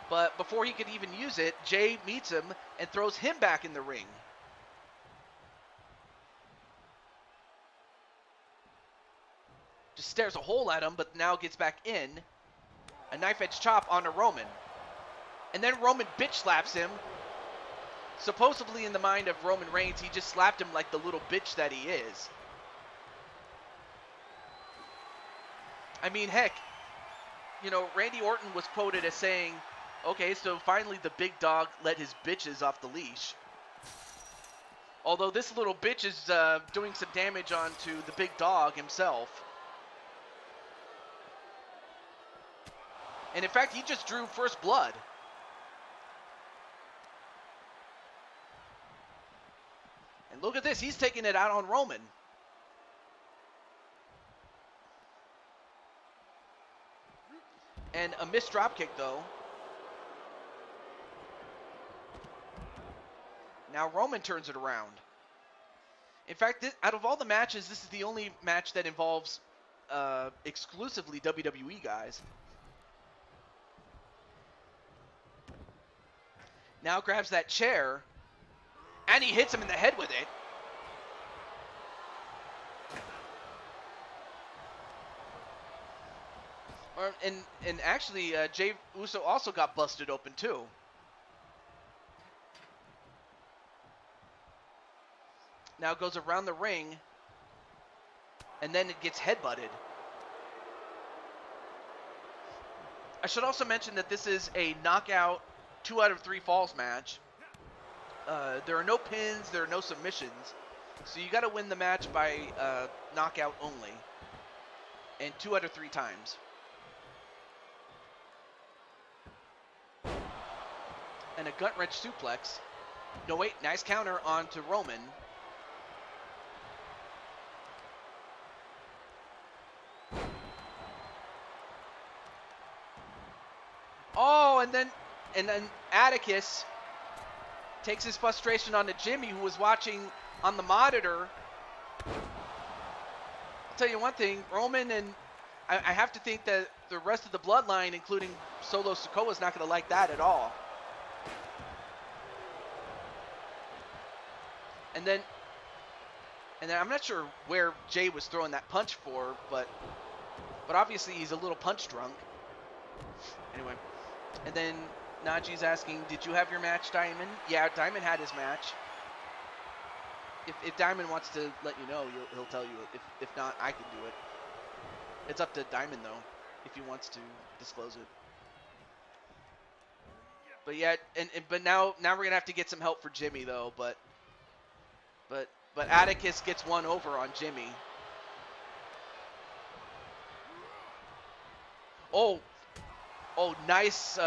But before he could even use it, Jay meets him and throws him back in the ring. Just stares a hole at him, but now gets back in. A knife-edge chop onto Roman. And then Roman bitch slaps him. Supposedly in the mind of Roman Reigns, he just slapped him like the little bitch that he is. I mean, heck, Randy Orton was quoted as saying, okay, so finally the big dog let his bitches off the leash. Although this little bitch is doing some damage onto the big dog himself. And in fact, he just drew first blood. Look at this. He's taking it out on Roman. And a missed dropkick, though. Now Roman turns it around. In fact, out of all the matches, this is the only match that involves exclusively WWE guys. Now grabs that chair, and he hits him in the head with it. And actually, Jey Uso also got busted open too. Now goes around the ring, and then it gets headbutted. I should also mention that this is a knockout 2 out of 3 falls match. There are no pins, there are no submissions, so you got to win the match by knockout only, and 2 out of 3 times. And a gut wrench suplex. No, wait, nice counter onto Roman. Oh, and then Atticus takes his frustration onto Jimmy, who was watching on the monitor. I'll tell you one thing, Roman, and I have to think that the rest of the bloodline, including Solo Sikoa, is not going to like that at all. And then I'm not sure where Jey was throwing that punch for, but obviously he's a little punch drunk. Anyway, and then Naji's asking, did you have your match, Diamond? Yeah, Diamond had his match. If Diamond wants to let you know, he'll tell you. If not, I can do it. It's up to Diamond, though, if he wants to disclose it. But yeah, but now we're gonna have to get some help for Jimmy, though. But Atticus gets one over on Jimmy. Oh, nice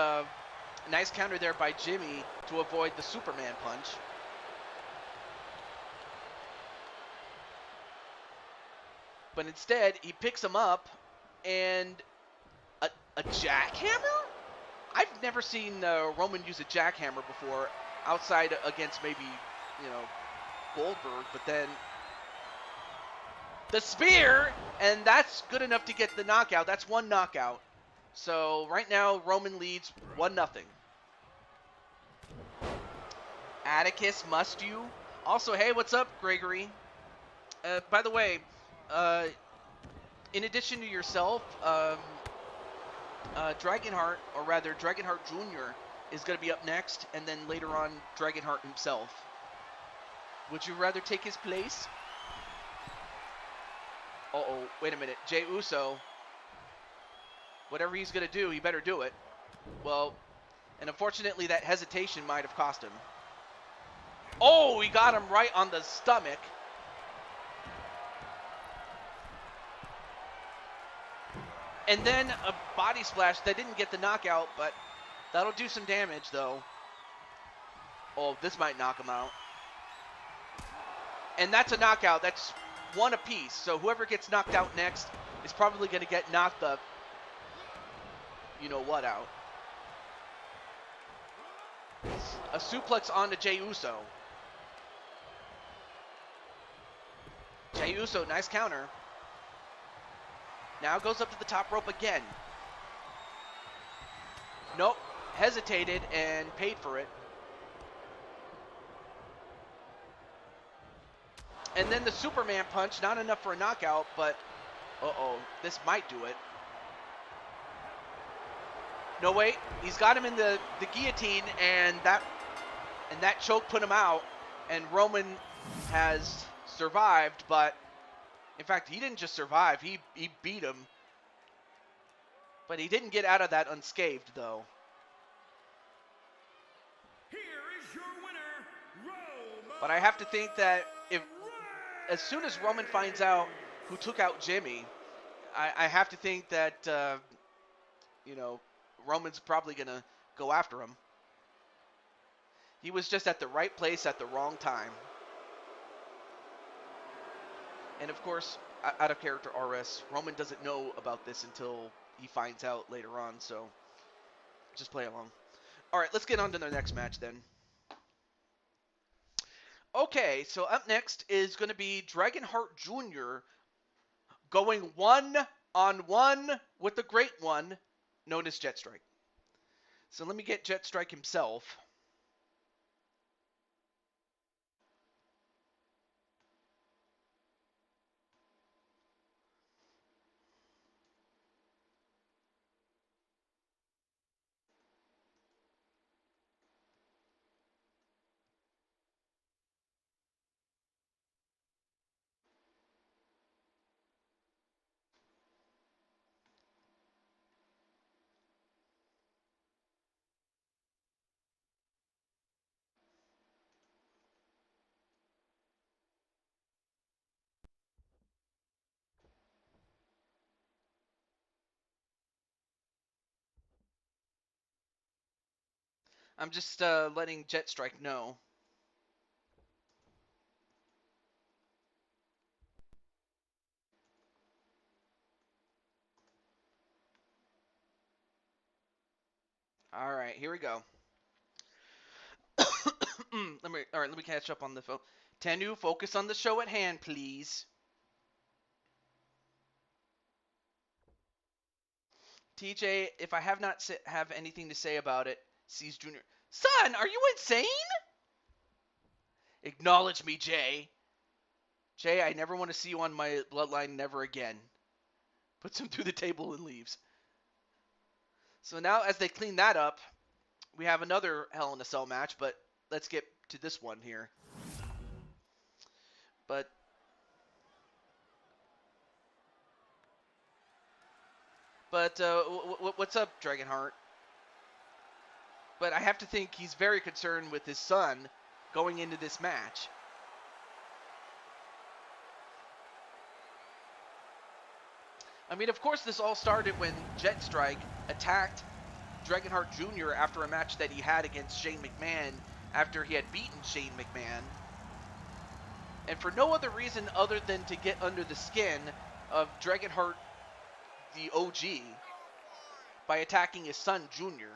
counter there by Jimmy to avoid the Superman punch. But instead, he picks him up, and a jackhammer? I've never seen Roman use a jackhammer before, outside against maybe, Goldberg, but then the spear, and that's good enough to get the knockout. That's one knockout. So right now, Roman leads 1-0. Atticus, must you? Also, hey, what's up, Gregory? By the way, in addition to yourself, Dragonheart, or rather Dragonheart Jr. is going to be up next, and then later on, Dragonheart himself. Would you rather take his place? Uh-oh, wait a minute. Jey Uso, whatever he's going to do, he better do it. Well, and unfortunately, that hesitation might have cost him. Oh, he got him right on the stomach. And then a body splash that didn't get the knockout, but that'll do some damage, though. Oh, this might knock him out. And that's a knockout. That's one apiece. So whoever gets knocked out next is probably going to get knocked the you-know-what out. A suplex onto Jey Uso. Jey Uso, nice counter. Now goes up to the top rope again. Nope, hesitated and paid for it. And then the Superman punch, not enough for a knockout, but uh-oh, this might do it. No, wait, he's got him in the guillotine, and that choke put him out, and Roman has survived, but in fact, he didn't just survive, he beat him. But he didn't get out of that unscathed, though. Here is your winner, Roman. But I have to think that as soon as Roman finds out who took out Jimmy, I have to think that, Roman's probably going to go after him. He was just at the right place at the wrong time. And of course, out of character RS, Roman doesn't know about this until he finds out later on, so just play along. All right, let's get on to the next match then. Okay, so up next is going to be Dragonheart Jr. going one-on-one with the Great One, known as Jetstrike. So let me get Jetstrike himself. I'm just letting Jetstrike know. All right, here we go. Let me catch up on the phone. Tenu, focus on the show at hand, please. TJ, if I have not have anything to say about it, sees Junior. Son, are you insane? Acknowledge me, Jay. Jay, I never want to see you on my bloodline, never again. Puts him through the table and leaves. So now, as they clean that up, we have another Hell in a Cell match, but let's get to this one here. But what's up, Dragonheart? But I have to think he's very concerned with his son going into this match. I mean, of course, this all started when Jetstrike attacked Dragonheart Jr. after a match that he had against Shane McMahon after he had beaten Shane McMahon. And for no other reason other than to get under the skin of Dragonheart, the OG, by attacking his son, Junior.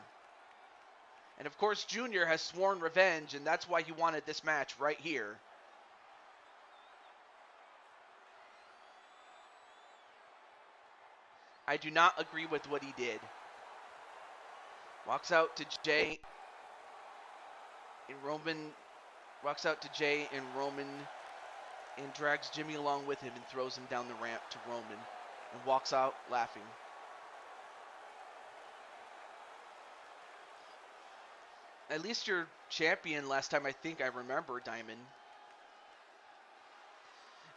And of course, Junior has sworn revenge, and that's why he wanted this match right here. I do not agree with what he did. Walks out to Jay. And Roman walks out to Jay, and Roman and drags Jimmy along with him and throws him down the ramp to Roman and walks out laughing. At least you're champion last time I remember, Diamond.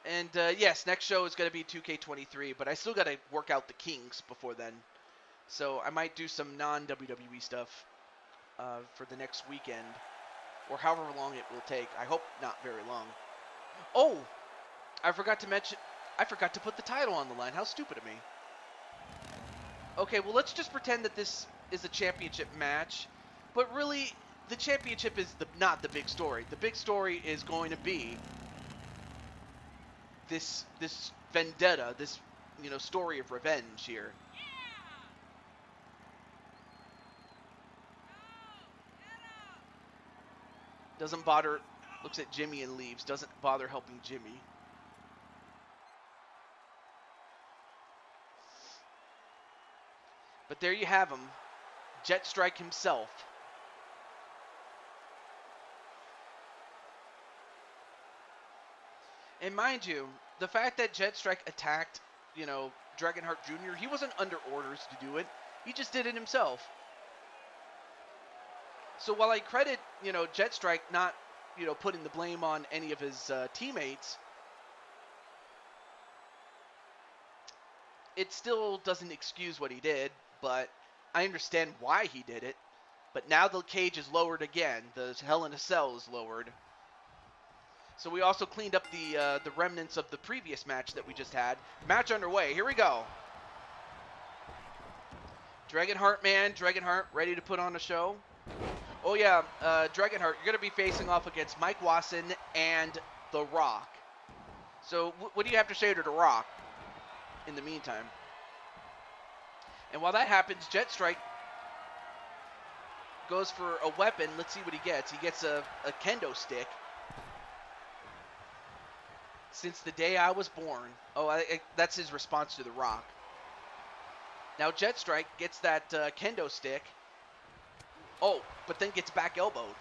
And yes, next show is going to be 2K23, but I still got to work out the kinks before then. So I might do some non-WWE stuff for the next weekend, or however long it will take. I hope not very long. Oh, I forgot to put the title on the line. How stupid of me. Okay, well, let's just pretend that this is a championship match. But really, the championship is not the big story. The big story is going to be this vendetta, this story of revenge here. Doesn't bother, looks at Jimmy and leaves. Doesn't bother helping Jimmy. But there you have him, Jetstrike himself. And mind you, the fact that Jetstrike attacked, Dragonheart Jr., he wasn't under orders to do it. He just did it himself. So while I credit, Jetstrike not, putting the blame on any of his teammates, it still doesn't excuse what he did, but I understand why he did it. But now the cage is lowered again. The Hell in a Cell is lowered. So we also cleaned up the remnants of the previous match that we just had. Match underway. Here we go. Dragonheart, man. Dragonheart ready to put on a show. Oh, yeah. Dragonheart, you're going to be facing off against Mike Wasson and The Rock. So what do you have to say to The Rock in the meantime? And while that happens, Jet Strike goes for a weapon. Let's see what he gets. He gets a kendo stick. Since the day I was born. Oh, that's his response to The Rock. Now Jet Strike gets that kendo stick. Oh, but then gets back elbowed.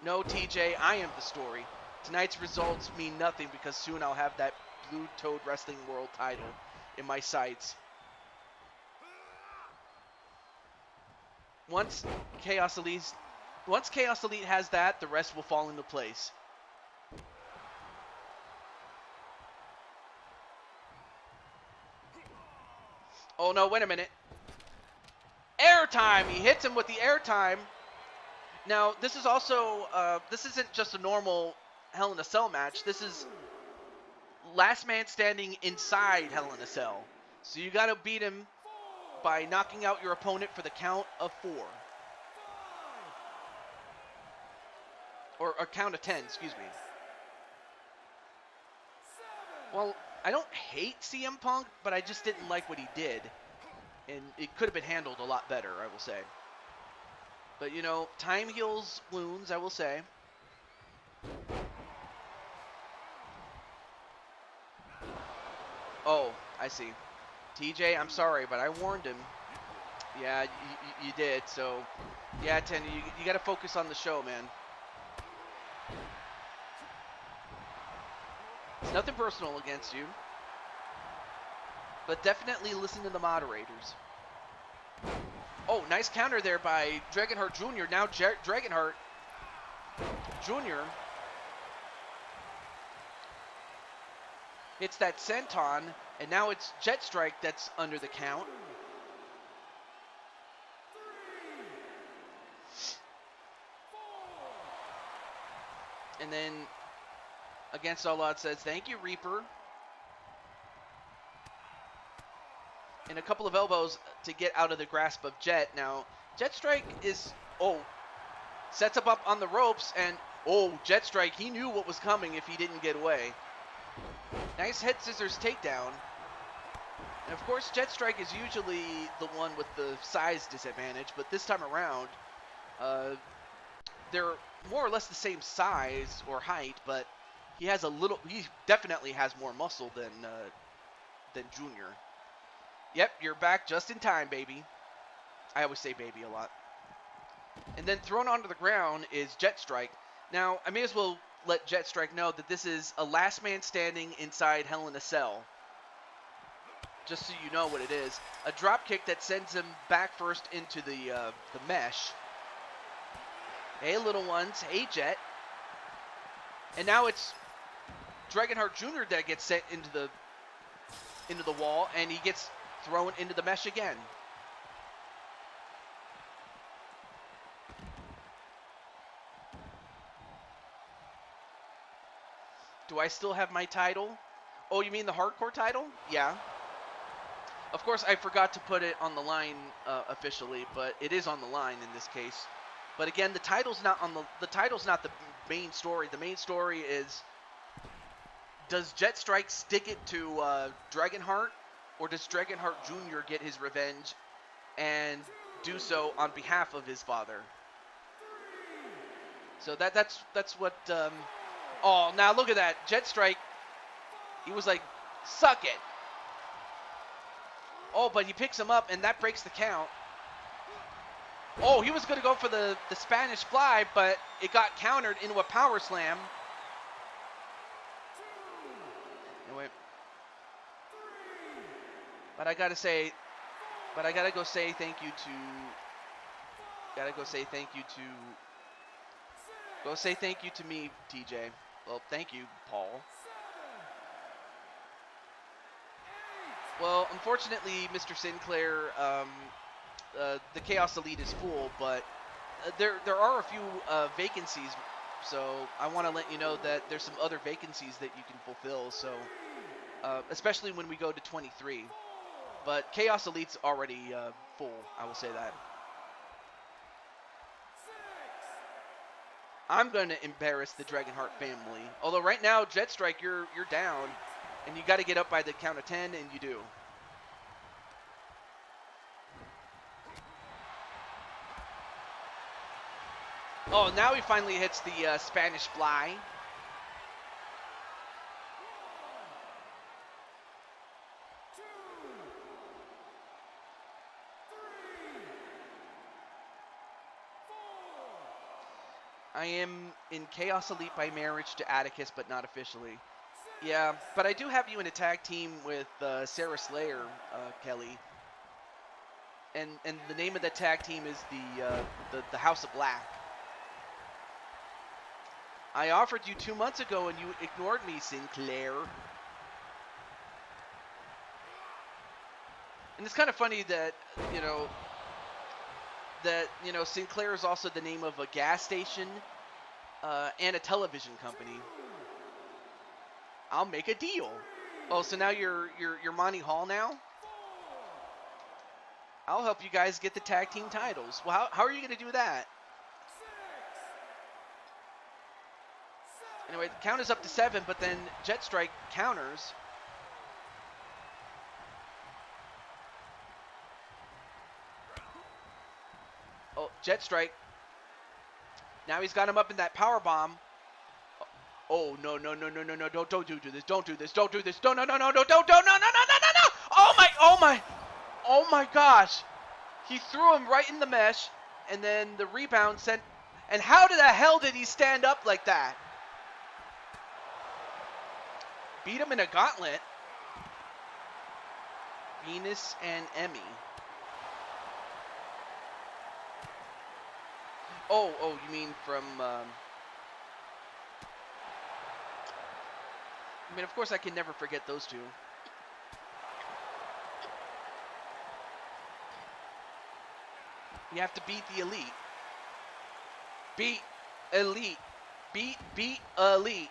No, TJ, I am the story. Tonight's results mean nothing because soon I'll have that Blue Toad Wrestling World title in my sights. Once Chaos Elite has that, the rest will fall into place. Oh no, wait a minute. Airtime! He hits him with the airtime. Now, this is also, this isn't just a normal Hell in a Cell match. This is last man standing inside Hell in a Cell. So you gotta beat him by knocking out your opponent for the count of 4. Or a count of 10, excuse me. Well, I don't hate CM Punk, but I just didn't like what he did. And it could have been handled a lot better, I will say. But, you know, time heals wounds, I will say. Oh, I see. TJ, I'm sorry, but I warned him. Yeah, you did. So, yeah, Tenny, you got to focus on the show, man. It's nothing personal against you. But definitely listen to the moderators. Oh, nice counter there by Dragonheart Jr. Now Dragonheart Jr. hits that senton, and now it's Jet Strike that's under the count. And then Against All Odds says, thank you, Reaper. And a couple of elbows to get out of the grasp of Jet. Now, Jet Strike is, sets up on the ropes, and, Jet Strike, he knew what was coming if he didn't get away. Nice head scissors takedown. And of course, Jet Strike is usually the one with the size disadvantage, but this time around, they're more or less the same size or height, but he definitely has more muscle than Junior. Yep, you're back just in time, baby. I always say baby a lot. And then thrown onto the ground is Jet Strike. Now, I may as well let Jet Strike know that this is a last man standing inside Hell in a Cell. Just so you know what it is. A drop kick that sends him back first into the mesh. Hey, little ones. Hey, Jet. And now it's Dragonheart Jr. that gets sent into the wall, and he gets thrown into the mesh again. Do I still have my title? Oh, you mean the hardcore title? Yeah. Of course, I forgot to put it on the line officially, but it is on the line in this case. But again, the title's not the main story. The main story is, does Jet Strike stick it to Dragonheart, or does Dragonheart Jr. get his revenge and do so on behalf of his father? So that's what. Oh, now look at that, Jet Strike. He was like, suck it. Oh, but he picks him up, and that breaks the count. Oh, he was going to go for the Spanish fly, but it got countered into a power slam. Anyway. But I got to go say thank you to... Go say thank you to me, TJ. Well, thank you, Paul. Well, unfortunately, Mr. Sinclair, the Chaos Elite is full, but there are a few vacancies, so I want to let you know that there's some other vacancies that you can fulfill, so especially when we go to 23. But Chaos Elite's already full, I will say that. I'm going to embarrass the Dragonheart family. Although right now, Jet Strike, you're down, and you got to get up by the count of 10, and you do. Oh, now he finally hits the Spanish Fly. I am in Chaos Elite by marriage to Atticus, but not officially. Yeah, but I do have you in a tag team with Sarah Slayer, Kelly. And the name of the tag team is the House of Black. I offered you 2 months ago, and you ignored me, Sinclair. And it's kind of funny that, Sinclair is also the name of a gas station and a television company. I'll make a deal. Oh, so now you're Monty Hall now? I'll help you guys get the tag team titles. Well, how are you going to do that? Anyway, the count is up to 7, but then Jet Strike counters. Oh, Jet Strike. Now he's got him up in that power bomb. Oh, no, don't do this, don't do this, don't do this, no, oh my gosh. He threw him right in the mesh, and then the rebound sent, and how the hell did he stand up like that? Beat him in a gauntlet. Venus and Emmy. Oh, you mean from, I mean, of course I can never forget those two. You have to beat the elite. Beat elite. Beat elite.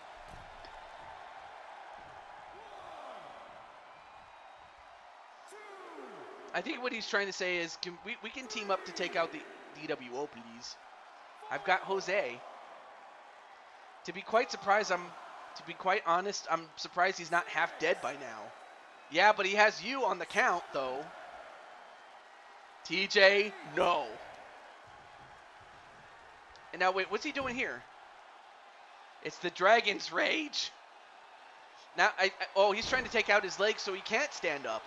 I think what he's trying to say is, we can team up to take out the DWO, please. I've got Jose. To be quite honest, I'm surprised he's not half dead by now. Yeah, but he has you on the count, though. TJ, no. And now, wait, what's he doing here? It's the Dragon's Rage. Now, oh, he's trying to take out his legs so he can't stand up.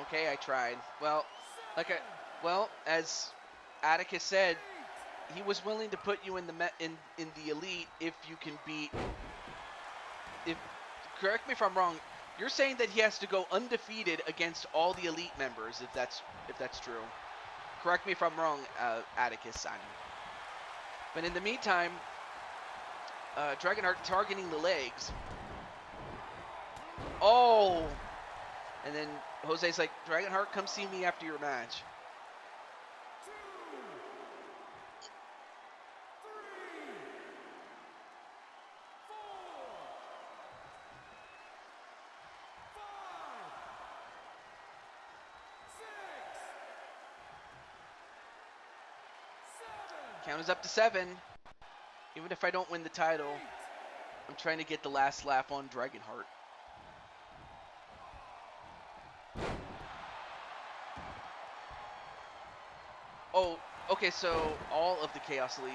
Okay, I tried. Well, as Atticus said, he was willing to put you in the elite if you can beat. Correct me if I'm wrong. You're saying that he has to go undefeated against all the elite members, if that's true. Correct me if I'm wrong, Atticus. But in the meantime, Dragonheart targeting the legs. Oh. And then Jose's like, Dragonheart, come see me after your match. Count is up to 7. Even if I don't win the title, I'm trying to get the last laugh on Dragonheart. Oh, okay, so all of the Chaos Elite,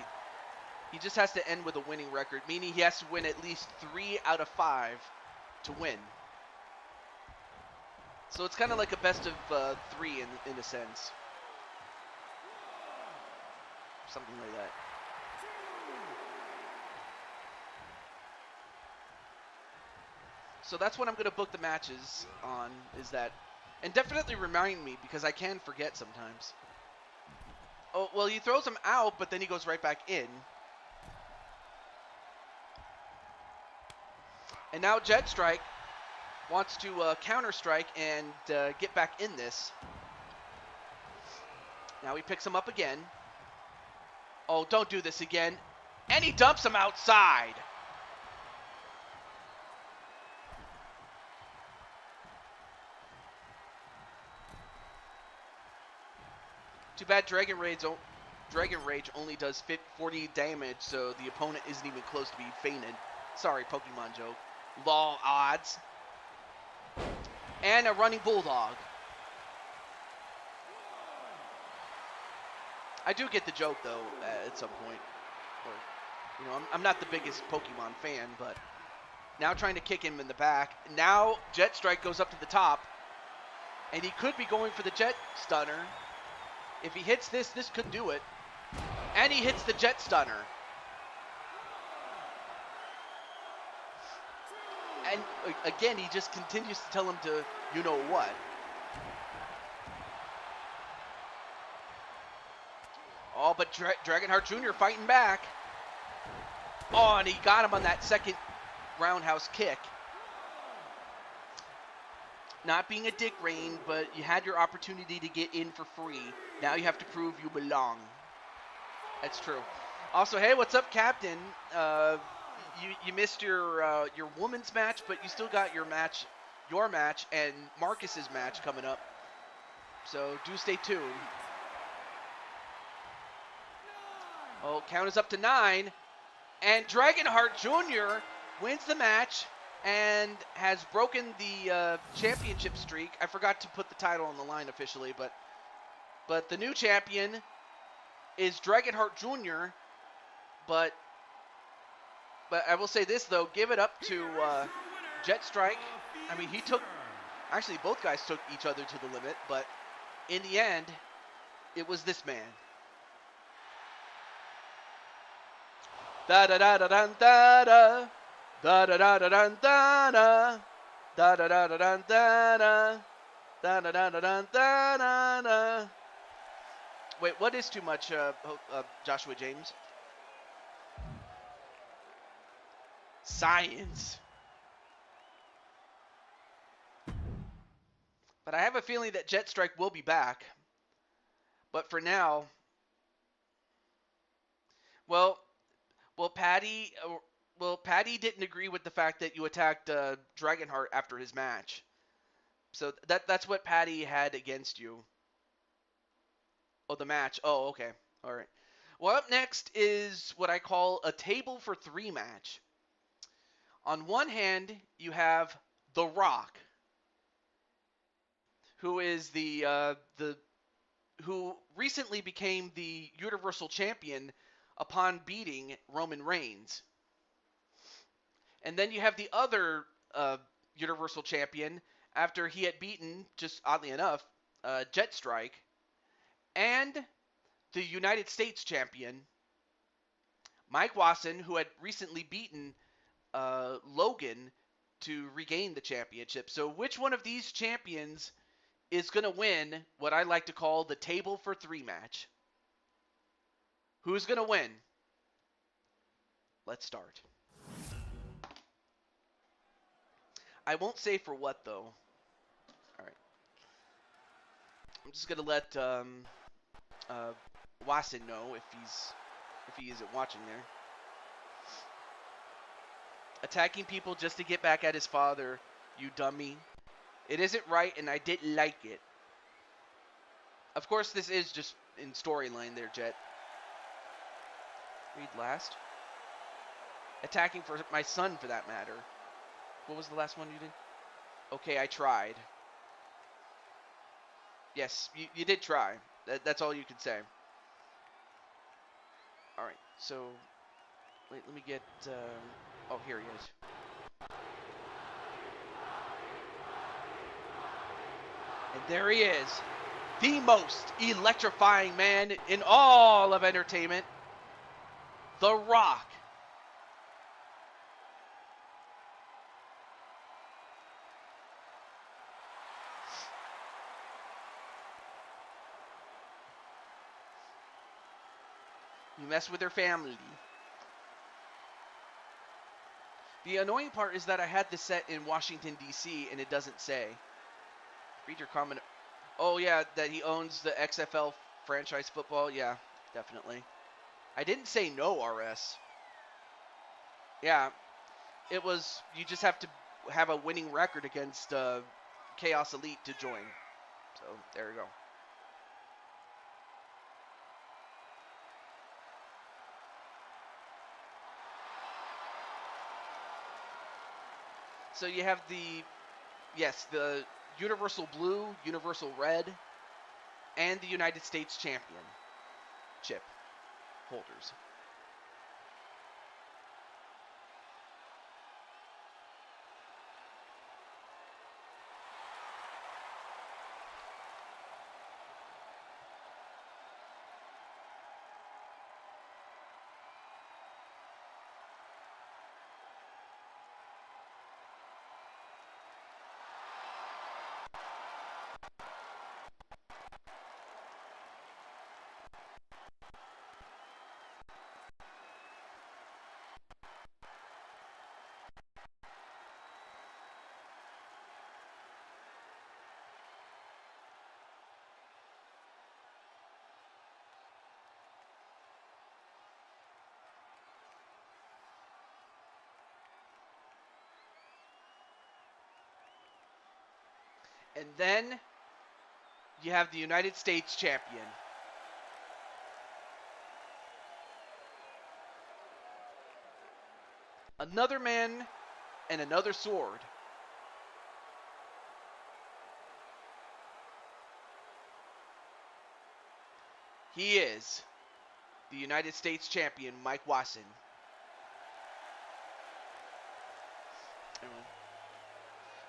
he just has to end with a winning record, meaning he has to win at least 3 out of 5 to win. So it's kind of like a best of 3 in a sense. Something like that. So that's what I'm going to book the matches on, is that. And definitely remind me, because I can forget sometimes. Oh, well, he throws him out, but then he goes right back in. And now Jet Strike wants to counter strike and get back in this. Now he picks him up again. Oh, don't do this again. And he dumps him outside. Too bad Dragon Rage only does 40 damage, so the opponent isn't even close to being fainted. Sorry, Pokemon joke. Law odds. And a running Bulldog. I do get the joke, though, at some point. Or, you know, I'm not the biggest Pokemon fan, but now trying to kick him in the back. Now Jet Strike goes up to the top, and he could be going for the Jet Stunner. If he hits this, this could do it. And he hits the Jet Stunner. And again, he just continues to tell him to, you know what. Oh, but Dragonheart Jr. fighting back. Oh, and he got him on that second roundhouse kick. Not being a dick, Rain, but you had your opportunity to get in for free. Now you have to prove you belong. That's true. Also, hey, what's up, Captain? You missed your women's match, but you still got your match, and Marcus's match coming up. So do stay tuned. Oh, count is up to 9, and Dragonheart Jr. wins the match and has broken the championship streak. I forgot to put the title on the line officially, but the new champion is Dragonheart Jr. But I will say this, though, give it up to Jet Strike. I mean, actually both guys took each other to the limit, but in the end, it was this man. Da da da da da da da. Da da da da da da da da da da da da da da da da da da da. Wait, what is too much, Joshua James? Science. But I have a feeling that Jet Strike will be back. But for now, well, Patty didn't agree with the fact that you attacked Dragonheart after his match. So that's what Patty had against you. Oh, the match. Oh, okay. All right. Well, up next is what I call a table for 3 match. On one hand, you have The Rock, who is who recently became the Universal Champion upon beating Roman Reigns. And then you have the other Universal Champion after he had beaten, just oddly enough, Jet Strike, and the United States Champion, Mike Wasson, who had recently beaten Logan to regain the championship. So which one of these champions is going to win what I like to call the table for 3 match? Who's going to win? Let's start. I won't say for what, though. All right. I'm just going to let Wasson know if he isn't watching there. Attacking people just to get back at his father, you dummy. It isn't right, and I didn't like it. Of course, this is just in storyline there, Jet. Read last. Attacking for my son, for that matter. What was the last one you did? Okay, I tried. Yes, you did try. That's all you could say. Alright, so... Wait, let me get... oh, here he is. And there he is. The most electrifying man in all of entertainment. The Rock. You mess with their family. The annoying part is that I had this set in Washington, D.C., and it doesn't say. Read your comment. Oh, yeah, that he owns the XFL franchise football. Yeah, definitely. I didn't say no, RS. Yeah, it was, you just have to have a winning record against Chaos Elite to join. So, there you go. So you have the Universal Blue, Universal Red, and the United States Championship holders. And then you have the United States champion. Another man and another sword. He is the United States champion, Mike Wasson.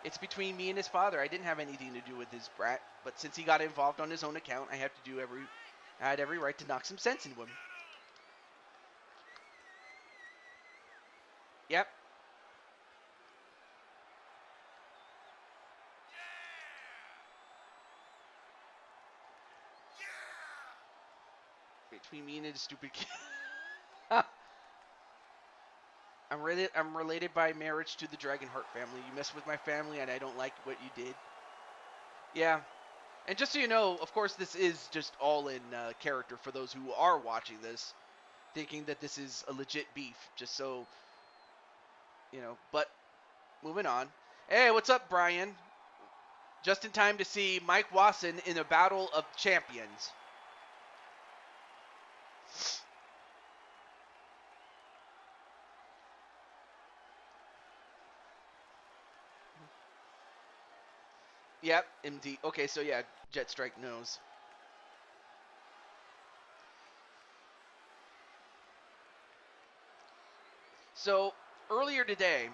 It's between me and his father. I didn't have anything to do with his brat, but since he got involved on his own account, I had every right to knock some sense into him. Yep. Between me and his stupid kid. I'm related by marriage to the Dragonheart family. You mess with my family, and I don't like what you did. Yeah. And just so you know, of course, this is just all in character for those who are watching this, thinking that this is a legit beef, just so, you know. But, moving on. Hey, what's up, Brian? Just in time to see Mike Wasson in a battle of champions. Yep, MD. Okay, so yeah, Jet Strike knows. So, earlier today,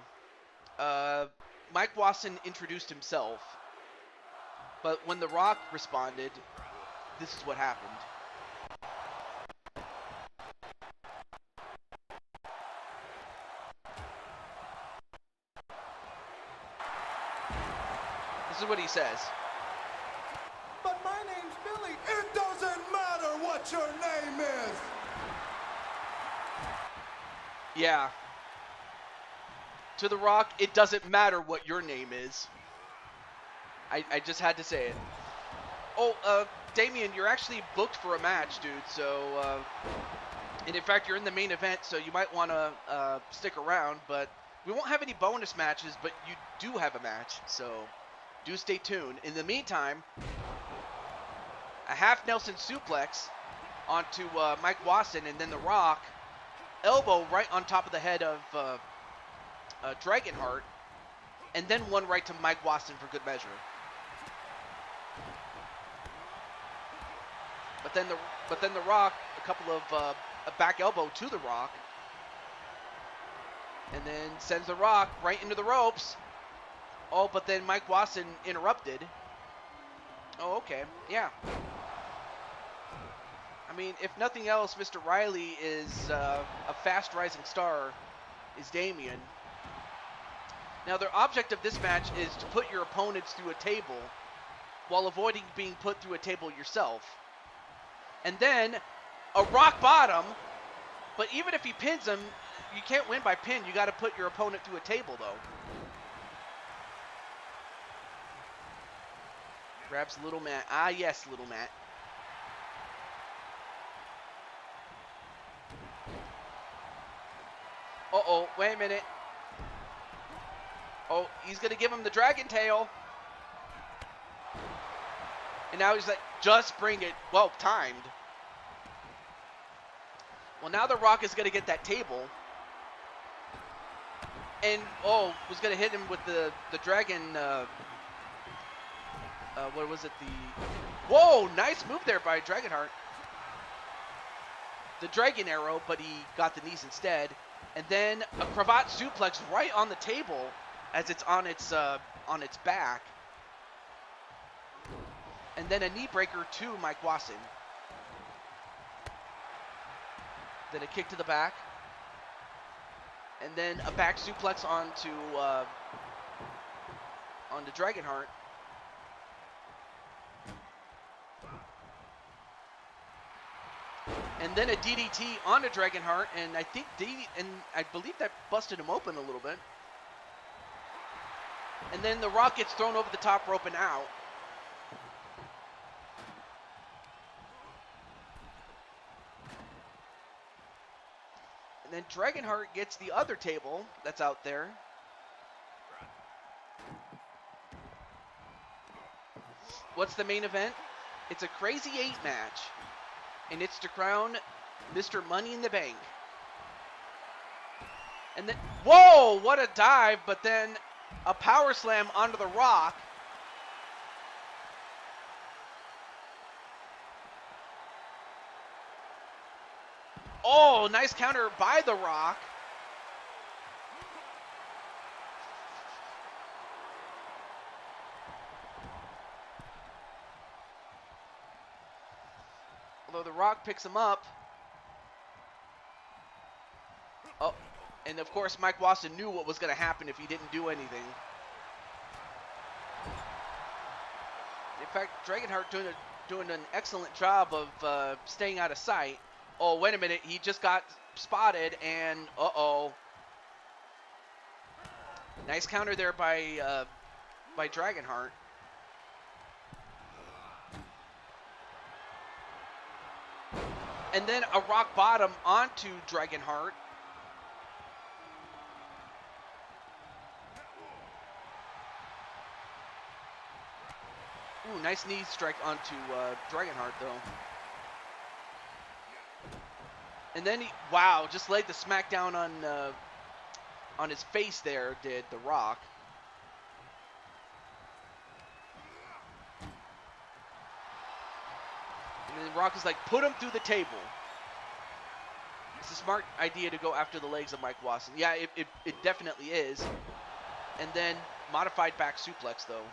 Mike Wasson introduced himself, but when The Rock responded, this is what happened. This is what he says. But my name's Billy. It doesn't matter what your name is. Yeah. To The Rock, it doesn't matter what your name is. I just had to say it. Oh, Damien, you're actually booked for a match, dude. So, and in fact, you're in the main event, so you might want to stick around. But we won't have any bonus matches, but you do have a match, so do stay tuned. In the meantime, a half Nelson suplex onto Mike Wasson, and then The Rock elbow right on top of the head of Dragonheart, and then one right to Mike Wasson for good measure. But then the Rock, a couple of a back elbow to the Rock, and then sends the Rock right into the ropes. Oh, but then Mike Wasson interrupted. Oh, okay, yeah. I mean, if nothing else, Mr. Riley is a fast rising star, is Damien. Now, the object of this match is to put your opponents through a table while avoiding being put through a table yourself. And then a rock bottom, but even if he pins him, you can't win by pin. You got to put your opponent through a table, though. Grabs Little Matt. Ah, yes, Little Matt. Uh-oh, wait a minute. Oh, he's going to give him the dragon tail. And now he's like, just bring it. Well, timed. Well, now The Rock is going to get that table. And, oh, was going to hit him with the dragon, what was it? Whoa, nice move there by Dragonheart. The dragon arrow, but he got the knees instead. And then a cravat suplex right on the table as it's on its back. And then a knee breaker to Mike Wasson. Then a kick to the back. And then a back suplex onto Dragonheart. And then a DDT onto Dragonheart, and I believe that busted him open a little bit. And then The Rock gets thrown over the top rope and out. And then Dragonheart gets the other table that's out there. What's the main event? It's a Crazy 8 match. And it's to crown Mr. Money in the Bank. And then, whoa, what a dive, but then a power slam onto The Rock. Oh, nice counter by The Rock. Although The Rock picks him up. Oh, and of course Mike Wasson knew what was going to happen if he didn't do anything. In fact, Dragonheart doing an excellent job of staying out of sight. Oh, wait a minute. He just got spotted, and uh-oh. Nice counter there by Dragonheart. And then a rock bottom onto Dragonheart. Ooh, nice knee strike onto Dragonheart, though. And then he, wow, just laid the smackdown on his face there, did The Rock. And then Rock is like, put him through the table. It's a smart idea to go after the legs of Mike Wasson. Yeah, it definitely is. And then modified back suplex, though.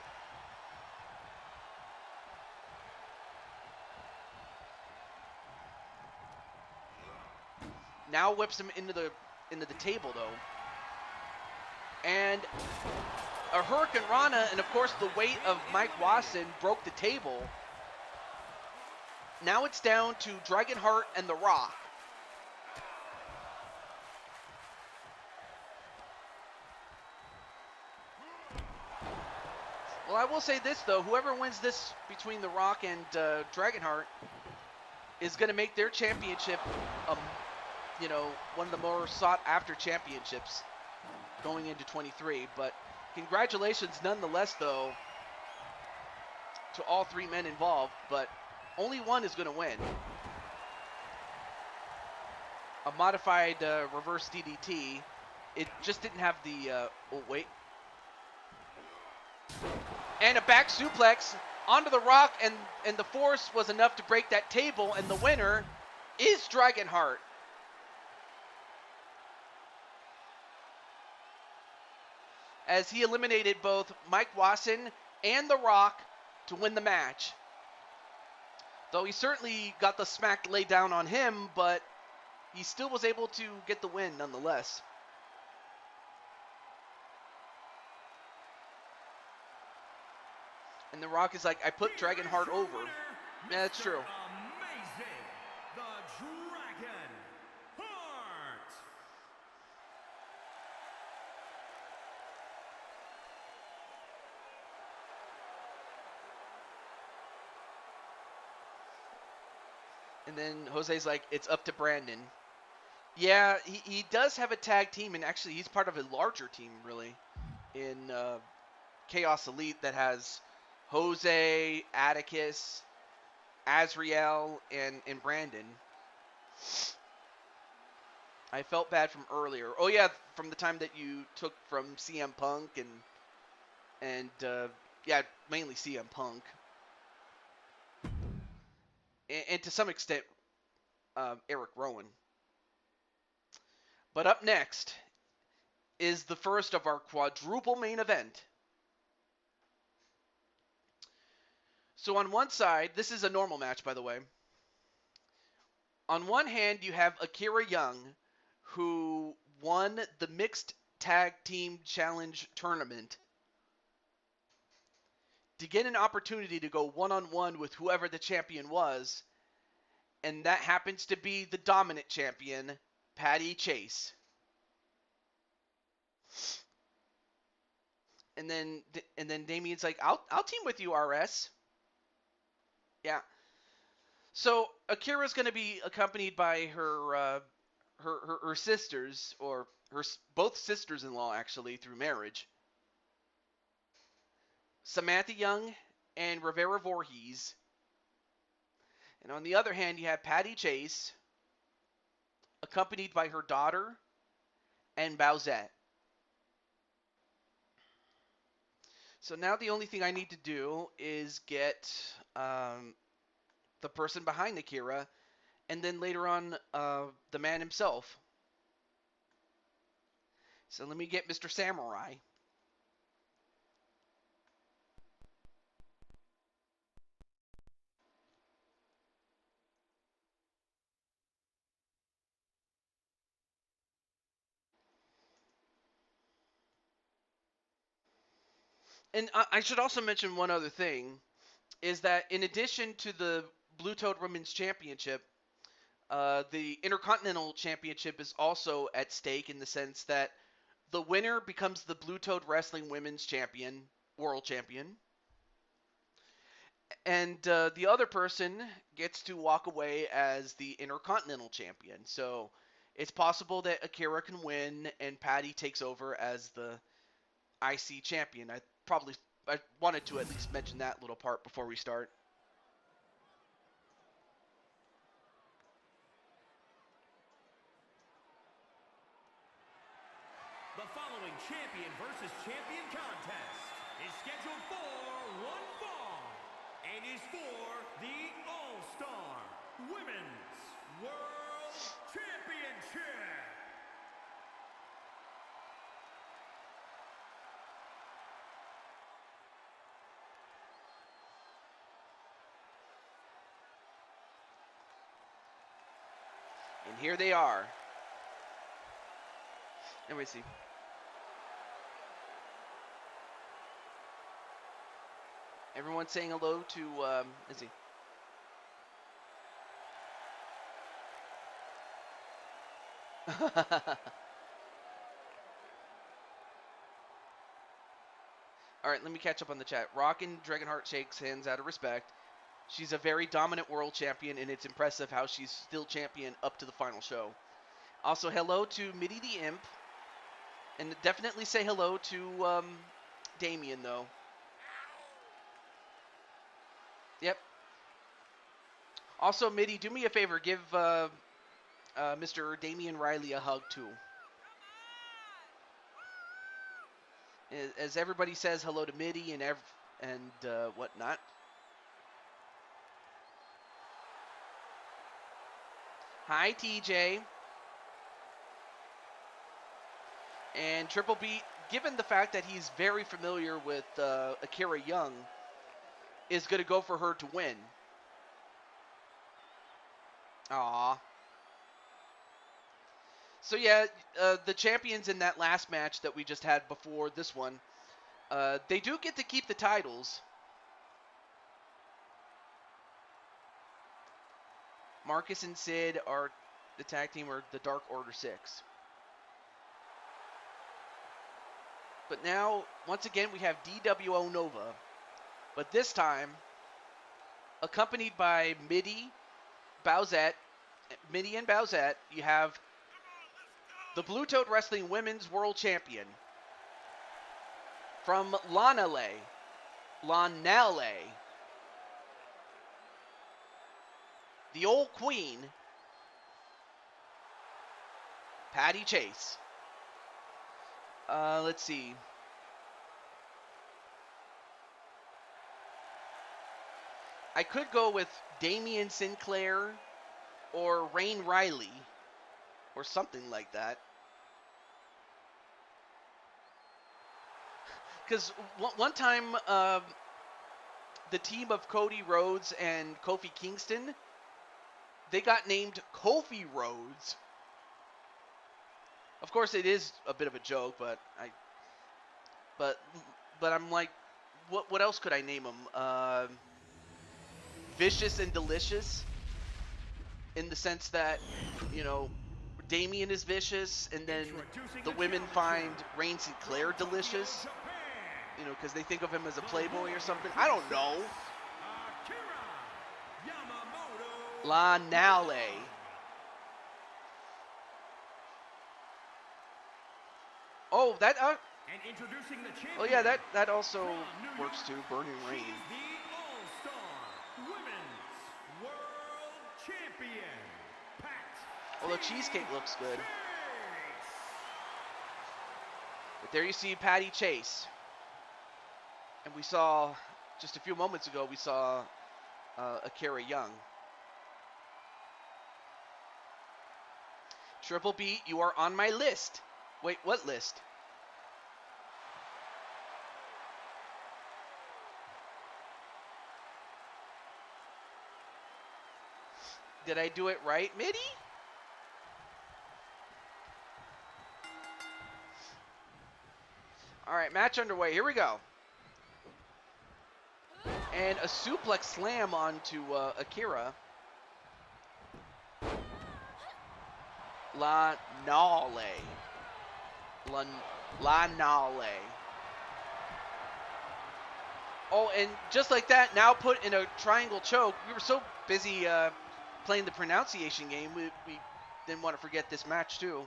Now whips him into the table, though. And a Hurricane Rana, and of course the weight of Mike Wasson broke the table. Now it's down to Dragonheart and The Rock. Well, I will say this, though. Whoever wins this between The Rock and Dragonheart is going to make their championship, one of the more sought-after championships going into 23. But congratulations nonetheless, though, to all three men involved. But only one is going to win. A modified reverse DDT. It just didn't have the... oh, wait. And a back suplex onto The Rock, and the force was enough to break that table, and the winner is Dragonheart. As he eliminated both Mike Wasson and The Rock to win the match. Though he certainly got the smack laid down on him, but he still was able to get the win nonetheless. And The Rock is like, I put Dragonheart over. Yeah, that's true. Amazing, the Dragonheart. And then Jose's like, it's up to Brandon. Yeah, he does have a tag team, and actually he's part of a larger team, really, in Chaos Elite that has Jose, Atticus, Azriel, and Brandon. I felt bad from earlier. Oh yeah, from the time that you took from CM Punk and yeah, mainly CM Punk, and to some extent Eric Rowan. But up next is the first of our quadruple main event. So on one side, this is a normal match, by the way. On one hand, you have Akira Young, who won the Mixed Tag Team Challenge tournament to get an opportunity to go one-on-one with whoever the champion was, and that happens to be the dominant champion, Patty Chase. And then Damien's like, I'll team with you, RS. Yeah. So Akira's going to be accompanied by her sisters, or both sisters-in-law actually through marriage, Samantha Young and Rivera Voorhees. And on the other hand, you have Patty Chase, accompanied by her daughter and Bowsette. So now the only thing I need to do is get the person behind Akira, and then later on the man himself. So let me get Mr. Samurai. And I should also mention one other thing, is that in addition to the Blue Toad Women's Championship, the Intercontinental Championship is also at stake in the sense that the winner becomes the Blue Toad Wrestling Women's Champion, World Champion, and the other person gets to walk away as the Intercontinental Champion. So it's possible that Akira can win and Patty takes over as the IC Champion. I wanted to at least mention that little part before we start. The following champion versus champion contest is scheduled for one fall and is for the All-Star Women's World Championship. And here they are. Let me see. Everyone saying hello to, let's see. All right, let me catch up on the chat. Rockin' Dragonheart shakes hands out of respect. She's a very dominant world champion, and it's impressive how she's still champion up to the final show. Also, hello to Mitty the Imp. And definitely say hello to Damien, though. Yep. Also, Mitty, do me a favor. Give Mr. Damian Riley a hug, too. As everybody says hello to Mitty and whatnot. Hi, TJ. And Triple B, given the fact that he's very familiar with Akira Young, is going to go for her to win. Aww. So yeah, the champions in that last match that we just had before this one, they do get to keep the titles. Marcus and Sid are the tag team, or the Dark Order 6. But now, once again, we have DWO Nova. But this time, accompanied by Mitty and Bowsette, you have the Blue Toad Wrestling Women's World Champion from Lanale, the old queen, Patty Chase. Let's see. I could go with Damian Sinclair or Rain Riley or something like that. Because one time, the team of Cody Rhodes and Kofi Kingston, they got named Kofi Rhodes. Of course, it is a bit of a joke, but I'm like, what else could I name them? Vicious and Delicious, in the sense that, you know, Damian is vicious, and then the women find Rain Sinclair delicious, you know, because they think of him as a playboy or something. I don't know. Lanale. Oh, that. Oh yeah, that also works too. Burning Rain. Although cheesecake looks good. But there you see Patty Chase. And we saw, just a few moments ago, we saw Akira Young. Triple B, you are on my list. Wait, what list? Did I do it right, Mitty? All right, match underway. Here we go. And a suplex slam onto Akira. Lanale. Oh, and just like that, now put in a triangle choke. We were so busy playing the pronunciation game, we didn't want to forget this match too.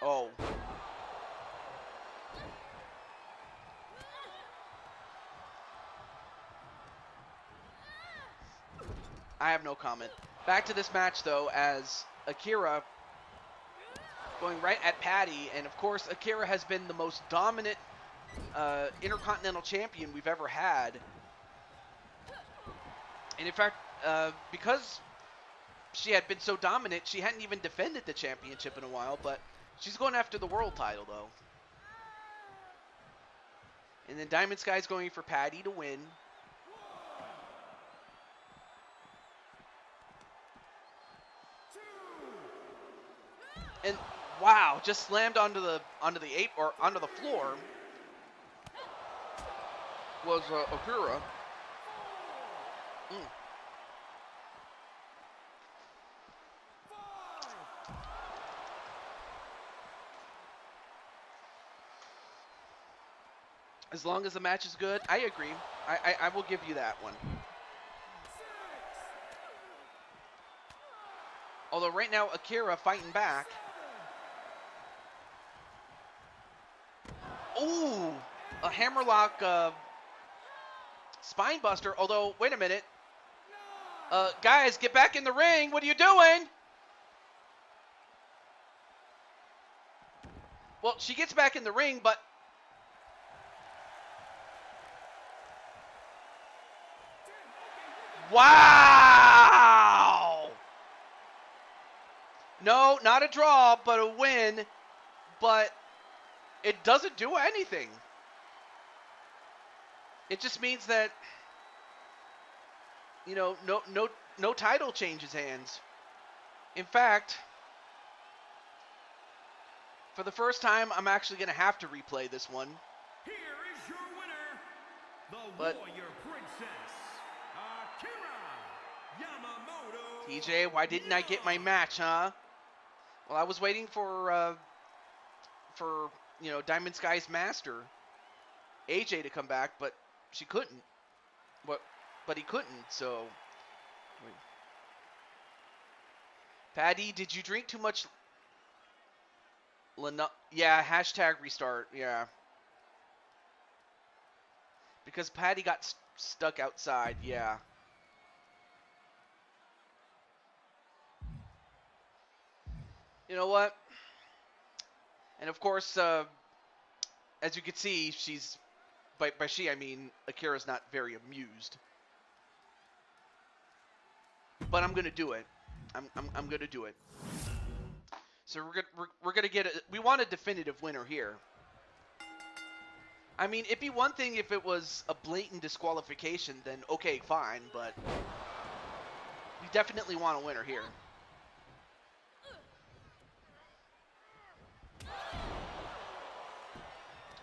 Oh. I have no comment. Back to this match, though, as Akira going right at Patty. And, of course, Akira has been the most dominant Intercontinental Champion we've ever had. And, in fact, because she had been so dominant, she hadn't even defended the championship in a while. But she's going after the world title, though. And then Diamond Sky's going for Patty to win. And wow, just slammed onto the ape or onto the floor was Akira. As long as the match is good, I agree. I will give you that one. Although right now Akira fighting back. Ooh, a hammerlock spine buster. Although, wait a minute. Guys, get back in the ring. What are you doing? Well, she gets back in the ring, but wow! No, not a draw, but a win. But it doesn't do anything. It just means that, you know, no title changes hands. In fact, for the first time, I'm actually going to have to replay this one. Here is your winner, the Warrior Princess, Akira Yamamoto. TJ, why didn't I get my match, huh? Well, I was waiting for you know, Diamond Sky's master, AJ, to come back, but she couldn't. but he couldn't. So, Patty, did you drink too much? Yeah, hashtag restart. Yeah, because Patty got stuck outside. Yeah. You know what? And of course, as you can see, she's by she I mean Akira's not very amused. But I'm gonna do it. I'm gonna do it. So we're gonna get we want a definitive winner here. I mean, it'd be one thing if it was a blatant disqualification, then okay, fine, but we definitely want a winner here.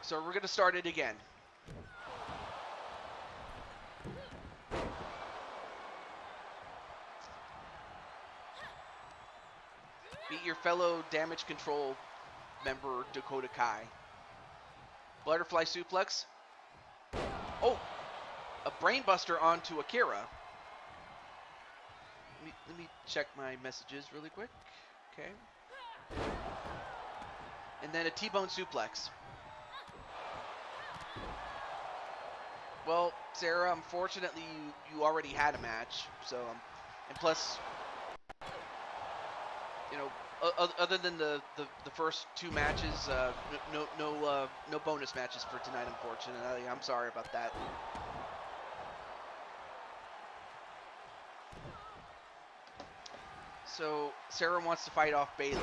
So we're gonna start it again. Beat your fellow damage control member Dakota Kai. Butterfly suplex. Oh, a brainbuster onto Akira. Let me check my messages really quick. Okay. And then a T-bone suplex. Well, Sarah, unfortunately, you already had a match, so and plus, you know, other than the first two matches, no bonus matches for tonight, unfortunately. I'm sorry about that. So Sarah wants to fight off Bailey.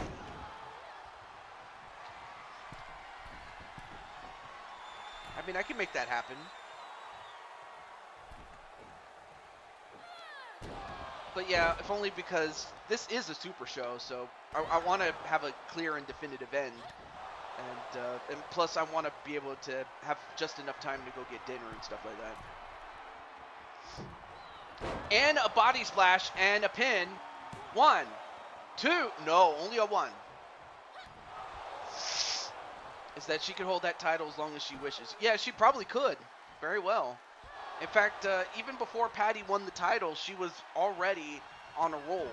I mean, I can make that happen. But yeah, if only because this is a super show, so I want to have a clear and definitive end. And plus I want to be able to have just enough time to go get dinner and stuff like that. And a body splash and a pin. 1, 2, no, only a 1. Is that she can hold that title as long as she wishes. Yeah, she probably could. Very well. In fact, even before Patty won the title, she was already on a roll.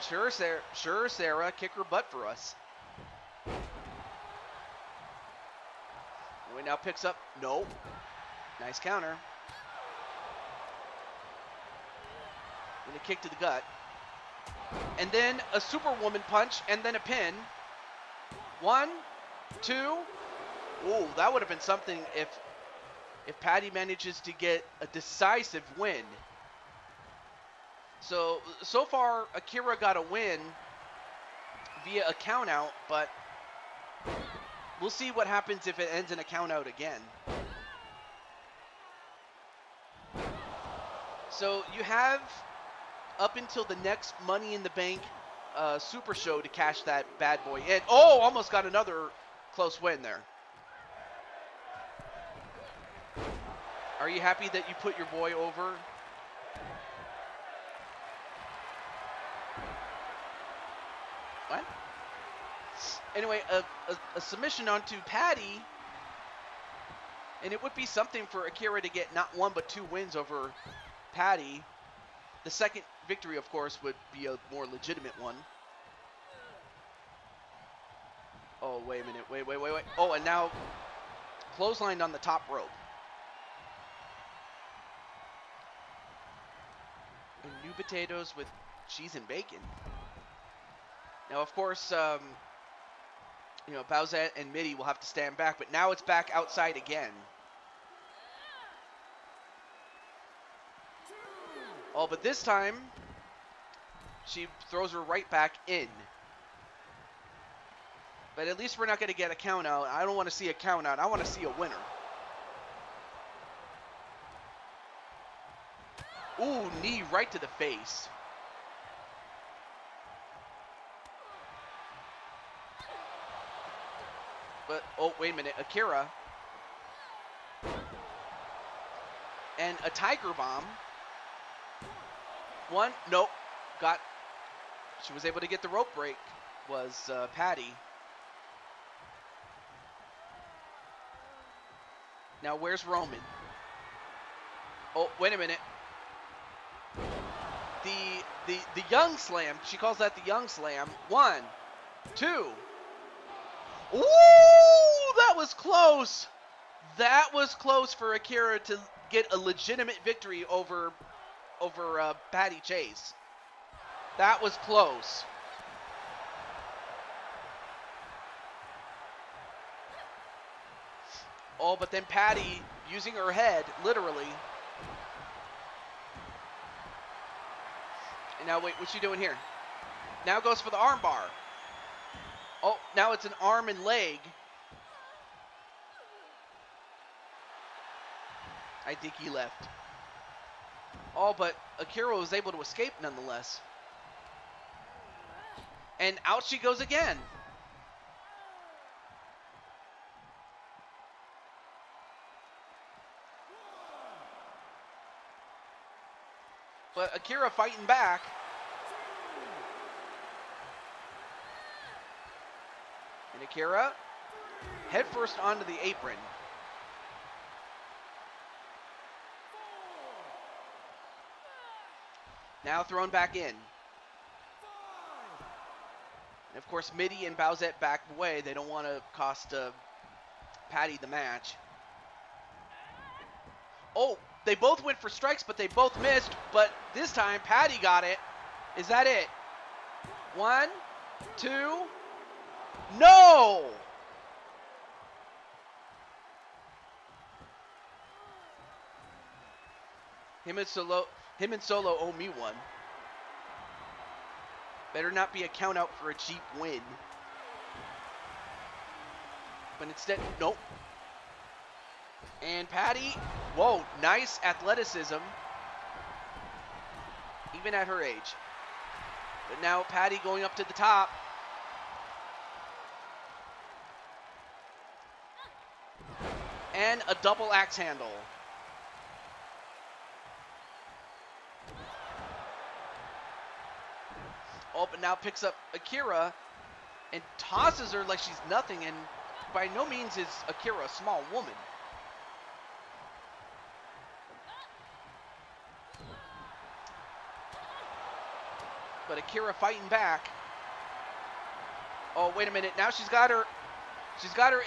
Sure, Sarah, kick her butt for us. Wait, now picks up. No. Nice counter. And a kick to the gut. And then a Superwoman punch, and then a pin. 1, 2. Ooh, that would have been something if Patty manages to get a decisive win. So far, Akira got a win via a countout, but we'll see what happens if it ends in a countout again. So you have up until the next Money in the Bank Super Show to cash that bad boy in. Oh, almost got another close win there. Are you happy that you put your boy over? What? Anyway, a submission onto Patty, and it would be something for Akira to get not 1 but 2 wins over Patty. The second victory, of course, would be a more legitimate one. Oh, wait a minute. Wait. Oh, and now clotheslined on the top rope. And new potatoes with cheese and bacon. Now, of course, you know, Bowsette and Mitty will have to stand back, but now it's back outside again. Oh, but this time, she throws her right back in. But at least we're not going to get a count out. I don't want to see a count out. I want to see a winner. Ooh, knee right to the face. But, oh, wait a minute. Akira. And a Tiger Bomb. 1, nope. She was able to get the rope break, was Patty. Now where's Roman? Oh, wait a minute. The young slam. She calls that the young slam. 1, 2. Ooh, that was close. That was close for Akira to get a legitimate victory over Patty Chase. That was close. Oh, but then Patty using her head, literally. And now wait, what's she doing here? Now goes for the armbar. Oh, now it's an arm and leg. I think he left. Oh, but Akira was able to escape nonetheless. And out she goes again. But Akira fighting back. And Akira head first onto the apron. Now thrown back in. And of course, Mitty and Bowsette back away. They don't want to cost Patty the match. Oh, they both went for strikes, but they both missed. But this time, Patty got it. Is that it? 1, 2. No! Him and Solo owe me one. Better not be a count out for a cheap win. But instead, nope. And Patty, whoa, nice athleticism. Even at her age. But now Patty going up to the top. And a double axe handle. Oh, but now picks up Akira and tosses her like she's nothing, and by no means is Akira a small woman. But Akira fighting back. Oh, wait a minute. Now she's got her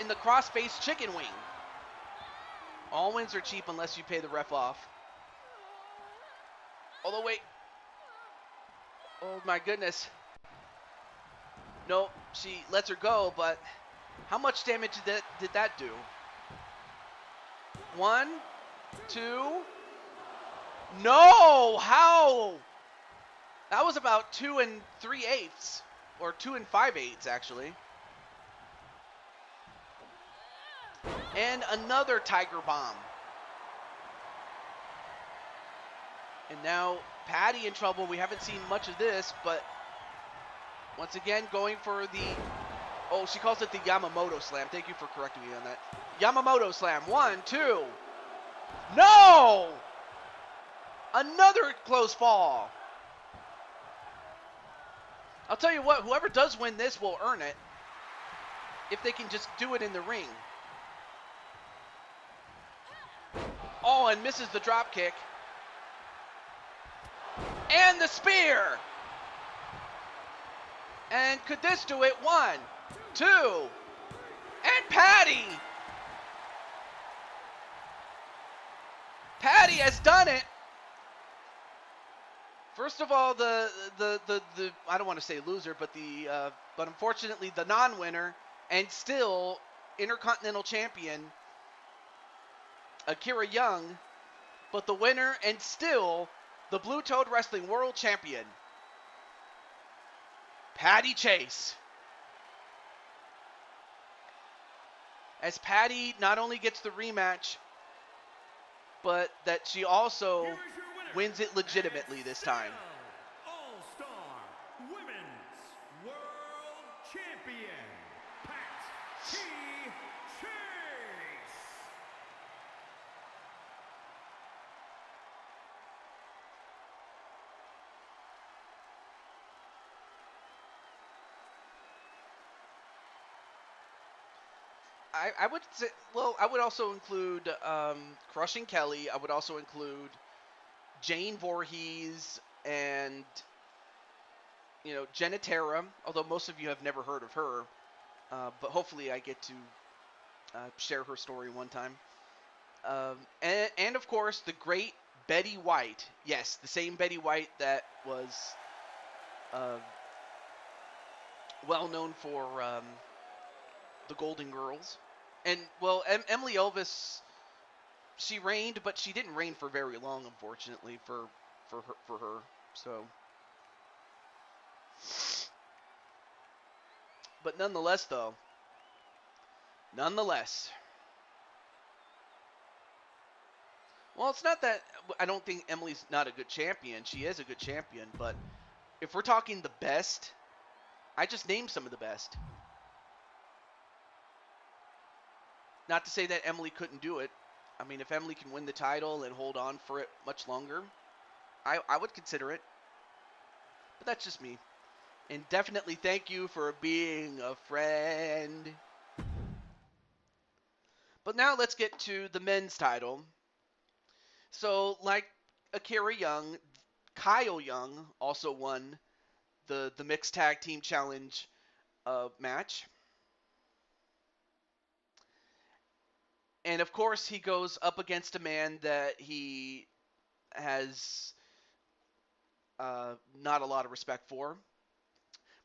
in the cross-face chicken wing. All wins are cheap unless you pay the ref off. Although, wait. Oh, my goodness. Nope, she lets her go, but how much damage did that do? 1, 2. No! How? That was about 2 3/8, or 2 5/8, actually. And another Tiger Bomb. And now Patty in trouble. We haven't seen much of this, but once again going for the... Oh, she calls it the Yamamoto Slam. Thank you for correcting me on that. Yamamoto Slam. 1, 2. No! Another close fall. I'll tell you what, whoever does win this will earn it. If they can just do it in the ring. Oh, and misses the drop kick. And the spear. And could this do it? 1, 2. And Patty. Patty has done it. First of all, the I don't want to say loser, but but unfortunately the non-winner and still Intercontinental Champion Akira Young, but the winner and still the Blue Toad Wrestling World Champion Patty Chase. As Patty not only gets the rematch, but that she also wins it legitimately this time. All-Star Women's World Champion, Patty Chase. I would say, well, I would also include Crushing Kelly. I would also include Jane Voorhees and, Jenna Terra, although most of you have never heard of her. But hopefully I get to share her story one time. And of course, the great Betty White. Yes, the same Betty White that was uh, well known for the Golden Girls. And, well, Emily Elvis, she reigned, but she didn't reign for very long, unfortunately, for her. So, but nonetheless, well, it's not that I don't think Emily's not a good champion. She is a good champion, but if we're talking the best, I just named some of the best. Not to say that Emily couldn't do it. I mean, if Emily can win the title and hold on for it much longer, I would consider it. But that's just me. And definitely thank you for being a friend. But now let's get to the men's title. So, like Akira Young, Kyle Young also won the mixed tag team challenge match. And of course, he goes up against a man that he has not a lot of respect for.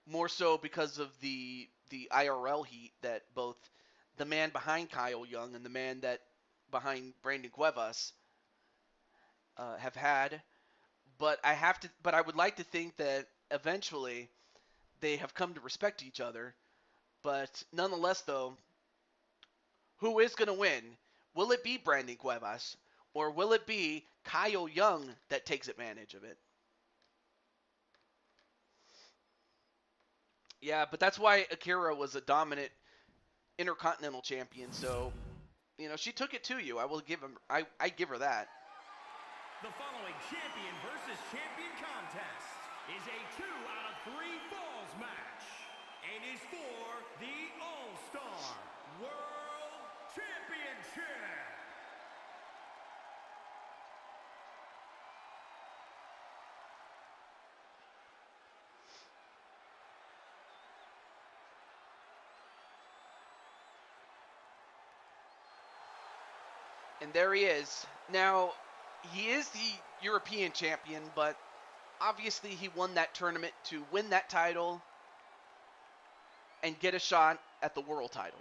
More so because of the IRL heat that both the man behind Kyle Young and the man that behind Brandon Cuevas have had. But I would like to think that eventually they have come to respect each other. But nonetheless, though, who is going to win? Will it be Brandon Cuevas, or will it be Kyle Young that takes advantage of it? Yeah, but that's why Akira was a dominant Intercontinental champion. So, she took it to you. I will give him. I give her that. The following champion versus champion contest is a 2 out of 3 falls match and is for the All-Star World Championship. And there he is. Now, he is the European champion, but obviously he won that tournament to win that title and get a shot at the world title.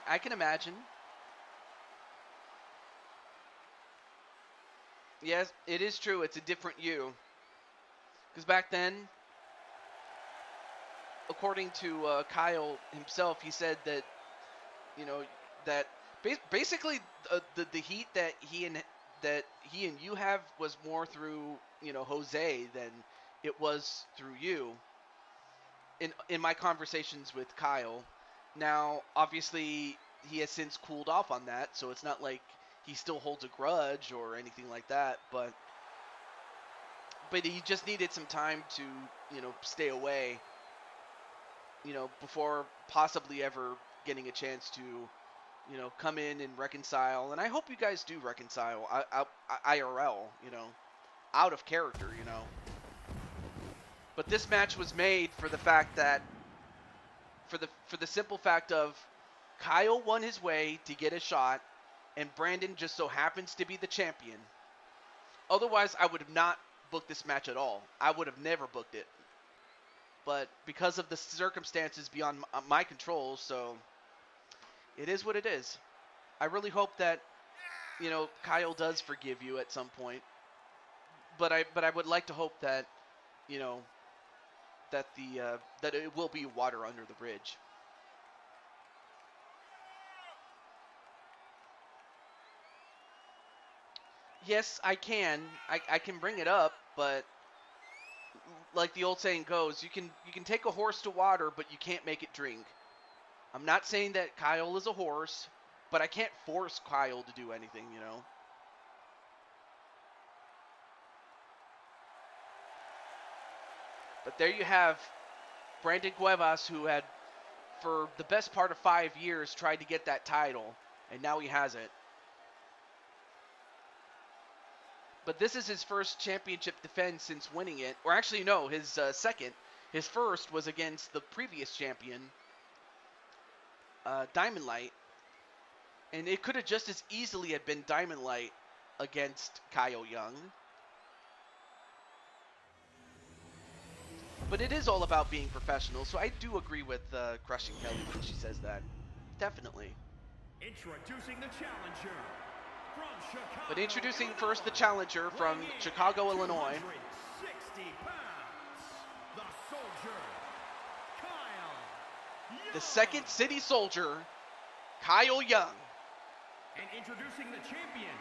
I can imagine. Yes, it is true. It's a different you. Because back then, according to Kyle himself, he said that that basically the heat that he and you have was more through Jose than it was through you. In my conversations with Kyle. Now, obviously, he has since cooled off on that, so it's not like he still holds a grudge or anything like that, but he just needed some time to, stay away, before possibly ever getting a chance to, come in and reconcile. And I hope you guys do reconcile IRL, out of character, But this match was made for the fact that, for the simple fact of Kyle won his way to get a shot, and Brandon just so happens to be the champion. Otherwise, I would have not booked this match at all. I would have never booked it. But because of the circumstances beyond my control, so it is what it is. I really hope that, Kyle does forgive you at some point. But I would like to hope that, that it will be water under the bridge. Yes, I can. I can bring it up, but like the old saying goes, you can take a horse to water, but you can't make it drink. I'm not saying that Kyle is a horse, but I can't force Kyle to do anything, you know. But there you have Brandon Cuevas, who had, for the best part of 5 years, tried to get that title, and now he has it. But this is his first championship defense since winning it. Or actually, no, his second. His first was against the previous champion, Diamond Light. And it could have just as easily have been Diamond Light against Kyle Young. But it is all about being professional, so I do agree with Crushing Kelly when she says that. Definitely. Introducing the challenger from Chicago, But introducing Illinois, first the challenger from weighing in Chicago, at Illinois. 260 pounds, the soldier, Kyle Young. The Second City Soldier, Kyle Young. And introducing the champion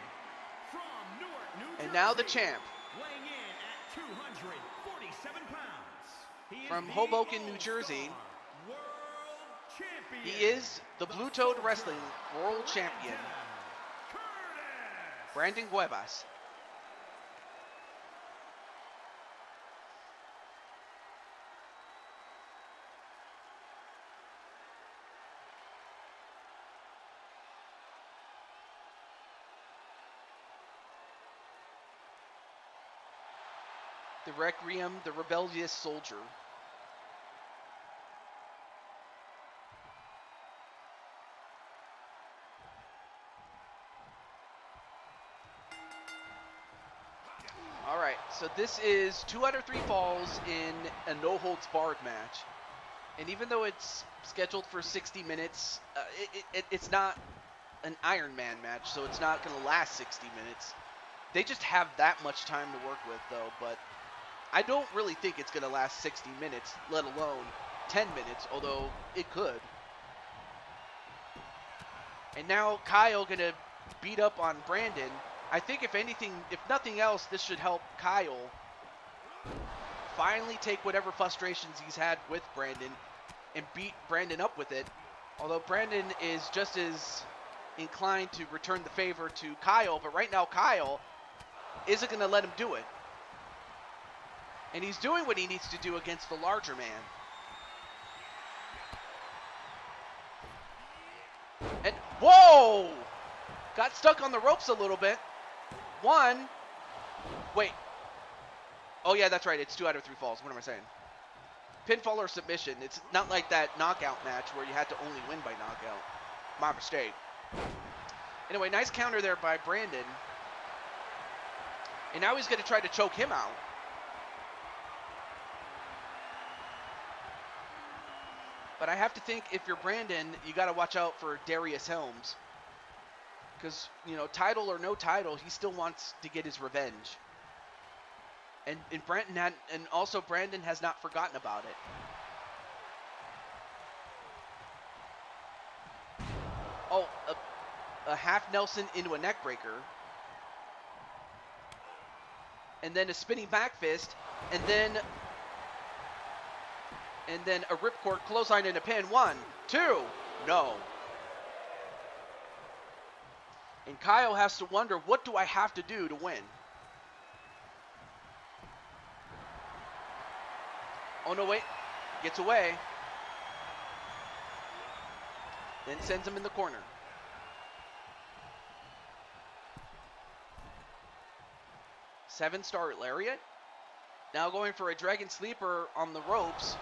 from Newark, New Jersey. And now the champ. Weighing in at 247 pounds. He is From the Hoboken, New All-Star Jersey. World Champion. He is the Blue Toad Wrestling World Champion, Curtis. Brandon Cuevas. The Requiem, the rebellious soldier. All right, so this is 2 out of 3 falls in a no-holds-barred match. And even though it's scheduled for 60 minutes, it's not an Iron Man match, so it's not going to last 60 minutes. They just have that much time to work with, though, but I don't really think it's going to last 60 minutes, let alone 10 minutes, although it could. And now Kyle going to beat up on Brandon. I think if anything, if nothing else, this should help Kyle finally take whatever frustrations he's had with Brandon and beat Brandon up with it. Although Brandon is just as inclined to return the favor to Kyle, but right now Kyle isn't going to let him do it. And he's doing what he needs to do against the larger man. And, whoa! Got stuck on the ropes a little bit. One. Wait. Oh, yeah, that's right. It's 2 out of 3 falls. What am I saying? Pinfall or submission. It's not like that knockout match where you had to only win by knockout. My mistake. Anyway, nice counter there by Brandon. And now he's going to try to choke him out. But I have to think if you're Brandon, you got to watch out for Darius Helms. Because, you know, title or no title, he still wants to get his revenge. And also Brandon has not forgotten about it. Oh, a half Nelson into a neck breaker. And then a spinning back fist. And then a ripcord clothesline and a pin. 1, 2, no. And Kyle has to wonder, what do I have to do to win? Oh, no, wait. Gets away. Then sends him in the corner. Seven-star lariat. Now going for a dragon sleeper on the ropes.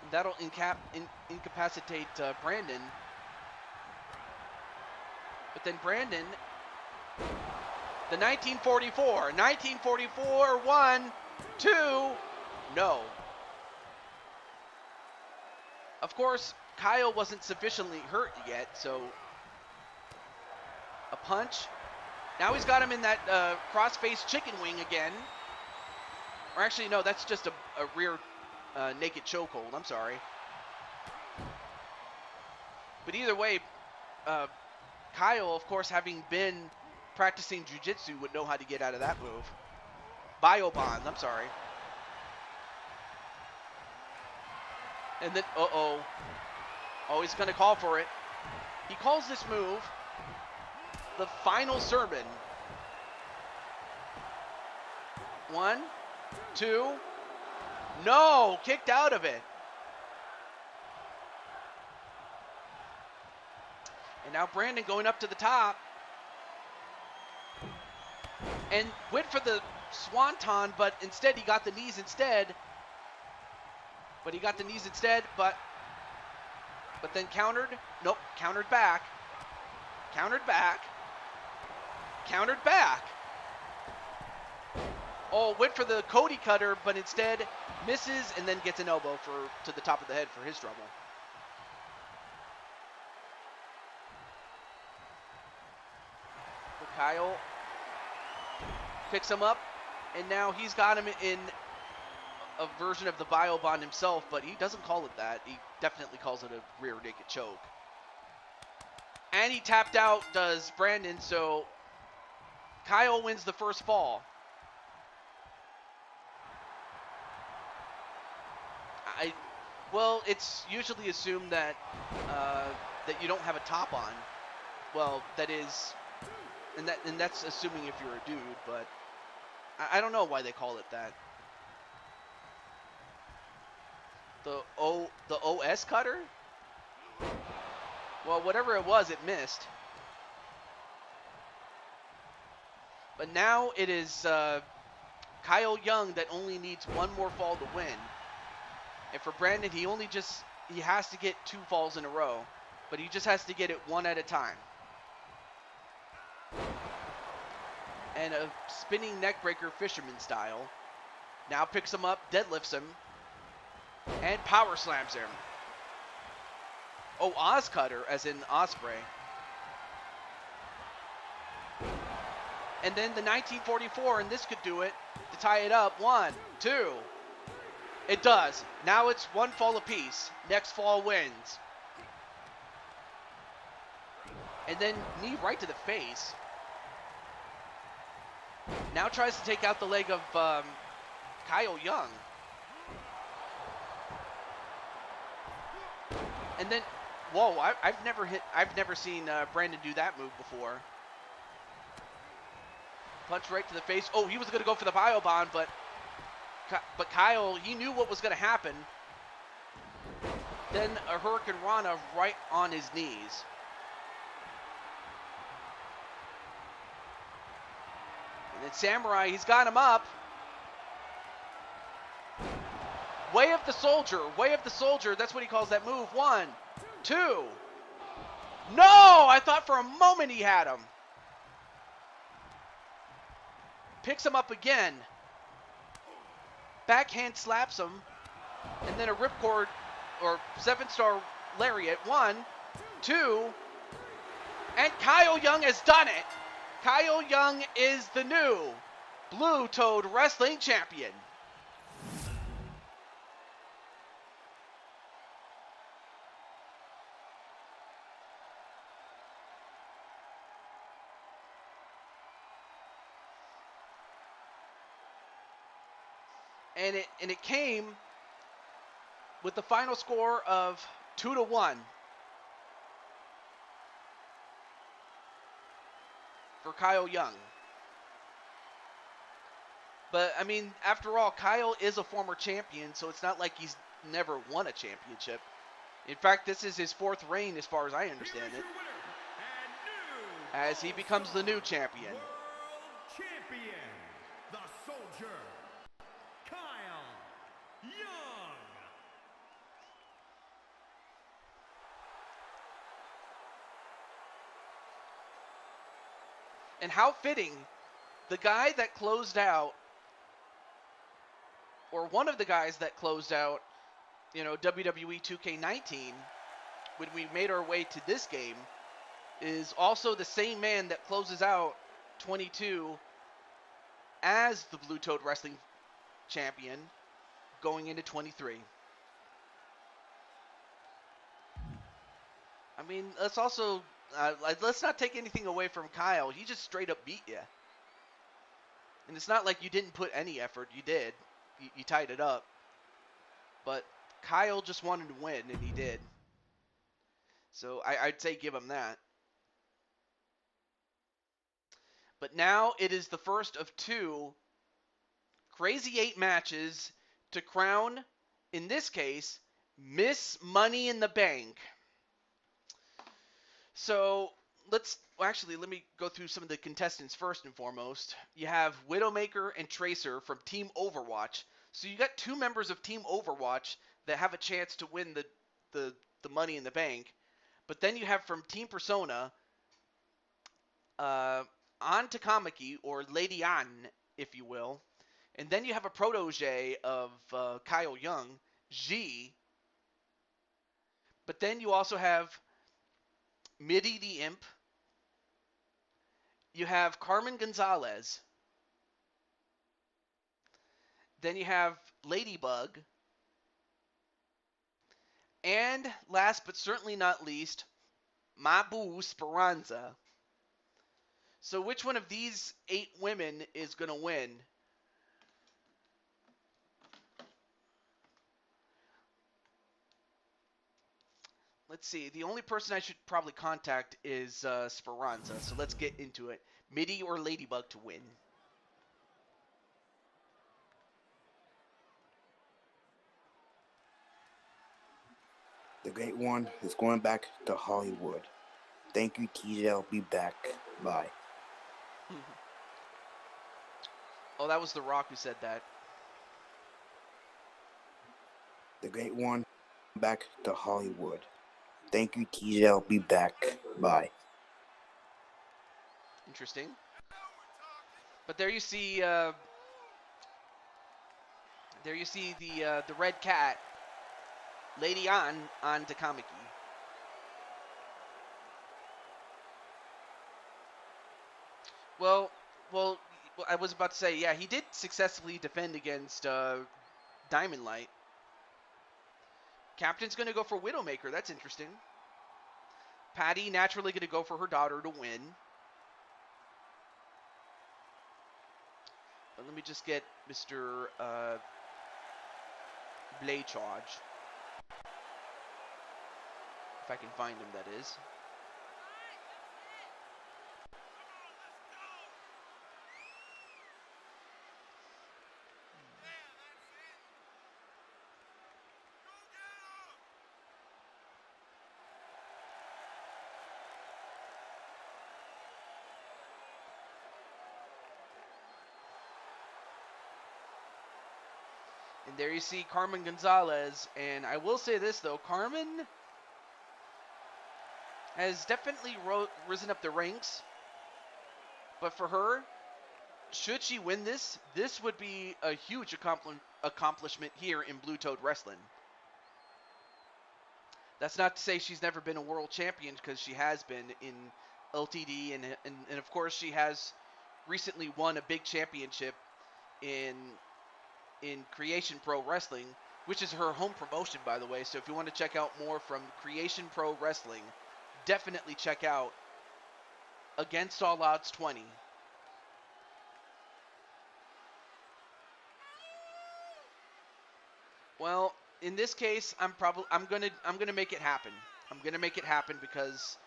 And that'll incapacitate Brandon. But then Brandon, the 1944, 1, 2, no. Of course, Kyle wasn't sufficiently hurt yet, so a punch. Now he's got him in that cross-face chicken wing again. Or actually, no, that's just a rear naked chokehold. I'm sorry. But either way, Kyle, of course, having been practicing jiu-jitsu would know how to get out of that move. Bio bonds, I'm sorry. And then, uh-oh. Oh, he's going to call for it. He calls this move the final sermon. 1, 2. No, kicked out of it. And now Brandon going up to the top. And went for the swanton, but instead he got the knees instead. But then countered. Nope, countered back. Countered back. Countered back. Oh, went for the Cody cutter, but instead misses and then gets an elbow to the top of the head for his trouble. But Kyle picks him up, and now he's got him in a version of the bio bond himself, but he doesn't call it that. He definitely calls it a rear naked choke. And he tapped out, does Brandon, so Kyle wins the first fall. Well, it's usually assumed that that you don't have a top on. Well, that is, and that's assuming if you're a dude, but I don't know why they call it that. The OS cutter? Well, whatever it was, it missed. But now it is Kyle Young that only needs one more fall to win. And for Brandon, he has to get 2 falls in a row, but he just has to get it one at a time. And a spinning neckbreaker fisherman style. Now picks him up, deadlifts him, and power slams him. Oh, Oz cutter, as in Osprey. And then the 1944, and this could do it to tie it up. 1, 2. It does. Now it's 1 fall apiece. Next fall wins. And then knee right to the face. Now tries to take out the leg of Kyle Young. And then, whoa! I've never seen Brandon do that move before. Punch right to the face. Oh, he was going to go for the bio bond, but Kyle, he knew what was going to happen. Then a Hurricane Rana right on his knees. And then Samurai, he's got him up. Way of the soldier, way of the soldier. That's what he calls that move. 1, 2. No, I thought for a moment he had him. Picks him up again. Backhand slaps him. And then a ripcord or 7-star lariat. 1, 2. And Kyle Young has done it. Kyle Young is the new Blue Toad Wrestling Champion. And it came with the final score of 2-1 for Kyle Young. But I mean, after all, Kyle is a former champion, so it's not like he's never won a championship. In fact, this is his 4th reign as far as I understand it, as he becomes the new champion. World champion, the soldier, Kyle Young. And how fitting, the guy that closed out, or one of the guys that closed out, WWE 2K19, when we made our way to this game, is also the same man that closes out 22 as the Blue Toad Wrestling Champion going into 23. I mean, let's also let's not take anything away from Kyle. He just straight up beat you. And it's not like you didn't put any effort. You did. You tied it up. But Kyle just wanted to win, and he did. So I'd say give him that. But now it is the first of two Crazy 8 matches to crown, in this case, Miss Money in the Bank. So let me go through some of the contestants first and foremost. You have Widowmaker and Tracer from Team Overwatch. So you got two members of Team Overwatch that have a chance to win the Money in the Bank. But then you have from Team Persona, An Takamaki, or Lady An, if you will. And then you have a protege of Kyle Young, G. But then you also have Midi the Imp. You have Carmen Gonzalez. Then you have Ladybug. And last but certainly not least, Mabu Speranza. So which one of these 8 women is going to win? Let's see. The only person I should probably contact is Speranza. So let's get into it. Midi or Ladybug to win? The Great One is going back to Hollywood. Thank you, TJ. I'll be back. Bye. Oh, that was The Rock who said that. The Great One back to Hollywood. Thank you, TJ. I'll be back. Bye. Interesting. But there you see the red cat, Lady An Takamaki. Well, I was about to say, yeah, he did successfully defend against Diamond Light. Captain's going to go for Widowmaker. That's interesting. Patty naturally going to go for her daughter to win. But let me just get Mr. Blade Charge. If I can find him, that is. And there you see Carmen Gonzalez. And I will say this, though. Carmen has definitely risen up the ranks. But for her, should she win this, this would be a huge accomplishment here in Blue Toad Wrestling. That's not to say she's never been a world champion, because she has been in LTD. And of course, she has recently won a big championship in Creation Pro Wrestling, which is her home promotion, by the way. So if you want to check out more from Creation Pro Wrestling, definitely check out Against All Odds 20. Well, in this case, I'm gonna make it happen. I'm gonna make it happen because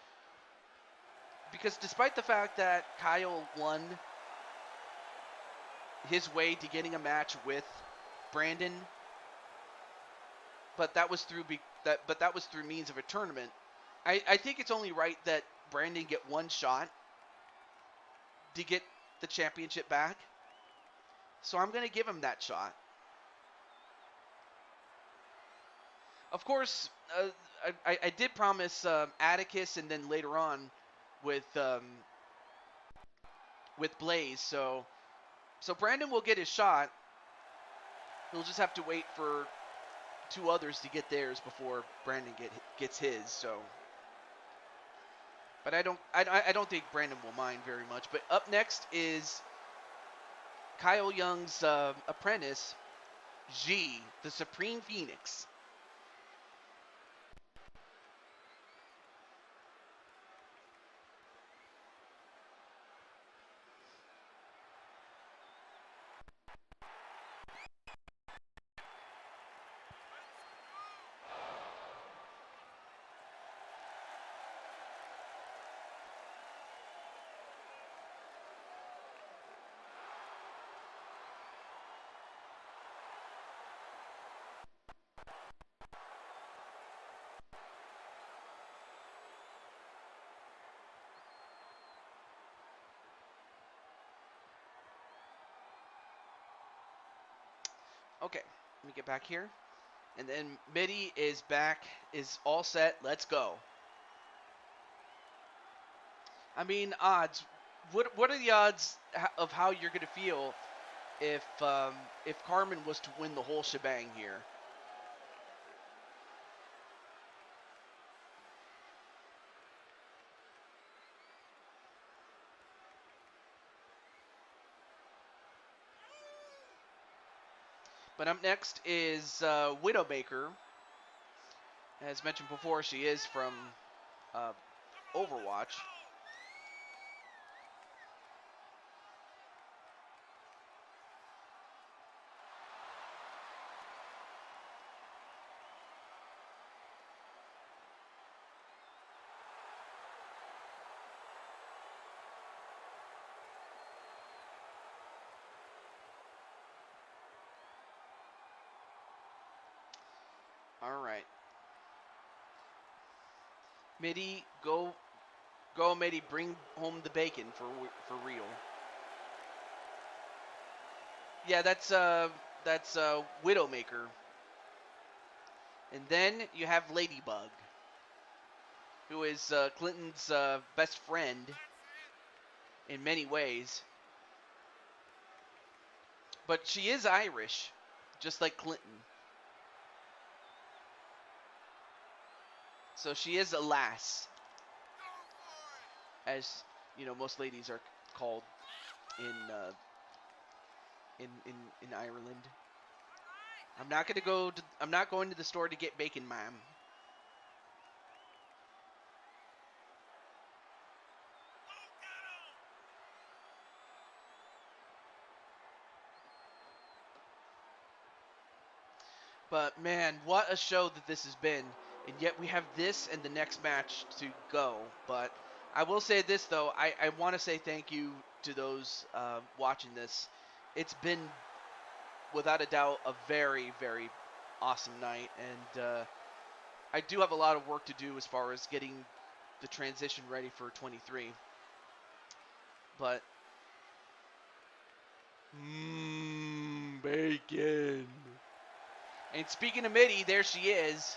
despite the fact that Kyle won his way to getting a match with Brandon, but that was through means of a tournament. I think it's only right that Brandon get one shot to get the championship back. So I'm going to give him that shot. Of course, I did promise Atticus, and then later on with Blaze. So Brandon will get his shot. He'll just have to wait for 2 others to get theirs before Brandon gets his. So, but I don't think Brandon will mind very much. But up next is Kyle Young's apprentice, G, the Supreme Phoenix. Okay, let me get back here. And then Mitty is back, is all set. Let's go. I mean, odds. What are the odds of how you're gonna feel if Carmen was to win the whole shebang here? But up next is Widowmaker. As mentioned before, she is from Overwatch. All right. Mitty, go, Mitty, bring home the bacon for real. Yeah, that's Widowmaker. And then you have Ladybug, who is Clinton's best friend in many ways. But she is Irish, just like Clinton. So she is a lass, as you know, most ladies are called in Ireland. I'm not going to the store to get bacon, ma'am. But man, what a show that this has been. And yet we have this and the next match to go. But I will say this, though. I want to say thank you to those watching this. It's been, without a doubt, a very, very awesome night. And I do have a lot of work to do as far as getting the transition ready for 23. But, bacon. And speaking of Mitty, there she is.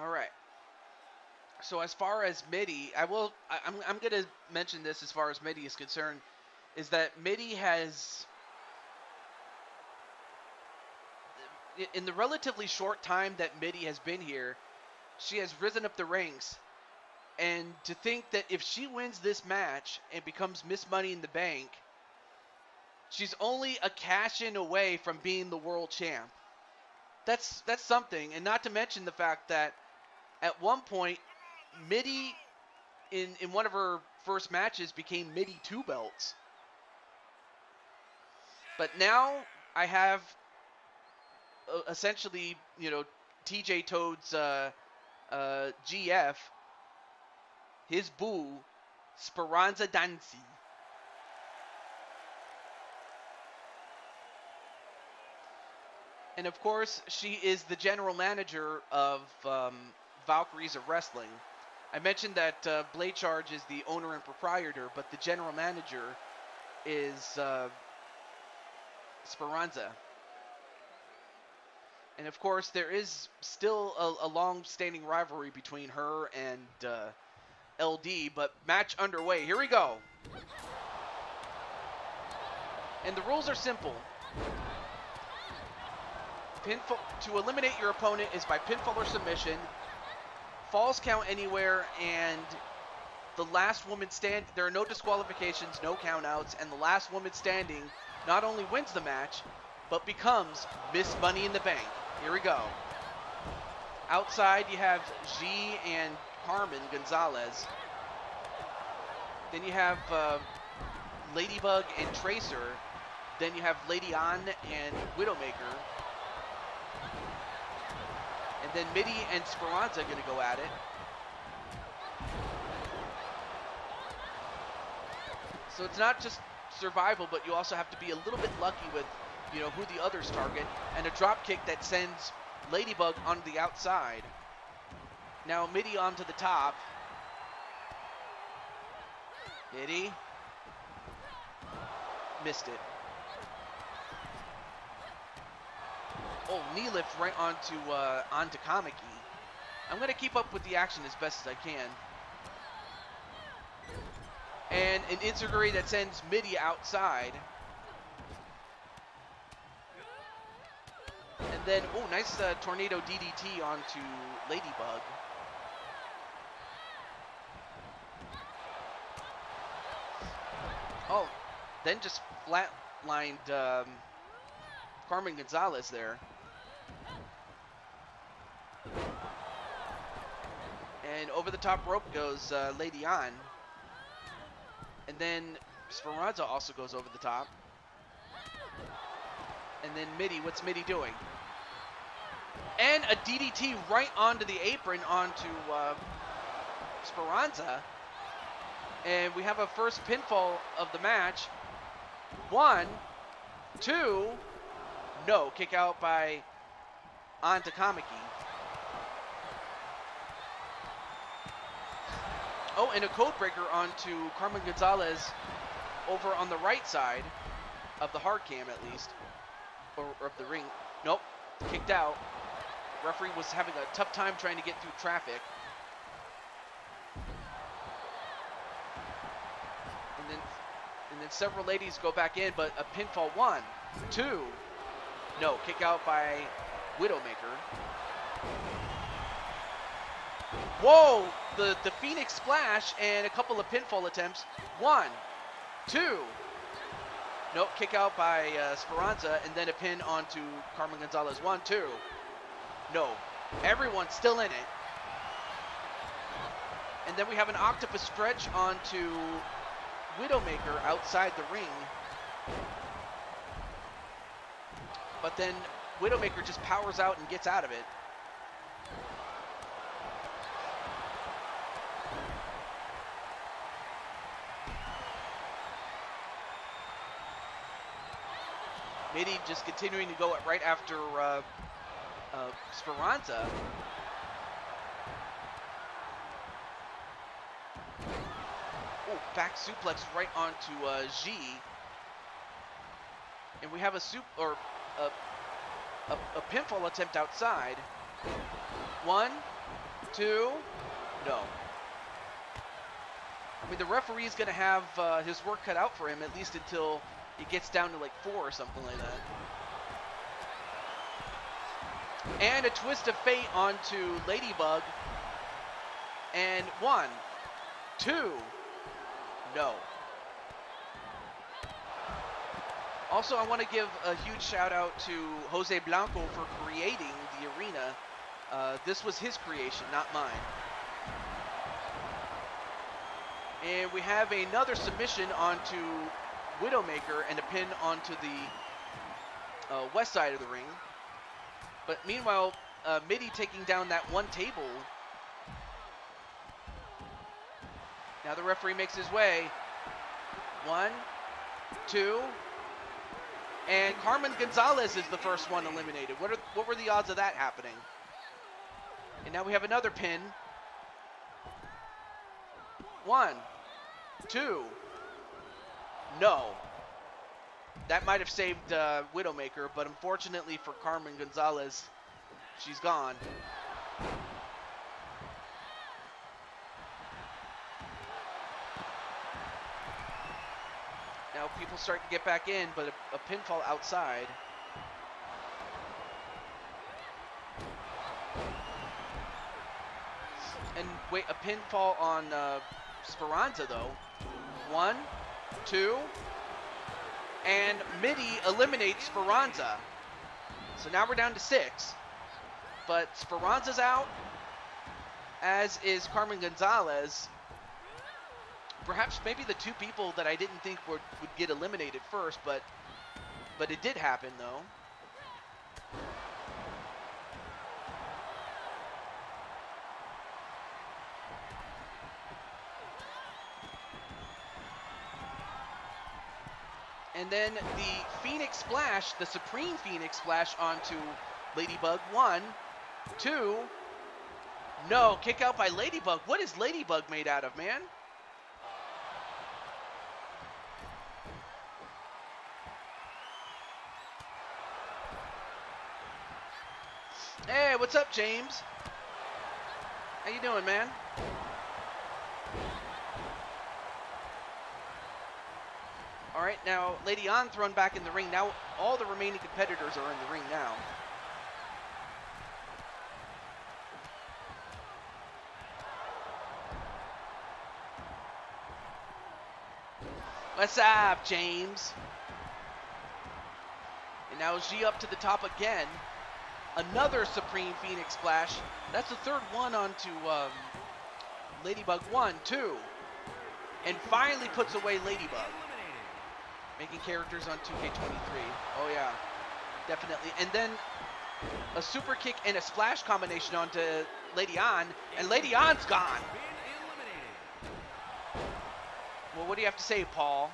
All right. So as far as Mitty, I'm gonna mention this as far as Mitty is concerned, is that Mitty has, in the relatively short time that Mitty has been here, she has risen up the ranks. And to think that if she wins this match and becomes Miss Money in the Bank, she's only a cash-in away from being the world champ. That's something. And not to mention the fact that at one point, Mitty, in one of her first matches, became Mitty 2 belts. But now I have essentially, you know, TJ Toad's GF, his boo, Speranza Dancy. And of course, she is the general manager of Valkyries of Wrestling. I mentioned that Blade Charge is the owner and proprietor, but the general manager is Speranza. And of course, there is still a long-standing rivalry between her and LD, but match underway. Here we go. And the rules are simple. Pinfall, to eliminate your opponent is by pinfall or submission, falls count anywhere, and the last woman stand. There are no disqualifications, no countouts, and the last woman standing not only wins the match, but becomes Miss Money in the Bank. Here we go. Outside, you have G and Carmen Gonzalez. Then you have Ladybug and Tracer. Then you have Lady Ann and Widowmaker. And then Mitty and Speranza are going to go at it. So it's not just survival, but you also have to be a little bit lucky with, you know, who the others target. And a drop kick that sends Ladybug onto the outside. Now Mitty onto the top. Mitty. Missed it. Oh, knee lift right onto Kamiki. I'm going to keep up with the action as best as I can. And an enziguri that sends Mitty outside. And then, oh, nice tornado DDT onto Ladybug. Oh, then just flatlined Carmen Gonzalez there. And over the top rope goes Lady Ann. And then Speranza also goes over the top. And then Mitty, what's Mitty doing? And a DDT right onto the apron onto Speranza. And we have a first pinfall of the match. 1, 2, no, kick out by Kamiki. Oh, and a code breaker onto Carmen Gonzalez over on the right side of the hard cam at least, or of the ring. Nope, kicked out. Referee was having a tough time trying to get through traffic. And then several ladies go back in, but a pinfall 1, 2, no, kick out by Widowmaker. Whoa, the Phoenix Splash and a couple of pinfall attempts. 1, 2, no, kick out by Speranza, and then a pin onto Carmen Gonzalez. 1, 2, no, everyone's still in it. And then we have an octopus stretch onto Widowmaker outside the ring. But then Widowmaker just powers out and gets out of it. Mitty just continuing to go right after Speranza. Oh, back suplex right onto G. And we have a pinfall attempt outside. 1, 2, no. I mean, the referee's going to have his work cut out for him, at least until it gets down to like 4 or something like that. And a twist of fate onto Ladybug. And 1, 2, no. Also, I want to give a huge shout out to Jose Blanco for creating the arena. This was his creation, not mine. And we have another submission onto Widowmaker and a pin onto the west side of the ring. But meanwhile, Mitty taking down that one table. Now the referee makes his way. 1, 2, and Carmen Gonzalez is the first one eliminated. What were the odds of that happening? And now we have another pin. 1, 2, no. That might have saved Widowmaker, but unfortunately for Carmen Gonzalez, she's gone. Now people start to get back in, but a pinfall outside. And wait, a pinfall on Speranza, though. 1, 2, and Mitty eliminates Speranza. So now we're down to 6. But Speranza's out, as is Carmen Gonzalez. Perhaps maybe the 2 people that I didn't think would get eliminated first, but it did happen, though. And then the Phoenix Splash, the Supreme Phoenix Splash onto Ladybug. 1, 2. No, kick out by Ladybug. What is Ladybug made out of, man? Hey, what's up, James? How you doing, man? All right, now Lady An thrown back in the ring. Now all the remaining competitors are in the ring now. What's up, James? And now G up to the top again. Another Supreme Phoenix Splash. That's the 3rd one onto Ladybug. 1, 2. And finally puts away Ladybug. Making characters on 2K23. Oh, yeah. Definitely. And then a super kick and a splash combination onto Lady An. And Lady An's gone. Well, what do you have to say, Paul?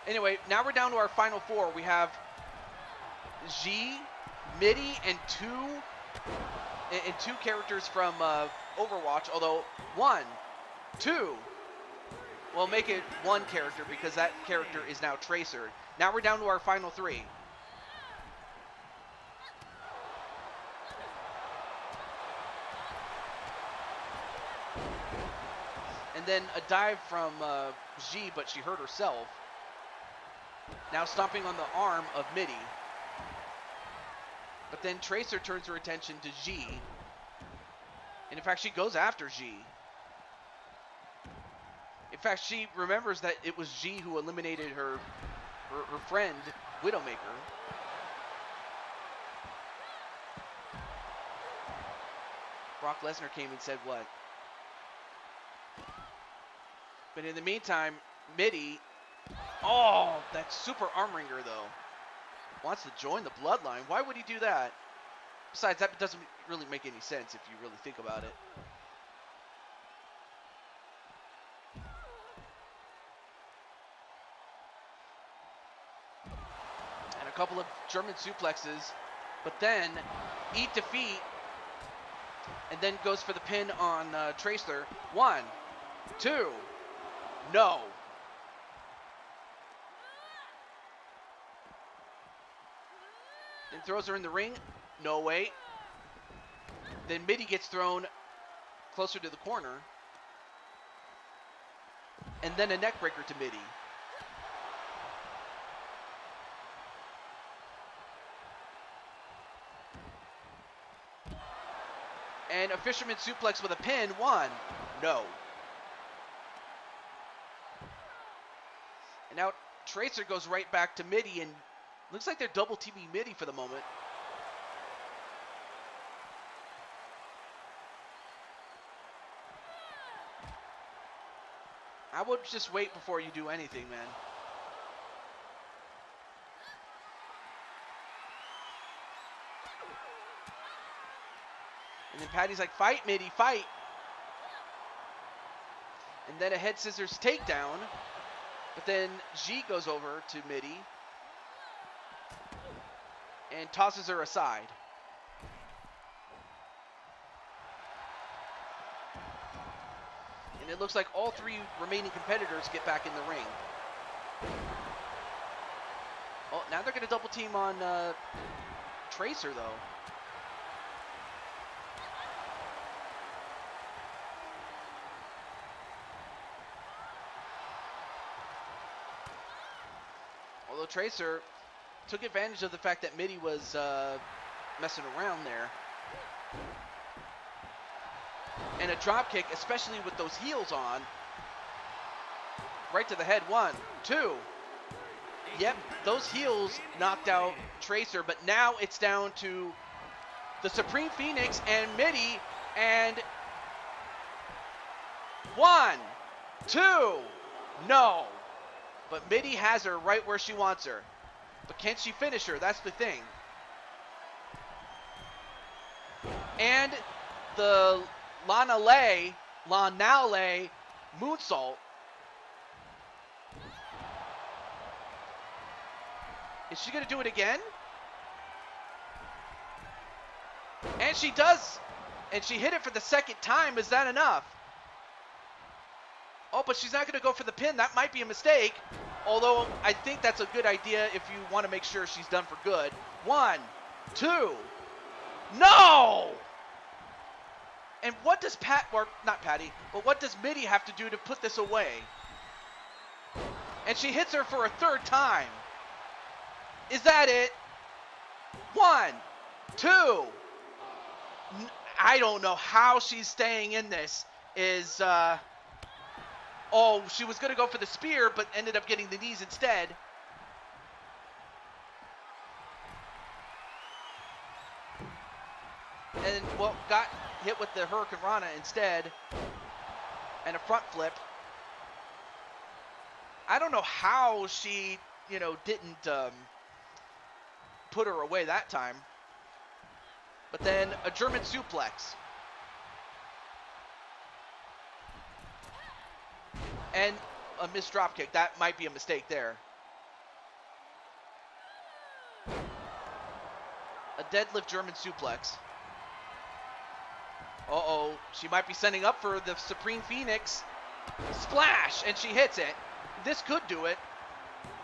Anyway, now we're down to our final 4. We have G, Mitty, and two characters from Overwatch. Although 1, 2. We'll make it 1 character because that character is now Tracer. Now we're down to our final 3. And then a dive from G, but she hurt herself. Now stomping on the arm of Mitty. But then Tracer turns her attention to G. And in fact, she goes after G. In fact, she remembers that it was G who eliminated her friend, Widowmaker. Brock Lesnar came and said what? But in the meantime, Mitty, oh, that super arm wringer though, wants to join the bloodline. Why would he do that? Besides, that doesn't really make any sense if you really think about it. And a couple of German suplexes, but then eat defeat, and then goes for the pin on Tracer. 1, 2. No. Then throws her in the ring. No way. Then Mitty gets thrown closer to the corner. And then a neckbreaker to Mitty. And a fisherman suplex with a pin. 1. No. And now Tracer goes right back to Mitty, and looks like they're double teaming Mitty for the moment. I would just wait before you do anything, man. And then Patty's like, fight, Mitty, fight. And then a head scissors takedown. But then G goes over to Mitty and tosses her aside. And it looks like all 3 remaining competitors get back in the ring. Oh, now they're going to double team on Tracer, though. Although Tracer took advantage of the fact that Mitty was messing around there. And a drop kick, especially with those heels on. right to the head. 1, 2. Yep, those heels knocked out Tracer, but now it's down to the Supreme Phoenix and Mitty, and 1, 2, no. But Mitty has her right where she wants her. But can she finish her? That's the thing. And the Lanale moonsault. Is she going to do it again? And she does. And she hit it for the second time. Is that enough? Oh, but she's not going to go for the pin. That might be a mistake. Although I think that's a good idea if you want to make sure she's done for good. 1, 2. No! And what does what does Mitty have to do to put this away? And she hits her for a third time. Is that it? 1, 2. I don't know how she's staying in this. Oh, she was going to go for the spear, but ended up getting the knees instead. And, well, got hit with the Hurricane Rana instead. And a front flip. I don't know how she, didn't put her away that time. But then a German suplex. And a missed dropkick. That might be a mistake there. A deadlift German suplex. Uh-oh. She might be setting up for the Supreme Phoenix. Splash! And she hits it. This could do it.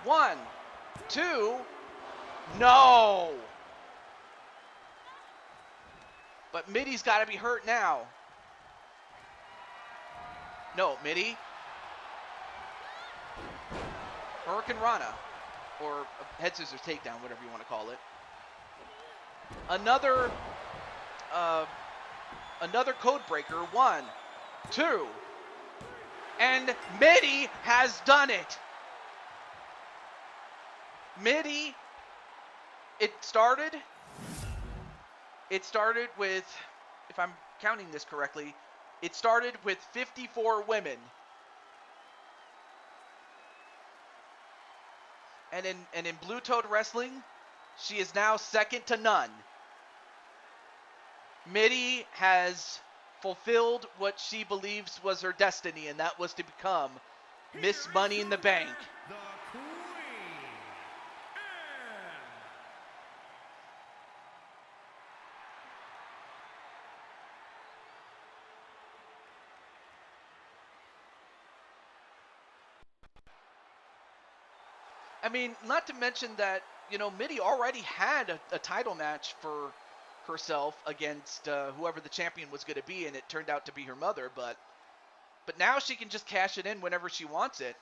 1, 2. No! But Mitty's got to be hurt now. No, Mitty. Hurricane Rana. Or head scissors takedown, whatever you want to call it. Another code breaker. 1, 2. And Mitty has done it. Mitty, it started with, if I'm counting this correctly, it started with 54 women. And in Blue Toad Wrestling, she is now second to none. Mitty has fulfilled what she believes was her destiny, and that was to become Miss Money in the Bank. The Queen, I mean, not to mention that, Mitty already had a title match for herself against whoever the champion was going to be, and it turned out to be her mother, but now she can just cash it in whenever she wants it.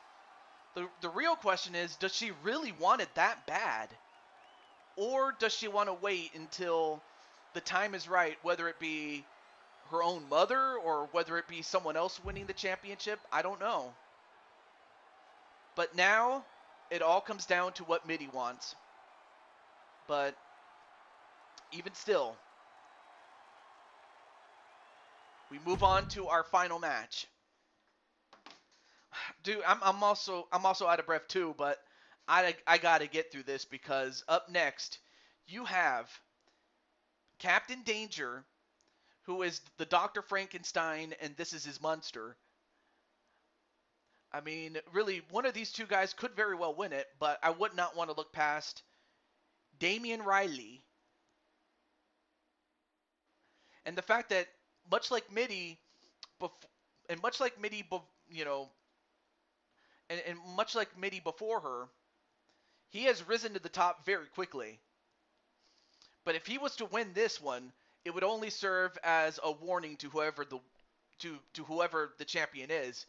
The real question is, does she really want it that bad? Or does she want to wait until the time is right, whether it be her own mother or whether it be someone else winning the championship? I don't know. But now it all comes down to what Mitty wants. But even still, we move on to our final match. Dude, I'm also out of breath too, but I gotta get through this because up next you have Captain Danger, who is the Dr. Frankenstein, and this is his Munster. I mean, really, one of these two guys could very well win it, but I would not want to look past Damian Riley. And the fact that, much like Mitty, and much like Mitty before her, he has risen to the top very quickly. But if he was to win this one, it would only serve as a warning to whoever the champion is,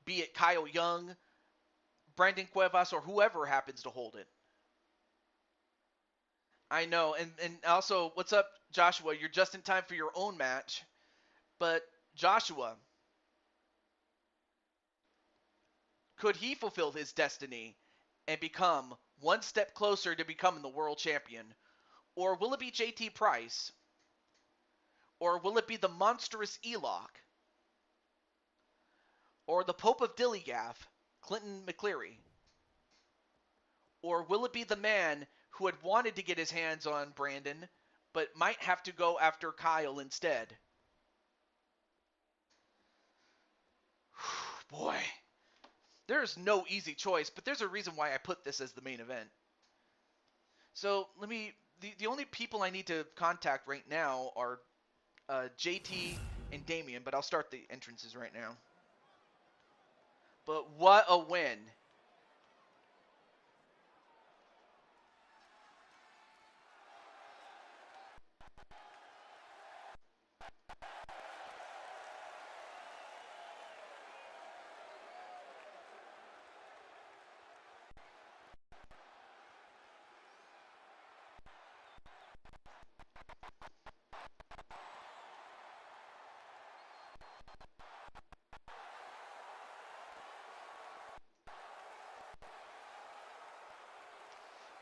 be it Kyle Young, Brandon Cuevas, or whoever happens to hold it. I know, and also, what's up, Joshua? You're just in time for your own match. But Joshua, Could he fulfill his destiny and become one step closer to becoming the world champion? Or will it be JT Price? Or will it be the monstrous Elock? Or the Pope of Dillygaff, Clinton McCleary? Or will it be the man who had wanted to get his hands on Brandon, but might have to go after Kyle instead? Boy, there's no easy choice, but there's a reason why I put this as the main event. So the only people I need to contact right now are JT and Damien, but I'll start the entrances right now. But what a win.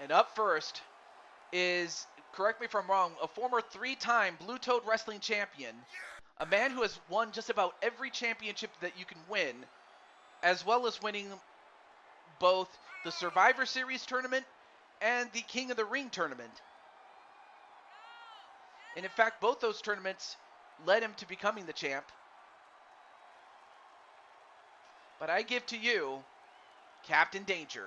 And up first is, correct me if I'm wrong, a former 3-time Blue Toad Wrestling champion, a man who has won just about every championship that you can win, as well as winning both the Survivor Series tournament and the King of the Ring tournament. And in fact, both those tournaments led him to becoming the champ. But I give to you Captain Danger.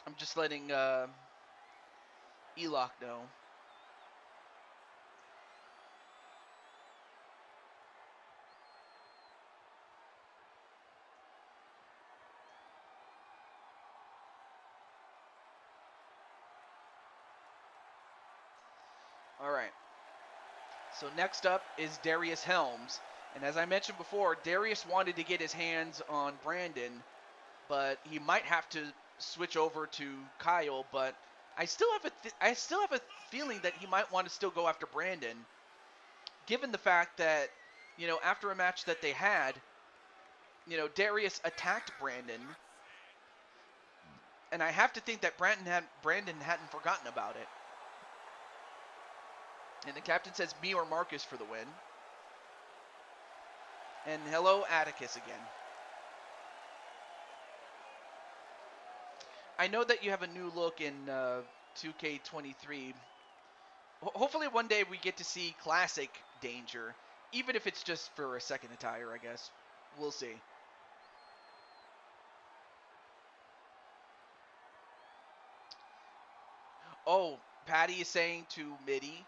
I'm just letting Elock know. All right. So next up is Darius Helms. And as I mentioned before, Darius wanted to get his hands on Brandon, but he might have to switch over to Kyle. But I still have a feeling that he might want to still go after Brandon, given the fact that, after a match that they had, Darius attacked Brandon, and I have to think that Brandon hadn't forgotten about it. And the captain says me or Marcus for the win. And hello, Atticus again. I know that you have a new look in 2K23. Hopefully one day we get to see classic Danger, even if it's just for a second attire, I guess. We'll see. Oh, Patty is saying to Mitty,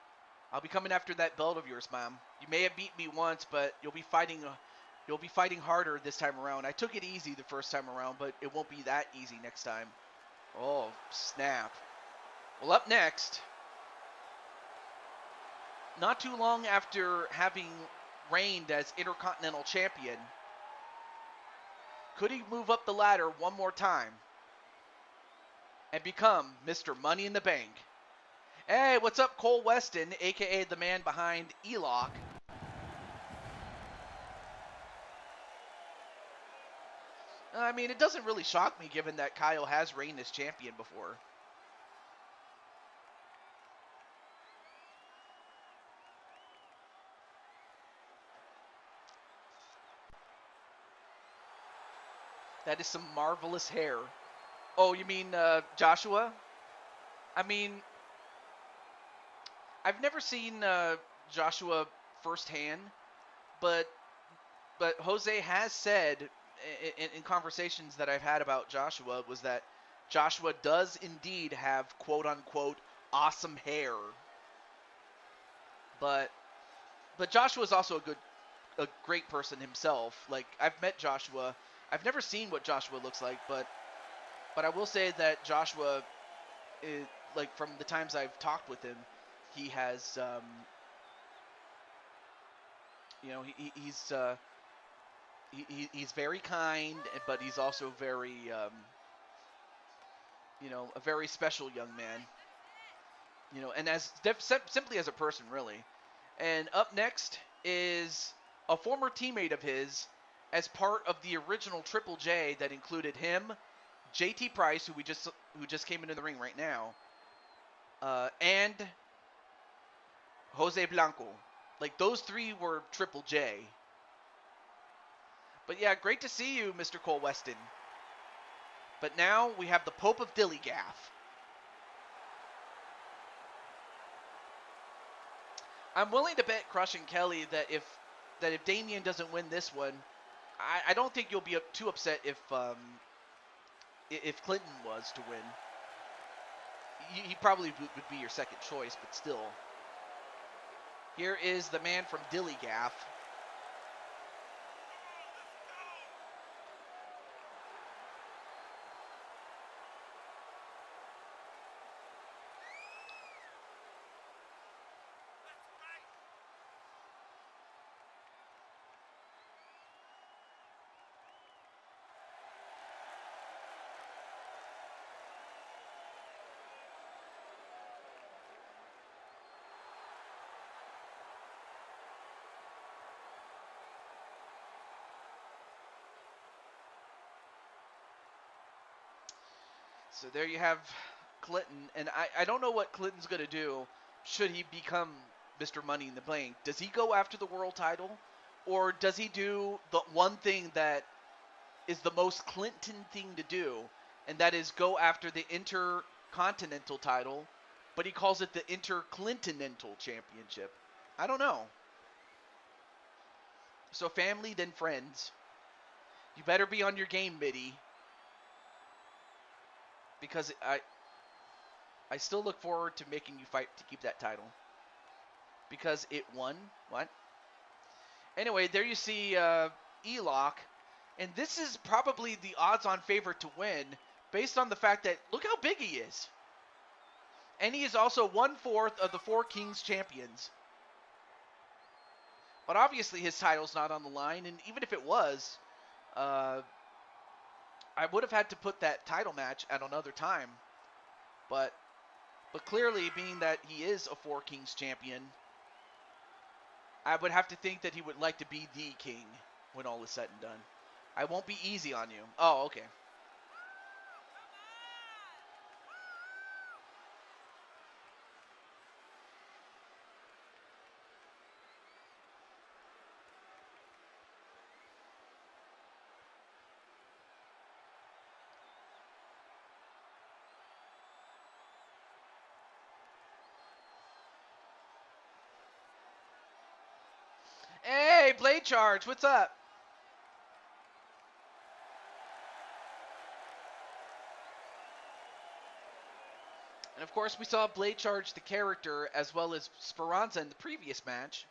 I'll be coming after that belt of yours, Mom. You may have beat me once, but you'll be fighting harder this time around. I took it easy the first time around, but it won't be that easy next time. Oh, snap. Well, up next, not too long after having reigned as Intercontinental Champion, could he move up the ladder one more time and become Mr. Money in the Bank? Hey, what's up, Cole Weston, a.k.a. the man behind Elock? I mean, it doesn't really shock me given that Kyle has reigned as champion before. That is some marvelous hair. Oh, you mean Joshua? I mean, I've never seen Joshua firsthand, but Jose has said in conversations that I've had about Joshua was that Joshua does indeed have quote unquote awesome hair. But Joshua is also a great person himself. Like, I've met Joshua. I've never seen what Joshua looks like, but I will say that Joshua is, like, from the times I've talked with him, he has he's very kind, but he's also very a very special young man. And simply as a person, really. And up next is a former teammate of his, as part of the original Triple J that included him, JT Price, who just came into the ring right now, and Jose Blanco. Like, those three were Triple J. But yeah, great to see you, Mr. Cole Weston. But now we have the Pope of Dillygaff. I'm willing to bet Crushing Kelly that if Damian doesn't win this one, I don't think you'll be too upset if Clinton was to win. He probably would be your second choice, but still. Here is the man from Dillygaff. So there you have Clinton, and I don't know what Clinton's going to do should he become Mr. Money in the Bank. Does he go after the world title, or does he do the one thing that is the most Clinton thing to do, and that is go after the Intercontinental title, but he calls it the Interclintonental Championship? I don't know. So family, then friends. You better be on your game, Mitty. Because I still look forward to making you fight to keep that title. Because it won. What? Anyway, there you see E-Lock. And this is probably the odds-on favorite to win, based on the fact that, look how big he is. And he is also 1/4 of the Four Kings champions. But obviously his title's not on the line, and even if it was, I would have had to put that title match at another time. But clearly, being that he is a Four Kings champion, I would have to think that he would like to be the king when all is said and done. I won't be easy on you. Oh, okay. Hey, Blade Charge, what's up? And of course, we saw Blade Charge, the character, as well as Speranza in the previous match.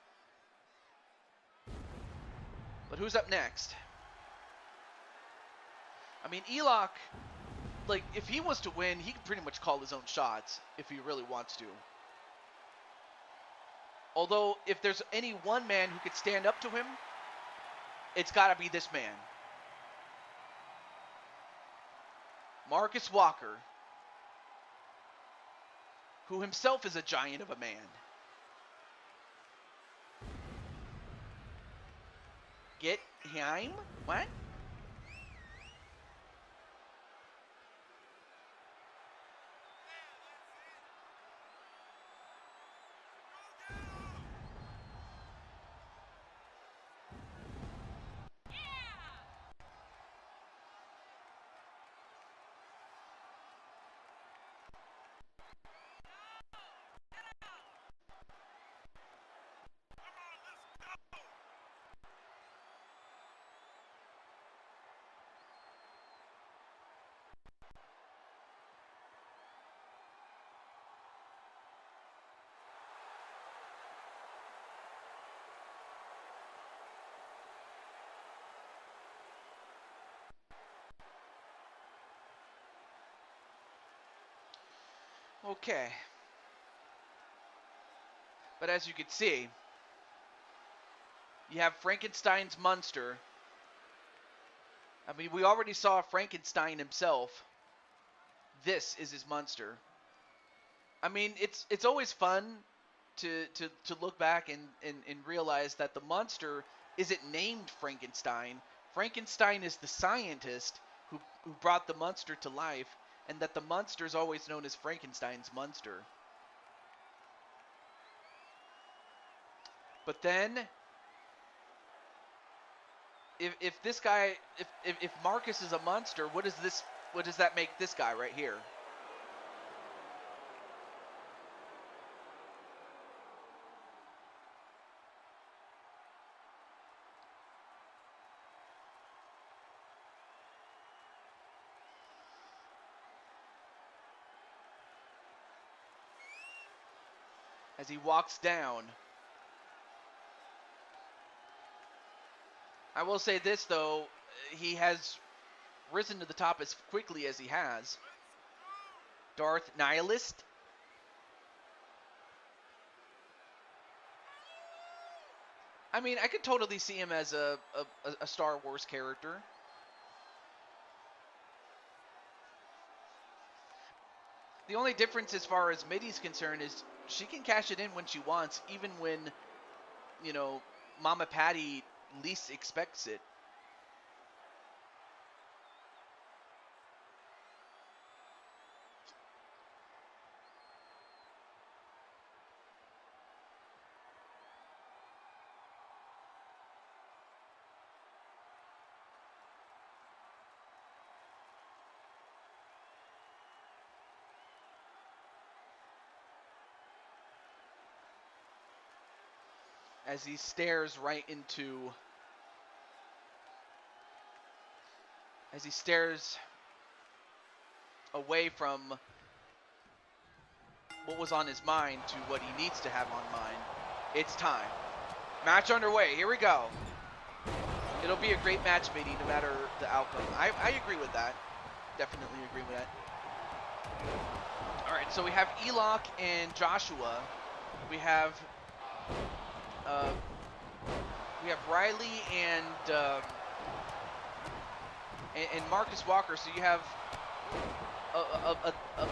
But who's up next? I mean, E-Lock, like, if he was to win, he could pretty much call his own shots if he really wants to. Although, if there's any one man who could stand up to him, it's got to be this man. Marcus Walker, who himself is a giant of a man. Get him? What? Okay. But as you can see, you have Frankenstein's monster. I mean, we already saw Frankenstein himself. This is his monster. I mean, it's always fun to look back and realize that the monster isn't named Frankenstein. Frankenstein is the scientist who brought the monster to life, and that the monster is always known as Frankenstein's monster. But then, if this guy, if Marcus is a monster, what does that make this guy right here? As he walks down. I will say this, though, he has risen to the top as quickly as he has. Darth Nihilist. I mean, I could totally see him as a Star Wars character. The only difference as far as Midi's concerned is she can cash it in when she wants, even when, you know, Mama Patty least expects it. As he stares right into... As he stares away from what was on his mind to what he needs to have on mind. It's time. Match underway. Here we go. It'll be a great match, Midi, no matter the outcome. I agree with that. Definitely agree with that. All right, so we have Elok and Joshua. We have Riley and Marcus Walker. So you have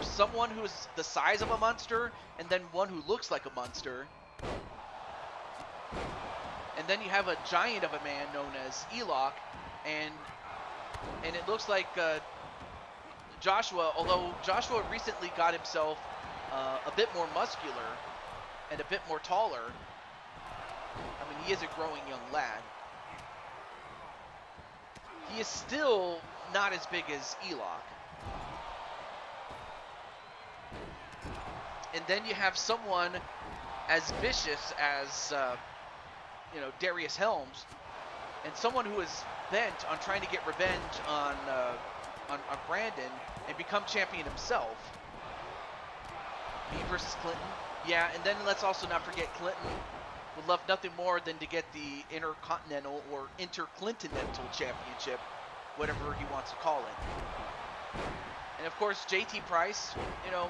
someone who is the size of a monster, and then one who looks like a monster. And then you have a giant of a man known as Elok, and it looks like Joshua, although Joshua recently got himself a bit more muscular and a bit more taller. I mean, he is a growing young lad. He is still not as big as Elok. And then you have someone as vicious as, you know, Darius Helms, and someone who is bent on trying to get revenge on Brandon and become champion himself. Me versus Clinton. Yeah, and then let's also not forget Clinton would love nothing more than to get the Intercontinental or Intercontinental Championship, whatever he wants to call it. And of course, JT Price, you know,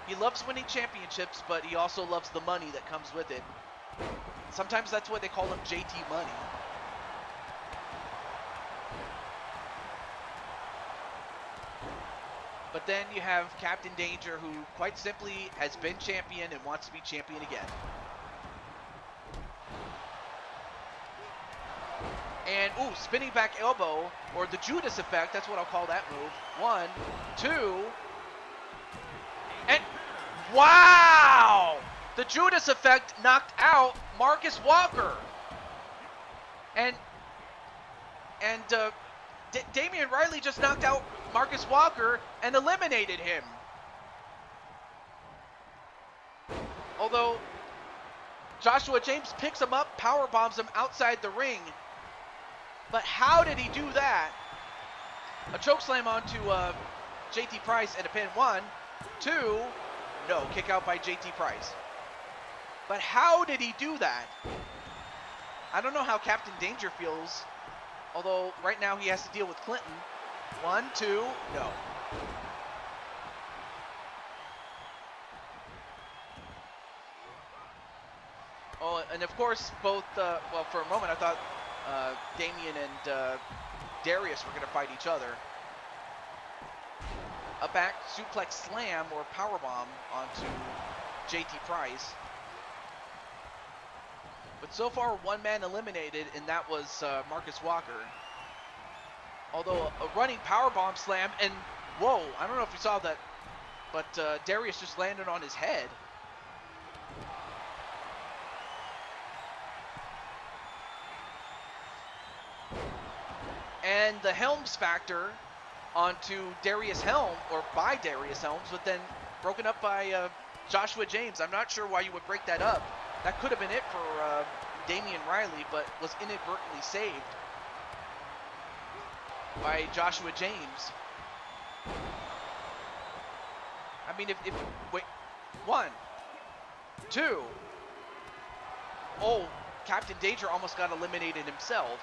he loves winning championships, but he also loves the money that comes with it. Sometimes that's why they call him JT Money. But then you have Captain Danger, who quite simply has been champion and wants to be champion again. And, ooh, spinning back elbow, or the Judas effect, that's what I'll call that move. 1, 2, and wow! The Judas effect knocked out Marcus Walker. And Damian Riley just knocked out Marcus Walker and eliminated him. Although Joshua James picks him up, power bombs him outside the ring. But how did he do that? A chokeslam onto JT Price and a pin. 1, 2, no, kick out by JT Price. But how did he do that? I don't know how Captain Danger feels, although right now he has to deal with Clinton. 1, 2, no. And of course, both, well, for a moment I thought Damian and Darius were going to fight each other. A back suplex slam or powerbomb onto JT Price. But so far, one man eliminated, and that was Marcus Walker. Although a running powerbomb slam, and whoa, I don't know if you saw that, but Darius just landed on his head. And the Helms factor onto Darius Helm, or by Darius Helms, but then broken up by Joshua James. I'm not sure why you would break that up. That could have been it for Damian Riley, but was inadvertently saved by Joshua James. I mean, if wait, 1, 2. Oh, Captain Danger almost got eliminated himself.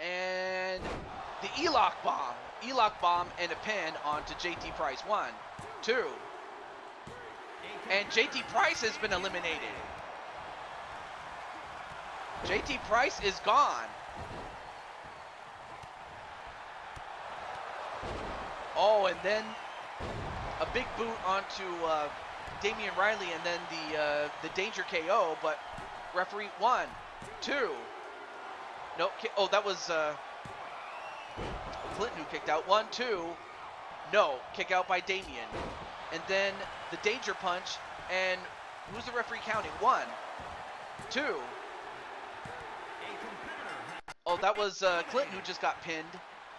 And the E-lock bomb and a pin onto JT Price. 1, 2. And JT Price has been eliminated. JT Price is gone. Oh, and then a big boot onto Damian Riley, and then the Danger KO. But referee 1, 2. No, oh, that was Clinton who kicked out. 1, 2. No, kick out by Damian. And then the Danger punch, and who's the referee counting? 1, 2. Oh, that was Clinton who just got pinned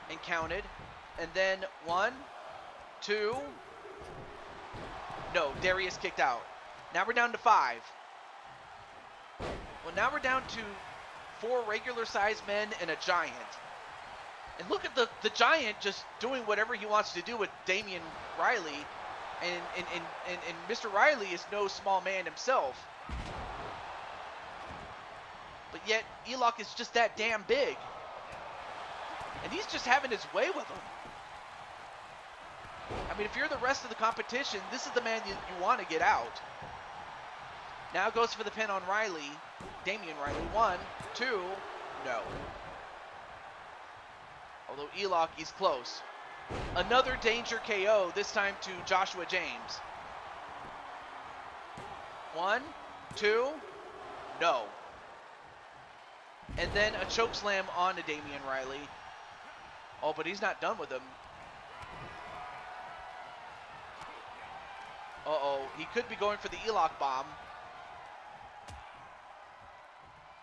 and counted. And then 1, 2. No, Darius kicked out. Now we're down to 5. Well, now we're down to 4 regular-sized men and a giant. And look at the giant just doing whatever he wants to do with Damian Riley. And Mr. Riley is no small man himself. But yet, E-lock is just that damn big. And he's just having his way with him. I mean, if you're the rest of the competition, this is the man you want to get out. Now goes for the pin on Riley. Damian Riley. 1, 2. No. Although E-lock is close. Another Danger KO, this time to Joshua James. 1, 2. No. And then a choke slam onto Damian Riley. Oh, but he's not done with him. Uh-oh, he could be going for the E-lock bomb.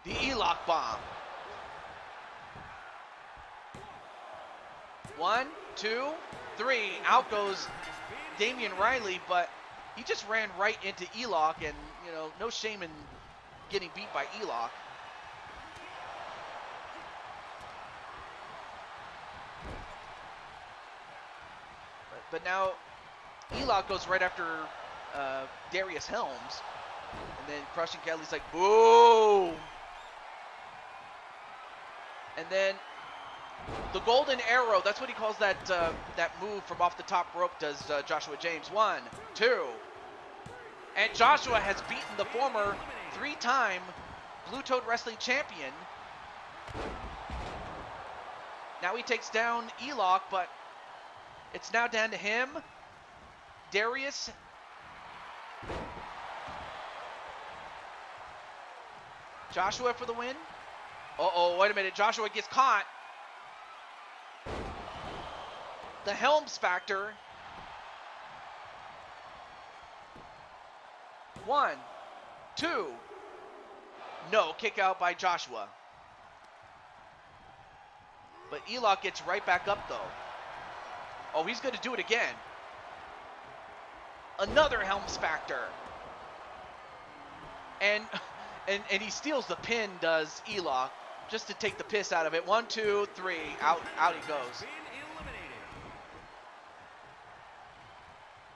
The E-lock bomb. 1, 2, 3. Out goes Damian Riley, but he just ran right into E-lock, and, you know, no shame in getting beat by E-lock. But now E-lock goes right after Darius Helms. And then Crushing Kelly's like, boo! And then the golden arrow, that's what he calls that that move from off the top rope, does Joshua James. 1, 2. And Joshua has beaten the former 3-time Blue Toad Wrestling champion. Now he takes down E-lock, but it's now down to him, Darius, Joshua for the win. Uh-oh, wait a minute. Joshua gets caught. The Helms factor. 1, 2. No, kick out by Joshua. But E-lock gets right back up, though. Oh, he's going to do it again. Another Helms factor. And he steals the pin, does E-lock, just to take the piss out of it. 1, 2, 3. Out he goes.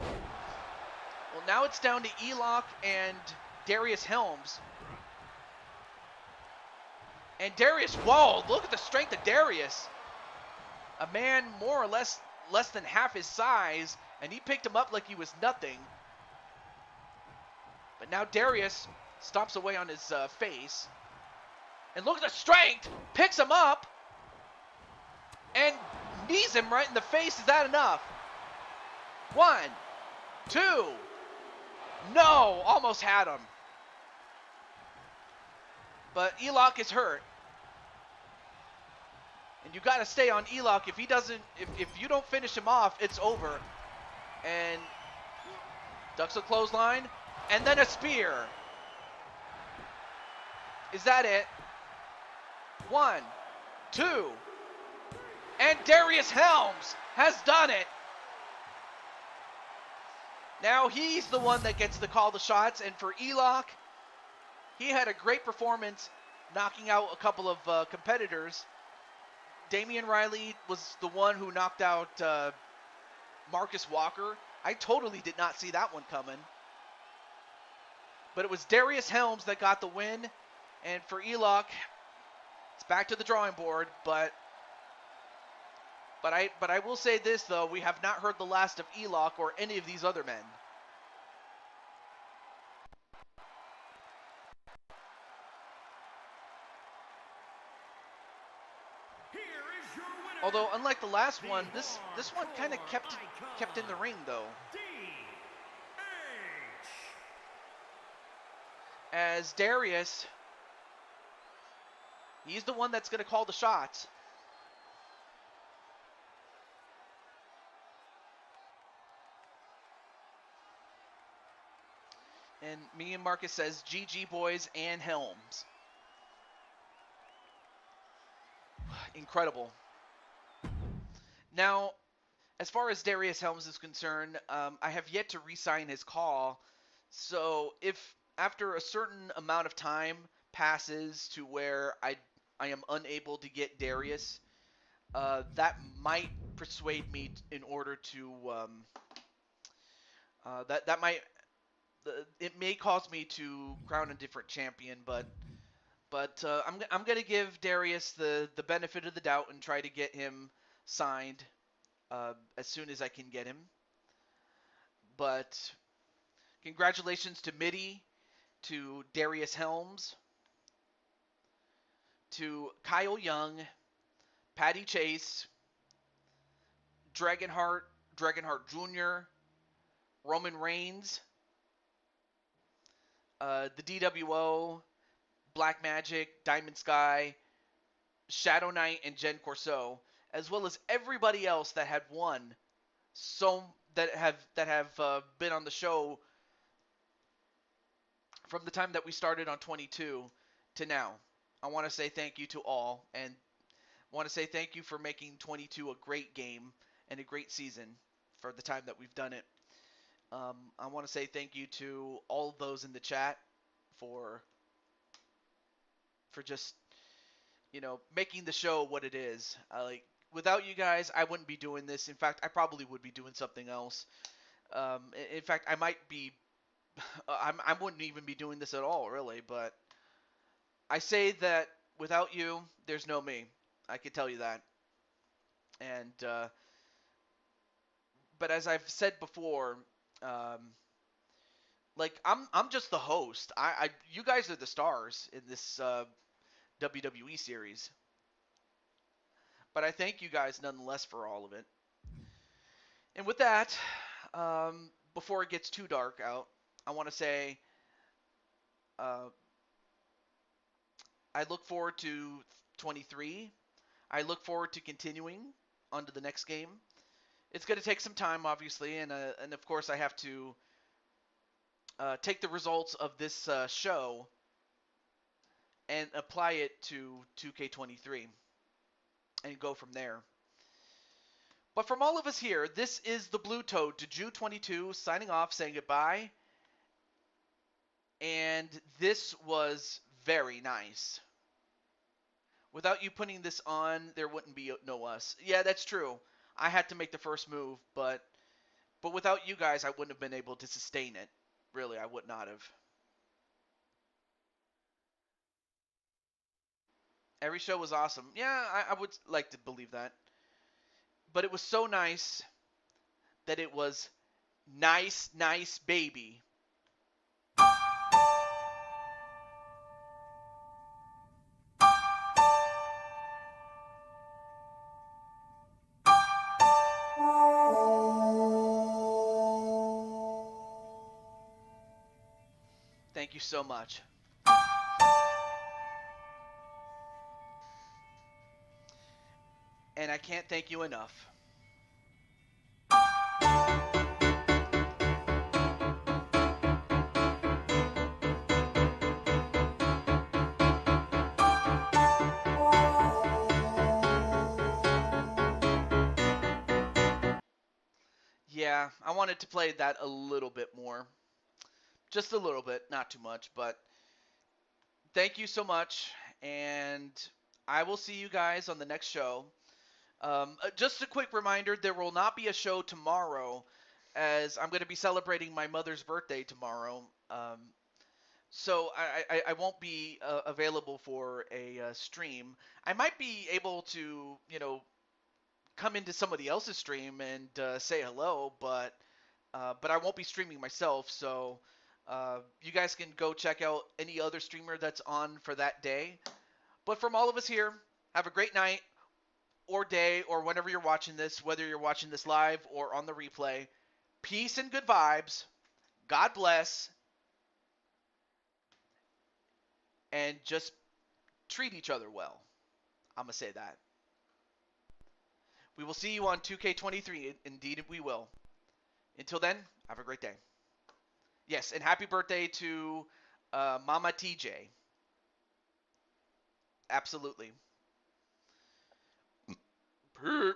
Well, now it's down to E-lock and Darius Helms. And Darius, whoa, look at the strength of Darius. A man more or less than half his size, and he picked him up like he was nothing. But now Darius stomps away on his face. And look at the strength, picks him up, and knees him right in the face. Is that enough? 1, 2, no, almost had him. But Elok is hurt. And you got to stay on Elok. If he doesn't, if you don't finish him off, it's over. And ducks a clothesline, and then a spear. Is that it? 1, 2, and Darius Helms has done it. Now he's the one that gets to call the shots, and for Elok, he had a great performance knocking out a couple of competitors. Damian Riley was the one who knocked out Marcus Walker. I totally did not see that one coming. But it was Darius Helms that got the win. And for Elok, it's back to the drawing board. But I will say this, though. We have not heard the last of Elok or any of these other men. Although, unlike the last one, this one kind of kept in the ring, though. As Darius, he's the one that's going to call the shots. And me and Marcus says, GG boys and Helms. Incredible. Now, as far as Darius Helms is concerned, I have yet to re-sign his call. So if after a certain amount of time passes to where I am unable to get Darius, that might persuade me in order to it may cause me to crown a different champion, but I'm gonna give Darius the benefit of the doubt and try to get him signed as soon as I can get him. But congratulations to Mitty, to Darius Helms, to Kyle Young, Patty Chase, Dragonheart Jr., Roman Reigns, the DWO, Black Magic, Diamond Sky, Shadow Knight, and Jen Corso, as well as everybody else that had won, that have been on the show from the time that we started on 22 to now. I want to say thank you to all, and want to say thank you for making 22 a great game and a great season for the time that we've done it. I want to say thank you to all of those in the chat for just, making the show what it is. Without you guys, I wouldn't be doing this. In fact, I probably would be doing something else. In fact, I might be, I wouldn't even be doing this at all, really. But I say that without you, there's no me. I can tell you that. And, but as I've said before, I'm just the host. You guys are the stars in this WWE series. But I thank you guys nonetheless for all of it. And with that, before it gets too dark out, I want to say I look forward to 23. I look forward to continuing on to the next game. It's going to take some time, obviously, and of course I have to take the results of this show and apply it to 2K23 and go from there. But from all of us here, this is the Blue Toad to Jew22 signing off, saying goodbye. And this was very nice. Without you putting this on, there wouldn't be no us. Yeah, that's true. I had to make the first move, but without you guys, I wouldn't have been able to sustain it. Really, I would not have. Every show was awesome. Yeah, I would like to believe that. But it was so nice that it was nice, nice baby. Thank you so much. And I can't thank you enough. Yeah, I wanted to play that a little bit more. Just a little bit, not too much, but thank you so much, and I will see you guys on the next show. Just a quick reminder, there will not be a show tomorrow, as I'm going to be celebrating my mother's birthday tomorrow. So I won't be available for a stream. I might be able to, come into somebody else's stream and say hello, but I won't be streaming myself. So you guys can go check out any other streamer that's on for that day. But from all of us here, have a great night or day or whenever you're watching this, whether you're watching this live or on the replay. Peace and good vibes. God bless. And just treat each other well. I'm going to say that. We will see you on 2K23. Indeed, we will. Until then, have a great day. Yes, and happy birthday to Mama TJ. Absolutely. Peace.